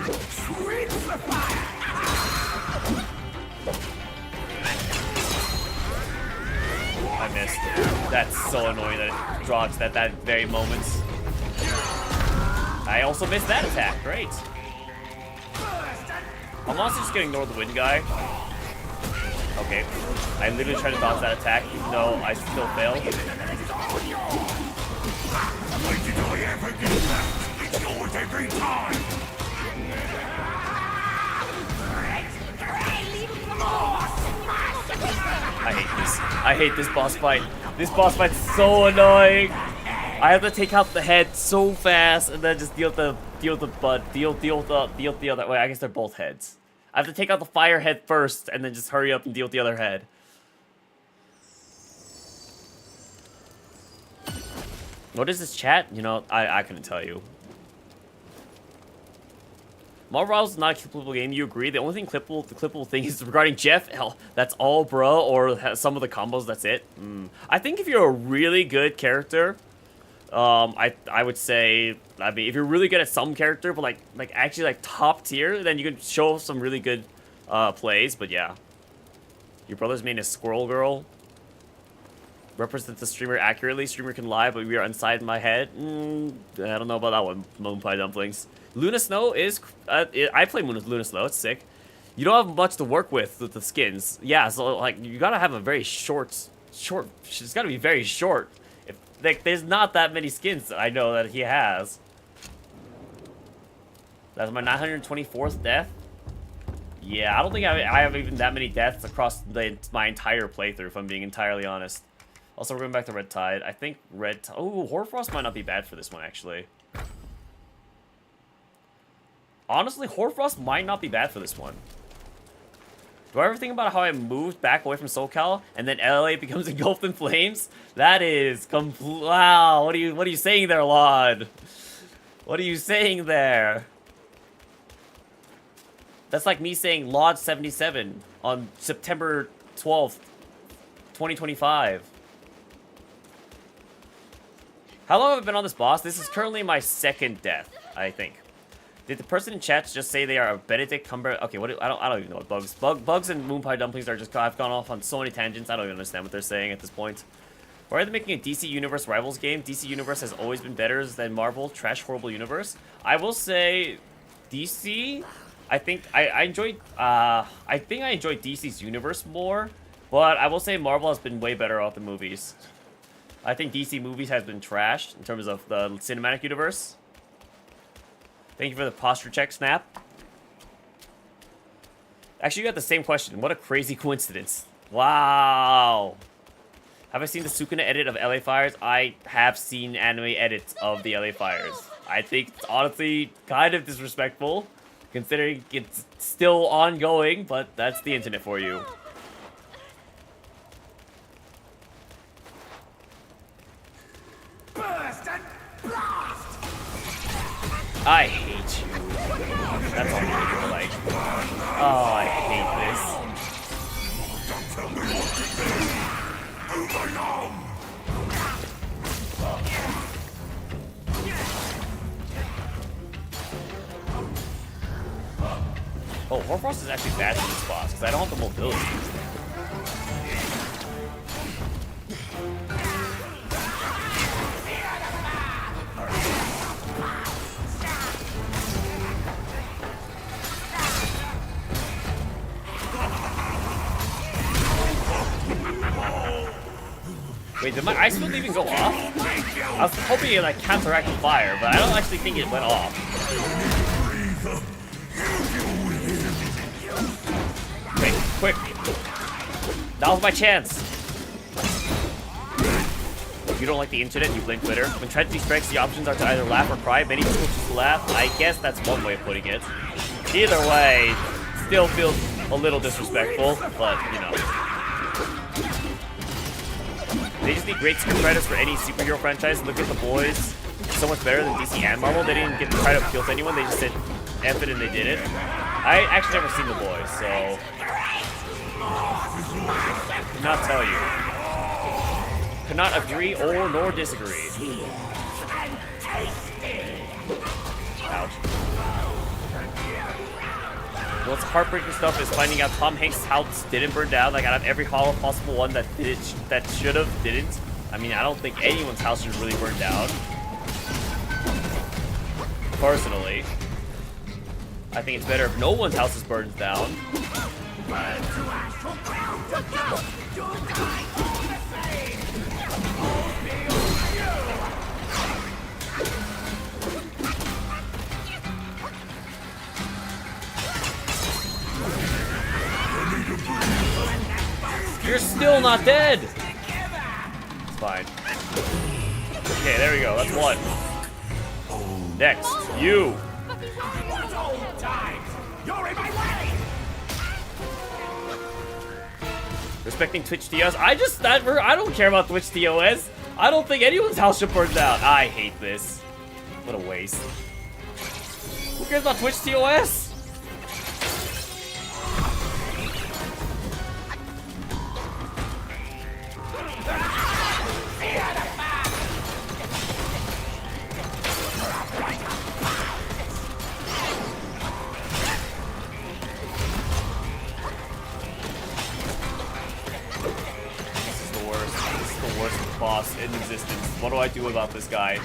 I missed. That's so annoying that it drops at that very moment. I also missed that attack. Great. I'm honestly just gonna ignore the wind guy. Okay. I literally tried to dodge that attack, even though I still failed. Why did I ever get that? It's yours every time! I hate this boss fight. This boss fight's so annoying. I have to take out the head so fast and then just deal with the other. Wait, I guess they're both heads. I have to take out the fire head first and then just hurry up and deal with the other head. What is this chat? You know, I couldn't tell you. Marvel Rivals is not a clippable game. You agree? The only thing the clippable thing is regarding Jeff. Hell, that's all, bro. Or some of the combos. That's it. I think if you're a really good character, I would say. I mean, if you're really good at some character, but like actually like top tier, then you can show some really good plays. But yeah, your brother's main is Squirrel Girl. Represents the streamer accurately. Streamer can lie, but we are inside my head. I don't know about that one. Moon Pie Dumplings. Luna Snow is... I play Luna Snow. It's sick. You don't have much to work with the skins. Yeah, so, like, you gotta have a very short... It's gotta be very short. Like, there's not that many skins that I know that he has. That's my 924th death. Yeah, I don't think I have even that many deaths across my entire playthrough, if I'm being entirely honest. Also, we're going back to Red Tide. I think Red Tide... Oh, Hoarfrost might not be bad for this one, actually. Honestly, Hoarfrost might not be bad for this one. Do I ever think about how I moved back away from SoCal and then LA becomes engulfed in flames? That is wow. What are you saying there, Laud? What are you saying there? That's like me saying Laud 77 on September 12th, 2025. How long have I been on this boss? This is currently my second death, I think. Did the person in chat just say they are a Benedict Cumber? Okay, what? I don't even know what bugs. Bugs and Moon Pie Dumplings are just. I've gone off on so many tangents. I don't even understand what they're saying at this point. Why are they making a DC Universe Rivals game? DC Universe has always been better than Marvel. Trash, horrible universe. I will say, DC I think I enjoyed I think I enjoyed DC's universe more, but I will say Marvel has been way better off the movies. I think DC movies has been trashed in terms of the cinematic universe. Thank you for the posture check, Snap. Actually, you got the same question. What a crazy coincidence. Wow. Have I seen the Sukuna edit of LA Fires? I have seen anime edits of the LA Fires. I think it's honestly kind of disrespectful, considering it's still ongoing, but that's the internet for you. Burst and blast! I hate you. That's all you feel like. Oh, I hate this. Tell me what to do. Moving on. Oh, Horfrost is actually bad for this boss, because I don't have the mobility. Wait, did my ice field even go off? I was hoping it like counteracted fire, but I don't actually think it went off. Wait, quick! That was my chance! If you don't like the internet, you blame Twitter. When tragedy strikes, the options are to either laugh or cry. Many people choose to laugh. I guess that's one way of putting it. Either way, still feels a little disrespectful, but, you know. They just need great script writers for any superhero franchise. Look at The Boys. So much better than DC and Marvel. They didn't get to try to appeal to anyone. They just said F it and they did it. I actually never seen The Boys, so... could not tell you. Could not agree or nor disagree. Ouch. What's heartbreaking stuff is finding out Tom Hanks' house didn't burn down. Like, out of every hollow possible one that did, that should have, didn't. I mean, I don't think anyone's house should really burn down. Personally. I think it's better if no one's house burns down. You're still not dead! It's fine. Okay, there we go. That's one. Next, you. Respecting Twitch TOS. I don't care about Twitch TOS. I don't think anyone's house should burn down. I hate this. What a waste. Who cares about Twitch TOS? Boss in existence. What do I do about this guy?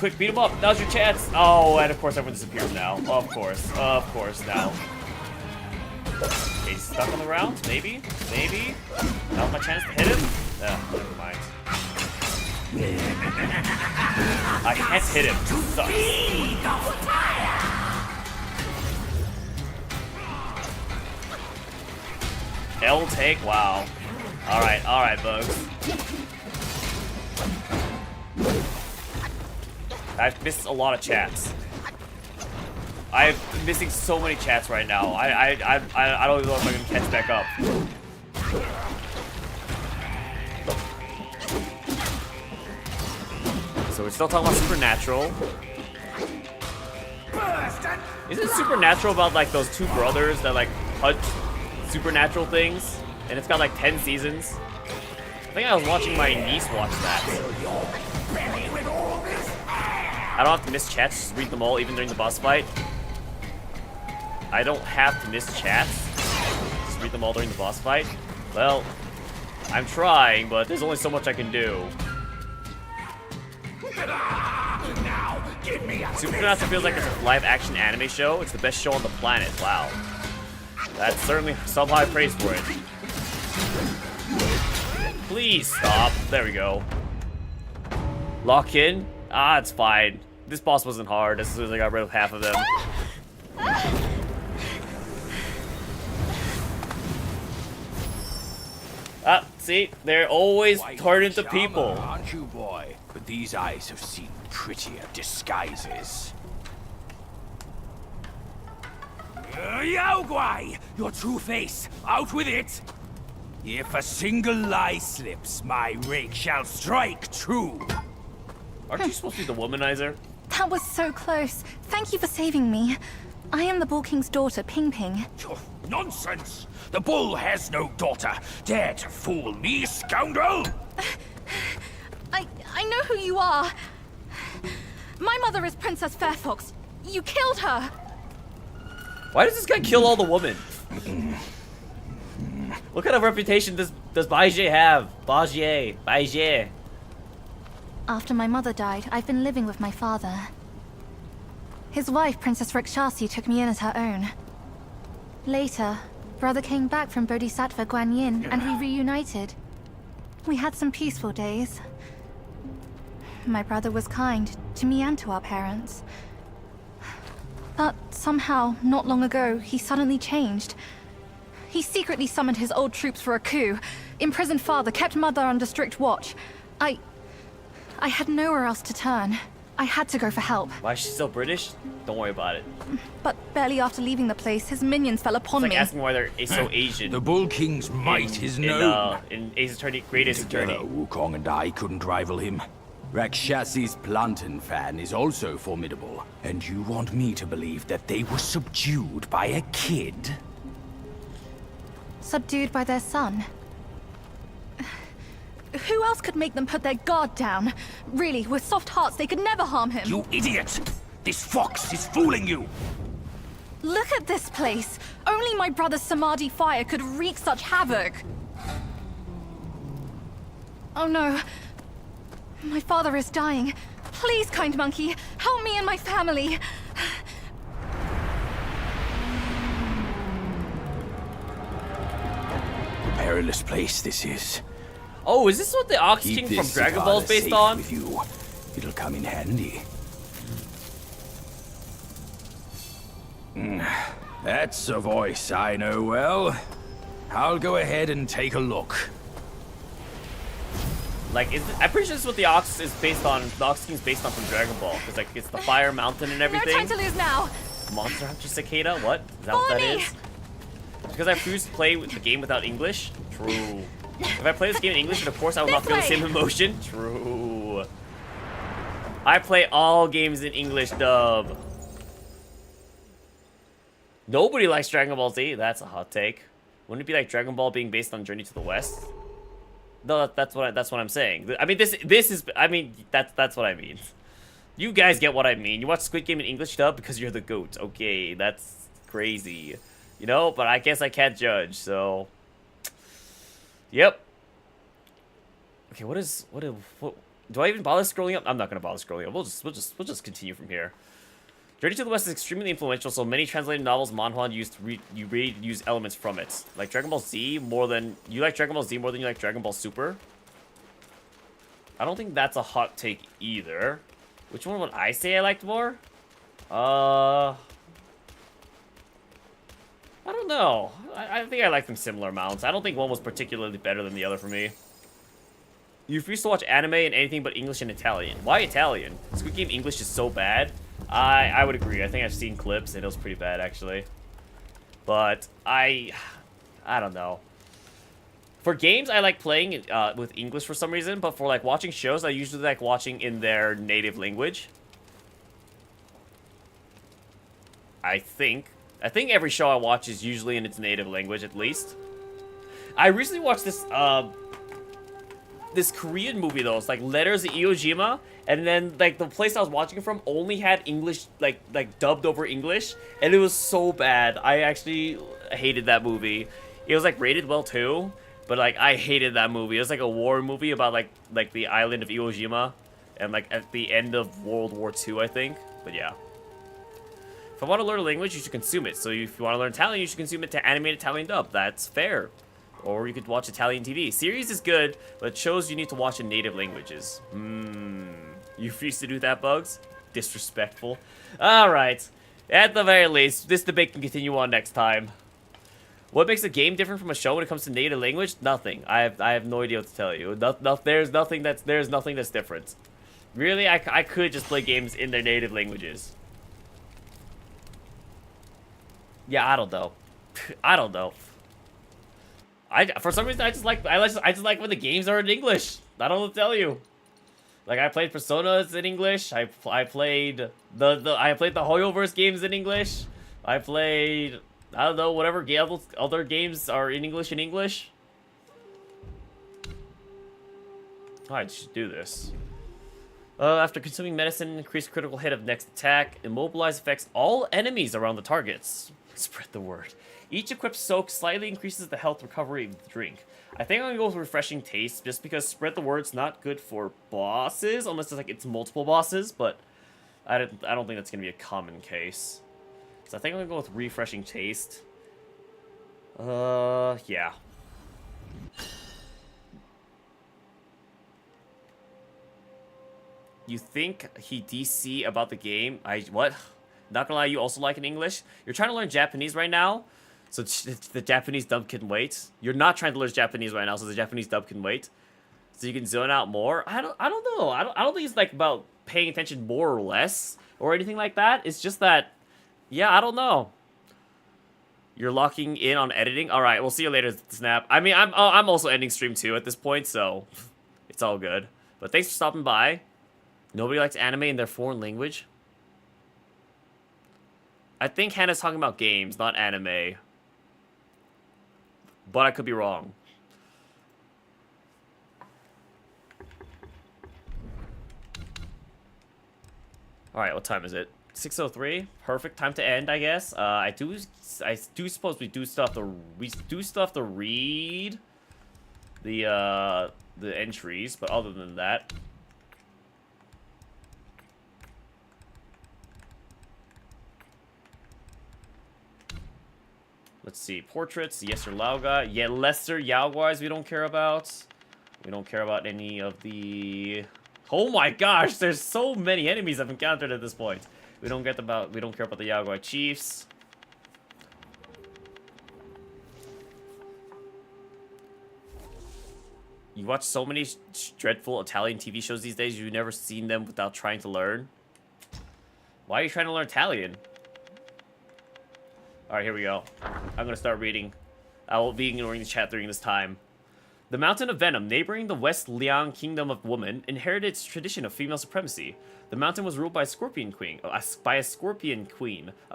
Quick, beat him up. Now's your chance. Oh, and of course everyone disappears now. Of course now. Okay, he's stuck on the round? Maybe? Maybe? Now's my chance to hit him? Never mind. I can't hit him. Sucks. L take? Wow. Alright, bugs. I've missed a lot of chats. I'm missing so many chats right now. I don't even know if I'm gonna catch back up. So we're still talking about Supernatural. Isn't Supernatural about like those two brothers that like punch supernatural things, and it's got like 10 seasons. I think I was watching my niece watch that. I don't have to miss chats, just read them all even during the boss fight. I don't have to miss chats, just read them all during the boss fight. Well, I'm trying, but there's only so much I can do. Now, give me a Supernatural feels like it's a live-action anime show. It's the best show on the planet. Wow. That's certainly some high praise for it. Please stop. There we go. Lock in? Ah, it's fine. This boss wasn't hard as soon as I got rid of half of them. Ah, see? They're always turned into people. Aren't you, boy? But these eyes have seen prettier disguises. Yao Guai! Your true face! Out with it! If a single lie slips, my rake shall strike true. Aren't you supposed to be the womanizer? That was so close. Thank you for saving me. I am the Bull King's daughter, Ping Ping. Oh, nonsense! The bull has no daughter. Dare to fool me, scoundrel! I know who you are. My mother is Princess Fairfox. You killed her. Why does this guy kill all the women? What kind of reputation does Baijier have? Baijier. After my mother died, I've been living with my father. His wife, Princess Rikshasi, took me in as her own. Later, brother came back from Bodhisattva Guanyin, and we reunited. We had some peaceful days. My brother was kind to me and to our parents. But somehow, not long ago, he suddenly changed. He secretly summoned his old troops for a coup, imprisoned father, kept mother under strict watch. I had nowhere else to turn. I had to go for help. Why is she still British? Don't worry about it. But barely after leaving the place, his minions fell upon It's like me. asking why they're so Asian. The Bull King's might is known. In Ace Attorney, Great Ace Attorney. Together, Wukong and I couldn't rival him. Rakshasi's plantain fan is also formidable. And you want me to believe that they were subdued by a kid? Subdued by their son. Who else could make them put their guard down? Really, with soft hearts, they could never harm him. You idiot! This fox is fooling you! Look at this place! Only my brother's Samadhi fire could wreak such havoc! Oh no. My father is dying. Please, kind monkey, help me and my family! Perilous place this is. Oh, is this what the Ox Keep King from this Dragon cigar Ball is based safe on? with you. It'll come in handy. That's a voice I know well. I'll go ahead and take a look. Like, I'm pretty sure this is what the Ox is based on. The Ox King is based on from Dragon Ball. Because, like, it's the fire mountain and No everything. time to lose now! Monster Hunter Cicada? What? Is that what that Follow me. is? Because I refuse to play the game without English? True. If I play this game in English, then of course I will not feel the same emotion. True. I play all games in English dub. Nobody likes Dragon Ball Z. That's a hot take. Wouldn't it be like Dragon Ball being based on Journey to the West? No, that's what I'm saying. I mean, this is. I mean, that's what I mean. You guys get what I mean. You watch Squid Game in English dub because you're the goat. Okay, that's crazy. You know, but I guess I can't judge. So, yep. Okay, what do I even bother scrolling up? I'm not gonna bother scrolling up. We'll just continue from here. Journey to the West is extremely influential, so many translated novels manhwa use elements from it. Like Dragon Ball Z more than you like Dragon Ball Z more than you like Dragon Ball Super. I don't think that's a hot take either. Which one would I say I liked more? I don't know. I think I like them similar amounts. I don't think one was particularly better than the other for me. You refuse to watch anime in anything but English and Italian. Why Italian? Squid Game English is so bad. I would agree. I think I've seen clips and it was pretty bad actually. But I don't know. For games, I like playing with English for some reason, but for like watching shows, I usually like watching in their native language. I think every show I watch is usually in its native language at least. I recently watched this this Korean movie though. It's like Letters of Iwo Jima, and then like the place I was watching it from only had English like dubbed over English, and it was so bad. I actually hated that movie. It was like rated well too, but like I hated that movie. It was like a war movie about like the island of Iwo Jima, and like at the end of World War II, I think. But yeah. If I want to learn a language, you should consume it. So if you want to learn Italian, you should consume it to animated Italian dub. That's fair. Or you could watch Italian TV. Series is good, but shows you need to watch in native languages. You refuse to do that, Bugs? Disrespectful. Alright. At the very least, this debate can continue on next time. What makes a game different from a show when it comes to native language? Nothing. I have no idea what to tell you. There's nothing that's different. Really, I could just play games in their native languages. Yeah, I don't know. I don't know. For some reason I just like when the games are in English. I don't know what to tell you. Like I played Personas in English. I played the Hoyoverse games in English. I played, I don't know, whatever other games are in English. I should do this. After consuming medicine, increase critical hit of next attack. Immobilize affects all enemies around the targets. Spread the word. Each equipped soak slightly increases the health recovery of the drink. I think I'm gonna go with refreshing taste, just because spread the word's not good for bosses, unless it's multiple bosses. But I don't think that's gonna be a common case. So I think I'm gonna go with refreshing taste. Yeah. You think he DC about the game? What? Not gonna lie, you also like in English? You're trying to learn Japanese right now, so the Japanese dub can wait. You're not trying to learn Japanese right now, so the Japanese dub can wait. So you can zone out more. I don't know. I don't think it's like about paying attention more or less or anything like that. It's just that, yeah, I don't know. You're locking in on editing. All right, we'll see you later, Snap. I mean, I'm also ending stream too at this point, so it's all good. But thanks for stopping by. Nobody likes anime in their foreign language. I think Hannah's talking about games, not anime. But I could be wrong. Alright, what time is it? 6:03. Perfect time to end, I guess. I do suppose we do still have to read the entries, but other than that. Let's see. Portraits. Yes or Lauga. Yeah, lesser Yaoguais we don't care about. We don't care about any of the... Oh my gosh, there's so many enemies I've encountered at this point. We don't care about the Yaoguai chiefs. You watch so many dreadful Italian TV shows these days, you've never seen them without trying to learn. Why are you trying to learn Italian? Alright, here we go. I'm gonna start reading. I will be ignoring the chat during this time. The Mountain of Venom, neighboring the West Liang Kingdom of Woman, inherited its tradition of female supremacy. The mountain was ruled by a scorpion queen, a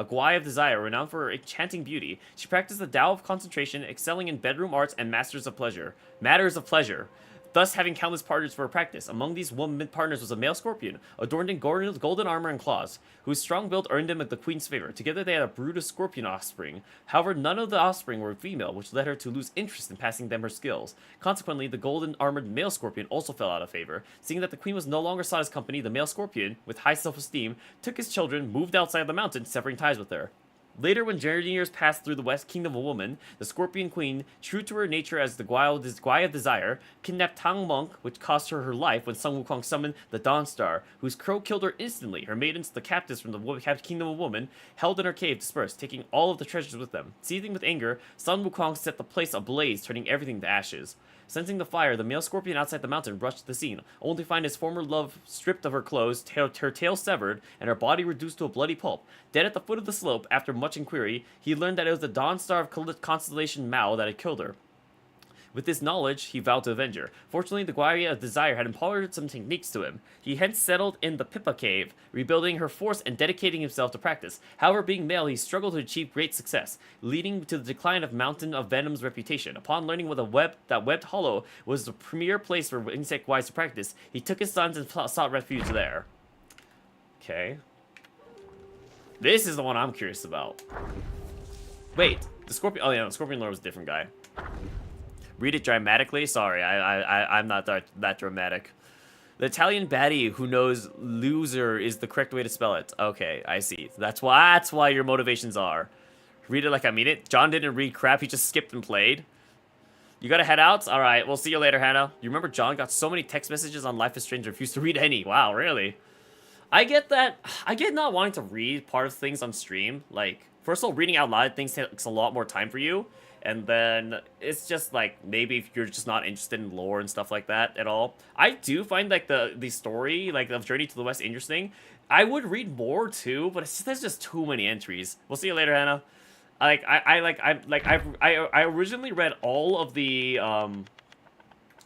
Guai of desire renowned for her enchanting beauty. She practiced the Tao of concentration, excelling in bedroom arts and matters of pleasure, thus having countless partners for her practice. Among these women partners was a male scorpion, adorned in golden armor and claws, whose strong build earned him the queen's favor. Together they had a brood of scorpion offspring. However, none of the offspring were female, which led her to lose interest in passing them her skills. Consequently, the golden armored male scorpion also fell out of favor. Seeing that the queen was no longer sought as company, the male scorpion, with high self-esteem, took his children, moved outside the mountain, severing ties with her. Later, when journeyers passed through the West Kingdom of Woman, the Scorpion Queen, true to her nature as the Guai of Desire, kidnapped Tang Monk, which cost her her life when Sun Wukong summoned the Dawn Star, whose crow killed her instantly. Her maidens, the captives from the Kingdom of Woman, held in her cave dispersed, taking all of the treasures with them. Seething with anger, Sun Wukong set the place ablaze, turning everything to ashes. Sensing the fire, the male scorpion outside the mountain rushed to the scene, only to find his former love stripped of her clothes, her tail severed, and her body reduced to a bloody pulp. Dead at the foot of the slope, after much inquiry, he learned that it was the Dawn Star of Constellation Mao that had killed her. With this knowledge, he vowed to avenge her. Fortunately, the Guai of Desire had imparted some techniques to him. He hence settled in the Pippa Cave, rebuilding her force and dedicating himself to practice. However, being male, he struggled to achieve great success, leading to the decline of Mountain of Venom's reputation. Upon learning that Webbed Hollow was the premier place for insect Guais to practice, he took his sons and sought refuge there. Okay. This is the one I'm curious about. Wait, the Scorpion... Oh yeah, the Scorpion Lord was a different guy. Read it dramatically? Sorry, I'm not that dramatic. The Italian baddie who knows loser is the correct way to spell it. Okay, I see. That's why your motivations are. Read it like I mean it. John didn't read crap, he just skipped and played. You gotta head out? Alright, we'll see you later, Hannah. You remember John got so many text messages on Life is Strange and refused to read any. Wow, really? I get that. I get not wanting to read part of things on stream. Like, first of all, reading out loud things takes a lot more time for you. And then it's just like, maybe if you're just not interested in lore and stuff like that at all. I do find like the story, like of Journey to the West interesting. I would read more too, but there's just too many entries. We'll see you later, Hannah. I originally read all of the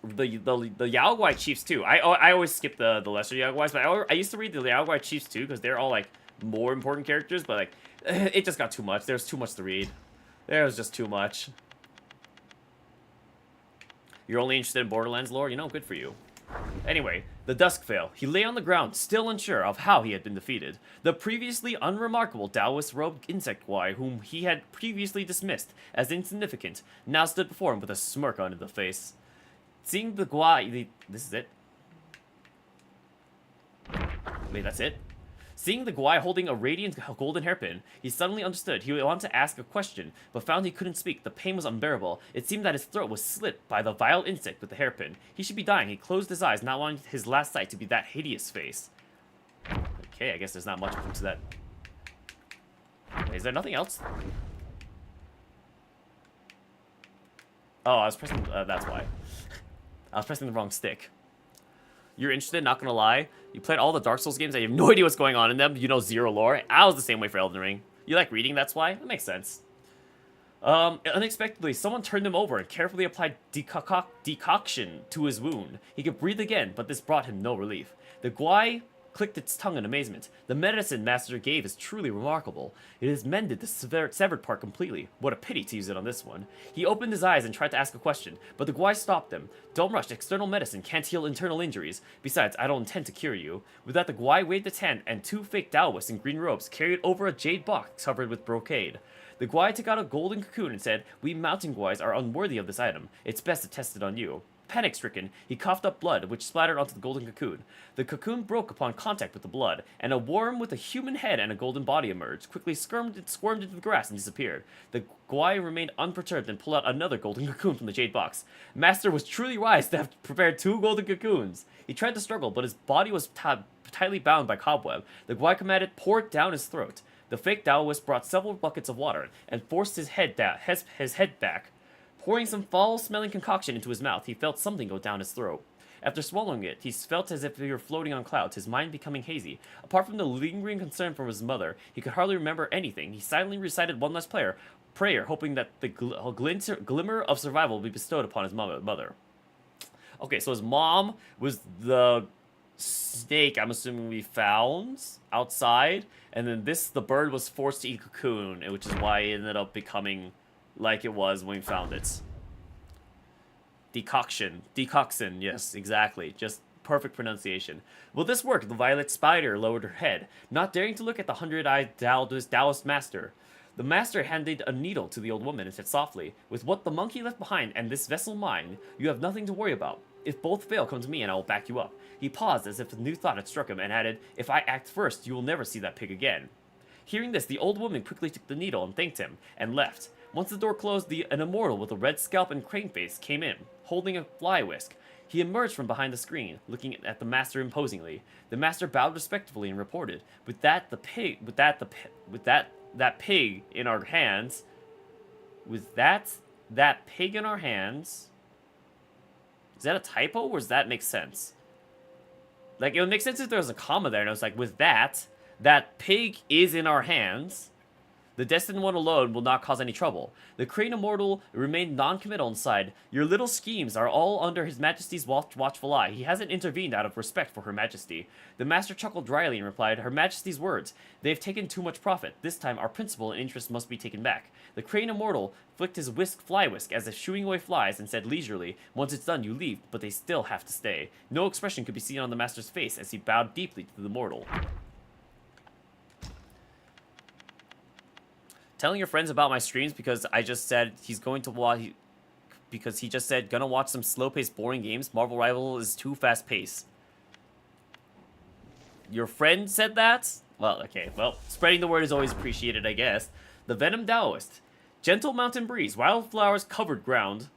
Yaoguai Chiefs too. I always skip the lesser Yaoguais, but I used to read the Yaoguai Chiefs too because they're all like more important characters. But like, it just got too much. There's too much to read. There was just too much. You're only interested in Borderlands lore? You know, good for you. Anyway, the Duskvale. He lay on the ground, still unsure of how he had been defeated. The previously unremarkable Taoist-robed insect guy, whom he had previously dismissed as insignificant, now stood before him with a smirk on the face. Seeing the guy... This is it? Wait, that's it? Seeing the guy holding a radiant golden hairpin, he suddenly understood. He wanted to ask a question, but found he couldn't speak. The pain was unbearable. It seemed that his throat was slit by the vile insect with the hairpin. He should be dying. He closed his eyes, not wanting his last sight to be that hideous face. Okay, I guess there's not much to that. Is there nothing else? Oh, I was pressing... that's why. I was pressing the wrong stick. You're interested, not gonna lie. You played all the Dark Souls games and you have no idea what's going on in them. You know zero lore. I was the same way for Elden Ring. You like reading, that's why? That makes sense. Unexpectedly, someone turned him over and carefully applied decoction to his wound. He could breathe again, but this brought him no relief. The guai clicked its tongue in amazement. The medicine Master gave is truly remarkable. It has mended the severed part completely. What a pity to use it on this one. He opened his eyes and tried to ask a question, but the guai stopped him. Don't rush, external medicine can't heal internal injuries. Besides, I don't intend to cure you. With that, the guai waved its hand, and two fake Taoists in green robes carried over a jade box covered with brocade. The guai took out a golden cocoon and said, "We mountain guais are unworthy of this item. It's best to test it on you." Panic-stricken, he coughed up blood, which splattered onto the golden cocoon. The cocoon broke upon contact with the blood, and a worm with a human head and a golden body emerged, quickly squirmed into the grass and disappeared. The guai remained unperturbed and pulled out another golden cocoon from the jade box. Master was truly wise to have prepared 2 golden cocoons. He tried to struggle, but his body was tightly bound by cobweb. The guai commanded, "Pour it down his throat." The fake Taoist brought several buckets of water and forced his head back. Pouring some foul-smelling concoction into his mouth, he felt something go down his throat. After swallowing it, he felt as if he were floating on clouds, his mind becoming hazy. Apart from the lingering concern for his mother, he could hardly remember anything. He silently recited one last prayer, hoping that the glimmer of survival would be bestowed upon his mother. Okay, so his mom was the snake, I'm assuming we found outside, and then the bird was forced to eat a cocoon, which is why it ended up becoming like it was when we found it. Decoction, yes, exactly. Just perfect pronunciation. Will this work? The violet spider lowered her head, not daring to look at the 100-eyed Taoist master. The master handed a needle to the old woman and said softly, "With what the monkey left behind and this vessel mine, you have nothing to worry about. If both fail, come to me and I will back you up." He paused as if a new thought had struck him and added, "If I act first, you will never see that pig again." Hearing this, the old woman quickly took the needle and thanked him, and left. Once the door closed, an immortal with a red scalp and crane face came in, holding a fly whisk. He emerged from behind the screen, looking at the master imposingly. The master bowed respectfully and reported, "With that pig in our hands, with that pig in our hands." Is that a typo, or does that make sense? Like, it would make sense if there was a comma there, and I was like, "With that pig is in our hands. The destined one alone will not cause any trouble." The crane immortal remained non-committal inside. "Your little schemes are all under His Majesty's watchful eye. He hasn't intervened out of respect for Her Majesty." The master chuckled dryly and replied, "Her Majesty's words. They've taken too much profit. This time our principal and interest must be taken back." The crane immortal flicked his fly whisk as if shooing away flies and said leisurely, "Once it's done, you leave, but they still have to stay." No expression could be seen on the master's face as he bowed deeply to the mortal. Telling your friends about my streams because I just said he's going to watch, because he just said gonna watch some slow-paced, boring games. Marvel Rival is too fast-paced. Your friend said that? Well, okay. Well, spreading the word is always appreciated, I guess. The Venom Taoist. Gentle mountain breeze. Wildflowers covered ground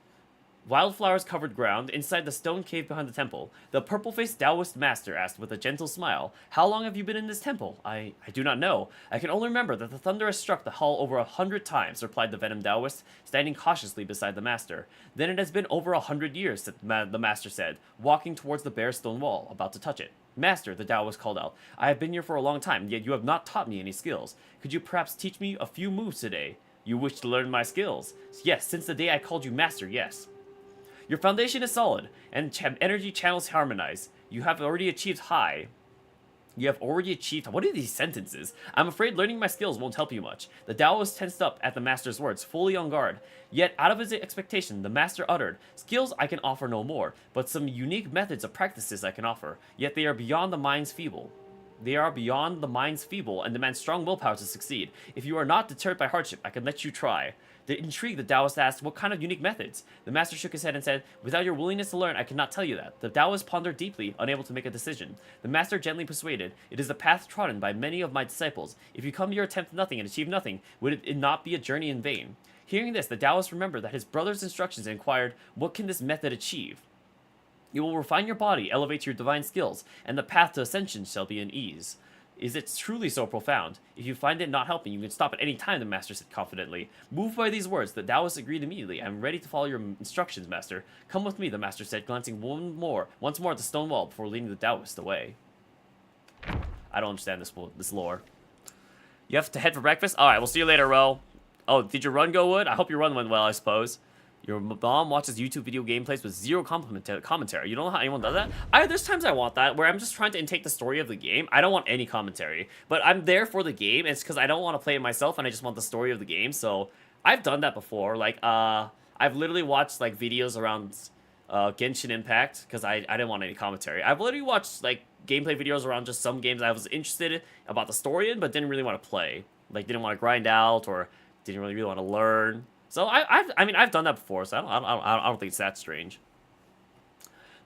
inside the stone cave behind the temple. The purple-faced Taoist master asked with a gentle smile, "How long have you been in this temple?" I do not know. I can only remember that the thunder has struck the hall over 100 times, replied the Venom Taoist, standing cautiously beside the master. Then it has been over 100 years, the master said, walking towards the bare stone wall, about to touch it. Master, the Taoist called out, I have been here for a long time, yet you have not taught me any skills. Could you perhaps teach me a few moves today? You wish to learn my skills? Yes, since the day I called you master, yes. Your foundation is solid, and energy channels harmonize. You have already achieved high. What are these sentences? I'm afraid learning my skills won't help you much. The Taoist tensed up at the master's words, fully on guard. Yet, out of his expectation, the master uttered, skills I can offer no more, but some unique methods of practices I can offer. Yet they are beyond the mind's feeble. And demand strong willpower to succeed. If you are not deterred by hardship, I can let you try. Intrigued, the Taoist asked, what kind of unique methods? The master shook his head and said, without your willingness to learn, I cannot tell you that. The Taoist pondered deeply, unable to make a decision. The master gently persuaded, it is the path trodden by many of my disciples. If you come here attempt nothing and achieve nothing, would it not be a journey in vain? Hearing this, the Taoist remembered that his brother's instructions and inquired, what can this method achieve? You will refine your body, elevate your divine skills, and the path to ascension shall be an ease. Is it truly so profound? If you find it not helping, you can stop at any time, the master said confidently. Moved by these words, the Taoist agreed immediately. I am ready to follow your instructions, master. Come with me, the master said, glancing once more at the stone wall before leading the Taoist away. I don't understand this lore. You have to head for breakfast? Alright, we'll see you later, Ro. Oh, did your run go good? I hope your run went well, I suppose. Your mom watches YouTube video gameplays with zero commentary. You don't know how anyone does that? There's times I want that, where I'm just trying to intake the story of the game. I don't want any commentary. But I'm there for the game, and it's because I don't want to play it myself, and I just want the story of the game. So, I've done that before. Like, I've literally watched, like, videos around Genshin Impact, because I didn't want any commentary. I've literally watched, like, gameplay videos around just some games I was interested about the story in, but didn't really want to play. Like, didn't want to grind out, or didn't really want to learn. So I mean I've done that before, so I don't think it's that strange.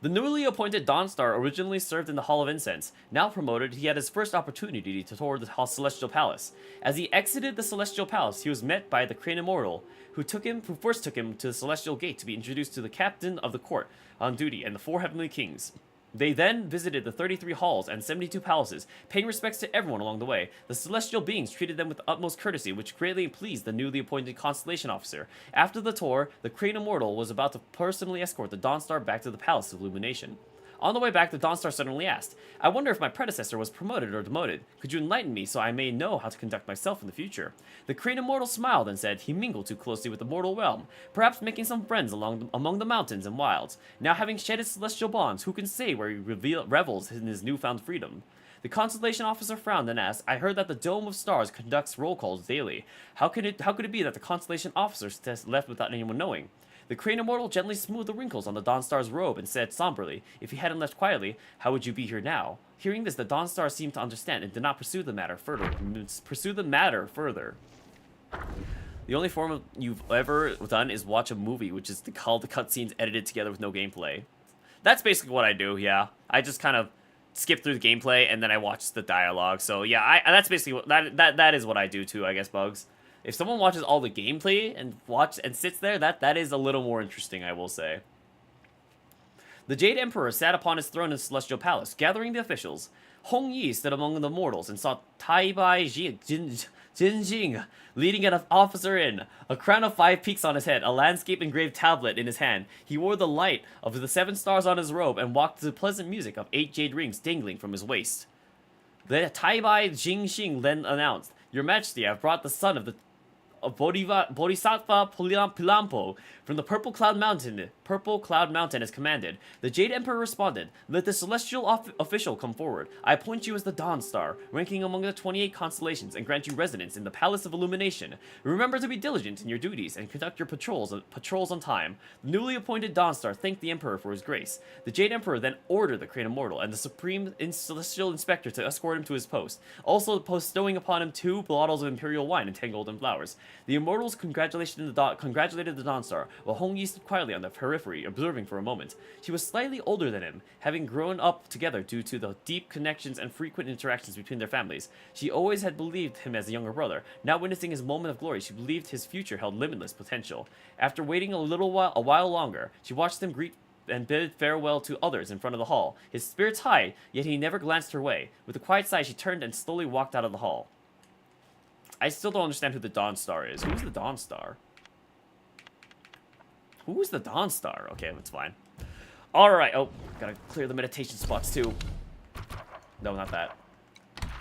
The newly appointed Dawnstar originally served in the Hall of Incense. Now promoted, he had his first opportunity to tour the Celestial Palace. As he exited the Celestial Palace, he was met by the Crane Immortal, who first took him to the Celestial Gate to be introduced to the captain of the court on duty and the 4 heavenly kings. They then visited the 33 halls and 72 palaces, paying respects to everyone along the way. The celestial beings treated them with the utmost courtesy, which greatly pleased the newly appointed Constellation Officer. After the tour, the Crane Immortal was about to personally escort the Dawnstar back to the Palace of Illumination. On the way back, the Dawnstar suddenly asked, I wonder if my predecessor was promoted or demoted. Could you enlighten me so I may know how to conduct myself in the future? The Crane Immortal smiled and said he mingled too closely with the mortal realm, perhaps making some friends among the mountains and wilds. Now having shed his celestial bonds, who can say where he revels in his newfound freedom? The Constellation Officer frowned and asked, I heard that the Dome of Stars conducts roll calls daily. How could it be that the Constellation Officer left without anyone knowing? The Crane Immortal gently smoothed the wrinkles on the Dawnstar's robe and said somberly, if he hadn't left quietly, how would you be here now? Hearing this, the Dawnstar seemed to understand and did not pursue the matter further. The only form you've ever done is watch a movie, which is called the cutscenes edited together with no gameplay. That's basically what I do, yeah. I just kind of skip through the gameplay and then I watch the dialogue. So yeah, that's basically that is what I do too, I guess, Bugs. If someone watches all the gameplay and sits there, that is a little more interesting, I will say. The Jade Emperor sat upon his throne in the Celestial Palace, gathering the officials. Hong Yi stood among the mortals and saw Tai Bai Jinjing leading an officer in, a crown of 5 peaks on his head, a landscape engraved tablet in his hand. He wore the light of the 7 stars on his robe and walked to the pleasant music of 8 jade rings dangling from his waist. The Tai Bai Jingxing then announced, Your Majesty, I have brought the son of Bodhisattva Pilampo from the Purple Cloud Mountain as commanded. The Jade Emperor responded, Let the celestial official come forward. I appoint you as the Dawnstar, ranking among the 28 constellations, and grant you residence in the Palace of Illumination. Remember to be diligent in your duties and conduct your patrols on time. The newly appointed Dawnstar thanked the Emperor for his grace. The Jade Emperor then ordered the Crane Immortal and the Supreme Celestial Inspector to escort him to his post, also bestowing upon him 2 bottles of Imperial wine and 10 golden flowers. The Immortals congratulated the Dawnstar, while Hong Yi stood quietly on the observing for a moment. She was slightly older than him, having grown up together due to the deep connections and frequent interactions between their families. She always had believed him as a younger brother. Now witnessing his moment of glory, she believed his future held limitless potential. After waiting a while longer, she watched him greet and bid farewell to others in front of the hall. His spirits high, yet he never glanced her way. With a quiet sigh, she turned and slowly walked out of the hall. I still don't understand who the Dawn Star is. Who's the Dawn Star? Who is the Dawn Star? Okay, that's fine. Alright, oh, gotta clear the meditation spots too. No, not that.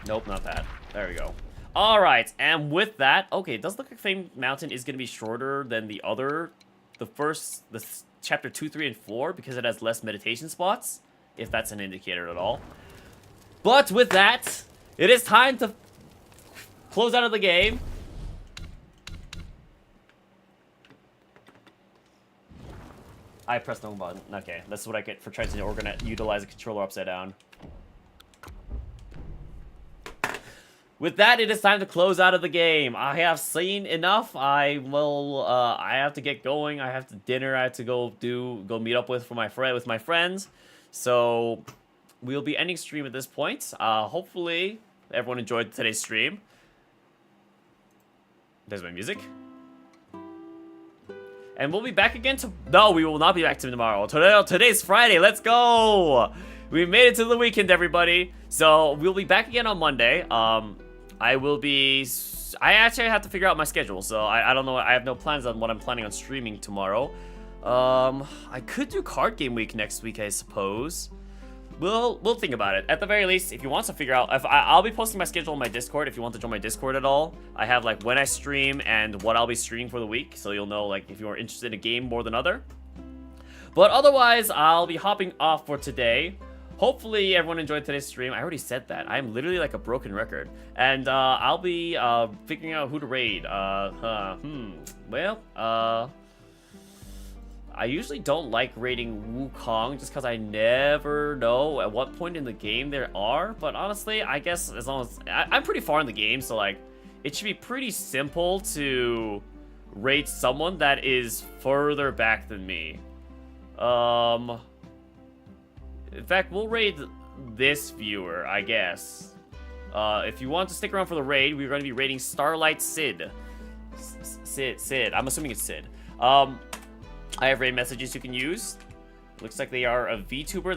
Nope, not that. There we go. Alright, and with that, okay, it does look like Flame Mountain is gonna be shorter than the chapter 2, 3, and 4 because it has less meditation spots, if that's an indicator at all. But with that, it is time to close out of the game. I pressed the wrong button. Okay, that's what I get for trying to utilize a controller upside down. With that, it is time to close out of the game. I have seen enough. I have to get going. I have to dinner. I have to go meet up with my friends. So we'll be ending stream at this point. Hopefully everyone enjoyed today's stream. There's my music. And we'll be back again no, we will not be back tomorrow. Today's Friday. Let's go. We made it to the weekend, everybody. So we'll be back again on Monday. I actually have to figure out my schedule, so I don't know. I have no plans on what I'm planning on streaming tomorrow. I could do card game week next week, I suppose. We'll think about it. At the very least, if you want to figure out, I'll be posting my schedule on my Discord if you want to join my Discord at all. I have like when I stream and what I'll be streaming for the week, so you'll know like if you're interested in a game more than other. But otherwise, I'll be hopping off for today. Hopefully everyone enjoyed today's stream. I already said that. I'm literally like a broken record. And I'll be figuring out who to raid. I usually don't like raiding Wukong just because I never know at what point in the game there are. But honestly, I guess as long as... I'm pretty far in the game, so like it should be pretty simple to raid someone that is further back than me. In fact, we'll raid this viewer, I guess. If you want to stick around for the raid, we're going to be raiding Starlight Sid. Sid. I'm assuming it's Sid. I have raid messages you can use. Looks like they are a VTuber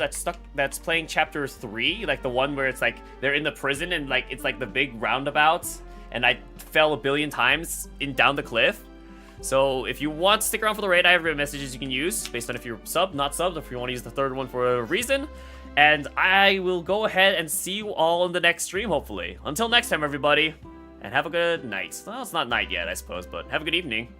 that's playing chapter 3, like the one where it's like they're in the prison and like it's like the big roundabout, and I fell a billion times down the cliff. So if you want to stick around for the raid, I have raid messages you can use based on if you're sub, not sub, if you want to use the third one for a reason. And I will go ahead and see you all in the next stream, hopefully. Until next time, everybody, and have a good night. Well, it's not night yet, I suppose, but have a good evening.